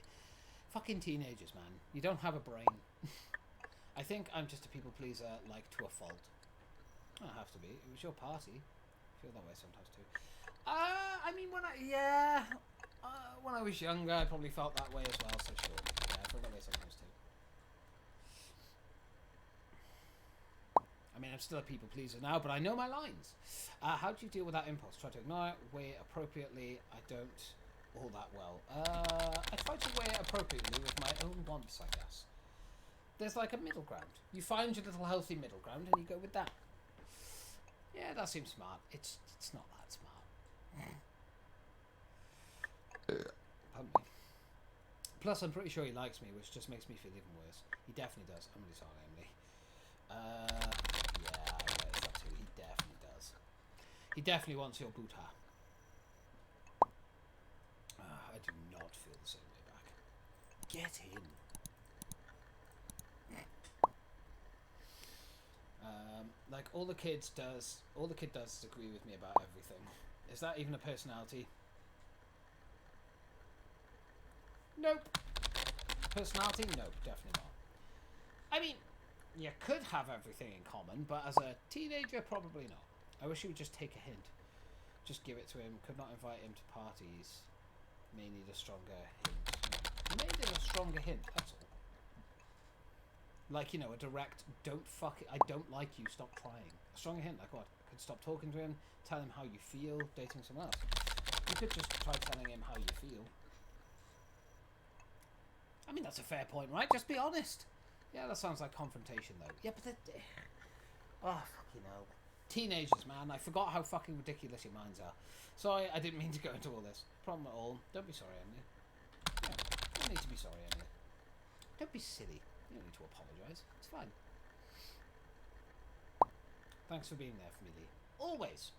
Fucking teenagers, man. You don't have a brain. I think I'm just a people pleaser, like, to a fault. I don't have to be. It was your party. I feel that way sometimes, too. I mean, when I was younger, I probably felt that way as well, so sure. Yeah, I feel that way sometimes, too. I mean, I'm still a people pleaser now, but I know my lines. How do you deal with that impulse? Try to ignore it, weigh it appropriately. I don't all that well. I try to weigh it appropriately with my own wants, I guess. There's like a middle ground. You find your little healthy middle ground and you go with that. Yeah, that seems smart. It's not that smart. Pardon me. Plus, I'm pretty sure he likes me, which just makes me feel even worse. He definitely does. I'm really sorry, Emily. Yeah, I guess that too. He definitely does. He definitely wants your boota. I do not feel the same way back. Get in. Like all the kid does is agree with me about everything. Is that even a personality? Nope. Personality? Nope, definitely not. I mean, you could have everything in common, but as a teenager, probably not. I wish you would just take a hint. Just give it to him. Could not invite him to parties. May need a stronger hint. May need a stronger hint, that's all. Like, you know, a direct, don't fuck it, I don't like you, stop trying. A stronger hint, like what? Could stop talking to him, tell him how you feel, dating someone else. You could just try telling him how you feel. I mean, that's a fair point, right? Just be honest. Yeah, that sounds like confrontation, though. Yeah, but oh, fucking hell. Teenagers, man. I forgot how fucking ridiculous your minds are. Sorry, I didn't mean to go into all this. Problem at all. Don't be sorry, Emily. Yeah, don't need to be sorry, Emily. Don't be silly. You don't need to apologise. It's fine. Thanks for being there for me, Lee. Always.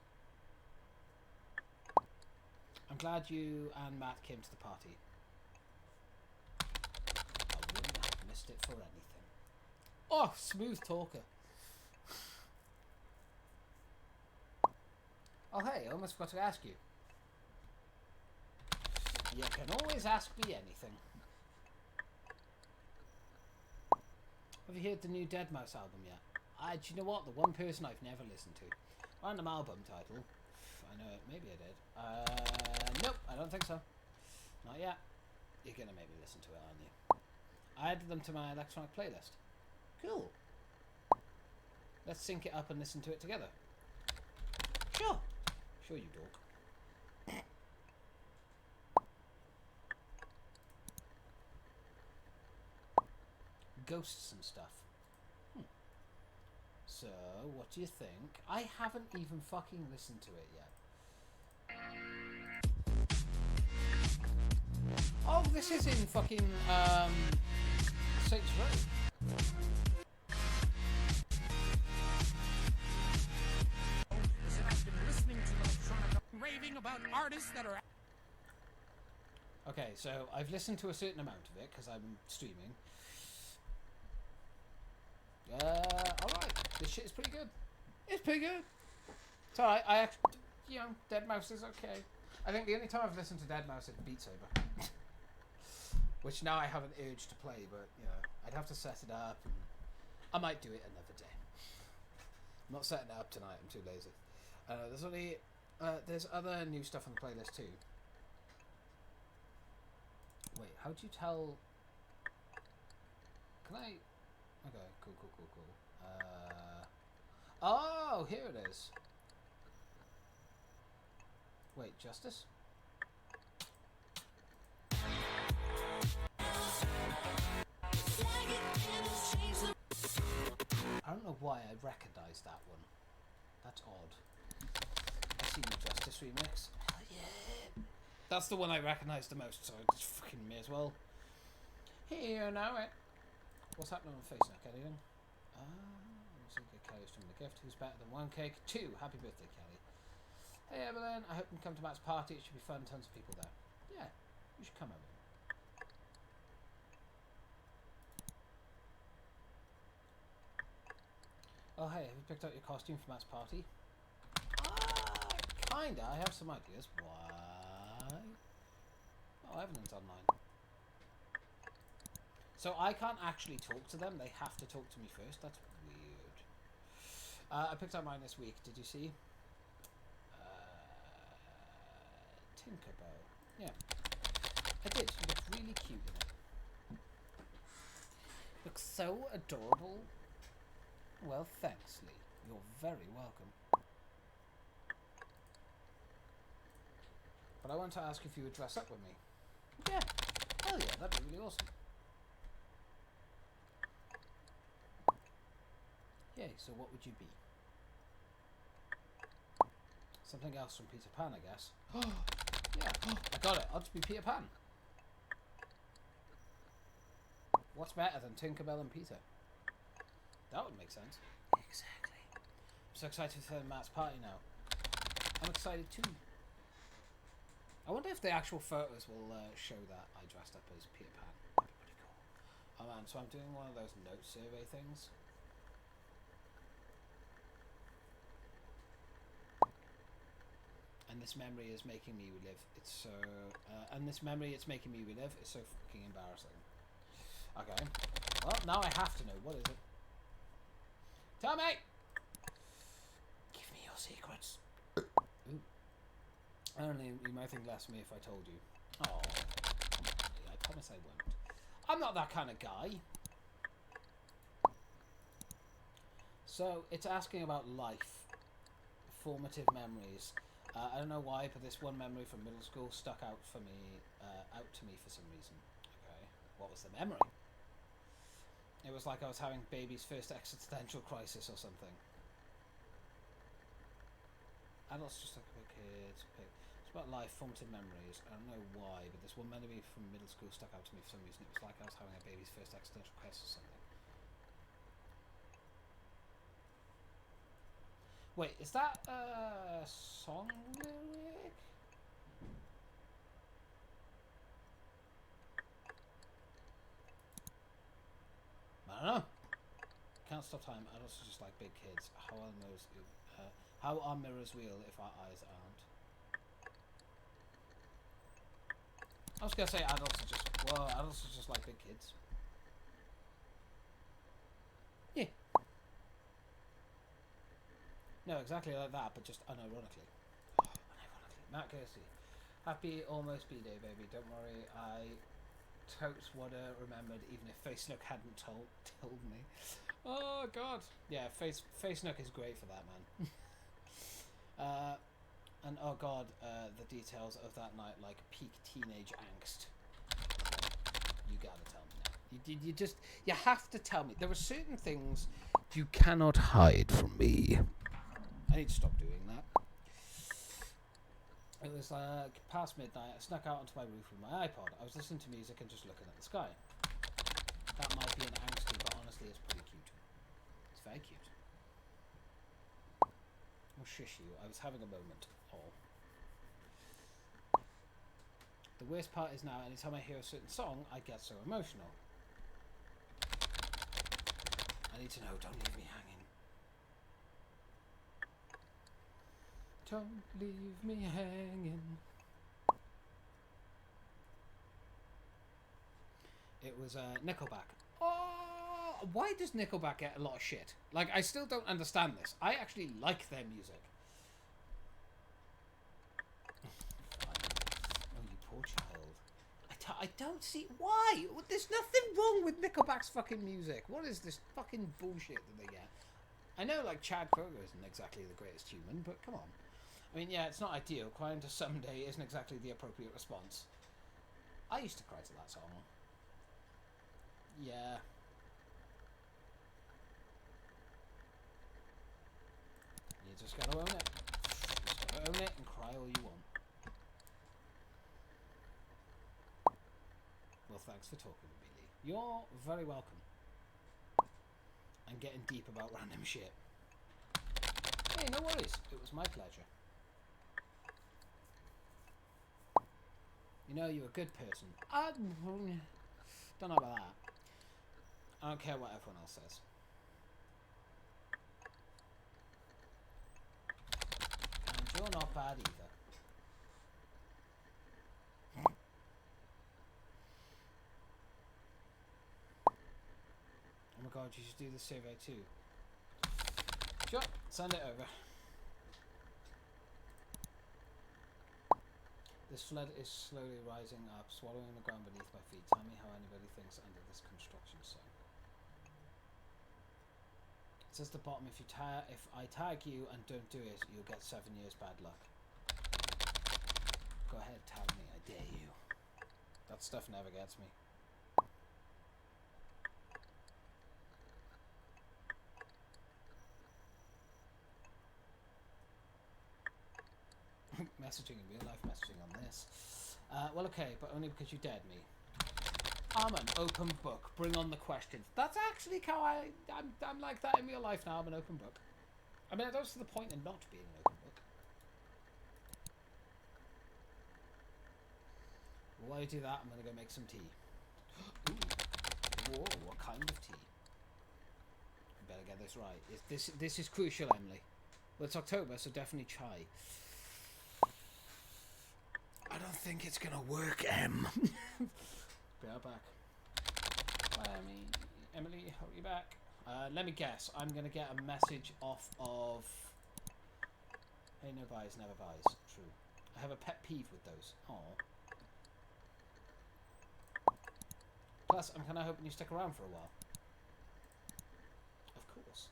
I'm glad you and Matt came to the party. I wouldn't have missed it for anything. Oh, smooth talker. Oh, hey, I almost forgot to ask you. You can always ask me anything. Have you heard the new Deadmau5 album yet? Do you know what? The one person I've never listened to. Random album title. I know it. Maybe I did. Nope, I don't think so. Not yet. You're gonna make me listen to it, aren't you? I added them to my electronic playlist. Cool. Let's sync it up and listen to it together. Sure. Sure, you dork. Ghosts and stuff. So, what do you think? I haven't even fucking listened to it yet. Oh, this is in fucking, Saints Row. I've been listening to electronic raving about artists that are... Okay, so I've listened to a certain amount of it, because I'm streaming. Alright. This shit is pretty good. It's pretty good. It's alright. I actually, you know, Deadmau5 is okay. I think the only time I've listened to Deadmau5 is Beat Saber. Which now I have an urge to play, but, you know, I'd have to set it up, and I might do it another day. I'm not setting it up tonight, I'm too lazy. There's only, there's other new stuff on the playlist too. Wait, how do you tell... Can I? Okay, cool. Oh, here it is. Wait, Justice? I don't know why I recognised that one. That's odd. I've seen the Justice remix. Hell yeah! That's the one I recognise the most, so I just fucking may as well. Here, now it. What's happening on Facebook? Anything? Looks like Kelly's from the gift. Who's better than one cake? 2. Happy birthday, Kelly. Hey, Evelyn. I hope you can come to Matt's party. It should be fun. Tons of people there. Yeah, you should come over. Oh, hey, have you picked out your costume for Matt's party? Kinda. I have some ideas. Why? Oh, Evelyn's online. So I can't actually talk to them. They have to talk to me first. That's weird. I picked out mine this week. Did you see? Tinkerbell. Yeah. I did. She looks really cute in it. Looks so adorable. Well, thanks, Lee. You're very welcome. But I want to ask if you would dress up with me. Yeah. Hell yeah, that'd be really awesome. Yay, so what would you be? Something else from Peter Pan, I guess. Yeah, I got it. I'll just be Peter Pan. What's better than Tinkerbell and Peter? That would make sense. Exactly. I'm so excited for Matt's party now. I'm excited too. I wonder if the actual photos will show that I dressed up as Peter Pan. That'd be pretty cool. Oh man, so I'm doing one of those note survey things. And this memory is making me relive. It's so... and this memory it's making me relive is so fucking embarrassing. Okay. Well, now I have to know. What is it? Tell me! Give me your secrets. Ooh. Only you might think less of me if I told you. Oh, I promise I won't. I'm not that kind of guy. So, it's asking about life. Formative memories. I don't know why, but this one memory from middle school stuck out to me for some reason. Okay. What was the memory? It was like I was having baby's first existential crisis or something. Adults just like about kids. It's about life, formative memories. I don't know why, but this one memory from middle school stuck out to me for some reason. It was like I was having a baby's first existential crisis or something. Wait, is that a song lyric? I don't know. Can't stop time. Adults are just like big kids. How are mirrors real if our eyes aren't? I was gonna say adults are just like big kids. Yeah. No, exactly like that, but just unironically. Matt Kirsty. Happy almost B-Day, baby. Don't worry, I totes would have remembered even if Face Nook hadn't told me. Oh, God. Yeah, Face Nook is great for that, man. And, oh, God, the details of that night, like peak teenage angst. You gotta tell me now. You have to tell me. There are certain things you cannot hide from me. I need to stop doing that. It was like past midnight. I snuck out onto my roof with my iPod. I was listening to music and just looking at the sky. That might be an angsty, but honestly, it's pretty cute. It's very cute. Oh, shush you. I was having a moment. Oh. The worst part is now, anytime I hear a certain song, I get so emotional. I need to know. Don't leave me hanging. Don't leave me hanging. It was Nickelback. Oh, why does Nickelback get a lot of shit? Like, I still don't understand this. I actually like their music. Oh, you poor child. I don't see why. There's nothing wrong with Nickelback's fucking music. What is this fucking bullshit that they get? I know, like, Chad Kroeger isn't exactly the greatest human, but come on. I mean, yeah, it's not ideal. Crying to Someday isn't exactly the appropriate response. I used to cry to that song. Yeah. You just gotta own it. Just gotta own it and cry all you want. Well, thanks for talking with me, Lee. You're very welcome. And getting deep about random shit. Hey, no worries. It was my pleasure. You know, you're a good person. I don't know about that. I don't care what everyone else says. And you're not bad either. Oh my god, you should do the survey too. Sure, send it over. This flood is slowly rising up, swallowing the ground beneath my feet. Tell me how anybody thinks under this construction zone. It says at the bottom, if I tag you and don't do it, you'll get 7 years bad luck. Go ahead, tag me, I dare you. That stuff never gets me. Messaging in real life, messaging on this. Well, okay, but only because you dared me. I'm an open book. Bring on the questions. That's actually how I'm like that in real life now. I'm an open book. I mean, I don't see the point in not being an open book. While you do that, I'm going to go make some tea. Ooh. Whoa, what kind of tea? I better get this right. This is crucial, Emily. Well, it's October, so definitely chai. I don't think it's gonna work, Em. Be right back. Bye, Emily, hope you're back. Let me guess. I'm gonna get a message off of. Hey, no buys, never buys. True. I have a pet peeve with those. Aww. Plus, I'm kind of hoping you stick around for a while. Of course.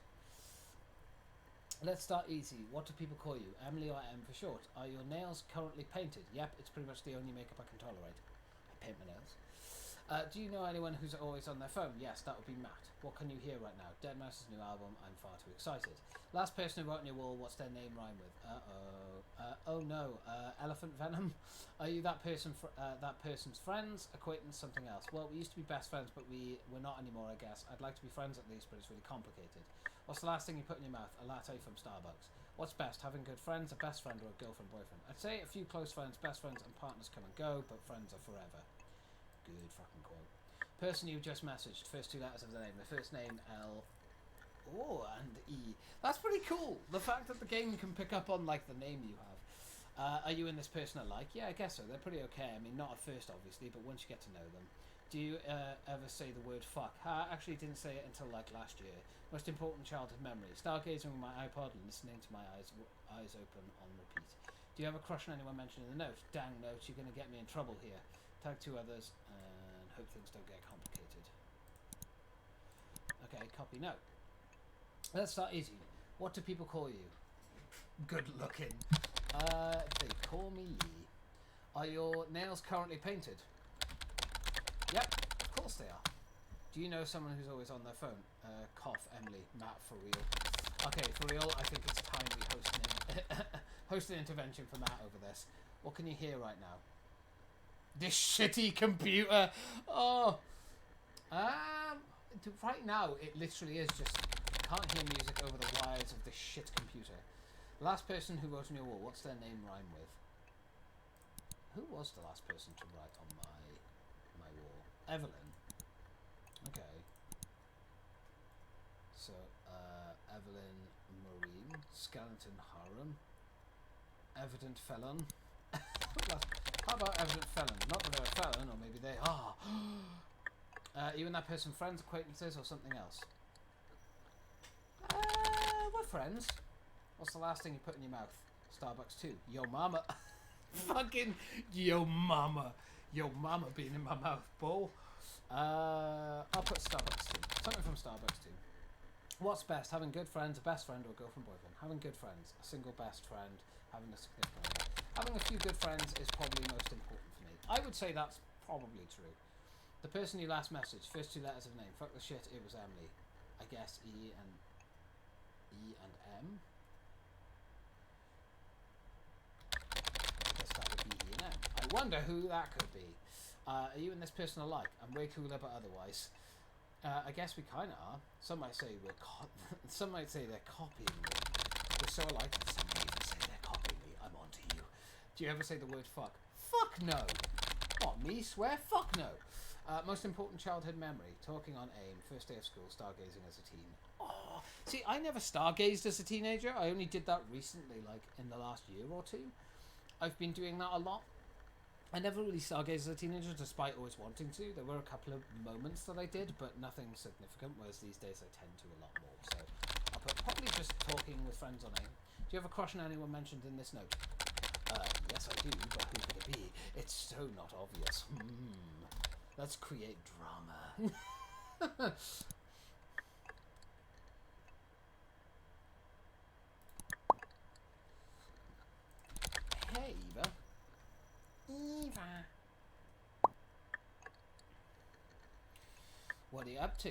Let's start easy. What do people call you? Emily or M for short. Are your nails currently painted? Yep, it's pretty much the only makeup I can tolerate. I paint my nails. Do you know anyone who's always on their phone? Yes, that would be Matt. What can you hear right now? Deadmau5's new album. I'm far too excited. Last person who wrote on your wall, what's their name rhyme with? Oh no. Elephant Venom? Are you that person? That person's friends, acquaintance, something else? Well, we used to be best friends, but we're not anymore, I guess. I'd like to be friends at least, but it's really complicated. What's the last thing you put in your mouth? A latte from Starbucks. What's best, having good friends, a best friend, or a girlfriend, boyfriend? I'd say a few close friends, best friends, and partners come and go, but friends are forever. Good fucking quote. Person you just messaged, first two letters of the name. The first name, L. Oh, and E. That's pretty cool. The fact that the game can pick up on, like, the name you have. Are you and this person alike? Yeah, I guess so. They're pretty okay. I mean, not at first, obviously, but once you get to know them. Do you ever say the word fuck? I actually didn't say it until, like, last year. Most important childhood memory. Stargazing with my iPod and listening to my eyes open on repeat. Do you have a crush on anyone mentioned in the note? Dang notes, you're going to get me in trouble here. Tag two others and hope things don't get complicated. Okay, copy note. Let's start easy. What do people call you? Good looking. They call me Lee. Are your nails currently painted? Yep, of course they are. Do you know someone who's always on their phone? Cough, Emily. Matt, for real. Okay, for real, I think it's time we host an intervention for Matt over this. What can you hear right now? This shitty computer. Oh. Right now, it literally is just... Can't hear music over the wires of this shit computer. Last person who wrote on your wall, what's their name rhyme with? Who was the last person to write on my wall? Evelyn. Okay. So, Evelyn Marine, Skeleton Harem, Evident Felon. How about Evident Felon? Not that they're a felon, or maybe they are. You and that person friends, acquaintances, or something else? We're friends. What's the last thing you put in your mouth? Starbucks too. Yo mama. Fucking yo mama. Yo, mama being in my mouth, bull. I'll put Starbucks too. Something from Starbucks too. What's best, having good friends, a best friend, or a girlfriend, boyfriend? Having good friends, a single best friend, having a significant other. Having a few good friends is probably most important for me. I would say that's probably true. The person you last messaged, first 2 letters of name. Fuck the shit, it was Emily. I guess E and M. I guess that would be E and M. I wonder who that could be. Are you and this person alike? I'm way cooler, but otherwise. I guess we kind of are. Some might say some might say they're copying me. We're so alike that some might even say they're copying me. I'm onto you. Do you ever say the word fuck? Fuck no. What, me swear? Fuck no. Most important childhood memory. Talking on AIM. First day of school. Stargazing as a teen. Oh, see, I never stargazed as a teenager. I only did that recently, like in the last year or two. I've been doing that a lot. I never really stargazed as a teenager, despite always wanting to. There were a couple of moments that I did, but nothing significant, whereas these days I tend to a lot more. So I'll put probably just talking with friends on AIM. Do you have a crush on anyone mentioned in this note? Yes I do, but who could it be? It's so not obvious. Let's create drama. Hey, Eva. Eva. What are you up to?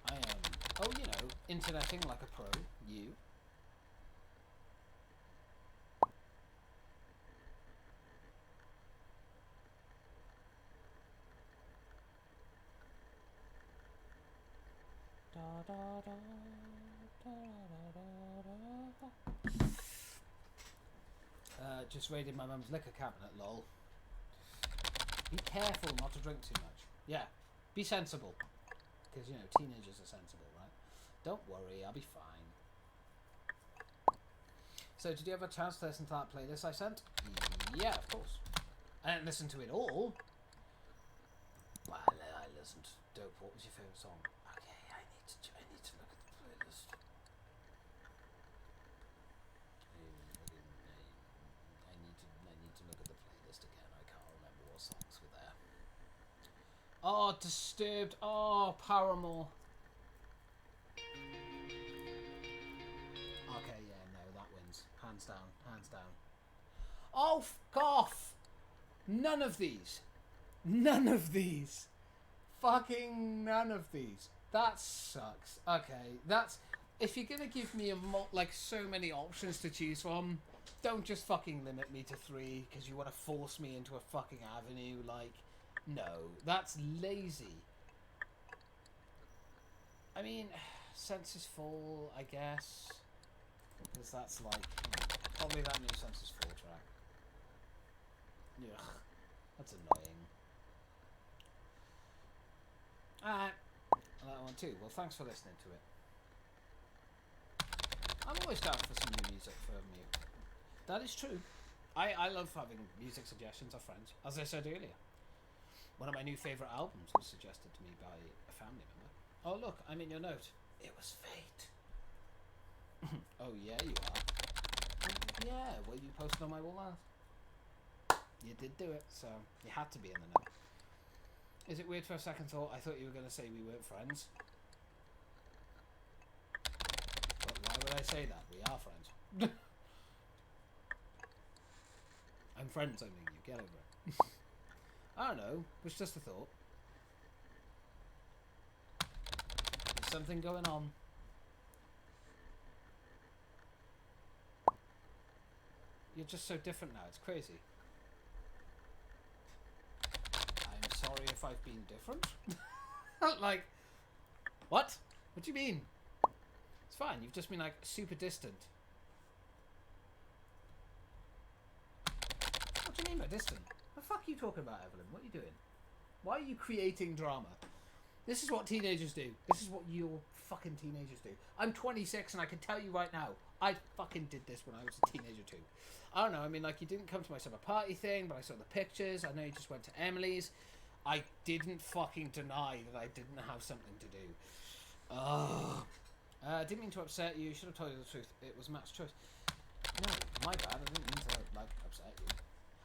I am, interneting like a pro. You? Just raided my mum's liquor cabinet, lol. Be careful not to drink too much. Yeah, be sensible. Because, teenagers are sensible, right? Don't worry, I'll be fine. So, did you have a chance to listen to that playlist I sent? Yeah, of course. I didn't listen to it all. Well, I listened. Dope, what was your favourite song? Okay, I need to look at the playlist. I need to look at the playlist again. I can't remember what songs were there. Oh, Disturbed. Oh, Paramore. Okay, yeah, no, that wins. Hands down, hands down. Oh, f*** off! None of these. None of these. Fucking none of these. That sucks. Okay, that's... If you're gonna give me so many options to choose from, don't just fucking limit me to 3 because you want to force me into a fucking avenue. No, that's lazy. I mean, Census Fall, I guess, because that's probably that new Census Fall track. Ugh, that's annoying. Alright, that one too. Well, thanks for listening to it. I'm always down for some new music from you. That is true. I love having music suggestions of friends, as I said earlier. One of my new favourite albums was suggested to me by a family member. Oh look, I'm in your note. It was fate. Oh yeah, you are. Yeah, well you posted on my wall last. You did do it, so you had to be in the note. Is it weird for a second thought? I thought you were going to say we weren't friends. But why would I say that? We are friends. I'm friend-zoning you, get over it. I don't know, it was just a thought. There's something going on. You're just so different now, it's crazy. I'm sorry if I've been different. What? What do you mean? It's fine, you've just been super distant. What do you mean by distant? What the fuck are you talking about, Evelyn? What are you doing? Why are you creating drama? This is what teenagers do. This is what your fucking teenagers do. I'm 26 and I can tell you right now, I fucking did this when I was a teenager too. I don't know, I mean, you didn't come to my summer party thing, but I saw the pictures. I know you just went to Emily's. I didn't fucking deny that I didn't have something to do. Didn't mean to upset you. Should have told you the truth. It was Matt's choice. No, my bad. I didn't mean to, upset you.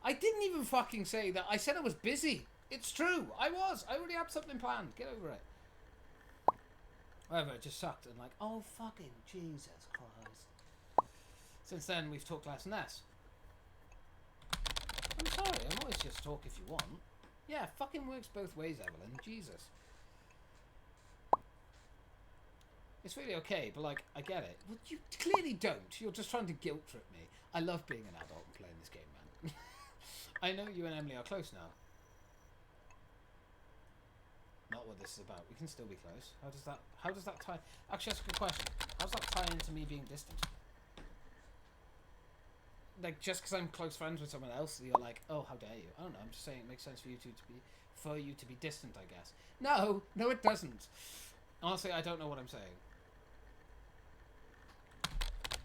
I didn't even fucking say that. I said I was busy. It's true. I was. I already had something planned. Get over it. Whatever, it just sucked. And like, oh, fucking Jesus Christ. Since then, we've talked less and less. I'm sorry. I'm always just talk if you want. Yeah, fucking works both ways, Evelyn. Jesus. It's really okay, but like, I get it. Well, you clearly don't. You're just trying to guilt trip me. I love being an adult and playing this game, man. I know you and Emily are close now. Not what this is about. We can still be close. How does that tie? Actually, that's a good question. How does that tie into me being distant? Like, just because I'm close friends with someone else, you're like, oh, how dare you? I don't know. I'm just saying it makes sense for you to be distant, I guess. No, it doesn't. Honestly, I don't know what I'm saying.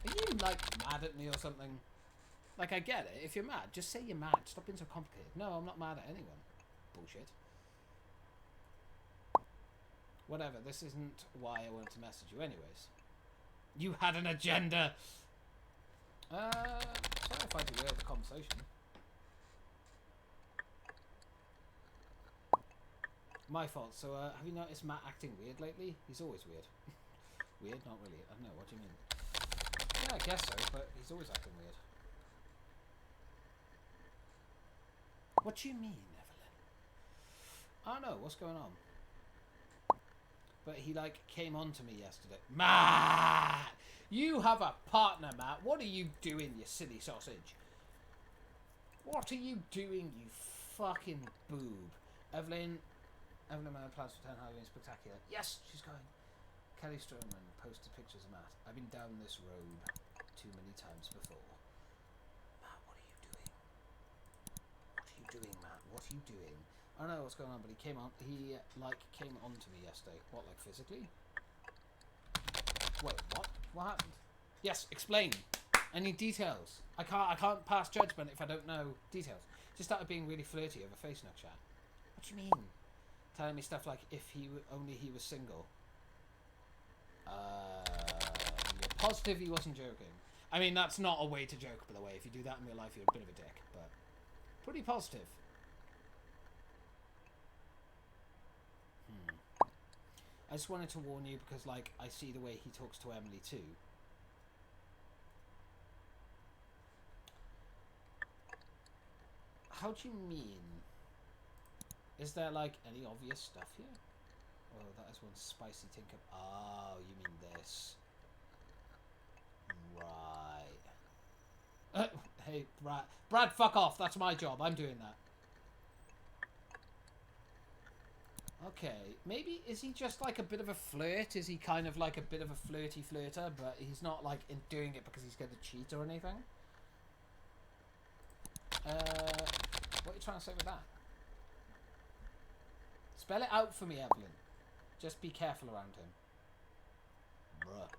Are you, like, mad at me or something? Like, I get it. If you're mad, just say you're mad. Stop being so complicated. No, I'm not mad at anyone. Bullshit. Whatever, this isn't why I wanted to message you anyways. You had an agenda! Sorry if I derailed the conversation. My fault. So, have you noticed Matt acting weird lately? He's always weird. Weird? Not really. I don't know. What do you mean? Yeah, I guess so, but he's always acting weird. What do you mean, Evelyn? I don't know. What's going on? But he, like, came on to me yesterday. Matt! You have a partner, Matt. What are you doing, you silly sausage? What are you doing, you fucking boob? Evelyn Mann plans for 10 Halloween Spectacular. Yes, she's going. Kelly Stroman posted pictures of Matt. I've been down this road too many times before. Matt, what are you doing? What are you doing, Matt? What are you doing? I don't know what's going on, but he came on to me yesterday. What, like physically? Wait, what? What happened? Yes, explain. I need details. I can't pass judgment if I don't know details. Just started being really flirty over FaceNote chat. What do you mean? Telling me stuff like if he was single. You're positive he wasn't joking. I mean, that's not a way to joke, by the way. If you do that in real life, you're a bit of a dick, but pretty positive. I just wanted to warn you because, like, I see the way he talks to Emily too. How do you mean? Is there, like, any obvious stuff here? Oh, that is one spicy tinker. Oh, you mean this. Right. Hey, Brad. Brad, fuck off. That's my job. I'm doing that. Okay. Maybe, is he just, like, a bit of a flirt? Is he kind of, like, a bit of a flirty flirter, but he's not, like, doing it because he's going to cheat or anything? What are you trying to say with that? Spell it out for me, Evelyn. Just be careful around him. Bruh.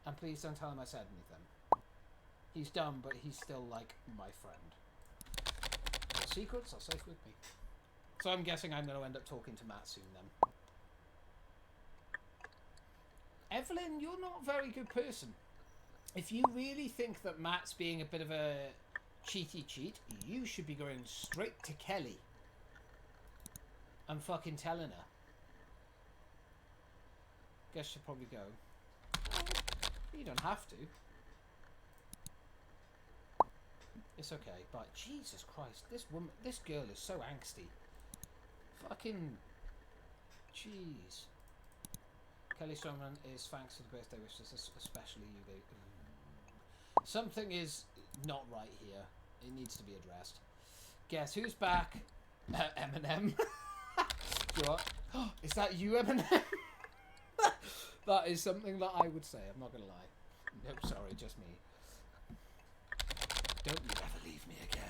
And please don't tell him I said anything. He's dumb, but he's still, like, my friend. The secrets are safe with me. So I'm guessing I'm going to end up talking to Matt soon, then. Evelyn, you're not a very good person. If you really think that Matt's being a bit of a cheaty cheat, you should be going straight to Kelly and fucking telling her. Guess she'll probably go. Well, you don't have to. It's okay, but Jesus Christ, this girl is so angsty. Fucking jeez. Kelly Stroman is thanks for the birthday wishes, especially you, babe. Something is not right here. It needs to be addressed. Guess who's back? Eminem. You know what? Is that you, Eminem? That is something that I would say. I'm not gonna lie. No, sorry, just me. Don't you ever leave me again.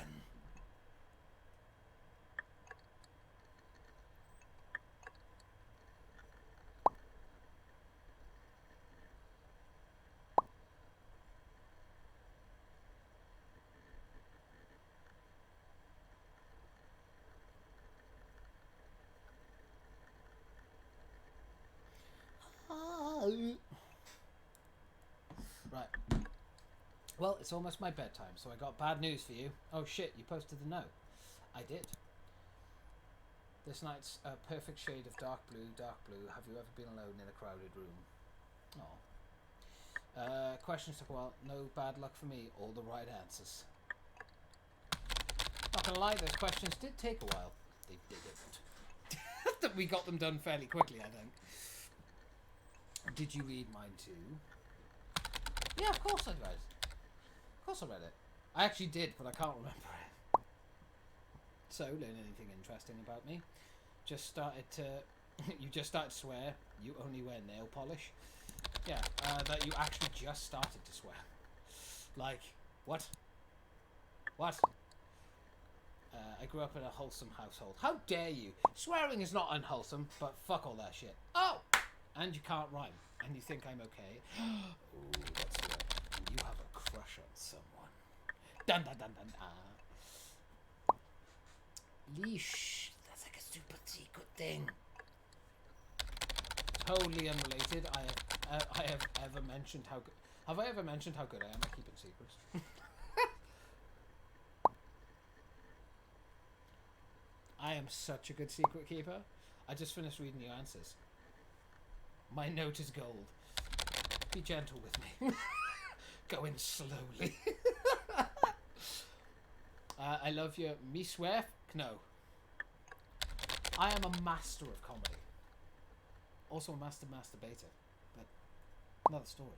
Right. Well, it's almost my bedtime, so I got bad news for you. Oh shit, you posted the no. I did. This night's a perfect shade of dark blue, dark blue. Have you ever been alone in a crowded room? Oh. Questions took a while. No bad luck for me. All the right answers. Not gonna lie, those questions did take a while. They didn't. We got them done fairly quickly, I think. Did you read mine too? Yeah, of course I read it. Of course I read it. I actually did, but I can't remember it. So, learn anything interesting about me? Just started to... you just started to swear. You only wear nail polish. Yeah, that you actually just started to swear. Like, what? What? I grew up in a wholesome household. How dare you? Swearing is not unwholesome, but fuck all that shit. Oh! And you can't rhyme. And you think I'm okay. Ooh, that's good. And you have a crush on someone. Dun dun dun dun dun. Leash. That's like a super secret thing. Totally unrelated. I have ever mentioned how good... Have I ever mentioned how good I am at keeping secrets? I am such a good secret keeper. I just finished reading your answers. My note is gold. Be gentle with me. Go in slowly. I love you. Me swear? No. I am a master of comedy. Also a master masturbator. But another story.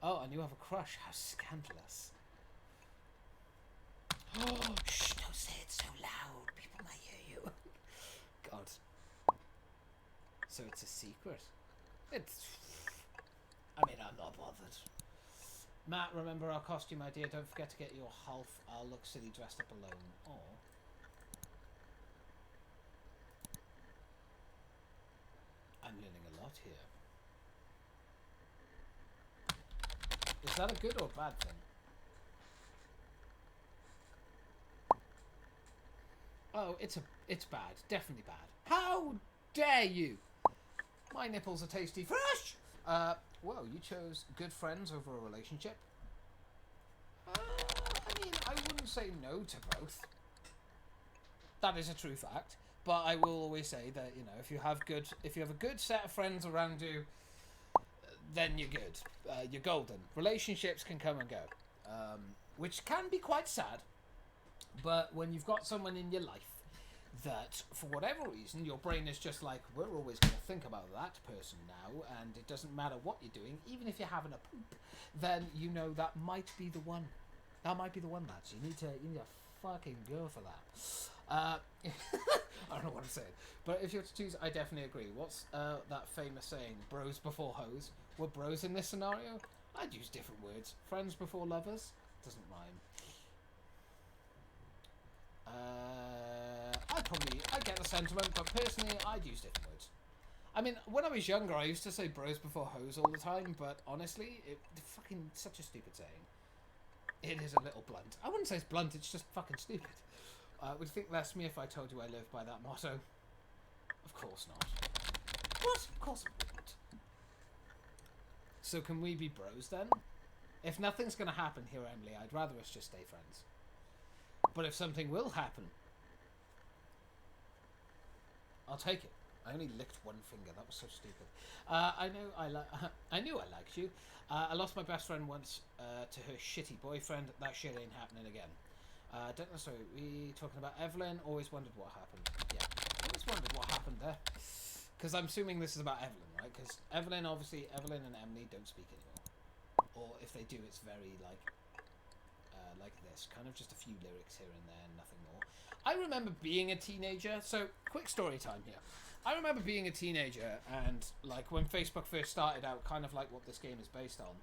Oh, and you have a crush. How scandalous. Oh, shh, don't say it so loud. People might hear you. God. So it's a secret. It's... I mean, I'm not bothered. Matt, remember our costume idea. Don't forget to get your half. I'll look silly dressed up alone. Oh. I'm learning a lot here. Is that a good or bad thing? Oh, it's bad. Definitely bad. How dare you? My nipples are tasty fresh! Whoa, you chose good friends over a relationship? I mean, I wouldn't say no to both. That is a true fact. But I will always say that, you know, if you have a good set of friends around you, then you're good. You're golden. Relationships can come and go. Which can be quite sad. But when you've got someone in your life that, for whatever reason, your brain is just like, we're always going to think about that person now, and it doesn't matter what you're doing, even if you're having a poop, then you know that might be the one. That might be the one, lads. You need to fucking go for that. I don't know what I'm saying. But if you were to choose, I definitely agree. What's that famous saying? Bros before hoes. We're bros in this scenario? I'd use different words. Friends before lovers? Doesn't rhyme. I get the sentiment, but personally, I'd use different words. I mean, when I was younger, I used to say bros before hoes all the time, but honestly, it's fucking such a stupid saying. It is a little blunt. I wouldn't say it's blunt, it's just fucking stupid. Would you think less of me if I told you I live by that motto? Of course not. What? Of course I wouldn't. So can we be bros then? If nothing's going to happen here, Emily, I'd rather us just stay friends. But if something will happen, I'll take it. I only licked one finger. That was so stupid. I knew I liked you. I lost my best friend once to her shitty boyfriend. That shit ain't happening again. Don't know. Sorry, we talking about Evelyn. Always wondered what happened. Yeah, always wondered what happened there. Because I'm assuming this is about Evelyn, right? Because Evelyn and Emily don't speak anymore. Or if they do, it's very like this, kind of just a few lyrics here and there, nothing more. I remember being a teenager, so quick story time here. I remember being a teenager and like when Facebook first started out, kind of like what this game is based on.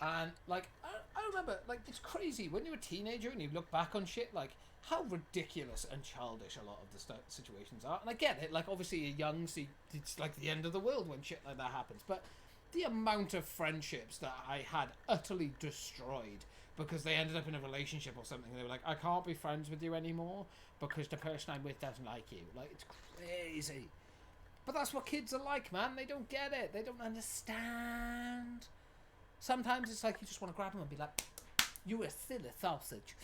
And like I remember, like, it's crazy when you're a teenager and you look back on shit, like how ridiculous and childish a lot of the situations are. And I get it, like obviously you're young, so it's like the end of the world when shit like that happens. But the amount of friendships that I had utterly destroyed because they ended up in a relationship or something. They were like, I can't be friends with you anymore because the person I'm with doesn't like you. Like, it's crazy. But that's what kids are like, man. They don't get it. They don't understand. Sometimes it's like you just want to grab them and be like, "You a silly sausage."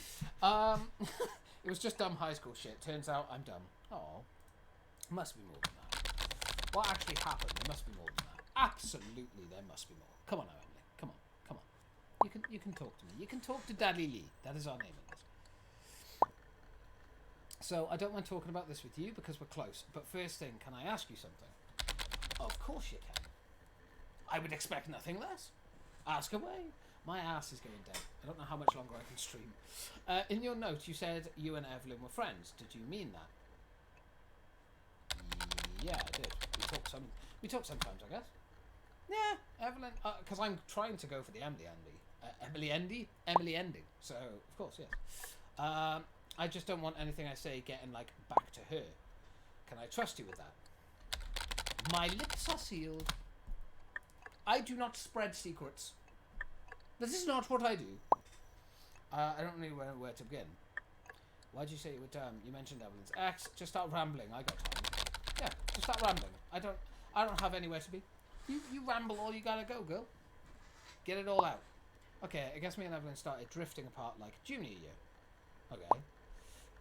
It was just dumb high school shit. Turns out I'm dumb. Oh, must be more than that. What actually happened? There must be more than that. Absolutely, there must be more. Come on now, Emily. Come on, come on. You can talk to me. You can talk to Daddy Lee. That is our name in this. So I don't mind talking about this with you because we're close. But first thing, can I ask you something? Of course you can. I would expect nothing less. Ask away. My ass is going dead. I don't know how much longer I can stream. In your note, you said you and Evelyn were friends. Did you mean that? Yeah, I did. We talk sometimes, I guess. Yeah, Evelyn. Because I'm trying to go for the Emily ending. So of course, yes. I just don't want anything I say getting like back to her. Can I trust you with that? My lips are sealed. I do not spread secrets. This is not what I do. I don't really know where to begin. Why'd you say you were dumb? You mentioned Evelyn's ex. Just start rambling. I got time. Yeah, just start rambling. I don't have anywhere to be. You ramble all you gotta go, girl. Get it all out. Okay, I guess me and Evelyn started drifting apart like junior year. Okay.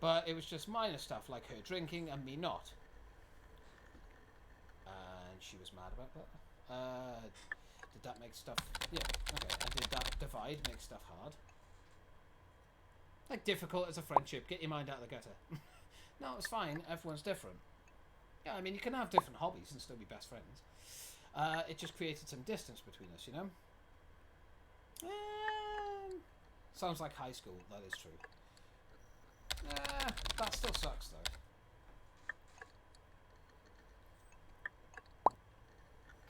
But it was just minor stuff like her drinking and me not. And she was mad about that. Did that make stuff... Yeah, okay. And did that divide make stuff hard? Like, difficult as a friendship. Get your mind out of the gutter. No, it's fine. Everyone's different. Yeah, I mean, you can have different hobbies and still be best friends. It just created some distance between us, you know? Sounds like high school. That is true. That still sucks, though.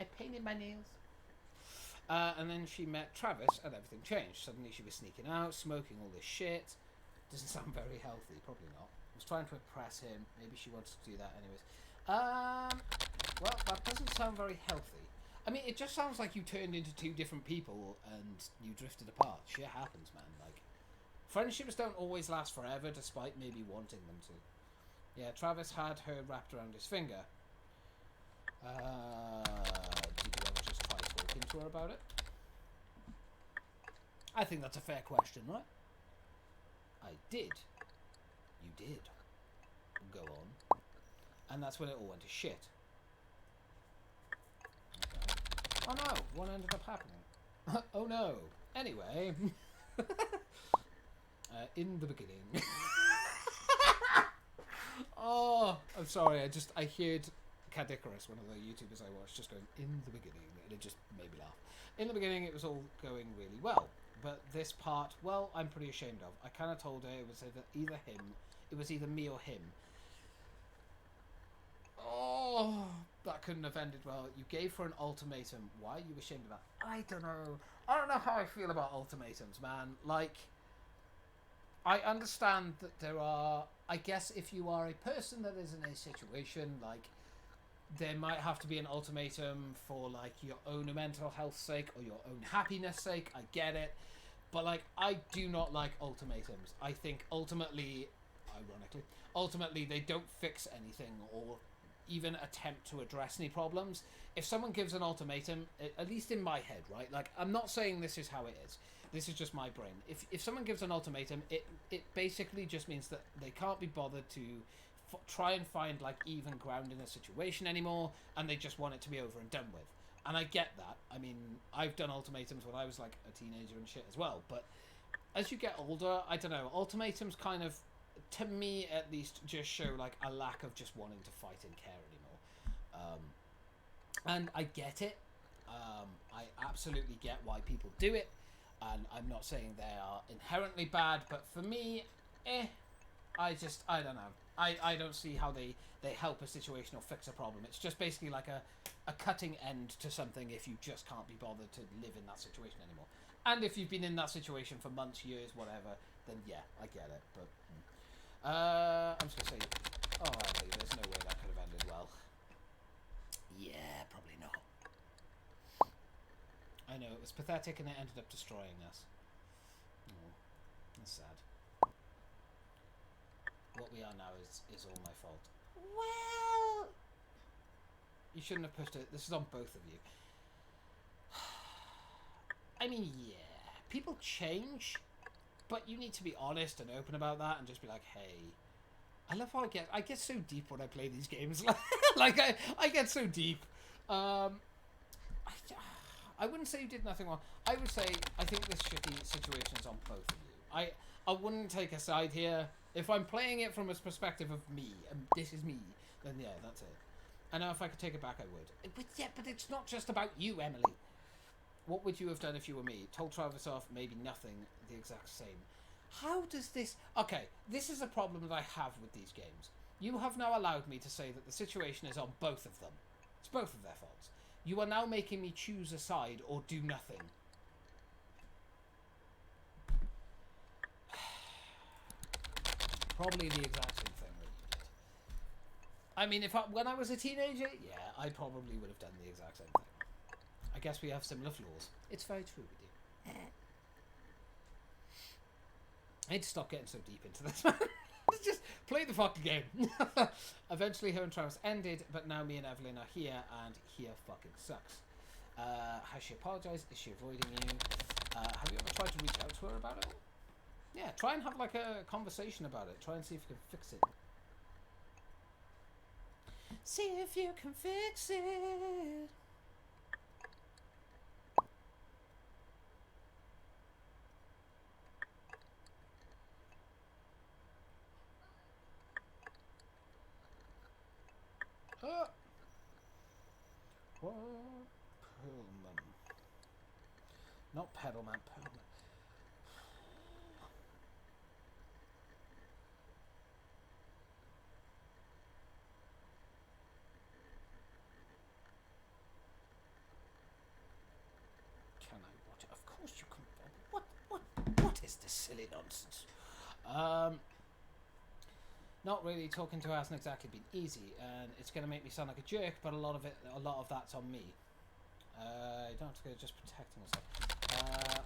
I painted my nails. And then she met Travis and everything changed. Suddenly she was sneaking out, smoking all this shit. Doesn't sound very healthy. Probably not. Was trying to impress him. Maybe she wants to do that anyways. Well, that doesn't sound very healthy. I mean, it just sounds like you turned into two different people and you drifted apart. Shit happens, man. Like, friendships don't always last forever, despite maybe wanting them to. Yeah, Travis had her wrapped around his finger. Did you ever just try talking to her about it? I think that's a fair question, right? I did. You did. Go on. And that's when it all went to shit. Okay. Oh no, what ended up happening? Oh no. Anyway. In the beginning. Oh, I'm sorry, I heard Cadicarus, one of the YouTubers I watched, just going, in the beginning, and it just made me laugh. In the beginning, it was all going really well. But this part, well, I'm pretty ashamed of. I kind of told her it was either me or him. Oh, that couldn't have ended well. You gave her an ultimatum. Why are you ashamed of that? I don't know. I don't know how I feel about ultimatums, man. Like, I understand that there are... I guess if you are a person that is in a situation, like, there might have to be an ultimatum for, like, your own mental health sake or your own happiness sake. I get it. But, like, I do not like ultimatums. I think ultimately, ironically, they don't fix anything or even attempt to address any problems. If someone gives an ultimatum, at least in my head, right? Like, I'm not saying this is how it is. This is just my brain. If someone gives an ultimatum, it basically just means that they can't be bothered to try and find, like, even ground in a situation anymore, and they just want it to be over and done with. And I get that. I mean, I've done ultimatums when I was, like, a teenager and shit as well. But as you get older, I don't know, ultimatums kind of, to me at least, just show, like, a lack of just wanting to fight and care anymore. And I get it. I absolutely get why people do it. And I'm not saying they are inherently bad, but for me, I don't know. I don't see how they help a situation or fix a problem. It's just basically like a cutting end to something if you just can't be bothered to live in that situation anymore. And if you've been in that situation for months, years, whatever, then yeah, I get it. But I'm just going to say, oh, Emily, there's no way that could have ended well. Yeah, probably not. I know, it was pathetic and it ended up destroying us. Oh, that's sad. What we are now is all my fault. Well, you shouldn't have pushed it. This is on both of you. I mean, yeah, people change, but you need to be honest and open about that and just be like, hey, I love how I get so deep when I play these games. Like I get so deep. I wouldn't say you did nothing wrong. I would say I think this shitty situation is on both of you. I wouldn't take a side here. If I'm playing it from a perspective of me, and this is me, then yeah, that's it. I know if I could take it back, I would. But yeah, but it's not just about you, Emily. What would you have done if you were me? Told Travis off, maybe nothing, the exact same. How does this... Okay, this is a problem that I have with these games. You have now allowed me to say that the situation is on both of them. It's both of their faults. You are now making me choose a side or do nothing. Probably the exact same thing that you did. I mean, when I was a teenager, yeah, I probably would have done the exact same thing. I guess we have similar flaws. It's very true, we do. I need to stop getting so deep into this, man. Let's just play the fucking game. Eventually, her and Travis ended, but now me and Evelyn are here, and here fucking sucks. Has she apologized? Is she avoiding you? Have you ever tried to reach out to her about it? Yeah, try and have like a conversation about it. Try and see if you can fix it. See if you can fix it. What? Pullman. Not Pedalman, Pullman. Can I watch it? Of course you can. What is this silly nonsense? Not really. Talking to her hasn't exactly been easy, and it's going to make me sound like a jerk, but a lot of that's on me. You don't have to go just protecting yourself.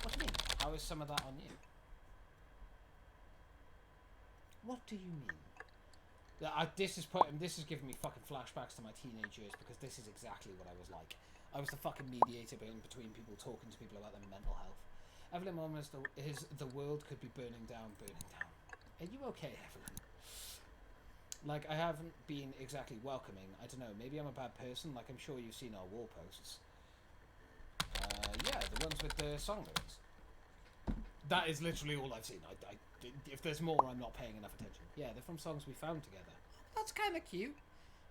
What do you mean? How is some of that on you? What do you mean? This is giving me fucking flashbacks to my teenage years, because this is exactly what I was like. I was the fucking mediator in between people, talking to people about their mental health. Evelyn almost the world could be burning down. Are you okay, Evelyn? Like, I haven't been exactly welcoming. I don't know, maybe I'm a bad person. Like, I'm sure you've seen our wall posts. Yeah, the ones with the song lyrics. That is literally all I've seen. If there's more, I'm not paying enough attention. Yeah, they're from songs we found together. That's kind of cute.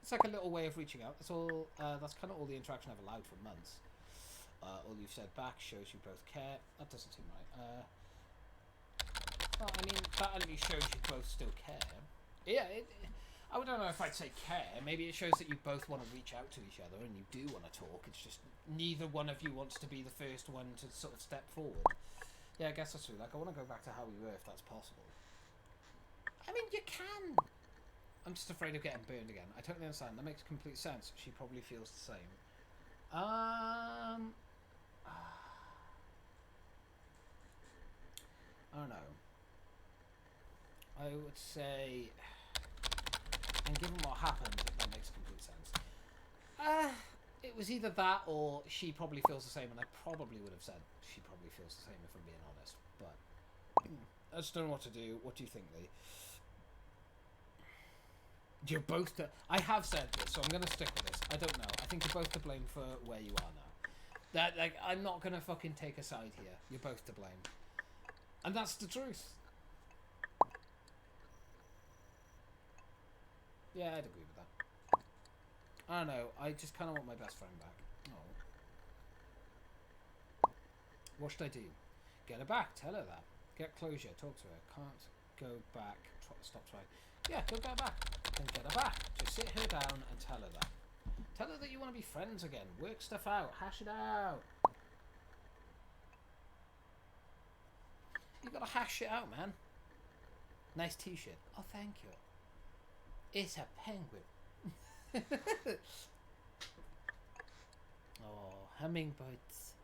It's like a little way of reaching out. That's all. That's kind of all the interaction I've allowed for months. All you've said back shows you both care. That doesn't seem right. Well, I mean, that only shows you both still care. Yeah, I don't know if I'd say care. Maybe it shows that you both want to reach out to each other and you do want to talk. It's just neither one of you wants to be the first one to sort of step forward. Yeah, I guess that's true. Like, I want to go back to how we were if that's possible. I mean, you can. I'm just afraid of getting burned again. I totally understand. That makes complete sense. She probably feels the same. I don't know. I would say, and given what happened, that makes complete sense. It was either that or she probably feels the same, and I probably would have said she probably feels the same if I'm being honest. But I just don't know what to do. What do you think, Lee? You're both I have said this, so I'm going to stick with this. I don't know. I think you're both to blame for where you are now. Like, I'm not going to fucking take a side here. You're both to blame. And that's the truth. Yeah, I'd agree with that. I don't know. I just kind of want my best friend back. Oh. What should I do? Get her back. Tell her that. Get closure. Talk to her. Can't go back. Stop trying. Yeah, go get her back. Then get her back. Just sit her down and tell her that. Tell her that you want to be friends again. Work stuff out. Hash it out. You gotta hash it out, man. Nice t-shirt. Oh, thank you. It's a penguin. Oh, hummingbirds.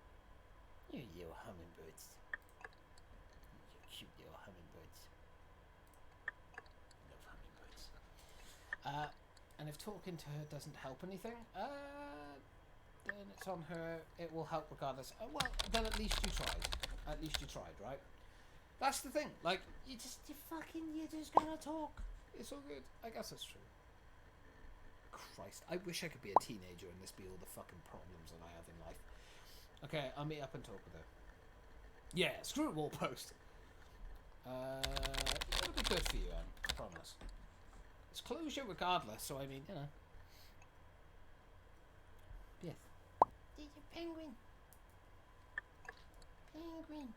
You hummingbirds. You cute little hummingbirds. Love hummingbirds. And if talking to her doesn't help anything, then it's on her. It will help regardless. Well, then at least you tried. At least you tried, right? That's the thing. Like, you're just gonna talk. It's all good. I guess that's true. Christ, I wish I could be a teenager and this be all the fucking problems that I have in life. Okay, I'll meet up and talk with her. Yeah, screw wall post. It'll be good for you, I promise. It's closure regardless, so I mean, you know. Yes. There's a penguin. Penguin.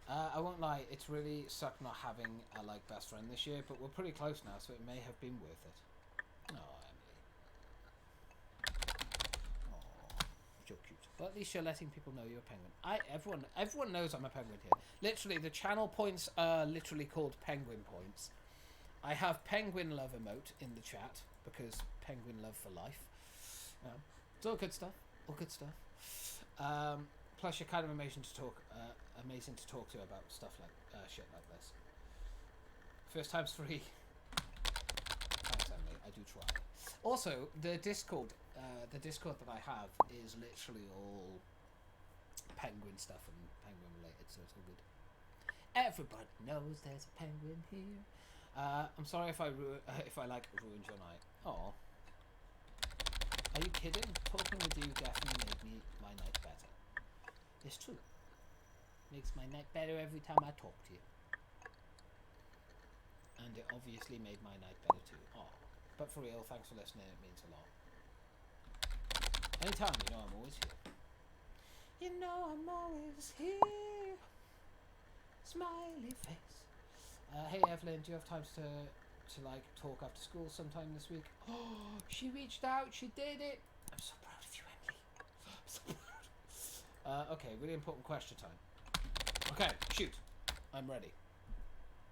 I won't lie, it's really sucked not having a best friend this year, but we're pretty close now, so it may have been worth it. Oh, Emily. Oh, so cute. But at least you're letting people know you're a penguin. Everyone knows I'm a penguin here. Literally, the channel points are literally called penguin points. I have penguin love emote in the chat because penguin love for life. It's all good stuff. All good stuff. Plus, you're kind of amazing to talk to about stuff like shit like this. First time's free. Thanks, Emily. I do try. Also, the Discord that I have is literally all penguin stuff and penguin related, so it's all good. Everybody knows there's a penguin here. I'm sorry if I ruined your night. Oh, are you kidding? Talking with you definitely made my night better. It's true. Makes my night better every time I talk to you. And it obviously made my night better too. Oh, but for real, thanks for listening. It means a lot. Anytime, you know I'm always here. You know I'm always here. Smiley face. Hey Evelyn, do you have time to talk after school sometime this week? Oh, she reached out. She did it. I'm so proud of you, Emily. I'm so proud. Okay, really important question time. Okay, shoot. I'm ready.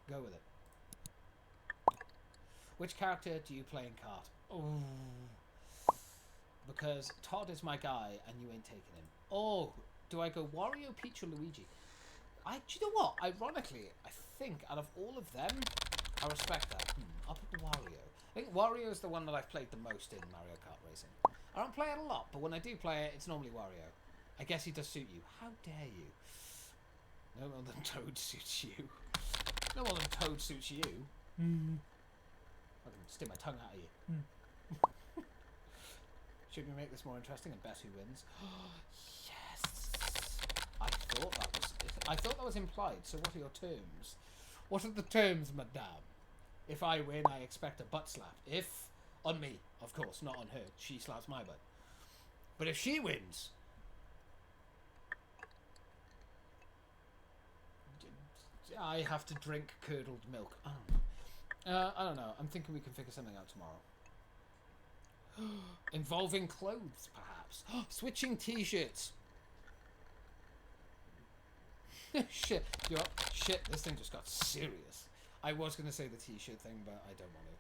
Go with it. Which character do you play in kart? Oh, because Todd is my guy and you ain't taking him. Oh, do I go Wario, Peach, or Luigi? Do you know what? Ironically, I think out of all of them, I respect that. I'll pick Wario. I think Wario is the one that I've played the most in Mario Kart Racing. I don't play it a lot, but when I do play it, it's normally Wario. I guess he does suit you. How dare you? No more than Toad suits you. No more than Toad suits you. I can stick my tongue out of you. Should we make this more interesting and bet who wins? Yes. I thought that was implied. So what are your terms? What are the terms, madame? If I win, I expect a butt slap. If on me, of course, not on her. She slaps my butt. But if she wins, I have to drink curdled milk. I don't know. I'm thinking we can figure something out tomorrow. Involving clothes, perhaps. Switching t-shirts. Shit. Shit, this thing just got serious. I was going to say the t-shirt thing, but I don't want to.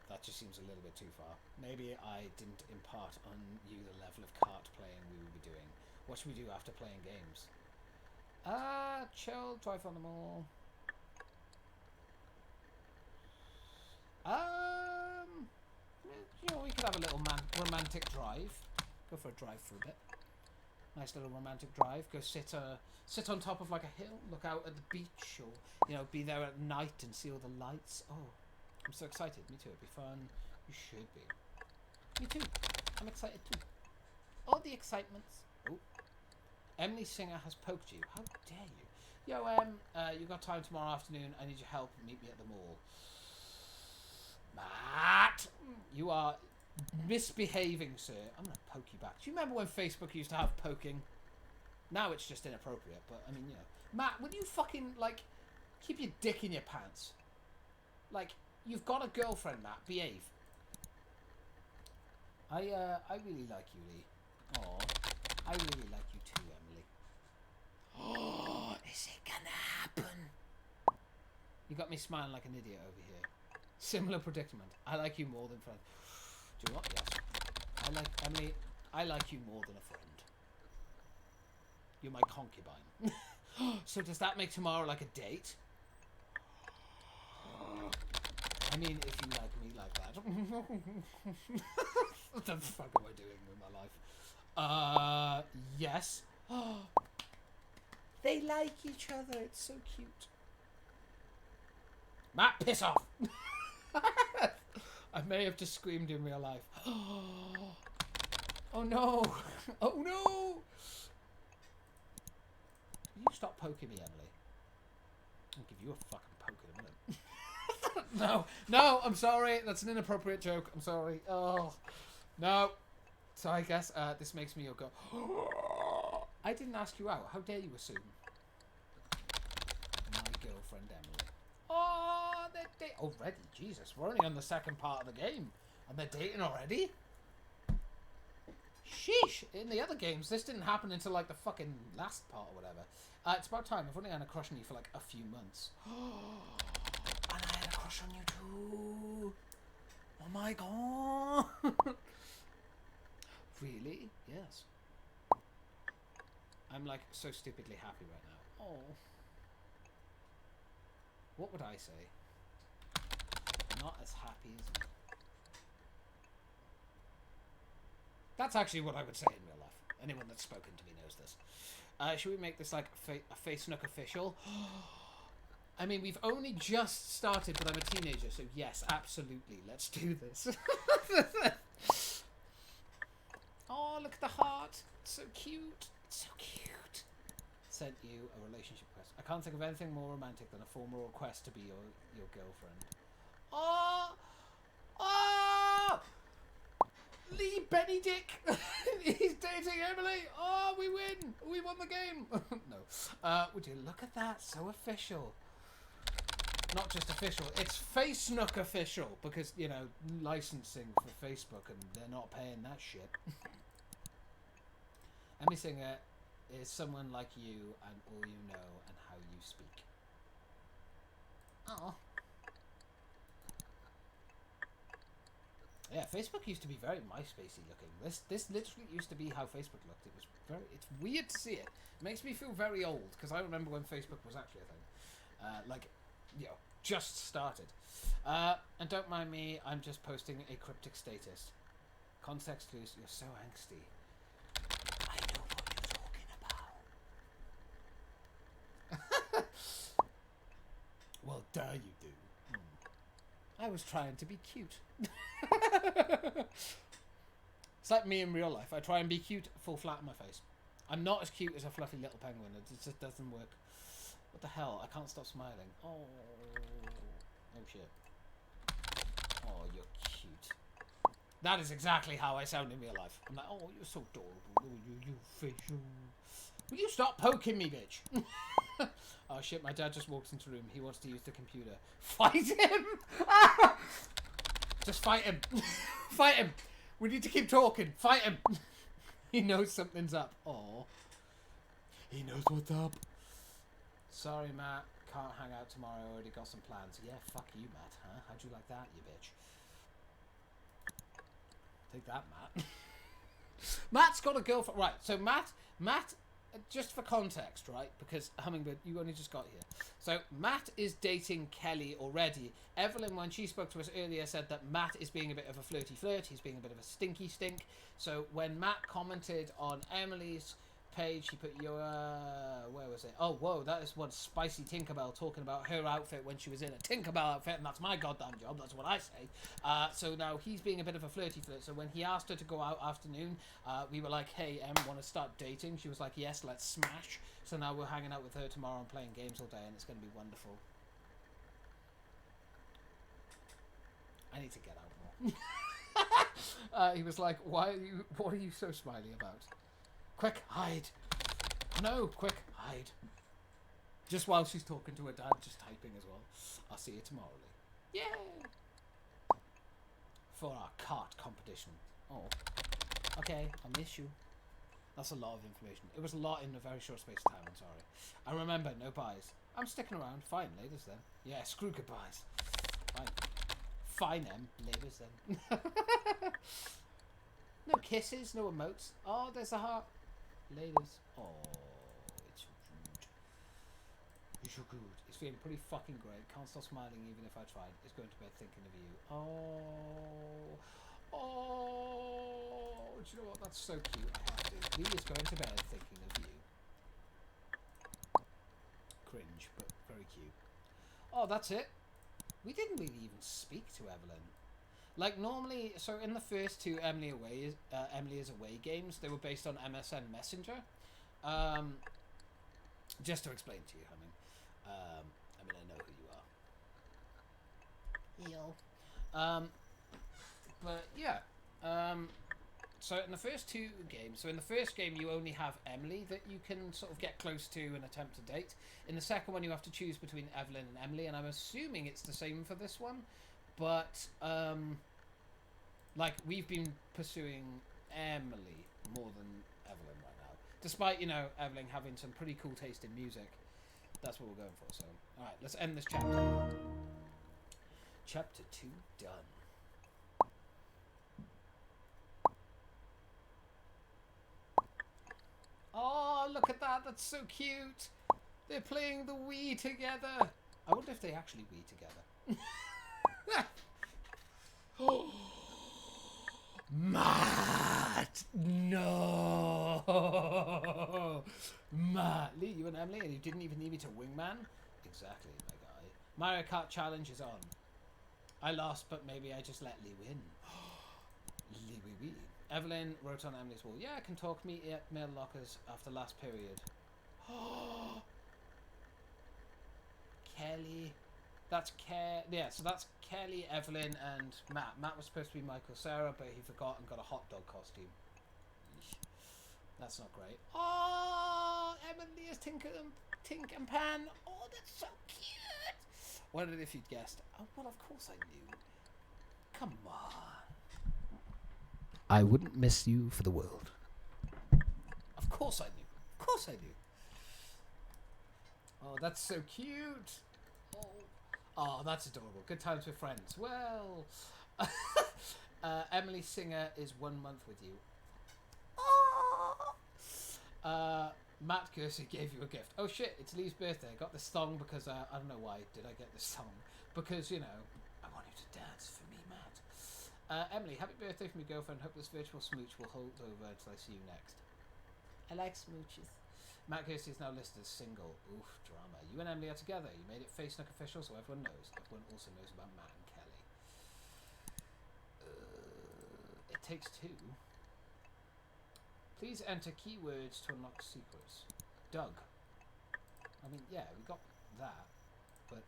That just seems a little bit too far. Maybe I didn't impart on you the level of kart playing we would be doing. What should we do after playing games? Chill, drive on the mall. You know, we could have a little romantic drive. Go for a drive for a bit. Nice little romantic drive. Go sit on top of like a hill, look out at the beach, or be there at night and see all the lights. Oh, I'm so excited. Me too. It'd be fun. You should be. Me too. I'm excited too. All the excitements. Oh, Emily Singer has poked you. How dare you? Yo, you got time tomorrow afternoon? I need your help. Meet me at the mall. Matt, you are misbehaving, sir. I'm gonna poke you back. Do you remember when Facebook used to have poking? Now it's just inappropriate, but I mean, Matt, would you fucking keep your dick in your pants? You've got a girlfriend, Matt. Behave. I really like you, Lee. Oh, I really like you too, Emily. Oh, is it gonna happen? You got me smiling like an idiot over here. Similar predicament. I like you more than friend. Do you know what? Yes. I like Emily. I like you more than a friend. You're my concubine. So does that make tomorrow like a date? I mean, if you like me like that. What the fuck am I doing with my life? Yes. They like each other. It's so cute. Matt, piss off. I may have just screamed in real life. Oh no. Oh no. Will you stop poking me, Emily? I'll give you a fucking poke in a minute. No, no, I'm sorry. That's an inappropriate joke. I'm sorry. Oh, no. So I guess this makes me go, I didn't ask you out. How dare you assume? My girlfriend, Emily. Oh, they're dating already. Jesus, we're only on the second part of the game. And they're dating already? Sheesh. In the other games, this didn't happen until like the fucking last part or whatever. It's about time. I've only had a crush on you for like a few months. And I had a crush on you too. Oh my god. Really? Yes. I'm like so stupidly happy right now. Oh. What would I say? Not as happy as me. That's actually what I would say in real life. Anyone that's spoken to me knows this. Should we make this like a Face Nook official? I mean, we've only just started, but I'm a teenager, so yes, absolutely. Let's do this. Oh, look at the heart. It's so cute. It's so cute. Sent you a relationship request. I can't think of anything more romantic than a formal request to be your girlfriend. Oh! Oh! Lee Benedict! He's dating Emily! Oh, we win! We won the game! No. Would you look at that? So official. Not just official, it's Face Nook official, because, you know, licensing for Facebook and they're not paying that shit. Emily Singer is someone like you and all you know and how you speak. Oh. Yeah, Facebook used to be very MySpacey looking. This literally used to be how Facebook looked. It's weird to see it. It makes me feel very old because I remember when Facebook was actually a thing. Like, you know, just started. And don't mind me, I'm just posting a cryptic status. Context clues, you're so angsty. I know what you're talking about. Well, duh you do. I was trying to be cute. It's like me in real life. I try and be cute, fall flat on my face. I'm not as cute as a fluffy little penguin. It just doesn't work. What the hell? I can't stop smiling. Oh shit. Oh, you're cute. That is exactly how I sound in real life. I'm like, oh, you're so adorable. Oh, you facial. Will you stop poking me, bitch? Oh shit, my dad just walks into the room. He wants to use the computer. Fight him! Ah! Just fight him. Fight him. We need to keep talking. Fight him. He knows something's up. Oh. He knows what's up. Sorry, Matt. Can't hang out tomorrow. I already got some plans. Yeah, fuck you, Matt. Huh? How'd you like that, you bitch? Take that, Matt. Matt's got a girlfriend. Right, so Matt, just for context, right? Because Hummingbird, you only just got here. So Matt is dating Kelly already. Evelyn, when she spoke to us earlier, said that Matt is being a bit of a flirty flirt. He's being a bit of a stinky stink. So when Matt commented on Emily's page, he put your where was it? Oh, whoa, that is one spicy Tinkerbell talking about her outfit when she was in a Tinkerbell outfit, and that's my goddamn job. That's what I say. So now he's being a bit of a flirty flirt. So when he asked her to go out afternoon, we were like, hey, Em, want to start dating? She was like, yes, let's smash. So now we're hanging out with her tomorrow and playing games all day, and it's going to be wonderful. I need to get out more. He was like, what are you so smiley about? Quick, hide. No, quick, hide. Just while she's talking to her dad, just typing as well. I'll see you tomorrow, Lee. Yeah. For our cart competition. Oh. Okay, I'll miss you. That's a lot of information. It was a lot in a very short space of time, I'm sorry. And remember, no buys. I'm sticking around. Fine, ladies then. Yeah, screw goodbyes. Fine. Fine, Em. Ladies then. No kisses, no emotes. Oh, there's a heart. Ladies. Oh, it's so rude. You're so good. It's feeling pretty fucking great. Can't stop smiling even if I tried. It's going to bed thinking of you. Oh, do you know what? That's so cute. I have to. Lee is going to bed thinking of you. Cringe, but very cute. Oh, that's it. We didn't really even speak to Evelyn. Like normally, so in the first two Emily is Away games, they were based on MSN Messenger. Just to explain to you, I know who you are. Yo. But yeah. So in the first two games, so in the first game you only have Emily that you can sort of get close to and attempt to date. In the second one you have to choose between Evelyn and Emily, and I'm assuming it's the same for this one. But like we've been pursuing Emily more than Evelyn right now. Despite, you know, Evelyn having some pretty cool taste in music. That's what we're going for, so alright, let's end this chapter. Chapter 2 done. Oh, look at that. That's so cute. They're playing the Wii together. I wonder if they actually Wii together. Matt! No! Matt! Lee, you and Emily, and you didn't even need me to wingman? Exactly, my guy. Mario Kart Challenge is on. I lost, but maybe I just let Lee win. Lee wee wee. Evelyn wrote on Emily's wall, yeah, I can talk me at mail lockers after last period. Kelly. That's yeah, so that's Kelly, Evelyn, and Matt. Matt was supposed to be Michael Cera, but he forgot and got a hot dog costume. Eesh. That's not great. Oh, Emily is Tink and Pan. Oh, that's so cute. Wondered if you'd guessed. Oh, well, of course I knew. Come on. I wouldn't miss you for the world. Of course I knew. Of course I knew. Oh, that's so cute. Oh, that's adorable. Good times with friends. Well, Emily Singer is 1 month with you. Matt Kersey gave you a gift. Oh shit, it's Lee's birthday. I got this song because, I don't know why did I get this song. Because, you know, I want you to dance for me, Matt. Emily, happy birthday from your girlfriend. Hope this virtual smooch will hold over until I see you next. I like smooches. Matt Kirsty is now listed as single. Oof, drama. You and Emily are together. You made it Face Nook official, so everyone knows. Everyone also knows about Matt and Kelly. It takes two. Please enter keywords to unlock secrets. Doug. I mean, yeah, we got that. But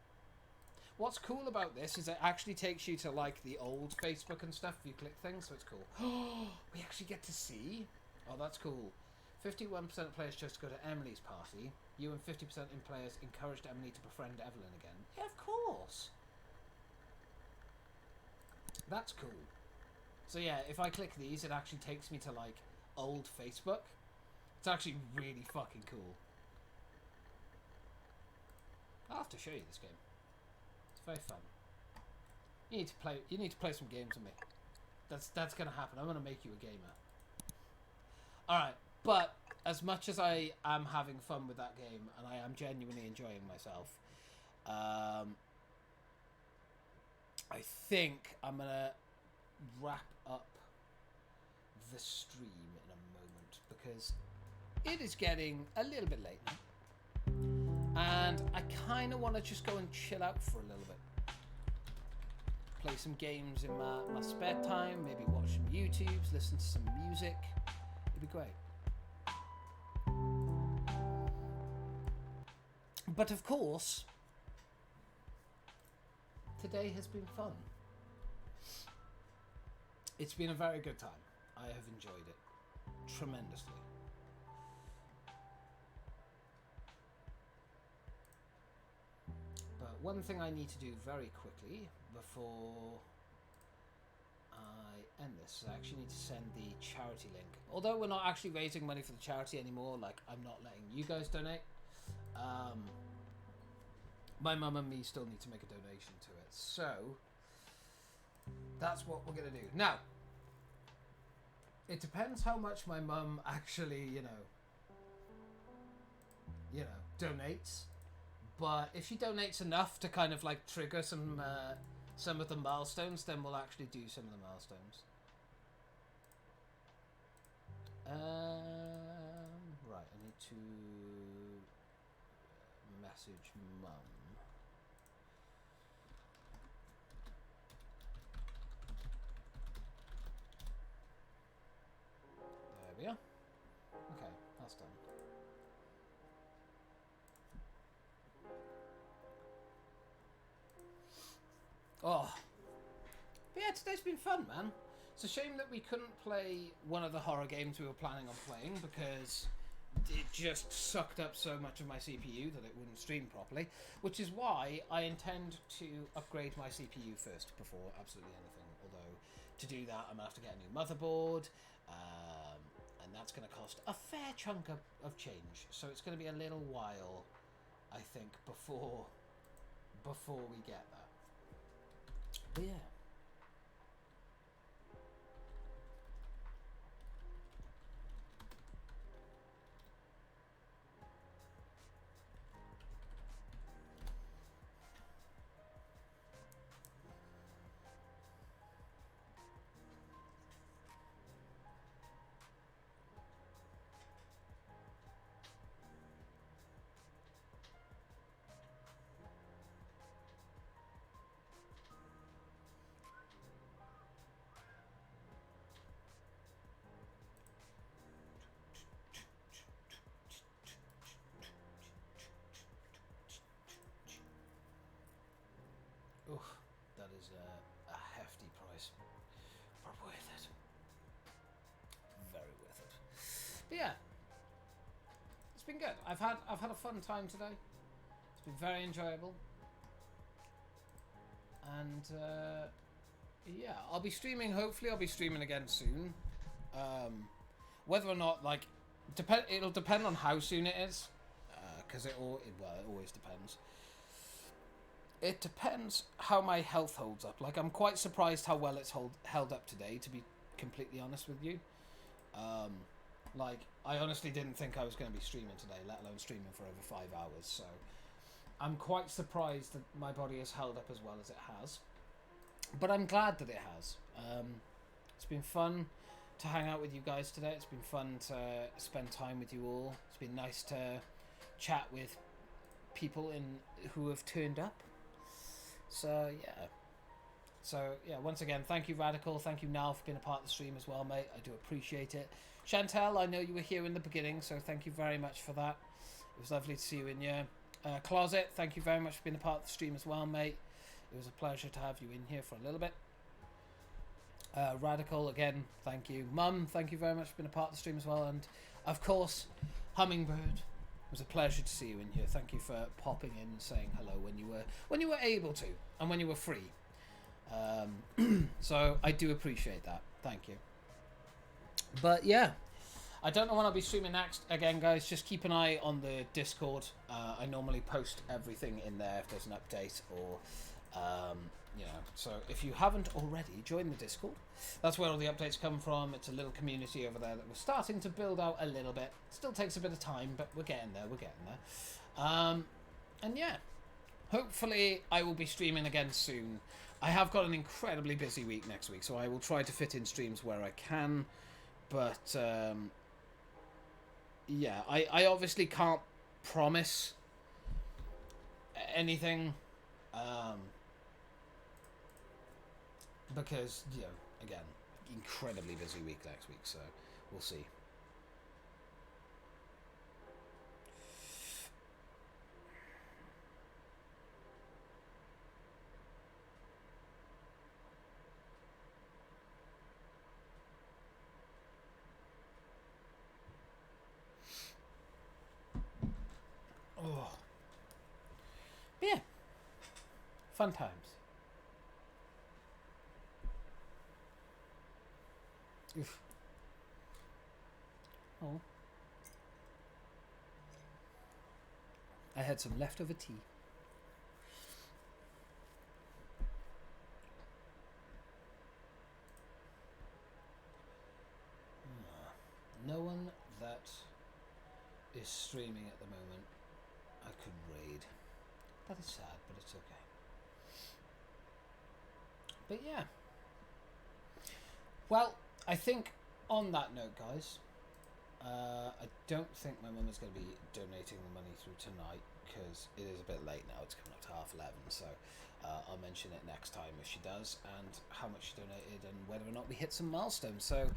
what's cool about this is it actually takes you to, like, the old Facebook and stuff if you click things, so it's cool. We actually get to see? Oh, that's cool. 51% of players chose to go to Emily's party. You and 50% in players encouraged Emily to befriend Evelyn again. Yeah, of course. That's cool. So yeah, if I click these, it actually takes me to, like, old Facebook. It's actually really fucking cool. I'll have to show you this game. It's very fun. You need to play some games with me. That's gonna happen. I'm gonna make you a gamer. Alright. But as much as I am having fun with that game, and I am genuinely enjoying myself, I think I'm going to wrap up the stream in a moment, because it is getting a little bit late now. And I kind of want to just go and chill out for a little bit. Play some games in my spare time, maybe watch some YouTubes, listen to some music. It'd be great. But of course, today has been fun. It's been a very good time. I have enjoyed it tremendously. But one thing I need to do very quickly before I end this is I actually need to send the charity link. Although we're not actually raising money for the charity anymore, like, I'm not letting you guys donate. My mum and me still need to make a donation to it. So, that's what we're going to do. Now, it depends how much my mum actually, you know, donates. But if she donates enough to kind of, like, trigger some of the milestones, then we'll actually do some of the milestones. Right, I need to message Mum. There we are. Okay, that's done. Oh. But yeah, today's been fun, man. It's a shame that we couldn't play one of the horror games we were planning on playing because it just sucked up so much of my CPU that it wouldn't stream properly, which is why I intend to upgrade my CPU first before absolutely anything. Although, to do that, I'm going to have to get a new motherboard, and that's going to cost a fair chunk of change. So it's going to be a little while, I think, before we get that. But yeah. Oof, that is a hefty price. But worth it. Very worth it. But yeah, it's been good. I've had a fun time today. It's been very enjoyable. And yeah, I'll be streaming. Hopefully, I'll be streaming again soon. Whether or not, like, it'll depend on how soon it is, because it always depends. It depends how my health holds up. Like, I'm quite surprised how well it's held up today, to be completely honest with you. Like, I honestly didn't think I was going to be streaming today, let alone streaming for over 5 hours. So, I'm quite surprised that my body has held up as well as it has. But I'm glad that it has. It's been fun to hang out with you guys today. It's been fun to spend time with you all. It's been nice to chat with people who have turned up. So yeah, once again, thank you, Radical. Thank you, Nal, for being a part of the stream as well, mate. I do appreciate it. Chantel, I know you were here in the beginning, so thank you very much for that. It was lovely to see you in here. Closet, thank you very much for being a part of the stream as well, mate. It was a pleasure to have you in here for a little bit. Radical, again, thank you. Mum, thank you very much for being a part of the stream as well. And, of course, Hummingbird. It was a pleasure to see you in here. Thank you for popping in and saying hello when you were able to and when you were free. So I do appreciate that. Thank you. But yeah, I don't know when I'll be streaming next. Again, guys, just keep an eye on the Discord. I normally post everything in there if there's an update or you know. So if you haven't already, join the Discord. That's where all the updates come from. It's a little community over there that we're starting to build out a little bit. Still takes a bit of time, but we're getting there. And yeah, hopefully I will be streaming again soon. I have got an incredibly busy week next week, so I will try to fit in streams where I can. But yeah, I obviously can't promise anything. Because, you know, again, incredibly busy week next week, so we'll see. Oh. But yeah. Fun times. Oof. Oh. I had some leftover tea. No one that is streaming at the moment I could raid. That is sad, but it's okay. But yeah. Well, I think on that note, guys, I don't think my mum is going to be donating the money through tonight because it is a bit late now. It's coming up to 11:30, so I'll mention it next time if she does, and how much she donated and whether or not we hit some milestones. So,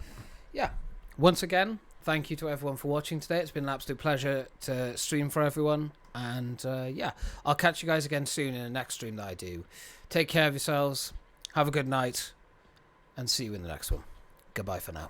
yeah. Once again, thank you to everyone for watching today. It's been an absolute pleasure to stream for everyone. And, yeah, I'll catch you guys again soon in the next stream that I do. Take care of yourselves. Have a good night. And see you in the next one. Goodbye for now.